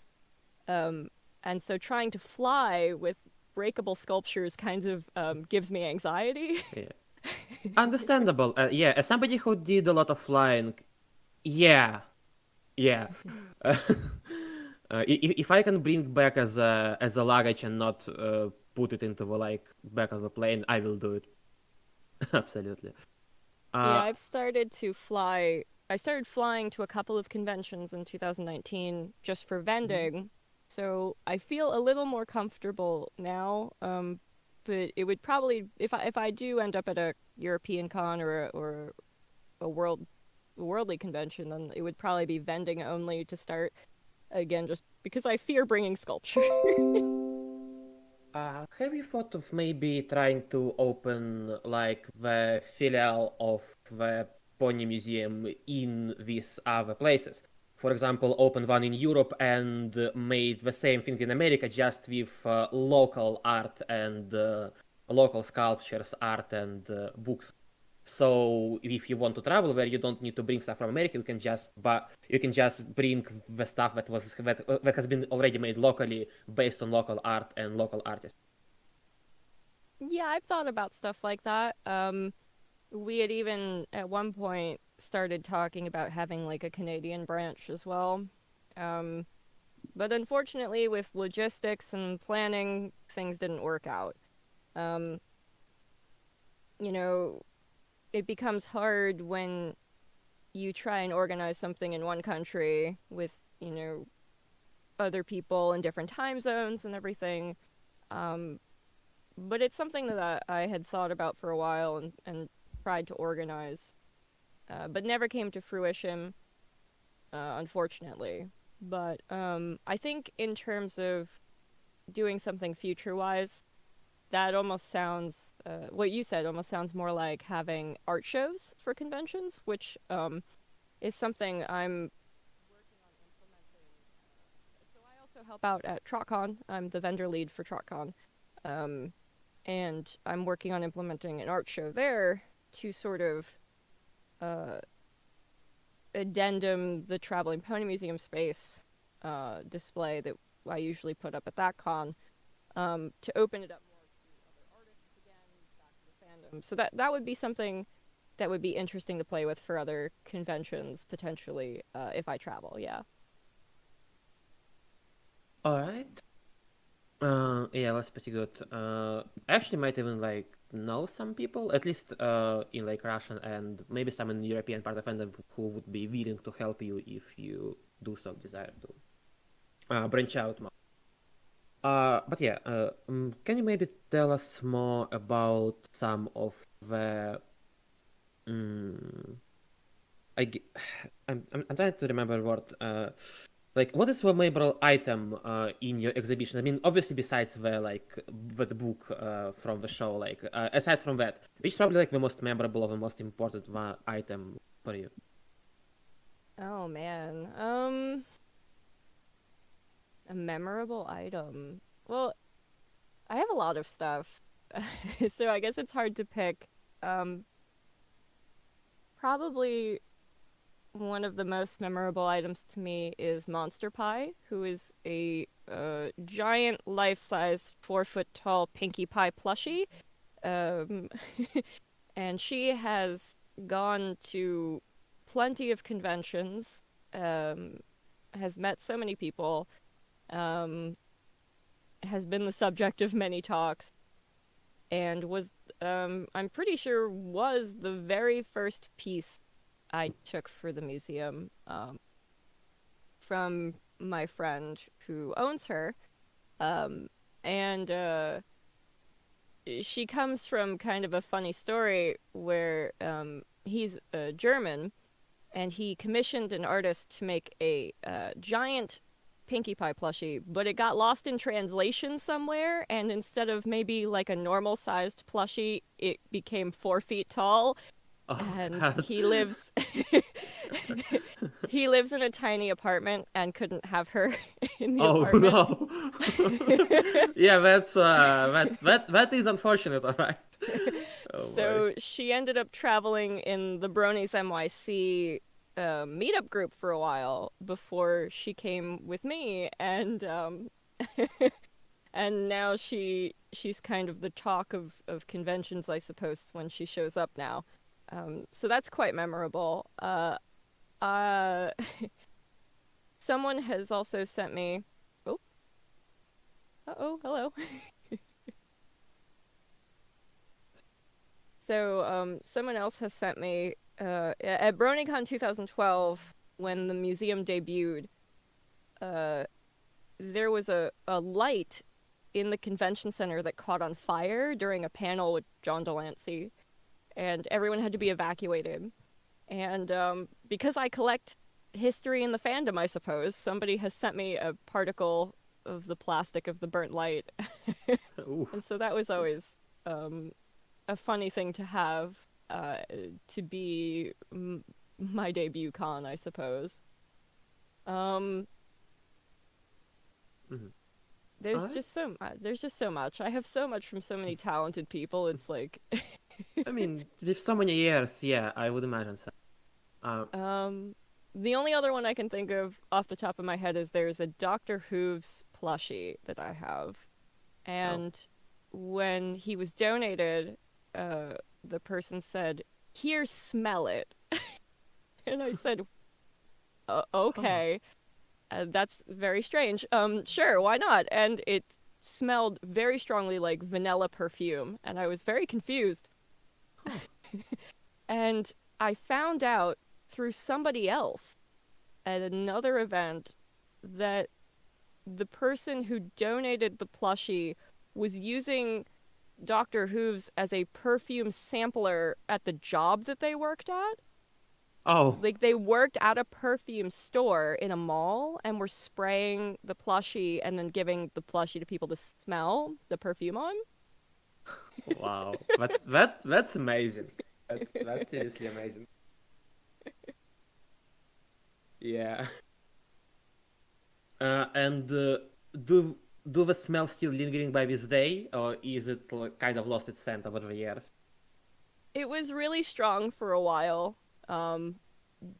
and so trying to fly with breakable sculptures kind of gives me anxiety. Yeah. Understandable. Yeah, as somebody who did a lot of flying, yeah. If I can bring back as a luggage and not put it into the back of the plane, I will do it. Absolutely. Yeah, I've started to fly. I started flying to a couple of conventions in 2019 just for vending, so I feel a little more comfortable now. But it would probably, if I do end up at a European con or a worldly convention, then it would probably be vending only to start. Again, just because I fear bringing sculpture. Have you thought of maybe trying to open the filial of the Pony Museum in these other places? For example, open one in Europe and made the same thing in America, just with local art and local sculptures, art and books. So if you want to travel where you don't need to bring stuff from America, you can just bring the stuff that has been already made locally based on local art and local artists. Yeah, I've thought about stuff like that. We had even at one point started talking about having like a Canadian branch as well. But unfortunately, with logistics and planning, things didn't work out. You know, it becomes hard when you try and organize something in one country with, you know, other people in different time zones and everything. But it's something that I had thought about for a while and tried to organize, but never came to fruition, unfortunately. But I think in terms of doing something future-wise, that almost sounds, what you said almost sounds more like having art shows for conventions, which is something I'm working on implementing. So I also help out at TrotCon. I'm the vendor lead for TrotCon. And I'm working on implementing an art show there to sort of addendum the Traveling Pony Museum space display that I usually put up at that con, to open it up more to other artists again, back to the fandom. So that would be something that would be interesting to play with for other conventions, potentially, if I travel, yeah. Alright. Yeah, that's pretty good. I actually might even like know some people, at least in like Russian and maybe some in the European part of fandom who would be willing to help you if you do so desire to branch out more. But yeah, can you maybe tell us more about some of the I'm trying to remember what like what is the memorable item in your exhibition? I mean, obviously besides the book from the show, like aside from that, which is probably like the most memorable or the most important item for you? Oh man, a memorable item. Well, I have a lot of stuff, so I guess it's hard to pick. Probably one of the most memorable items to me is Monster Pie, who is a giant life-size 4-foot-tall Pinkie Pie plushie. And she has gone to plenty of conventions, has met so many people, has been the subject of many talks, and was, I'm pretty sure, was the very first piece I took for the museum, from my friend who owns her. And she comes from kind of a funny story where he's German, and he commissioned an artist to make a giant Pinkie Pie plushie, but it got lost in translation somewhere, and instead of maybe like a normal-sized plushie, it became 4 feet tall. Oh, and God. he lives he lives in a tiny apartment and couldn't have her in the apartment. No. Yeah, that's that is unfortunate, alright. Oh, so she ended up traveling in the Bronies NYC meetup group for a while before she came with me, and and now she's kind of the talk of conventions, I suppose, when she shows up now. So that's quite memorable. Someone has also sent me... Oh. Uh-oh, hello. So, someone else has sent me, at BronyCon 2012, when the museum debuted, there was a light in the convention center that caught on fire during a panel with John Delancey, and everyone had to be evacuated. And because I collect history in the fandom, I suppose, somebody has sent me a particle of the plastic of the burnt light. And so that was always a funny thing to have, to be my debut con, I suppose. There's just so much. I have so much from so many talented people. It's like I mean, with so many years, yeah, I would imagine so. The only other one I can think of off the top of my head is there's a Doctor Who's plushie that I have. And when he was donated, the person said, "Here, smell it." And I said, okay. That's very strange. Sure, why not? And it smelled very strongly like vanilla perfume, and I was very confused. And I found out through somebody else at another event that the person who donated the plushie was using Doctor Who's as a perfume sampler at the job that they worked at. Oh. Like, they worked at a perfume store in a mall and were spraying the plushie and then giving the plushie to people to smell the perfume on. Wow, that's amazing. That's seriously amazing. Yeah. And do the smell still lingering by this day, or is it kind of lost its scent over the years? It was really strong for a while.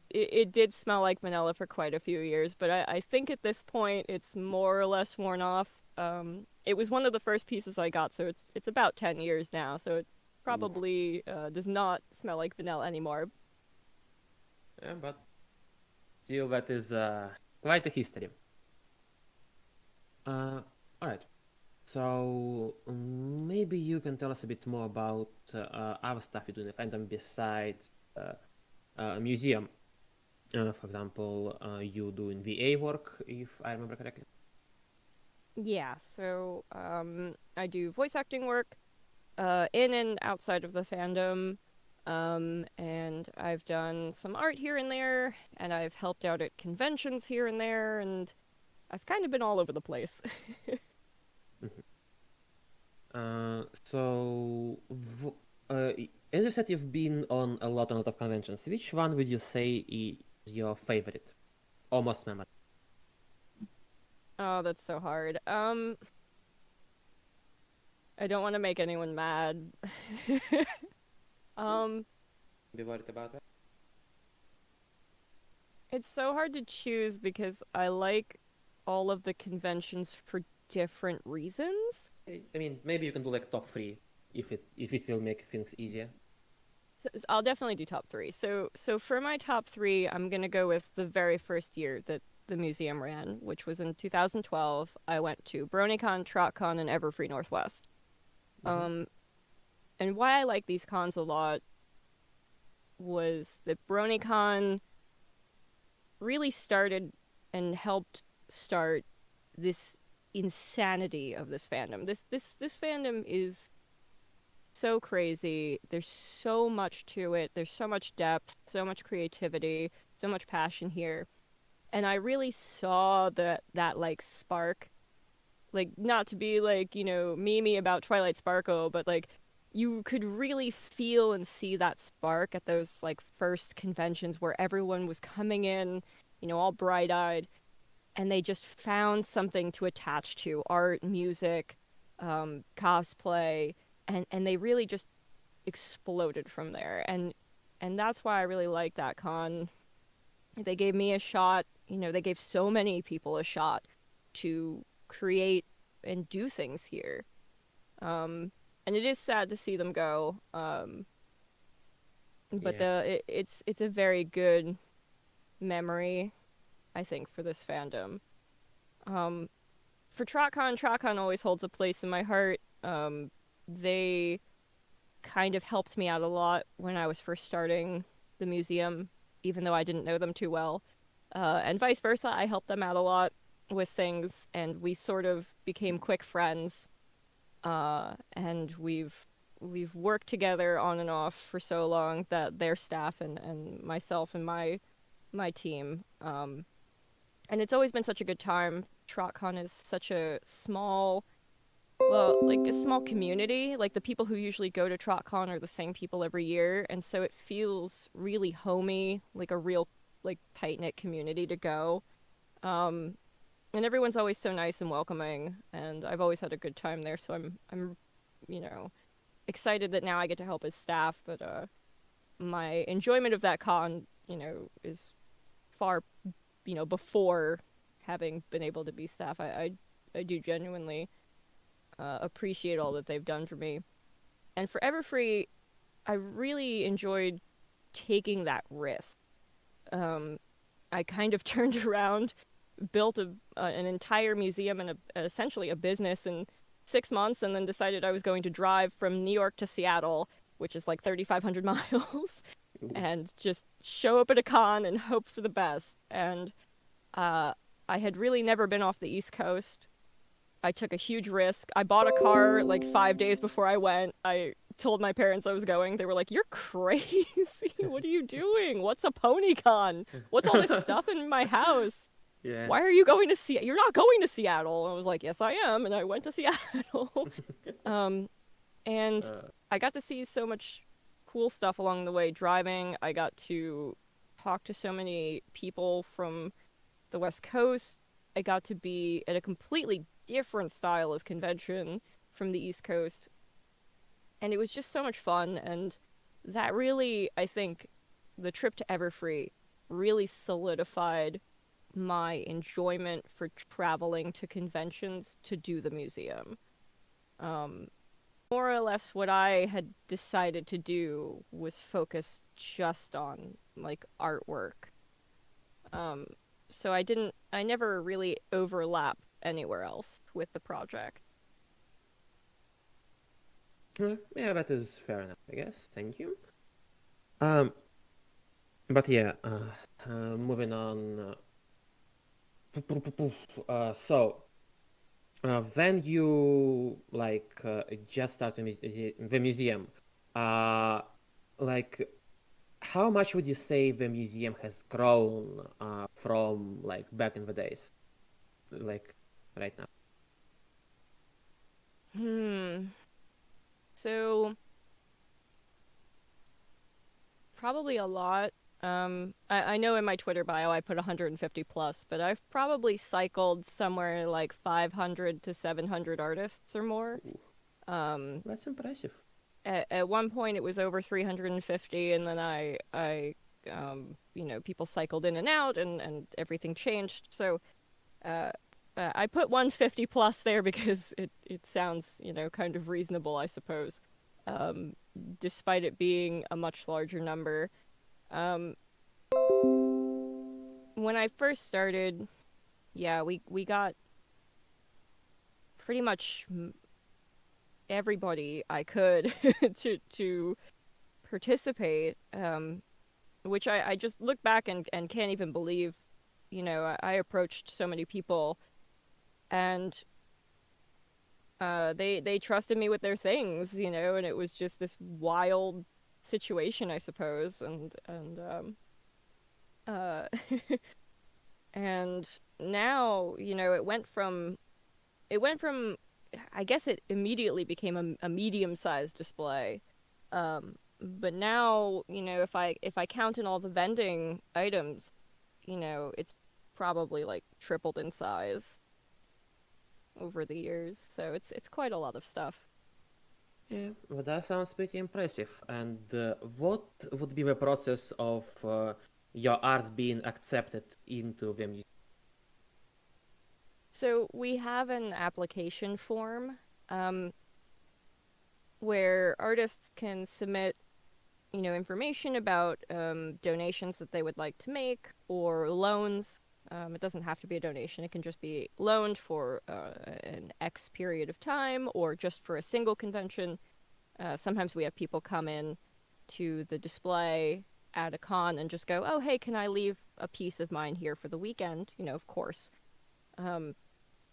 It did smell like vanilla for quite a few years, but I think at this point it's more or less worn off. It was one of the first pieces I got, so it's about 10 years now, so it probably does not smell like vanilla anymore. Yeah, but still, that is quite a history. Alright. So maybe you can tell us a bit more about other stuff you do in the fandom besides a museum. For example, you do in VA work, if I remember correctly. Yeah, so I do voice acting work in and outside of the fandom, and I've done some art here and there, and I've helped out at conventions here and there, and I've kind of been all over the place. So, as you said, you've been on a lot of conventions. Which one would you say is your favorite? Or most memorable? Oh, that's so hard. I don't want to make anyone mad. Be worried about that? It's so hard to choose because I like all of the conventions for different reasons. I mean, maybe you can do like top 3 if it will make things easier. So I'll definitely do top 3. So for my top 3, I'm gonna go with the very first year that the museum ran, which was in 2012. I went to BronyCon, TrotCon, and Everfree Northwest. And why I like these cons a lot was that BronyCon really started and helped start this insanity of this fandom. This fandom is so crazy. There's so much to it. There's so much depth, so much creativity, so much passion here. And I really saw that like spark. Like, not to be like, memey about Twilight Sparkle, but like you could really feel and see that spark at those like first conventions where everyone was coming in, all bright-eyed, and they just found something to attach to: art, music, cosplay, and they really just exploded from there. And that's why I really like that con. They gave me a shot, they gave so many people a shot to create and do things here. And it is sad to see them go. But it's a very good memory, I think, for this fandom. For TrotCon always holds a place in my heart. They kind of helped me out a lot when I was first starting the museum, even though I didn't know them too well. And vice versa, I helped them out a lot with things, and we sort of became quick friends. And we've worked together on and off for so long that their staff and myself and my team. And it's always been such a good time. TrotCon is such a small community. Like, the people who usually go to TrotCon are the same people every year, and so it feels really homey, like a real tight-knit community to go. And everyone's always so nice and welcoming, and I've always had a good time there, so I'm excited that now I get to help as staff, but my enjoyment of that con, is far, before having been able to be staff. I do genuinely appreciate all that they've done for me. And for Everfree, I really enjoyed taking that risk. I kind of turned around, built an entire museum and essentially a business in 6 months, and then decided I was going to drive from New York to Seattle, which is like 3,500 miles, and just show up at a con and hope for the best. And I had really never been off the East Coast. I took a huge risk. I bought a car like 5 days before I went. I told my parents I was going. They were like, "You're crazy. What are you doing? What's a PonyCon? What's all this stuff in my house? Yeah. Why are you going to Seattle? You're not going to Seattle." And I was like, "Yes, I am." And I went to Seattle. And I got to see so much cool stuff along the way driving. I got to talk to so many people from the West Coast. I got to be at a completely different style of convention from the East Coast. And it was just so much fun. And that really, I think, the trip to Everfree really solidified my enjoyment for traveling to conventions to do the museum. More or less what I had decided to do was focus just on, like, artwork. So I never really overlapped anywhere else with the project. Yeah, that is fair enough, I guess. Thank you. But yeah, moving on. So, when you just started the museum, like, how much would you say the museum has grown from back in the days, like right now? So probably a lot. I know in my Twitter bio I put 150 plus, but I've probably cycled somewhere like 500 to 700 artists or more. That's impressive. At one point it was over 350, and then I people cycled in and out, and everything changed. So I put 150 plus there because it sounds, kind of reasonable, I suppose, despite it being a much larger number. When I first started, yeah, we got pretty much everybody I could to participate, which I just look back and can't even believe. I approached so many people, and they trusted me with their things, and it was just this wild situation, I suppose, and and now, it went from I guess it immediately became a medium-sized display, but now, if I count in all the vending items, it's probably like tripled in size over the years, so it's quite a lot of stuff. Yeah, well, that sounds pretty impressive. And what would be the process of your art being accepted into the museum? So we have an application form where artists can submit, information about donations that they would like to make, or loans. It doesn't have to be a donation. It can just be loaned for an X period of time, or just for a single convention. Sometimes we have people come in to the display at a con and just go, "Oh, hey, can I leave a piece of mine here for the weekend?" Of course.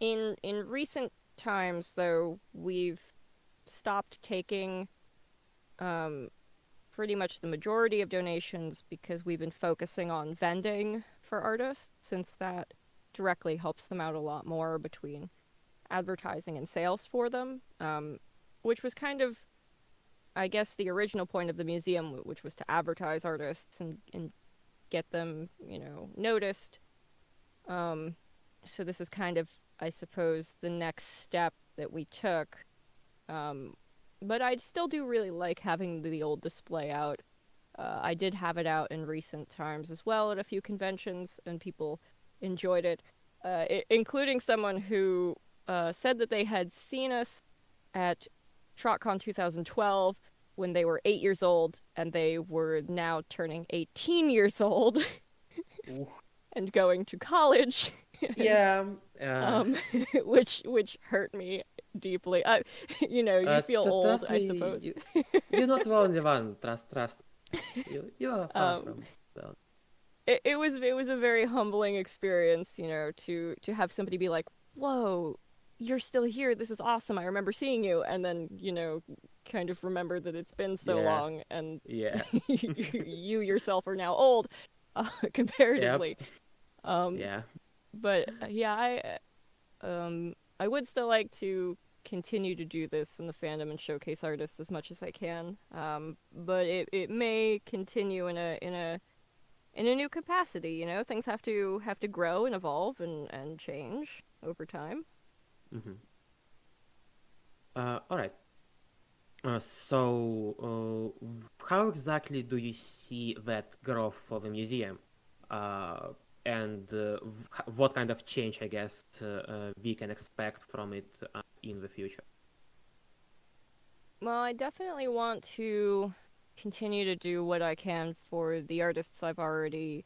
In recent times, though, we've stopped taking pretty much the majority of donations because we've been focusing on vending for artists, since that directly helps them out a lot more between advertising and sales for them, which was kind of, I guess, the original point of the museum, which was to advertise artists and get them, noticed. So this is kind of, I suppose, the next step that we took, but I still do really like having the old display out. I did have it out in recent times as well at a few conventions, and people enjoyed it, including someone who said that they had seen us at TrotCon 2012 when they were 8 years old, and they were now turning 18 years old and going to college. Yeah. Which hurt me deeply. You feel old, trust I me, suppose. You're not the only one. Trust. You are far from well. It was a very humbling experience, to have somebody be like, "Whoa, you're still here. This is awesome. I remember seeing you," and then kind of remember that it's been so Yeah. long, and Yeah. you yourself are now old, comparatively. Yeah. But I would still like to continue to do this in the fandom and showcase artists as much as I can. But it may continue in a new capacity. Things have to grow and evolve and change over time. Mm-hmm. All right. So, how exactly do you see that growth for the museum? And what kind of change, I guess, we can expect from it in the future? Well, I definitely want to continue to do what I can for the artists I've already,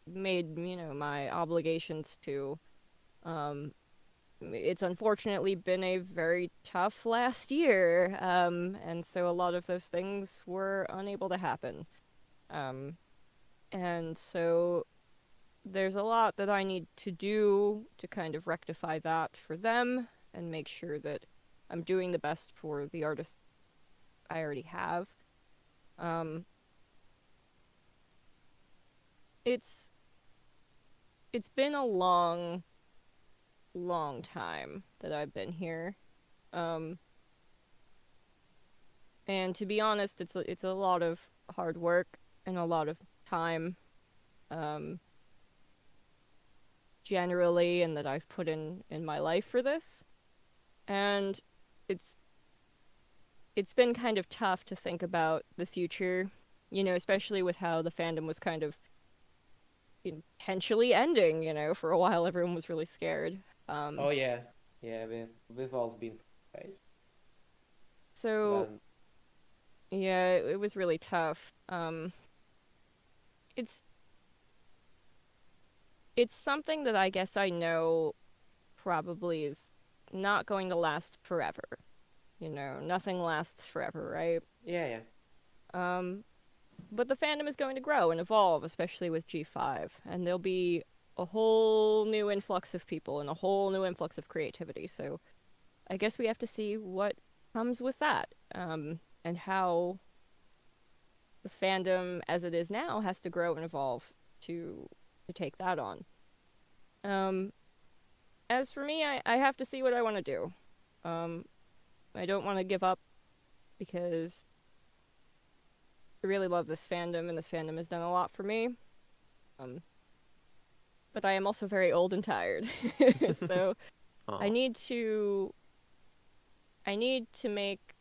made, my obligations to. It's unfortunately been a very tough last year, and so a lot of those things were unable to happen. And so there's a lot that I need to do to kind of rectify that for them and make sure that I'm doing the best for the artists I already have. It's been a long time that I've been here. And to be honest, it's a lot of hard work and a lot of time, generally, and that I've put in my life for this. And it's been kind of tough to think about the future, especially with how the fandom was kind of potentially ending, for a while everyone was really scared. Oh yeah, we've all been faced. So, yeah, it was really tough. It's something that I guess I know probably is not going to last forever. Nothing lasts forever, right? Yeah. But the fandom is going to grow and evolve, especially with G5, and there'll be a whole new influx of people and a whole new influx of creativity. So I guess we have to see what comes with that, and how the fandom as it is now has to grow and evolve to take that on. As for me, I have to see what I want to do. I don't want to give up because I really love this fandom, and this fandom has done a lot for me. But I am also very old and tired, so I need to make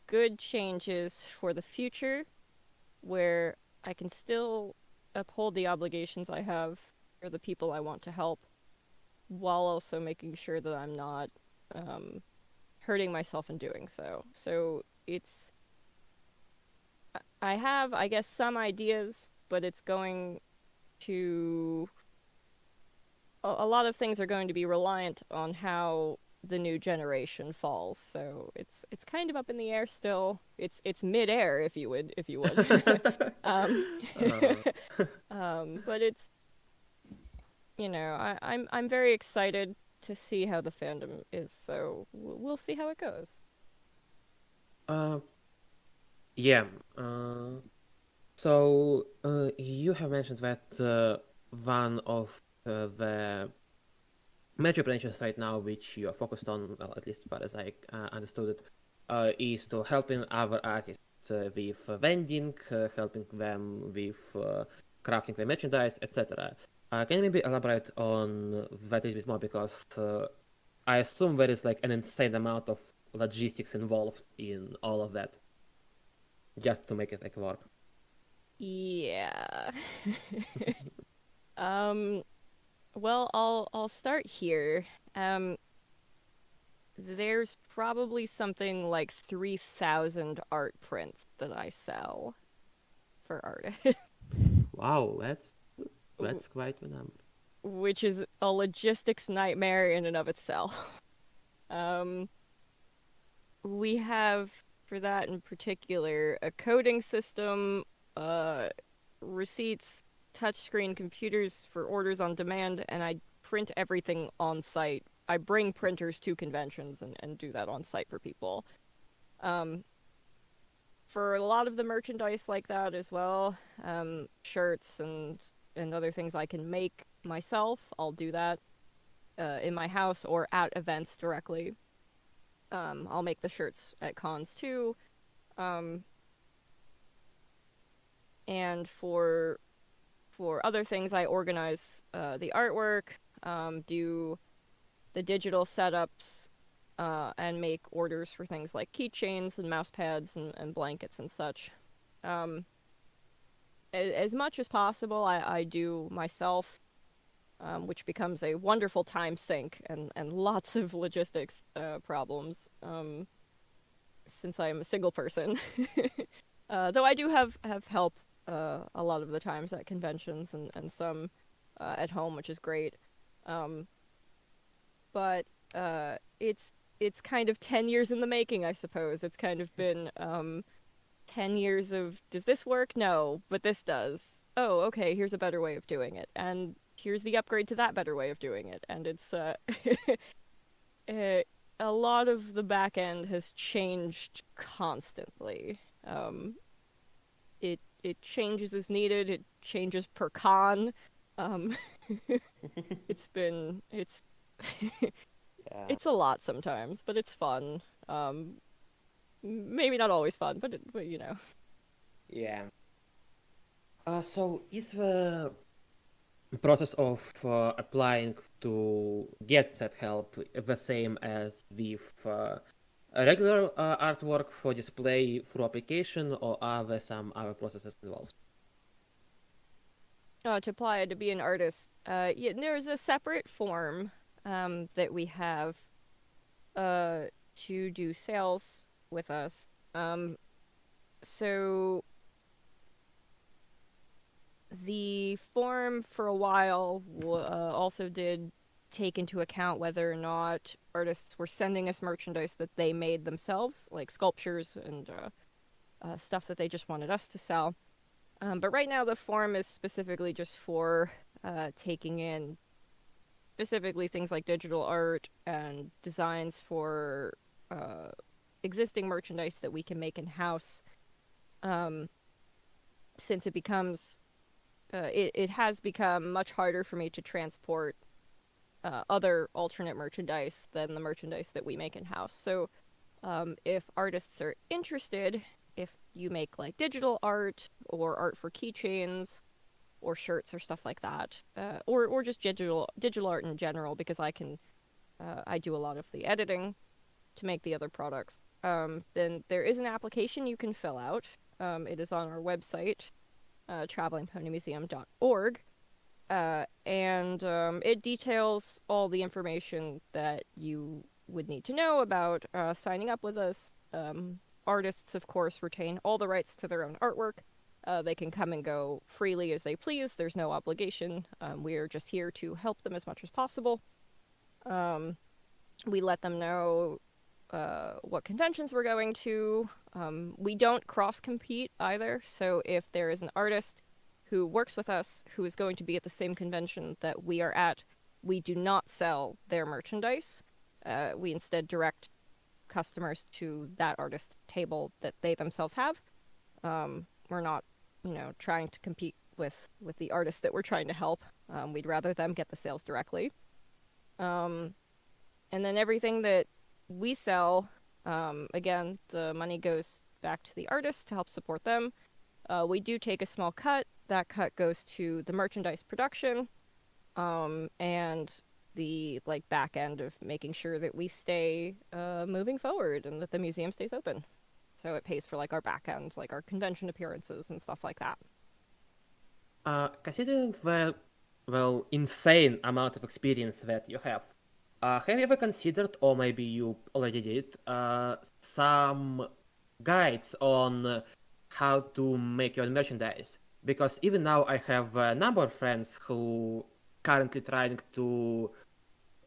good changes for the future, where I can still uphold the obligations I have for the people I want to help, while also making sure that I'm not hurting myself in doing so. So I have, I guess, some ideas, but it's going to... A lot of things are going to be reliant on how the new generation falls. So it's kind of up in the air still. It's midair, if you would. But it's, I'm very excited to see how the fandom is. So we'll see how it goes. Yeah. So you have mentioned that one of the major branches right now, which you are focused on, well, at least as far as I understood it, is to helping other artists with vending, helping them with crafting their merchandise, etc. Can you maybe elaborate on that a little bit more, because I assume there is like an insane amount of logistics involved in all of that, just to make it like work. Yeah. Well, I'll start here. There's probably something like 3,000 art prints that I sell for artists. Wow, that's quite a number. Which is a logistics nightmare in and of itself. We have, for that in particular, a coding system, receipts, touchscreen computers for orders on demand, and I print everything on site. I bring printers to conventions and do that on site for people. For a lot of the merchandise like that as well, shirts and other things I can make myself, I'll do that in my house or at events directly. I'll make the shirts at cons too. And for other things, I organize the artwork, do the digital setups, and make orders for things like keychains and mouse pads and blankets and such. As much as possible, I do myself, which becomes a wonderful time sink and lots of logistics problems, since I am a single person. Though I do have help a lot of the times at conventions and some at home, which is great. But it's kind of 10 years in the making, I suppose. It's kind of been 10 years of, does this work? No, but this does. Oh, okay, here's a better way of doing it. And here's the upgrade to that better way of doing it. And it's a lot of the back end has changed constantly. It changes as needed. It changes per con. It's it's a lot sometimes, but it's fun. Maybe not always fun, but you know. Yeah. So is the process of applying to get that help the same as with regular artwork for display through application, or are there some other processes involved? To apply to be an artist, yeah, there's a separate form that we have to do sales with us. So the form for a while also did take into account whether or not artists were sending us merchandise that they made themselves, like sculptures and stuff that they just wanted us to sell. But right now the form is specifically just for taking in specifically things like digital art and designs for existing merchandise that we can make in-house. Since it becomes, it has become much harder for me to transport other alternate merchandise than the merchandise that we make in-house. So if artists are interested, if you make like digital art or art for keychains or shirts or stuff like that, or just digital art in general, because I do a lot of the editing to make the other products, then there is an application you can fill out. It is on our website, travelingponymuseum.org, and it details all the information that you would need to know about signing up with us. Artists, of course, retain all the rights to their own artwork. They can come and go freely as they please. There's no obligation. We are just here to help them as much as possible. We let them know what conventions we're going to. We don't cross-compete either, so if there is an artist who works with us who is going to be at the same convention that we are at, we do not sell their merchandise. We instead direct customers to that artist's table that they themselves have. We're not, trying to compete with the artists that we're trying to help. We'd rather them get the sales directly. And then everything that we sell, again, the money goes back to the artist to help support them. We do take a small cut. That cut goes to the merchandise production, and the like back end of making sure that we stay moving forward and that the museum stays open. So it pays for like our back end, like our convention appearances and stuff like that. Considering the insane amount of experience that you have you ever considered, or maybe you already did, some guides on how to make your merchandise? Because even now I have a number of friends who currently trying to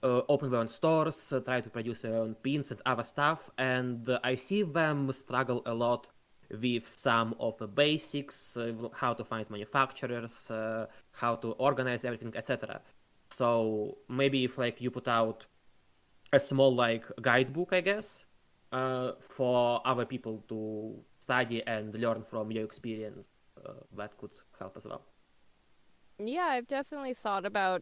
open their own stores, try to produce their own pins and other stuff, and I see them struggle a lot with some of the basics, how to find manufacturers, how to organize everything, etc. So maybe if like you put out a small like guidebook, I guess, for other people to study and learn from your experience, that could help as well. Yeah, I've definitely thought about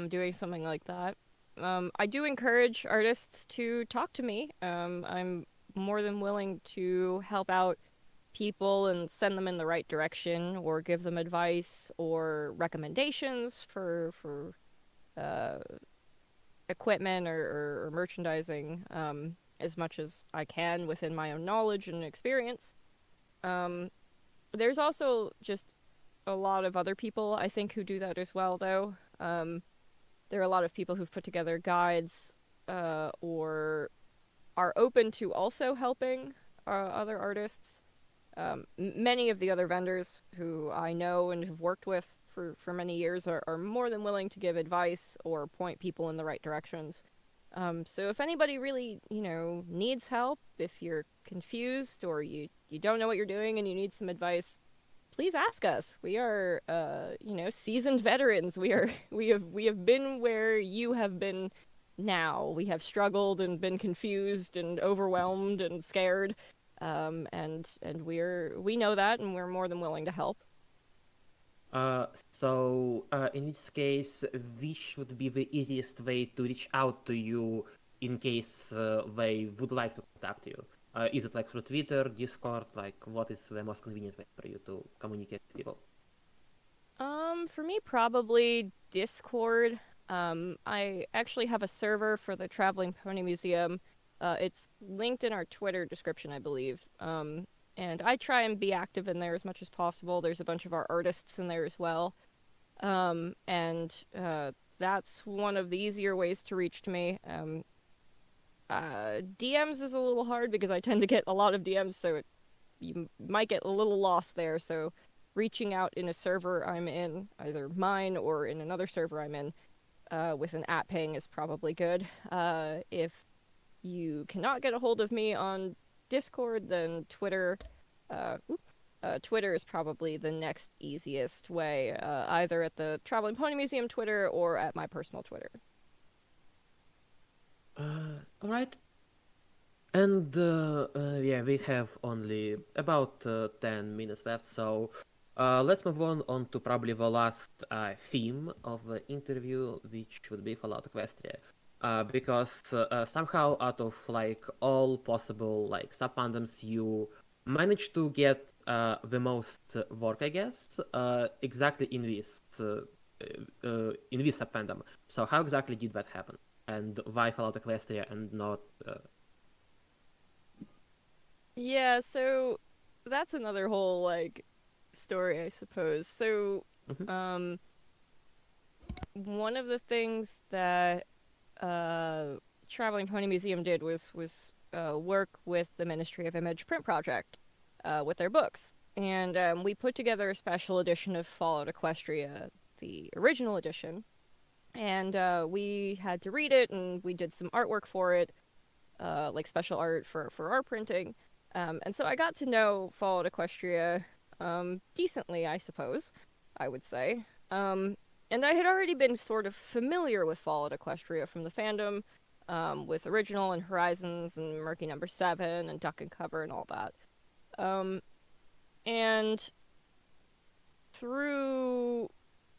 doing something like that. I do encourage artists to talk to me. I'm more than willing to help out people and send them in the right direction, or give them advice or recommendations for equipment or merchandising, as much as I can within my own knowledge and experience. There's also just a lot of other people, I think, who do that as well, though. There are a lot of people who've put together guides or are open to also helping other artists. Many of the other vendors who I know and have worked with for many years are more than willing to give advice or point people in the right directions. So if anybody really, needs help, if you're confused or you don't know what you're doing and you need some advice, please ask us. We are, seasoned veterans. We have been where you have been now. We have struggled and been confused and overwhelmed and scared. And we know that, and we're more than willing to help. So in this case, which would be the easiest way to reach out to you in case they would like to contact you? Is it like through Twitter, Discord? Like, what is the most convenient way for you to communicate with people? For me, probably Discord. I actually have a server for the Traveling Pony Museum. It's linked in our Twitter description, I believe. And I try and be active in there as much as possible. There's a bunch of our artists in there as well. And that's one of the easier ways to reach to me. DMs is a little hard because I tend to get a lot of DMs, so you might get a little lost there. So reaching out in a server I'm in, either mine or in another server I'm in, with an @ping is probably good. If you cannot get a hold of me on Discord, then Twitter. Twitter is probably the next easiest way, either at the Traveling Pony Museum Twitter or at my personal Twitter. Alright. And yeah, we have only about 10 minutes left, so let's move on to probably the last theme of the interview, which would be Fallout Equestria. Because somehow out of like all possible like sub-fandoms, you managed to get the most work, I guess, exactly in this sub-fandom. So how exactly did that happen? And why Fallout Equestria and not... Yeah, so that's another whole, like, story, I suppose. So, one of the things that Traveling Pony Museum did was work with the Ministry of Image print project with their books. And we put together a special edition of Fallout Equestria, the original edition. And we had to read it, and we did some artwork for it, like special art for our printing. And so I got to know Fallout Equestria decently, I suppose, I would say. And I had already been sort of familiar with Fallout Equestria from the fandom, with Original and Horizons and Murky Number 7 and Duck and Cover and all that. And through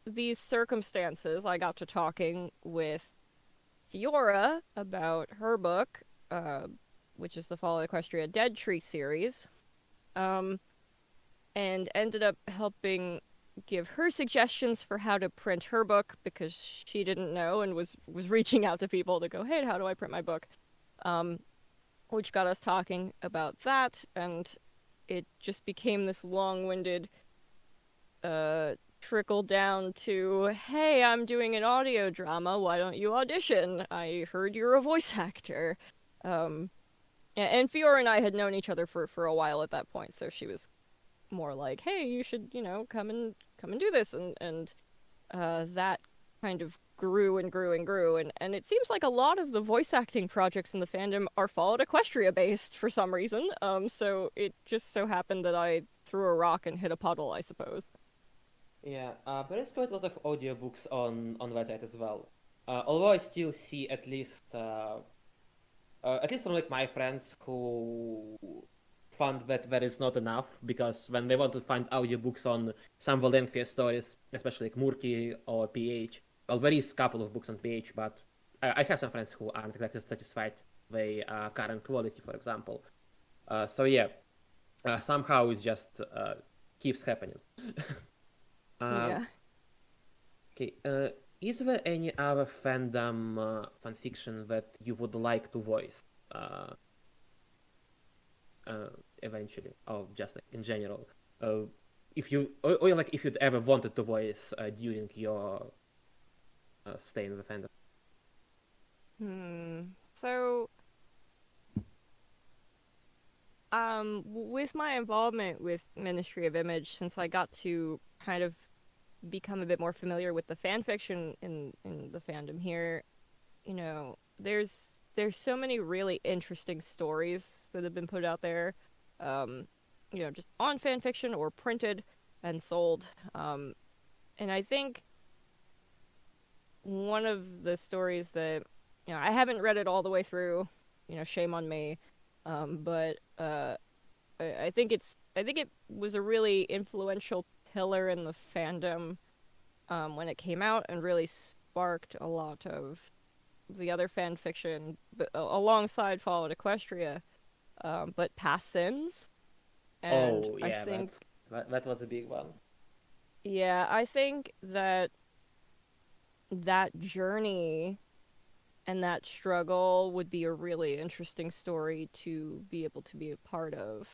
these circumstances, I got to talking with Fiora about her book, which is the Fallout Equestria Dead Tree series, and ended up helping give her suggestions for how to print her book because she didn't know and was reaching out to people to go, hey, how do I print my book? Which got us talking about that, and it just became this long-winded trickle down to, hey, I'm doing an audio drama, why don't you audition? I heard you're a voice actor. And Fiora and I had known each other for a while at that point, so she was more like, hey, you should, come and do this, and that kind of grew and grew and grew, and it seems like a lot of the voice acting projects in the fandom are Fallout Equestria based for some reason, so it just so happened that I threw a rock and hit a puddle, I suppose. Yeah, there is quite a lot of audiobooks on that site as well. Although I still see at least from like my friends who found that there is not enough, because when they want to find audiobooks on some of the lengthier stories, especially like Murky or PH, well, there is a couple of books on PH, but I have some friends who aren't exactly satisfied with the current quality, for example. So yeah, somehow it just keeps happening. Yeah. Okay, is there any other fandom fanfiction that you would like to voice eventually, or just like in general? If you, or like if you'd ever wanted to voice during your stay in the fandom? So, with my involvement with Ministry of Image, since I got to kind of become a bit more familiar with the fanfiction in the fandom here, there's so many really interesting stories that have been put out there, just on fanfiction or printed and sold. And I think one of the stories that, I haven't read it all the way through, shame on me, but I think it was a really influential pillar in the fandom when it came out, and really sparked a lot of the other fan fiction alongside Fallout Equestria, but Past Sins. And Oh yeah, I think that was a big one. Yeah, I think that journey and that struggle would be a really interesting story to be able to be a part of.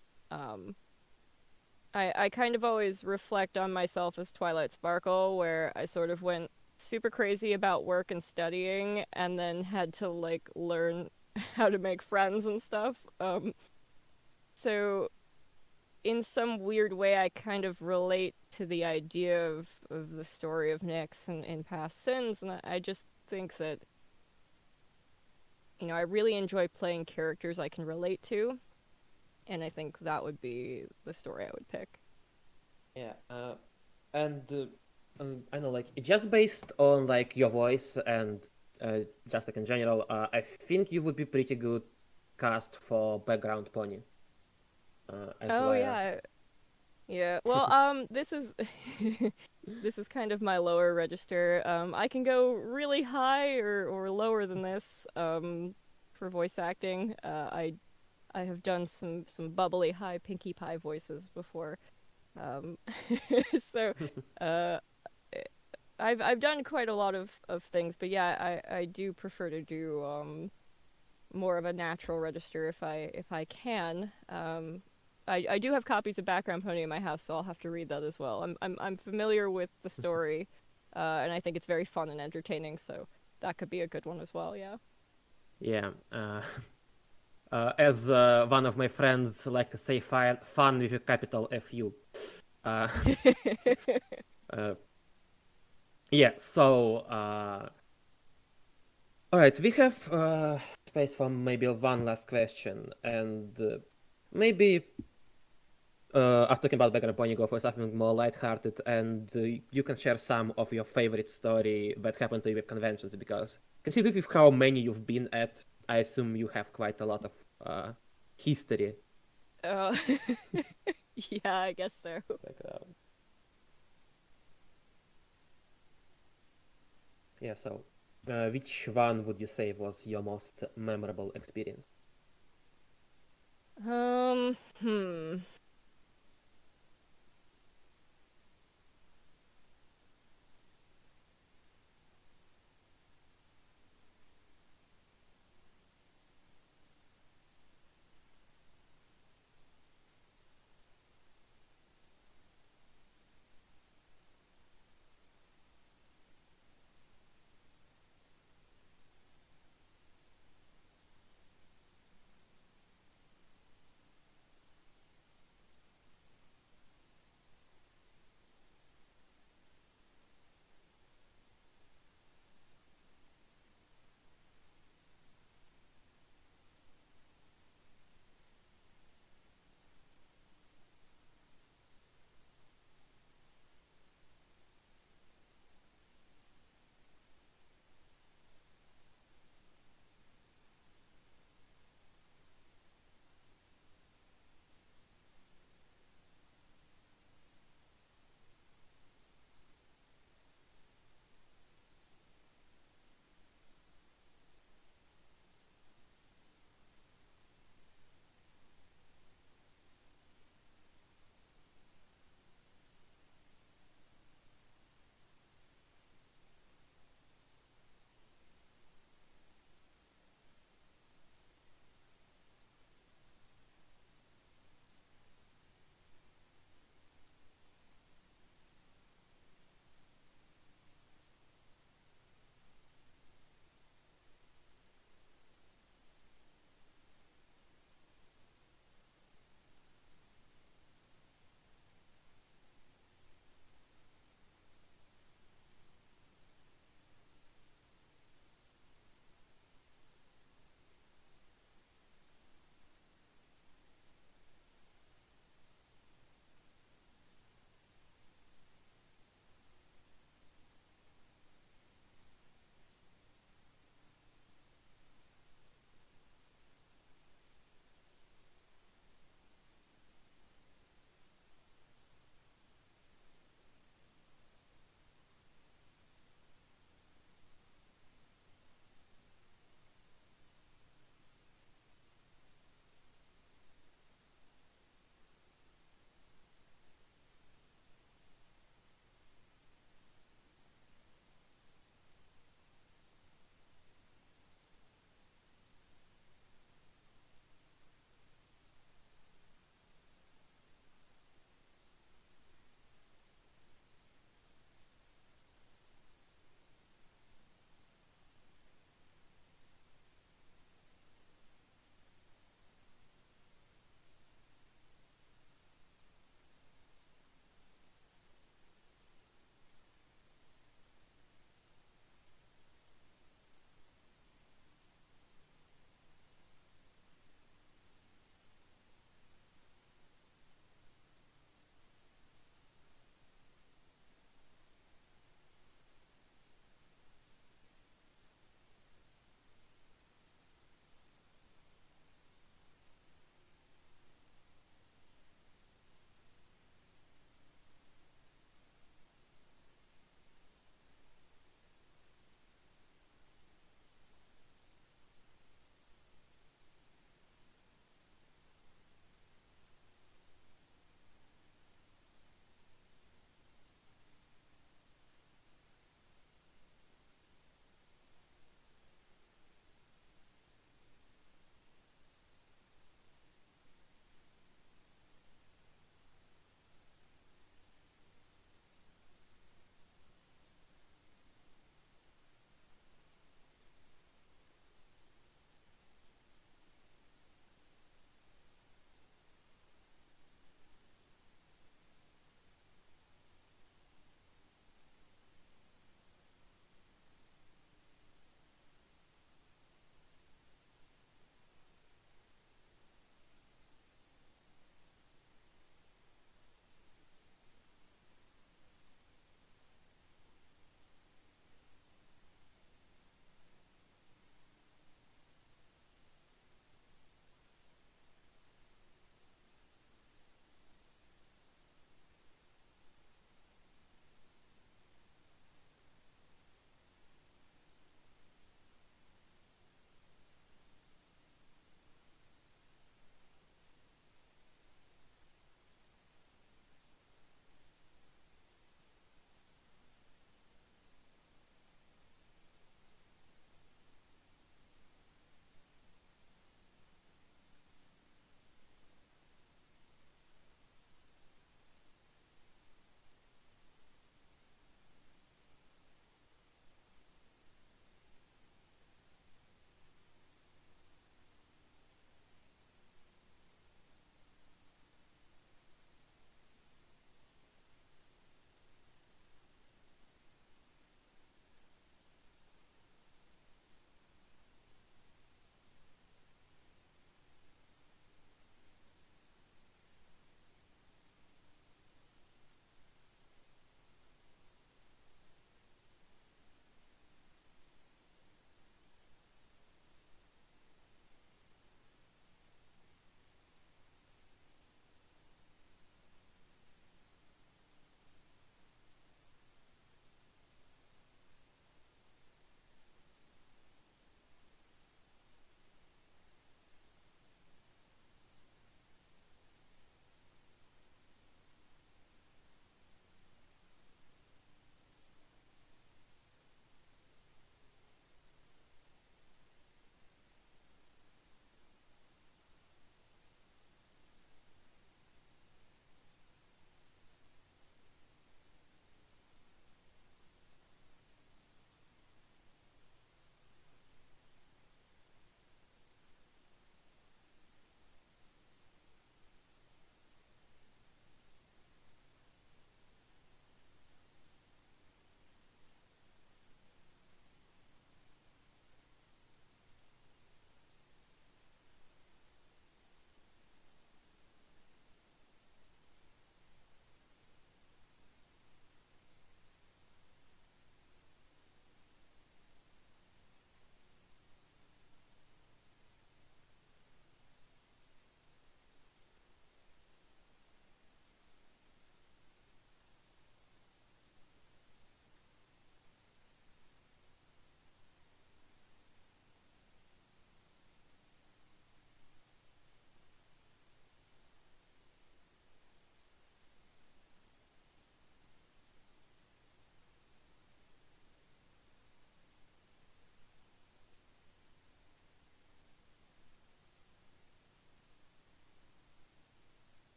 I kind of always reflect on myself as Twilight Sparkle, where I sort of went super crazy about work and studying, and then had to like learn how to make friends and stuff. So in some weird way, I kind of relate to the idea of the story of Nyx in Past Sins, and I just think that, I really enjoy playing characters I can relate to, and I think that would be the story I would pick. Yeah, and I know, like, just based on like your voice and just like in general, I think you would be pretty good cast for background pony. As oh well. yeah. Well, this is this is kind of my lower register. I can go really high or lower than this. For voice acting, I have done some bubbly high Pinkie Pie voices before. So I've done quite a lot of things, but yeah, I do prefer to do more of a natural register if I can. I do have copies of Background Pony in my house, so I'll have to read that as well. I'm familiar with the story, and I think it's very fun and entertaining, so that could be a good one as well. Yeah. Yeah. As one of my friends like to say, fun with a capital FU. Yeah, so all right, we have space for maybe one last question, and maybe after talking about background point, you go for something more lighthearted, and you can share some of your favorite story that happened to you with conventions, because considering with how many you've been at, I assume you have quite a lot of history. Yeah, I guess so. Yeah, so which one would you say was your most memorable experience?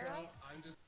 hear so us? I'm just.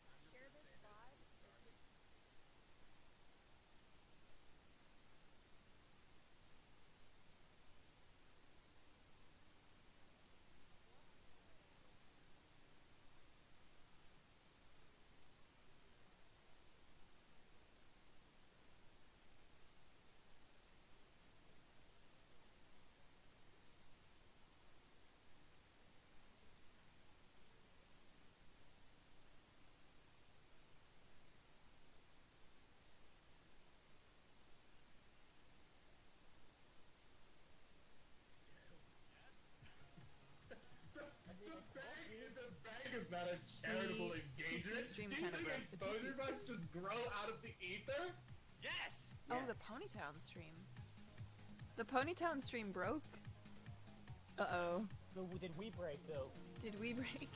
The bag is not a charitable engagement. stream Do you kind of think broke. The exposure PC bugs just grow out of the ether? Yes! Oh, the PonyTown stream. The PonyTown stream broke. Uh-oh. Did we break, though? Did we break?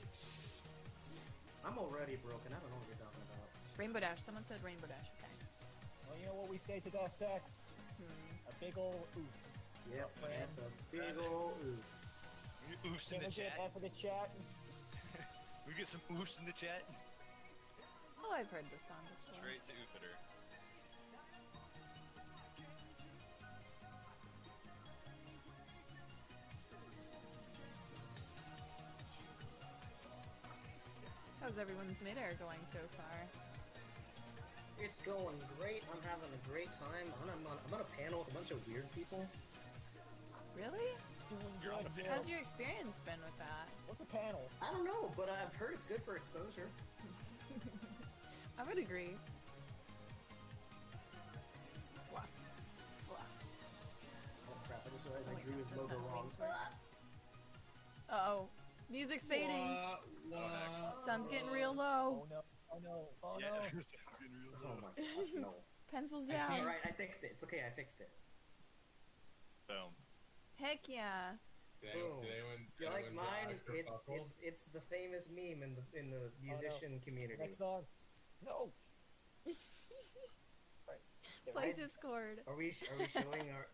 I'm already broken. I don't know what you're talking about. Rainbow Dash. Someone said Rainbow Dash. Okay. Well, you know what we say to that sex? A big ol' oof. Yep, that's a big ol' oof. Oofs in the chat. After the chat. We get some oofs in the chat. Oh, I've heard this song before. Straight to oofiter. How's everyone's midair going so far? It's going great. I'm having a great time. I'm on a panel with a bunch of weird people. Really? You're on a panel. How's your experience been with that? What's a panel? I don't know, but I've heard it's good for exposure. I would agree. Oh crap, I just realized I drew his logo wrong. Uh-oh. Music's fading. Sun's getting real low. Oh no, oh no, oh Yeah, no. sun's getting real low. Oh my gosh, no. Pencils down. Alright, I fixed it. It's okay, I fixed it. Boom. Heck yeah. Boom. Did anyone You like draw mine? a It's the famous meme in the musician community. Next song. No. Play Discord. Are we showing our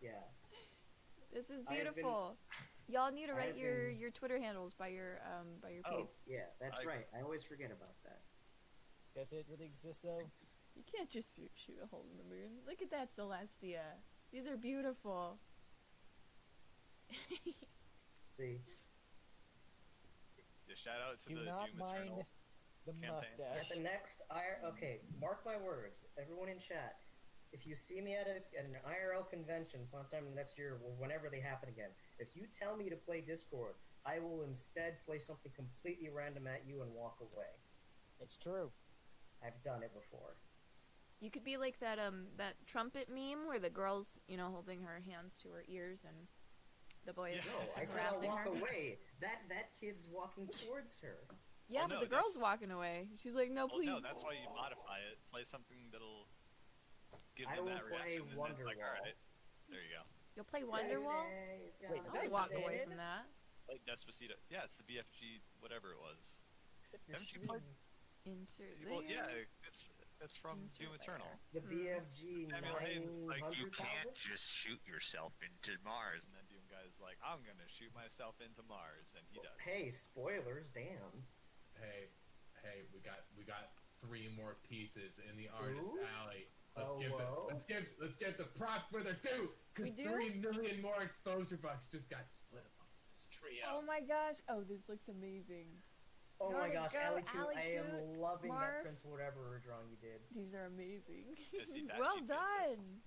This is I have beautiful. Y'all need to I write have your Twitter handles by your Oh, piece. yeah, that's right. I always forget about that. Does it really exist though? You can't just shoot a hole in the moon. Look at that, Celestia. These are beautiful. See. Yeah, shout out to Do the not Doom mind Eternal the campaign. mustache. At the next okay, mark my words, everyone in chat. If you see me at an IRL convention sometime in the next year, or whenever they happen again, if you tell me to play Discord, I will instead play something completely random at you and walk away. It's true. I've done it before. You could be like that that trumpet meme where the girl's, holding her hands to her ears and the boy is No, I said harassing I'll walk her. away. That kid's walking towards her. Yeah, Oh, but no, the girl's that's- walking away. She's like, no, Well, please. no, that's why you modify it. Play something that'll give I them will that play reaction. And then, like, Wonderwall. alright, there you go. You'll play Wonderwall? Wait, I would walk away from that. Like Despacito. Yeah, it's the BFG, whatever it was. Haven't you played? Insert Well, there. yeah, it's from Doom Eternal. The BFG Samuel Hayden's like, you 900,000? can't just shoot yourself into Mars. And then Doom Guy's like, I'm gonna shoot myself into Mars, and he does. Hey, spoilers, damn. Hey, we got 3 more pieces in the artist's Ooh. alley. Oh, Let's give the props where they're due. We Because do? 3 million more exposure bucks just got split amongst this trio. Oh my gosh. Oh, this looks amazing. Oh my Gotta gosh, go, Alley Coot, Alley I am Coot, loving Marv. that Prince Whatever drawing you did. These are amazing. Yeah, see, that Well she did done.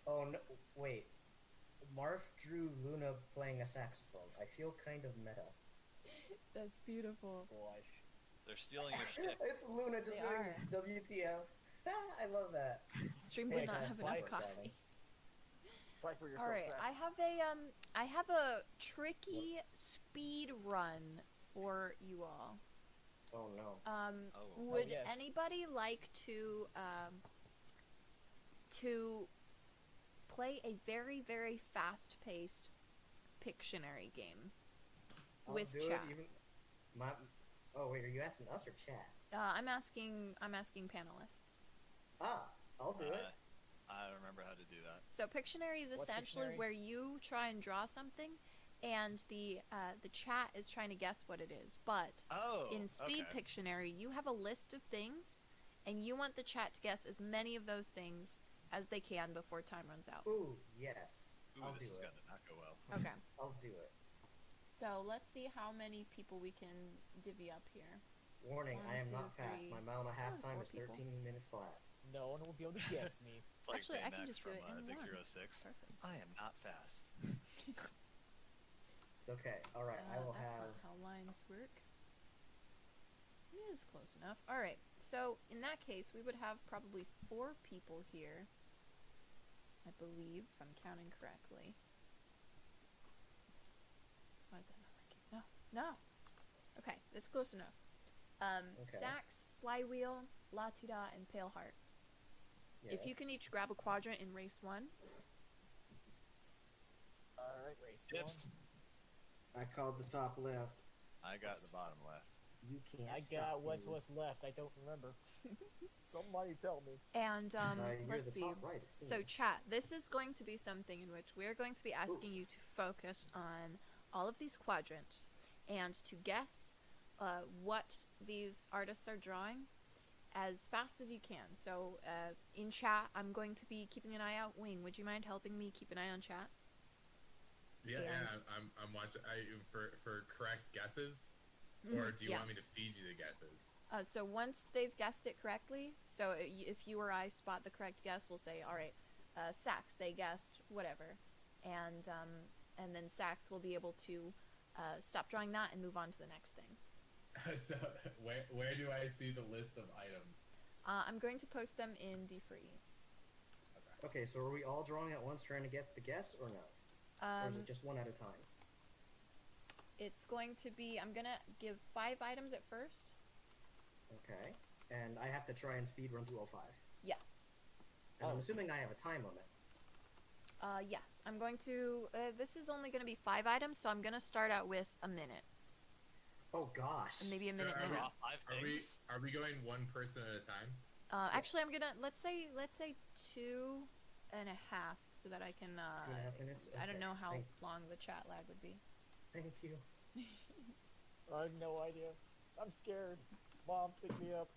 Oh no, wait. Marv drew Luna playing a saxophone. I feel kind of meta. That's beautiful. Gosh. They're stealing your shtick. It's Luna just They saying are. WTF. I love that. Stream Hey, did not guys, have fight, enough coffee. Fight for yourself, All right, Sax. I have a tricky speed run for you all. Oh no. Would yes. anybody like to play a very, very fast-paced Pictionary game with I'll do chat? It even... Oh wait, are you asking us or chat? I'm asking panelists. I'll do it. I don't remember how to do that. So Pictionary is What's essentially Pictionary? where you try and draw something, and the chat is trying to guess what it is. But in Speed okay. Pictionary, you have a list of things, and you want the chat to guess as many of those things as they can before time runs out. Ooh, yes. Ooh, I'll this do is it. gonna not go well. Okay. I'll do it. So let's see how many people we can divvy up here. Warning, One, I am two, not fast. three. My mile and a half Oh, time four is people. 13 minutes flat. No one will be able to guess me. It's like Actually, I can Baymax just do from it in Big one. Hero 6. Perfect. I am not fast. It's okay. All right, I will That's have. not how lines work. It is close enough. All right. So in that case, we would have probably 4 people here. I believe, if I'm counting correctly. Why is that not working? No. Okay, that's close enough. Okay. Sax, Flywheel, Latida, and Pale Heart. If you Yes. can each grab a quadrant in race 1. Alright, race Tips. I called the top left. I got the bottom left. You can't. I stop got what's me. left. I don't remember. Somebody tell me. And you're let's the see. top right, it So seems. chat, this is going to be something in which we're going to be asking you to focus on all of these quadrants and to guess what these artists are drawing as fast as you can. So in chat, I'm going to be keeping an eye out. Wing, would you mind helping me keep an eye on chat? Yeah, And- I'm watching for correct guesses, Mhm, or do you yeah. want me to feed you the guesses? So once they've guessed it correctly, so if you or I spot the correct guess, we'll say, all right, Sax, they guessed whatever, and then Sax will be able to stop drawing that and move on to the next thing. So where do I see the list of items? I'm going to post them in D3. Okay, so are we all drawing at once trying to get the guess or no? Or is it just one at a time? It's going to be, I'm gonna give 5 items at first. Okay. And I have to try and speed run through all 5. Yes. And I'm assuming I have a time limit. Yes. I'm going to, this is only going to be 5 items, so I'm going to start out with a minute. Oh gosh. And maybe a minute and a half. Are we going one person at a time? Actually, I'm gonna, let's say 2.5, so that I can, 2.5 minutes? I don't Okay, know how thank- long the chat lag would be. Thank you. I have no idea. I'm scared. Mom, pick me up.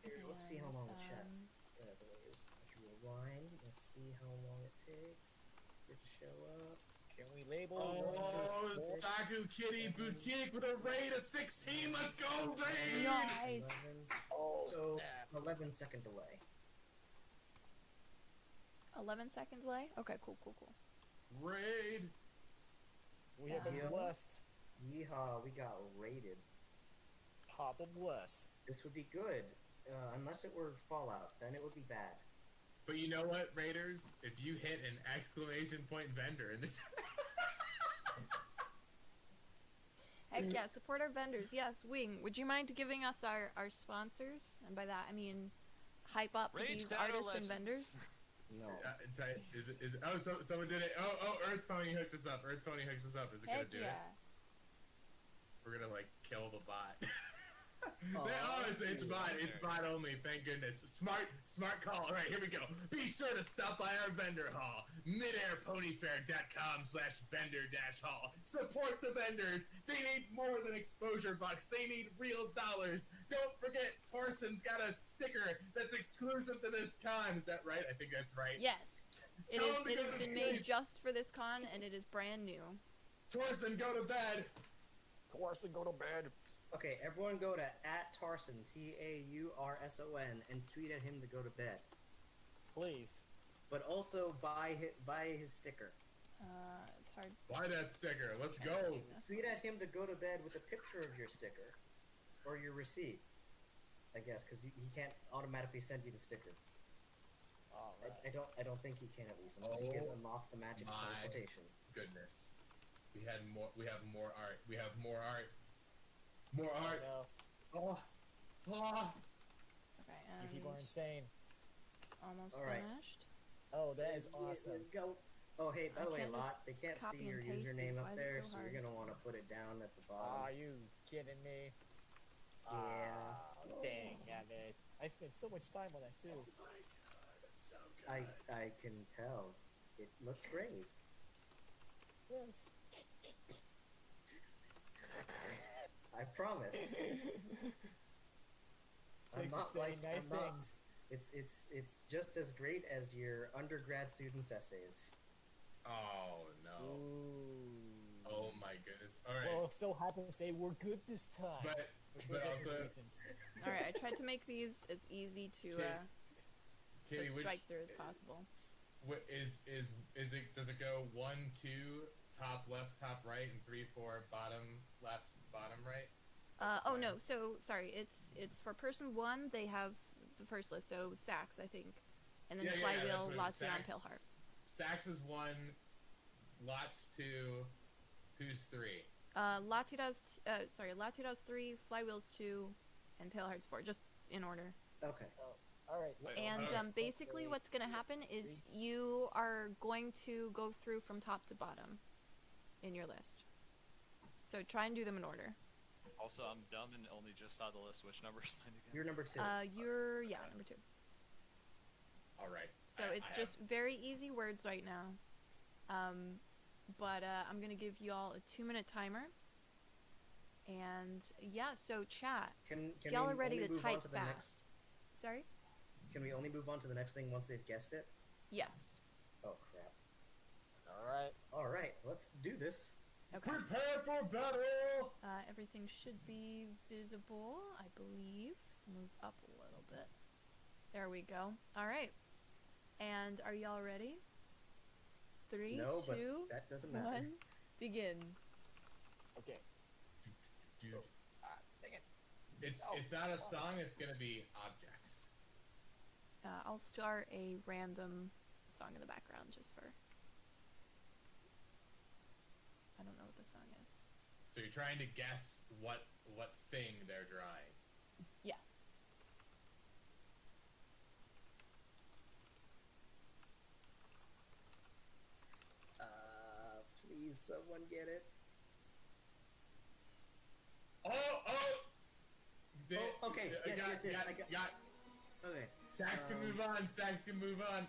Here, let's see how long the chat Um, is. I drew a line. Let's see how long it takes for it to show up. Can we label? Oh, Saku Kitty Boutique with a rate of 16. Let's go, Raid! Nice. 11. Oh, So 11-second delay. 11-second delay? Okay, cool. Raid! We have been Yeah. blessed. Yeehaw, we got raided. Papa bless. This would be good, unless it were Fallout. Then it would be bad. But you know what, Raiders? If you hit an exclamation point vendor in this... Heck yeah, support our vendors. Yes, Wing, would you mind giving us our sponsors? And by that, I mean hype up Rage these Shadow artists and Legends. vendors. No. Is it? Oh, someone did it. Oh, Earth Pony hooked us up. Earth Pony hooks us up. Is it gonna Heck do yeah. it? We're gonna like kill the bot. Aw, It's bot. It's bot only. Thank goodness. Smart call. All right, here we go. Be sure to stop by our vendor hall, midairponyfair.com/vendor-hall. Support the vendors. They need more than exposure bucks. They need real dollars. Don't forget, Torson's got a sticker that's exclusive to this con. Is that right? I think that's right. Yes. It Tell is. them It because has it's been made safe. just for this con, and it is brand new. Torson, go to bed. Torson, go to bed. Okay, everyone go to @Tarson, TAURSON, and tweet at him to go to bed. Please. But also buy his sticker. It's hard. Buy that sticker. Let's go. Tweet at him to go to bed with a picture of your sticker. Or your receipt. I guess, because he can't automatically send you the sticker. I don't think he can at least, unless he has unlocked the magic of My teleportation. goodness. We have more art. We have more art. More art. No. Oh. Okay, You and people are insane. almost All right. finished. Oh, that is Let's awesome. go. Oh, hey, by I the way, can't just Lot, they can't copy see your and paste username these. Why up is it there, so so hard? you're gonna want to put it down at the Are bottom. you kidding me? Yeah. Dang, it. I spent so much time on that too. I can tell. It looks great. Yes. I promise. I'm Thanks for not saying like nice I'm not. things. It's just as great as your undergrad students' essays. Oh no. Oh my goodness. All right. Well, so happen to say we're good this time. But for different also, reasons. All right, I tried to make these as easy to Kitty, strike through as possible. Is it? Does it go 1, 2, top left, top right, and 3, 4, bottom left, bottom right? Oh no, so sorry, it's for person 1, they have the first list, so sax, I think. And then flywheel, Lation, Tailheart. Sax is 1, Lots 2, who's 3? Latido's 3, flywheel's 2, and Tailheart's 4, just in order. Okay. All right. And basically what's going to happen is you are going to go through from top to bottom in your list. So try and do them in order. Also, I'm dumb and only just saw the list. Which number is mine again? You're number 2. You're number 2. All right. So it's just very easy words right now. But I'm going to give you all a 2-minute timer. And yeah, so chat. Can y'all we are ready only to move on type to the fast. next? Sorry? Can we only move on to the next thing once they've guessed it? Yes. Oh crap. All right, let's do this. Okay. Prepare for battle! Everything should be visible, I believe. Move up a little bit. There we go. All right. And are y'all ready? 3, No, 2, but that doesn't matter. 1, begin. Okay. Dude. Dang it. It's not a song, it's gonna be objects. I'll start a random song in the background just for... I don't know what the song is. So you're trying to guess what thing they're drawing. Yes. Please, someone get it. Okay. Yes. I got. Okay. Stacks can move on. Stacks can move on.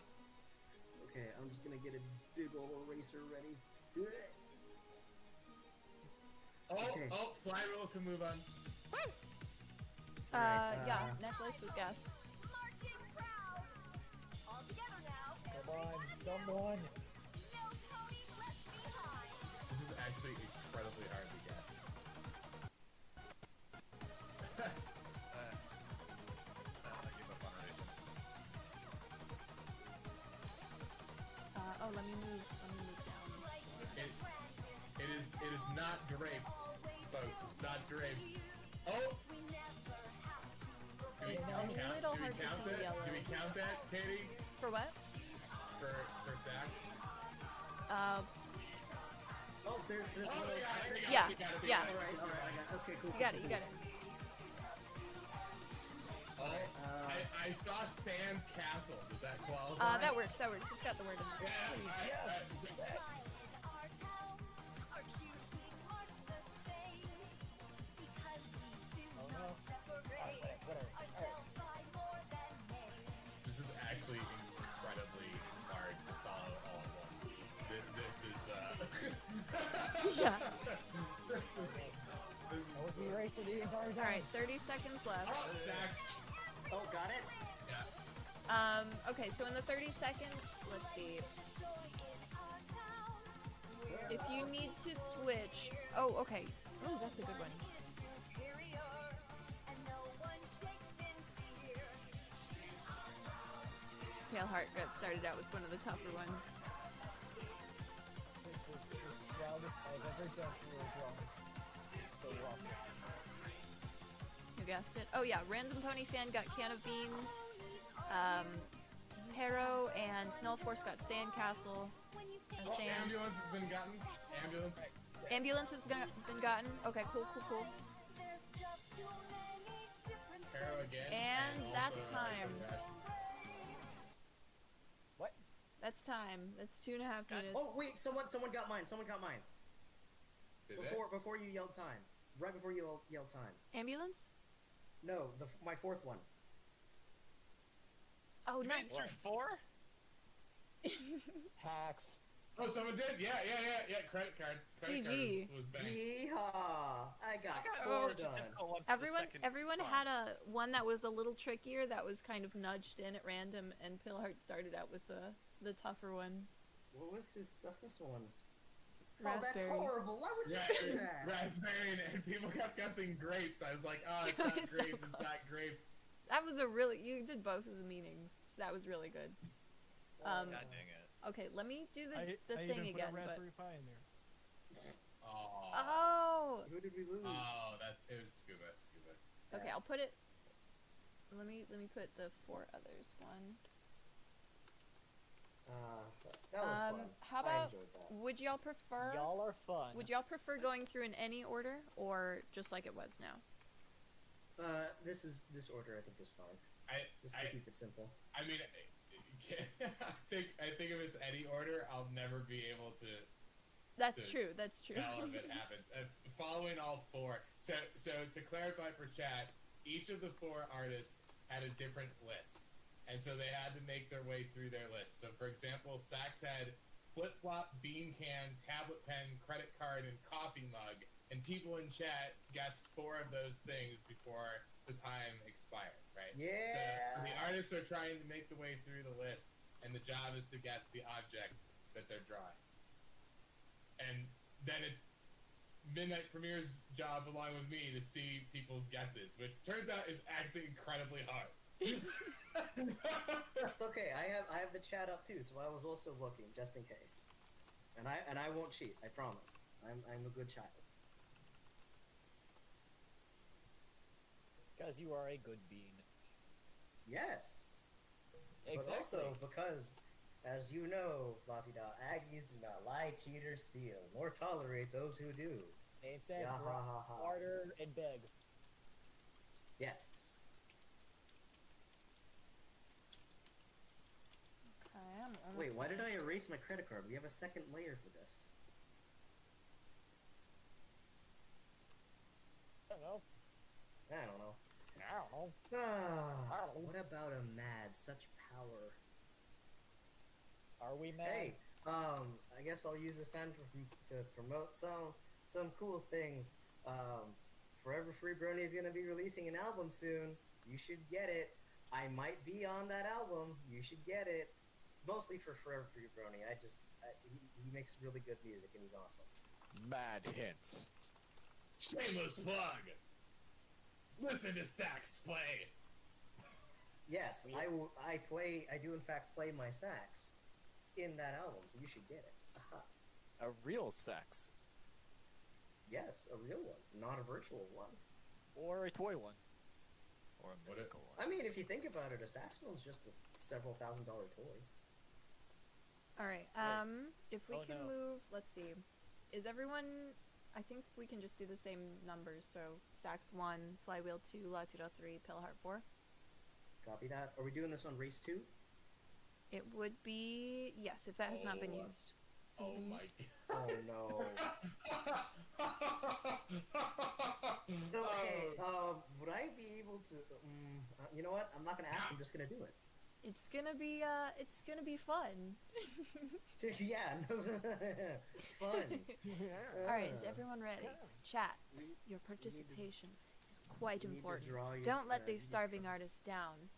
Okay, I'm just gonna get a big old eraser ready. Okay. Flywheel can move on. Necklace was guessed. Come on, someone. This is actually incredibly hard to guess. I give up on racing. Let me move down. It is not draped, folks. It's not draped. Oh! Do we count that? Do we count that, Katie? For what? For sax? There's Yeah. Alright, okay, cool. You got it. I saw Sand Castle. Does that qualify? That works. It's got the word in there. This is actually incredibly hard to follow all at once. This is Yeah. I was the eraser the entire time. Alright, 30 seconds left. Oh, got it? Yeah. Okay, so in the 30 seconds, let's see. If you need to switch... Oh, okay. Oh, that's a good one. Tailheart got started out with one of the tougher ones. This is the wildest I've ever done for a drawing. It's so awful. You guessed it. Oh yeah, Random Pony Fan got Can of Beans. Harrow and Null Force got Sandcastle. And Sand. Ambulance has been gotten. Ambulance has been gotten. Okay, cool. Harrow again. And that's also, time. What? That's time. That's 2.5 minutes. Oh wait, someone got mine. Did Before you yelled time. Right before you yelled time. Ambulance? No, my fourth one. Oh, nice. Through 4? Hacks. Oh, someone did? Yeah. Credit card. Credit card GG. was banged. Yeehaw! I got got four such a done. difficult one for the second Everyone had a one that was a little trickier that was kind of nudged in at random, and Pillheart started out with the tougher one. What was his toughest one? Oh, Raspberry. that's horrible. Why would you do that? Raspberry, and people kept guessing grapes. I was like, oh, it's not It was so grapes, it's not close. grapes. That was you did both of the meanings, so that was really good. God dang it. Okay, let me do the I thing even again. put a but... Raspberry Pi in there. Oh. Who did we lose? Oh, it was Scuba. Okay, I'll put it. Let me put the 4 others one. That was fun. How I about enjoyed that. would y'all prefer? Y'all are fun. Would y'all prefer going through in any order or just like it was now? This order I think is fine. Just to keep it simple. I mean, I think if it's any order, I'll never be able to. That's true. That's true. Tell if it happens. Following all 4. So to clarify for chat, each of the 4 artists had a different list, and so they had to make their way through their list. So for example, Sax had flip flop, bean can, tablet pen, credit card, and coffee mug, and people in chat guessed 4 of those things before the time expired. Right? Yeah. So the artists are trying to make the way through the list, and the job is to guess the object that they're drawing. And then it's Midnight Premier's job, along with me, to see people's guesses, which turns out is actually incredibly hard. It's okay. I have the chat up too, so I was also looking just in case. And I won't cheat. I promise. I'm a good child. Because you are a good bean. Yes. Exactly. But also because, as you know, La-ti-da, Aggies do not lie, cheat, or steal, nor tolerate those who do. They instead Ya-ha-ha-ha. barter and beg. Yes. Okay, I'm almost Wait, why did I finished. erase my credit card? We have a second layer for this. I don't know. I don't know. I don't know. Ah, what about a mad? Such power. Are we mad? Hey, I guess I'll use this time to promote some cool things. Forever Free Brony is gonna be releasing an album soon. You should get it. I might be on that album. You should get it. Mostly for Forever Free Brony. He makes really good music and he's awesome. Mad hints. Shameless plug. Listen to Sax play. Yes, I do in fact play my sax in that album, so you should get it. Aha. A real sex. Yes, a real one, not a virtual one. Or a toy one. Or a mythical one. I mean, if you think about it, a saxophone's just a several $1,000 toy. All right. If we can move, let's see. Is everyone? I think we can just do the same numbers. So Sax 1, Flywheel 2, La-ti-da 3, Pillheart 4. Copy that. Are we doing this on race 2? It would be yes, if that has not been used. Has it been my. used? Oh no. So hey, would I be able to? You know what? I'm not gonna ask. I'm just gonna do it. It's gonna be fun. Yeah, no, fun. All right, is everyone ready? Chat. Your participation is quite you need to important. draw your- Don't let you these need to starving artists down.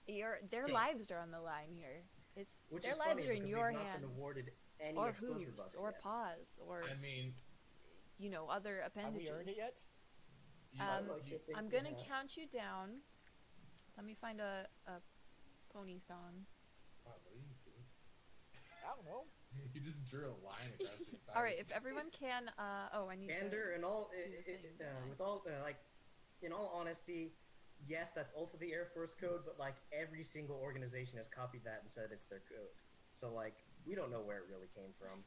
Their Okay. lives are on the line here. It's Which their is lives funny are in because your we've not hands. been awarded any Or exposure hooves, bucks or yet. paws, or I mean, other Have appendages. we earned it yet? I'm gonna count you down. Let me find a pony song. Wow, what are you doing? I don't know. You just drew a line across your thighs. All right, if everyone can. I need Candor to. and all, do the thing. with all, in all honesty, yes, that's also the Air Force code, but like every single organization has copied that and said it's their code. So like, we don't know where it really came from.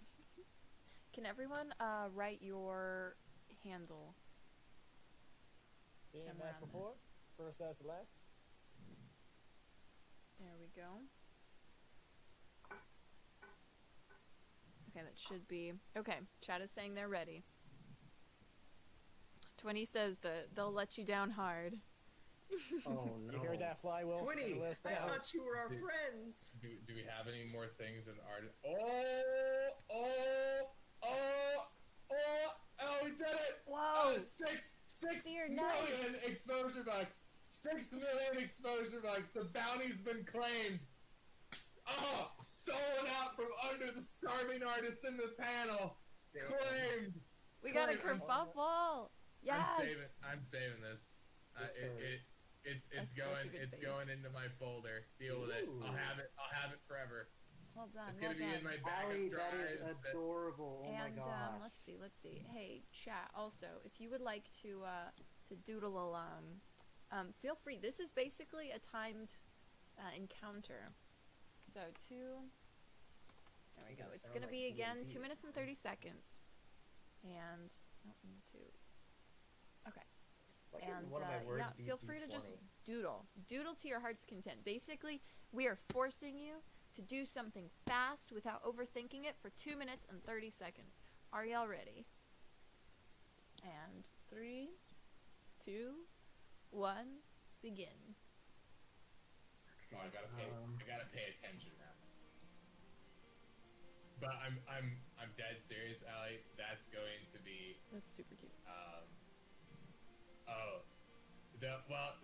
Can everyone write your handle? Seen somewhere that on before? this? First as last? There we go. Okay, that should be okay. Chat is saying they're ready. 20 says that they'll let you down hard. Oh no! You heard that, Flywheel? 20. List I down. thought you were our Do- friends. Do we have any more things in art? Oh, six Seer, million nice. exposure bucks. 6 million exposure bucks. The bounty's been claimed. Oh, stolen out from under the starving artists in the panel. Claimed. We got a Claimed. kerfuffle. Yes. I'm saving this. It's That's such a going. good It's face. going into my folder. Deal with it. I'll have it. I'll have it forever. Well done. It's well gonna be done. in my backup Allie, drive. that is adorable. Oh my And gosh. let's see. Hey, chat. Also, if you would like to doodle along, feel free. This is basically a timed encounter. So there we go. It's gonna be again 2 minutes and 30 seconds. And okay. And yeah, feel free to just doodle to your heart's content. Basically, we are forcing you to do something fast without overthinking it for 2 minutes and 30 seconds. Are y'all ready? And 3, 2, 1, begin. Oh, I gotta pay attention now. But I'm dead serious, Allie. That's going to be. That's super cute.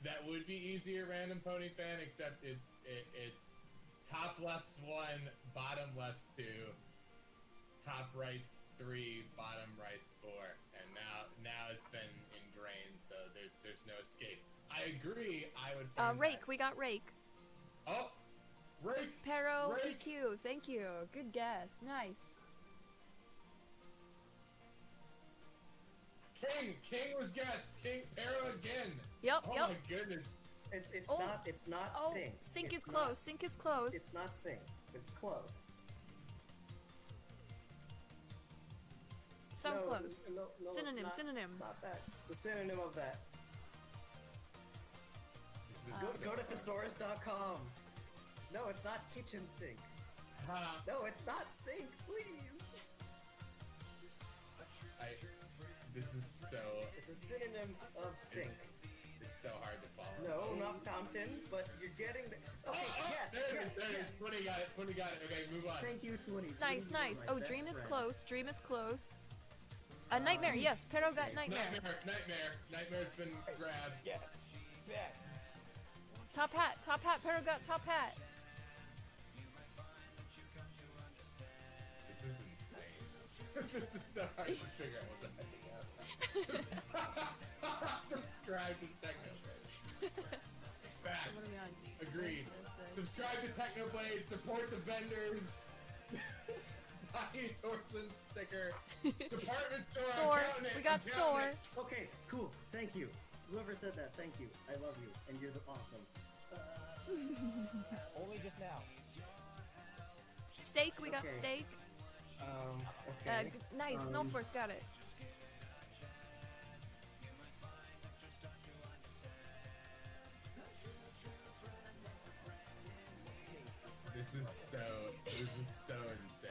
That would be easier, random pony fan. Except it's top left's 1, bottom left's 2, top right's 3, bottom right's 4, and now it's been ingrained, so there's no escape. I agree. I would. Rake. We got Rake. Oh, Rake. Pero Rake. EQ. Thank you. Good guess. Nice. King was guessed. King Pero again. Yep. Oh yep. my goodness. It's Oh. not. It's not Oh, sync. sync It's is close. not- Sync is close. It's not sync. It's close. So No, close. No, Synonym, it's not, synonym. It's not that. It's a synonym of that. Go to thesaurus.com. No, it's not kitchen sink. No, it's not sink. Please. This is so. It's a synonym of sink. It's so hard to follow. No, not fountain, but you're getting the. Okay, yes, There it yes, is. There it yes. is. 20 got it. 20 got it. Okay, move on. Thank you, 20. Nice, nice. Oh, Dream is close. Dream is close. Nightmare. Yes, Pero got Nightmare. Nightmare's been grabbed. Yes. Back. Top hat. Pero got top hat. This is insane. This is so hard to figure out what the heck is happening. Subscribe to Technoblade. Facts. Agreed. Subscribe to Technoblade. Support the vendors. Buy a Torsen sticker. Department store. Store. I'm counting it. We got I'm counting store. it. Okay, cool. Thank you. Whoever said that, thank you. I love you, and you're the awesome. Only just now. Steak. We got Okay. steak. Okay. Nice. No force got it. This is so insane.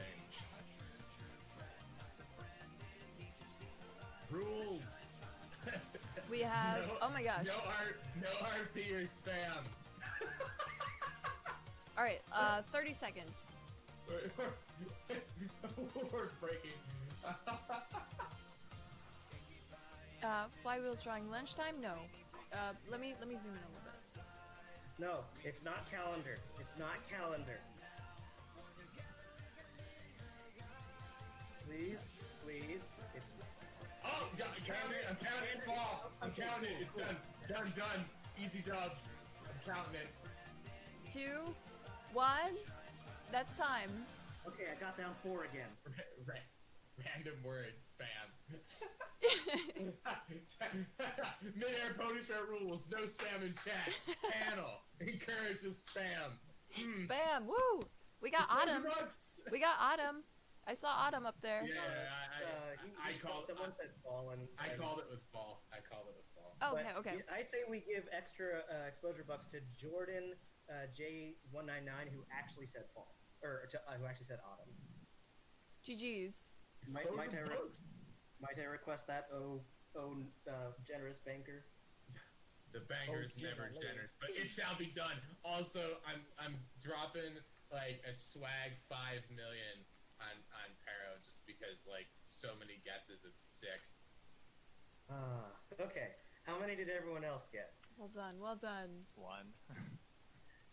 Rules. We have. Oh my gosh. No RP or spam. All right. 30 seconds. We're breaking. Flywheel's drawing lunchtime. No. Let me zoom in a little bit. No, it's not calendar. It's not calendar. Please, please. It's. Oh, count it. I'm counting it. Fall. I'm counting it. It's done. Done. Easy dub. I'm counting it. 2, 1. That's time. Okay, I got down 4 again. Random word spam. Midair PonyTown rules. No spam in chat. Panel encourages spam. Spam. Woo. We got Autumn. We got Autumn. I saw Autumn up there. Yeah, I called. Someone said fallen. I called it with fall. Oh, But okay. I say we give extra exposure bucks to Jordan J199 who actually said fall, or who actually said autumn. GG's. Might I request that? Generous banker. The banger is never generous, but it shall be done. Also, I'm dropping like a swag 5 million on Pero just because like so many guesses, it's sick. Okay. How many did everyone else get? Well done, well done. 1.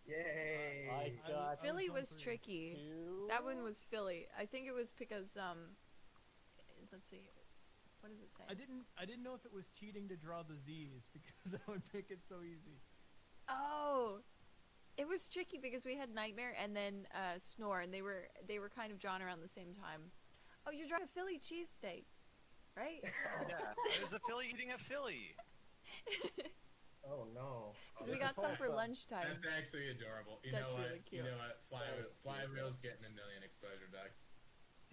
Yay! I got Philly was tricky. That one was Philly. I think it was because let's see. What does it say? I didn't know if it was cheating to draw the Z's because I would make it so easy. Oh, it was tricky because we had Nightmare and then Snore, and they were kind of drawn around the same time. Oh, you're drawing a Philly cheesesteak, right? Yeah, there's a Philly eating a Philly. Oh no! Because we got some for lunchtime. That's actually adorable. You That's know what? really cute. You know what? Flywheel's getting 1 million exposure bucks.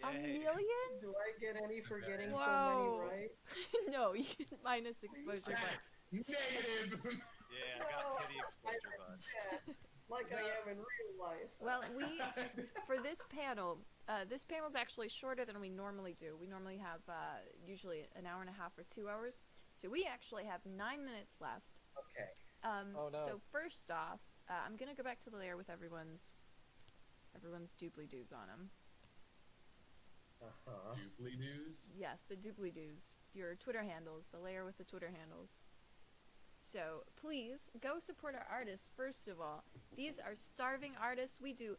A million? Do I get any for getting so Whoa. many right? No, you get minus exposure bucks. Negative. Yeah, I got pity exposure bucks. Like I am in real life. Well, for this panel is actually shorter than we normally do. We normally have usually an hour and a half or 2 hours. So we actually have 9 minutes left. Okay. Oh, no. So first off, I'm gonna go back to the layer with everyone's doobly-doos on them. Doobly-doos? Yes, the doobly-doos. Your Twitter handles, the layer with the Twitter handles. So please go support our artists. First of all, these are starving artists. We do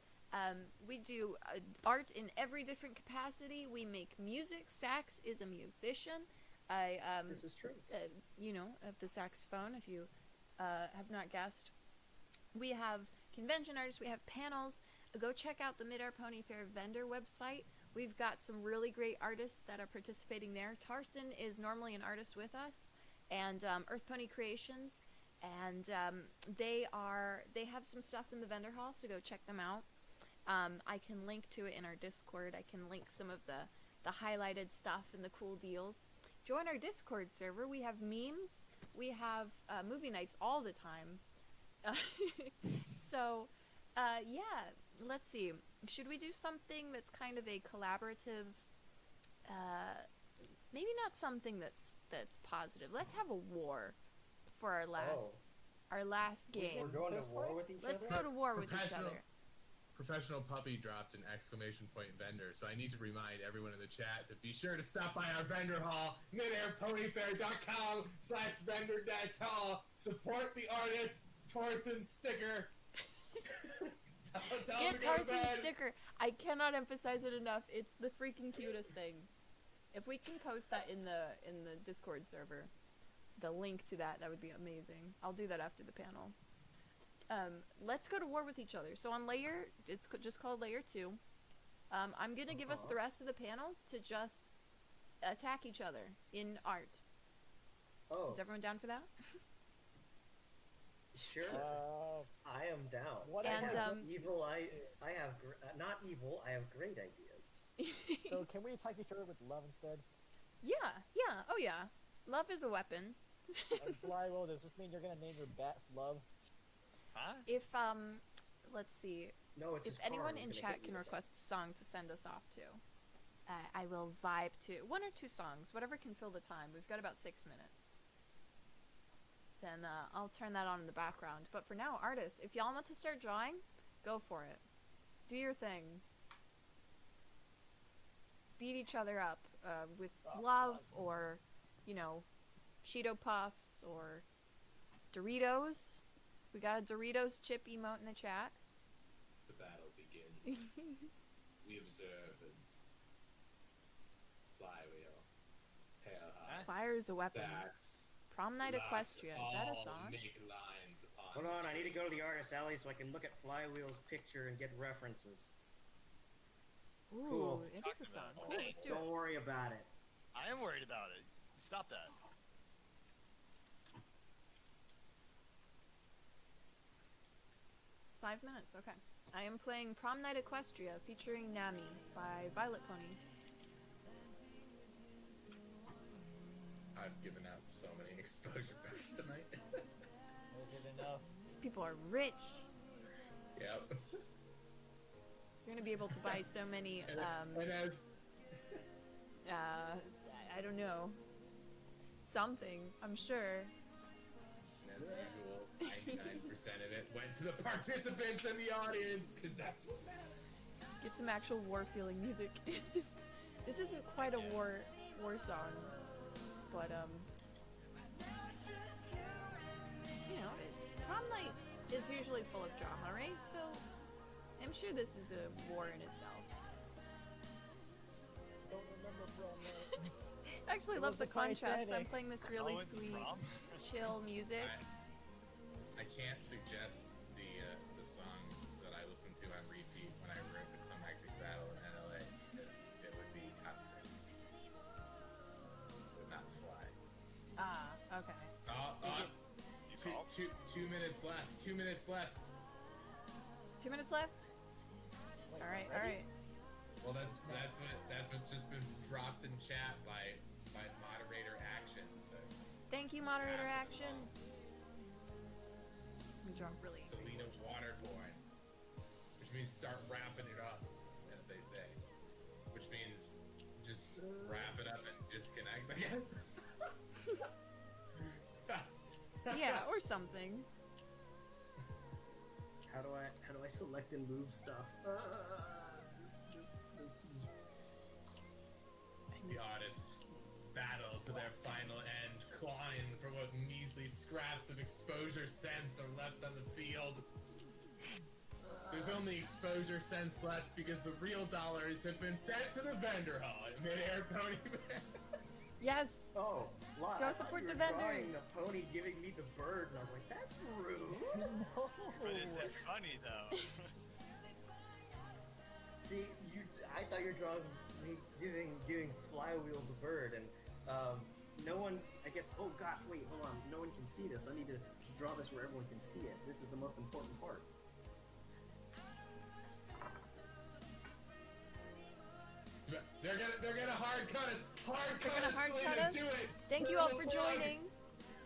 art in every different capacity. We make music. Sax is a musician. This is true. Of the saxophone, if you have not guessed. We have convention artists, we have panels. Go check out the Midair Pony Fair vendor website. We've got some really great artists that are participating there. Tarson is normally an artist with us, and Earth Pony Creations, and they have some stuff in the vendor hall, so go check them out. I can link to it in our Discord. I can link some of the highlighted stuff and the cool deals. Join our Discord server. We have memes. We have movie nights all the time. So, yeah, let's see. Should we do something that's kind of a collaborative, maybe not something that's positive. Let's have a war for our last game. We're going to war with each other? Let's go to war with each other. Professional Puppy dropped an exclamation point vendor, so I need to remind everyone in the chat to be sure to stop by our vendor hall, midairponyfair.com/vendor-hall. Support the artist, Torson's sticker. Tell Get Tarson's sticker. I cannot emphasize it enough. It's the freaking cutest thing. If we can post that in the Discord server, the link to that would be amazing. I'll do that after the panel. Let's go to war with each other. So on layer, it's just called layer 2. I'm gonna give us the rest of the panel to just attack each other in art. Oh. Is everyone down for that? Sure. I am down. What I and have evil. I have not evil. I have great ideas. So can we attack each other with love instead? Yeah. Oh yeah. Love is a weapon. Flywheel, does this mean you're gonna name your bat Love? Huh? If let's see. No, it's if anyone in chat can request a song to send us off to, I will vibe to 1 or 2 songs, whatever can fill the time. We've got about 6 minutes. Then I'll turn that on in the background. But for now, artists, if y'all want to start drawing, go for it. Do your thing. Beat each other up with love, or Cheeto Puffs or Doritos. We got a Doritos chip emote in the chat. The battle begins. We observe as Flywheel, Hair High, Fire is a weapon. Sax, Prom Night Equestria. Is that a all song? make lines upon Hold on, the I need to screen. go to the artist alley so I can look at Flywheel's picture and get references. Ooh, Cool. it is a song. about. Cool, Hey, let's do Don't it. worry about it. I am worried about it. Stop that. Five minutes, okay. I am playing Prom Night Equestria featuring Nami by Violet Pony. I've given out so many exposure bucks tonight. Is it enough? These people are rich. Yep. You're gonna be able to buy so many, and as I don't know. Something, I'm sure. And as usual, 99% of it went to the participants and the audience, because that's what matters. Get some actual war-feeling music. This isn't quite a war song, but is usually full of drama, right? So I'm sure this is a war in itself. Don't remember prom. I actually It love was the the contrast. I'm Titanic. playing this really Oh, it's sweet, prom? chill music. I can't suggest the song that I listened to on repeat when I wrote the climactic battle in NLA because it would be copyrighted. It would not fly. Ah, okay. Two minutes left. 2 minutes left. 2 minutes left? Alright, alright. Well, that's what's just been dropped in chat by moderator action. So Thank you, moderator action. I'm drunk really. Selena Waterborne, which means start wrapping it up, as they say. Which means just wrap it up and disconnect, I guess. Yeah, or something. How do I select and move stuff? The artists battle to their final end, clawing for what measly scraps of exposure sense are left on the field. There's only exposure sense left because the real dollars have been sent to the vendor hall at Midair Pony Bear. Yes. Oh, wow. Go support the vendors. The pony giving me the bird, and I was like, that's rude. But is it funny though? See, I thought you were drawing me giving Flywheel the bird, and no one. I guess. Oh gosh, wait, hold on. No one can see this. I need to draw this where everyone can see it. This is the most important part. They're gonna hard cut us. Hard cut us. Hard Selena, cut us. do it. Thank you all for joining.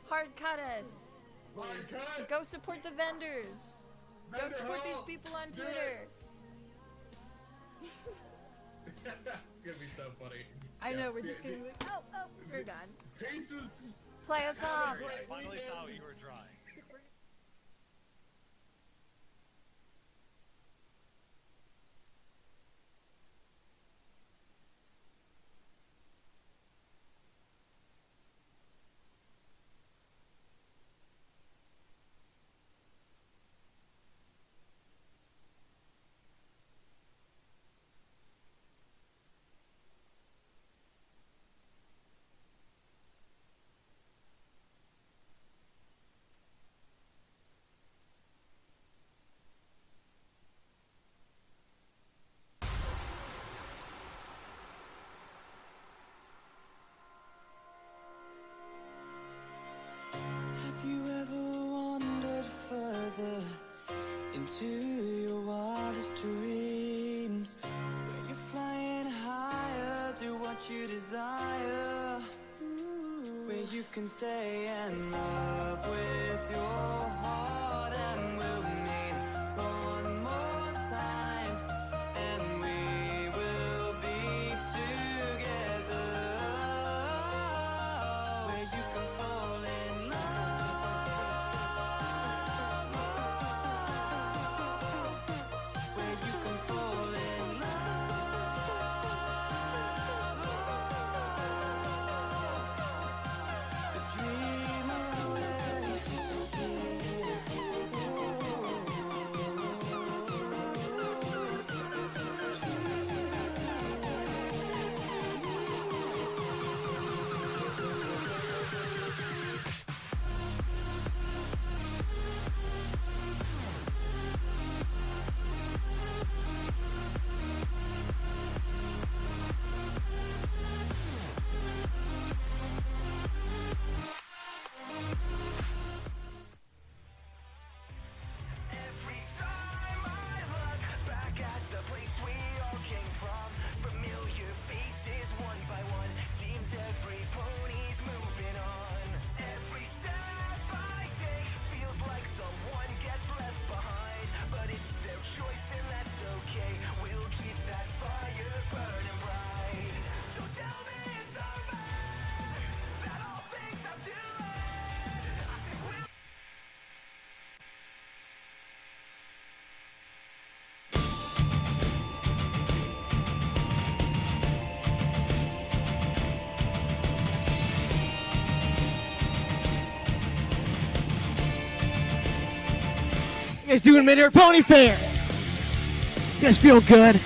Hard cut us. Hard cut. Go support the vendors. Go Vendor support these hall. people on Do Twitter. It's gonna be so funny. I know, we're just gonna be like, oh, we're gone. Pieces. Play us off. I finally saw what you were drawing. Have you ever wandered further into your wildest dreams? Where you're flying higher, do what you desire. Where you can stay in love with your heart, and we'll meet one more time, and we will be together. Where you can fall in love, where you can fall in love, the dreamer away. guys doing Midair Pony Fair? You guys feel good?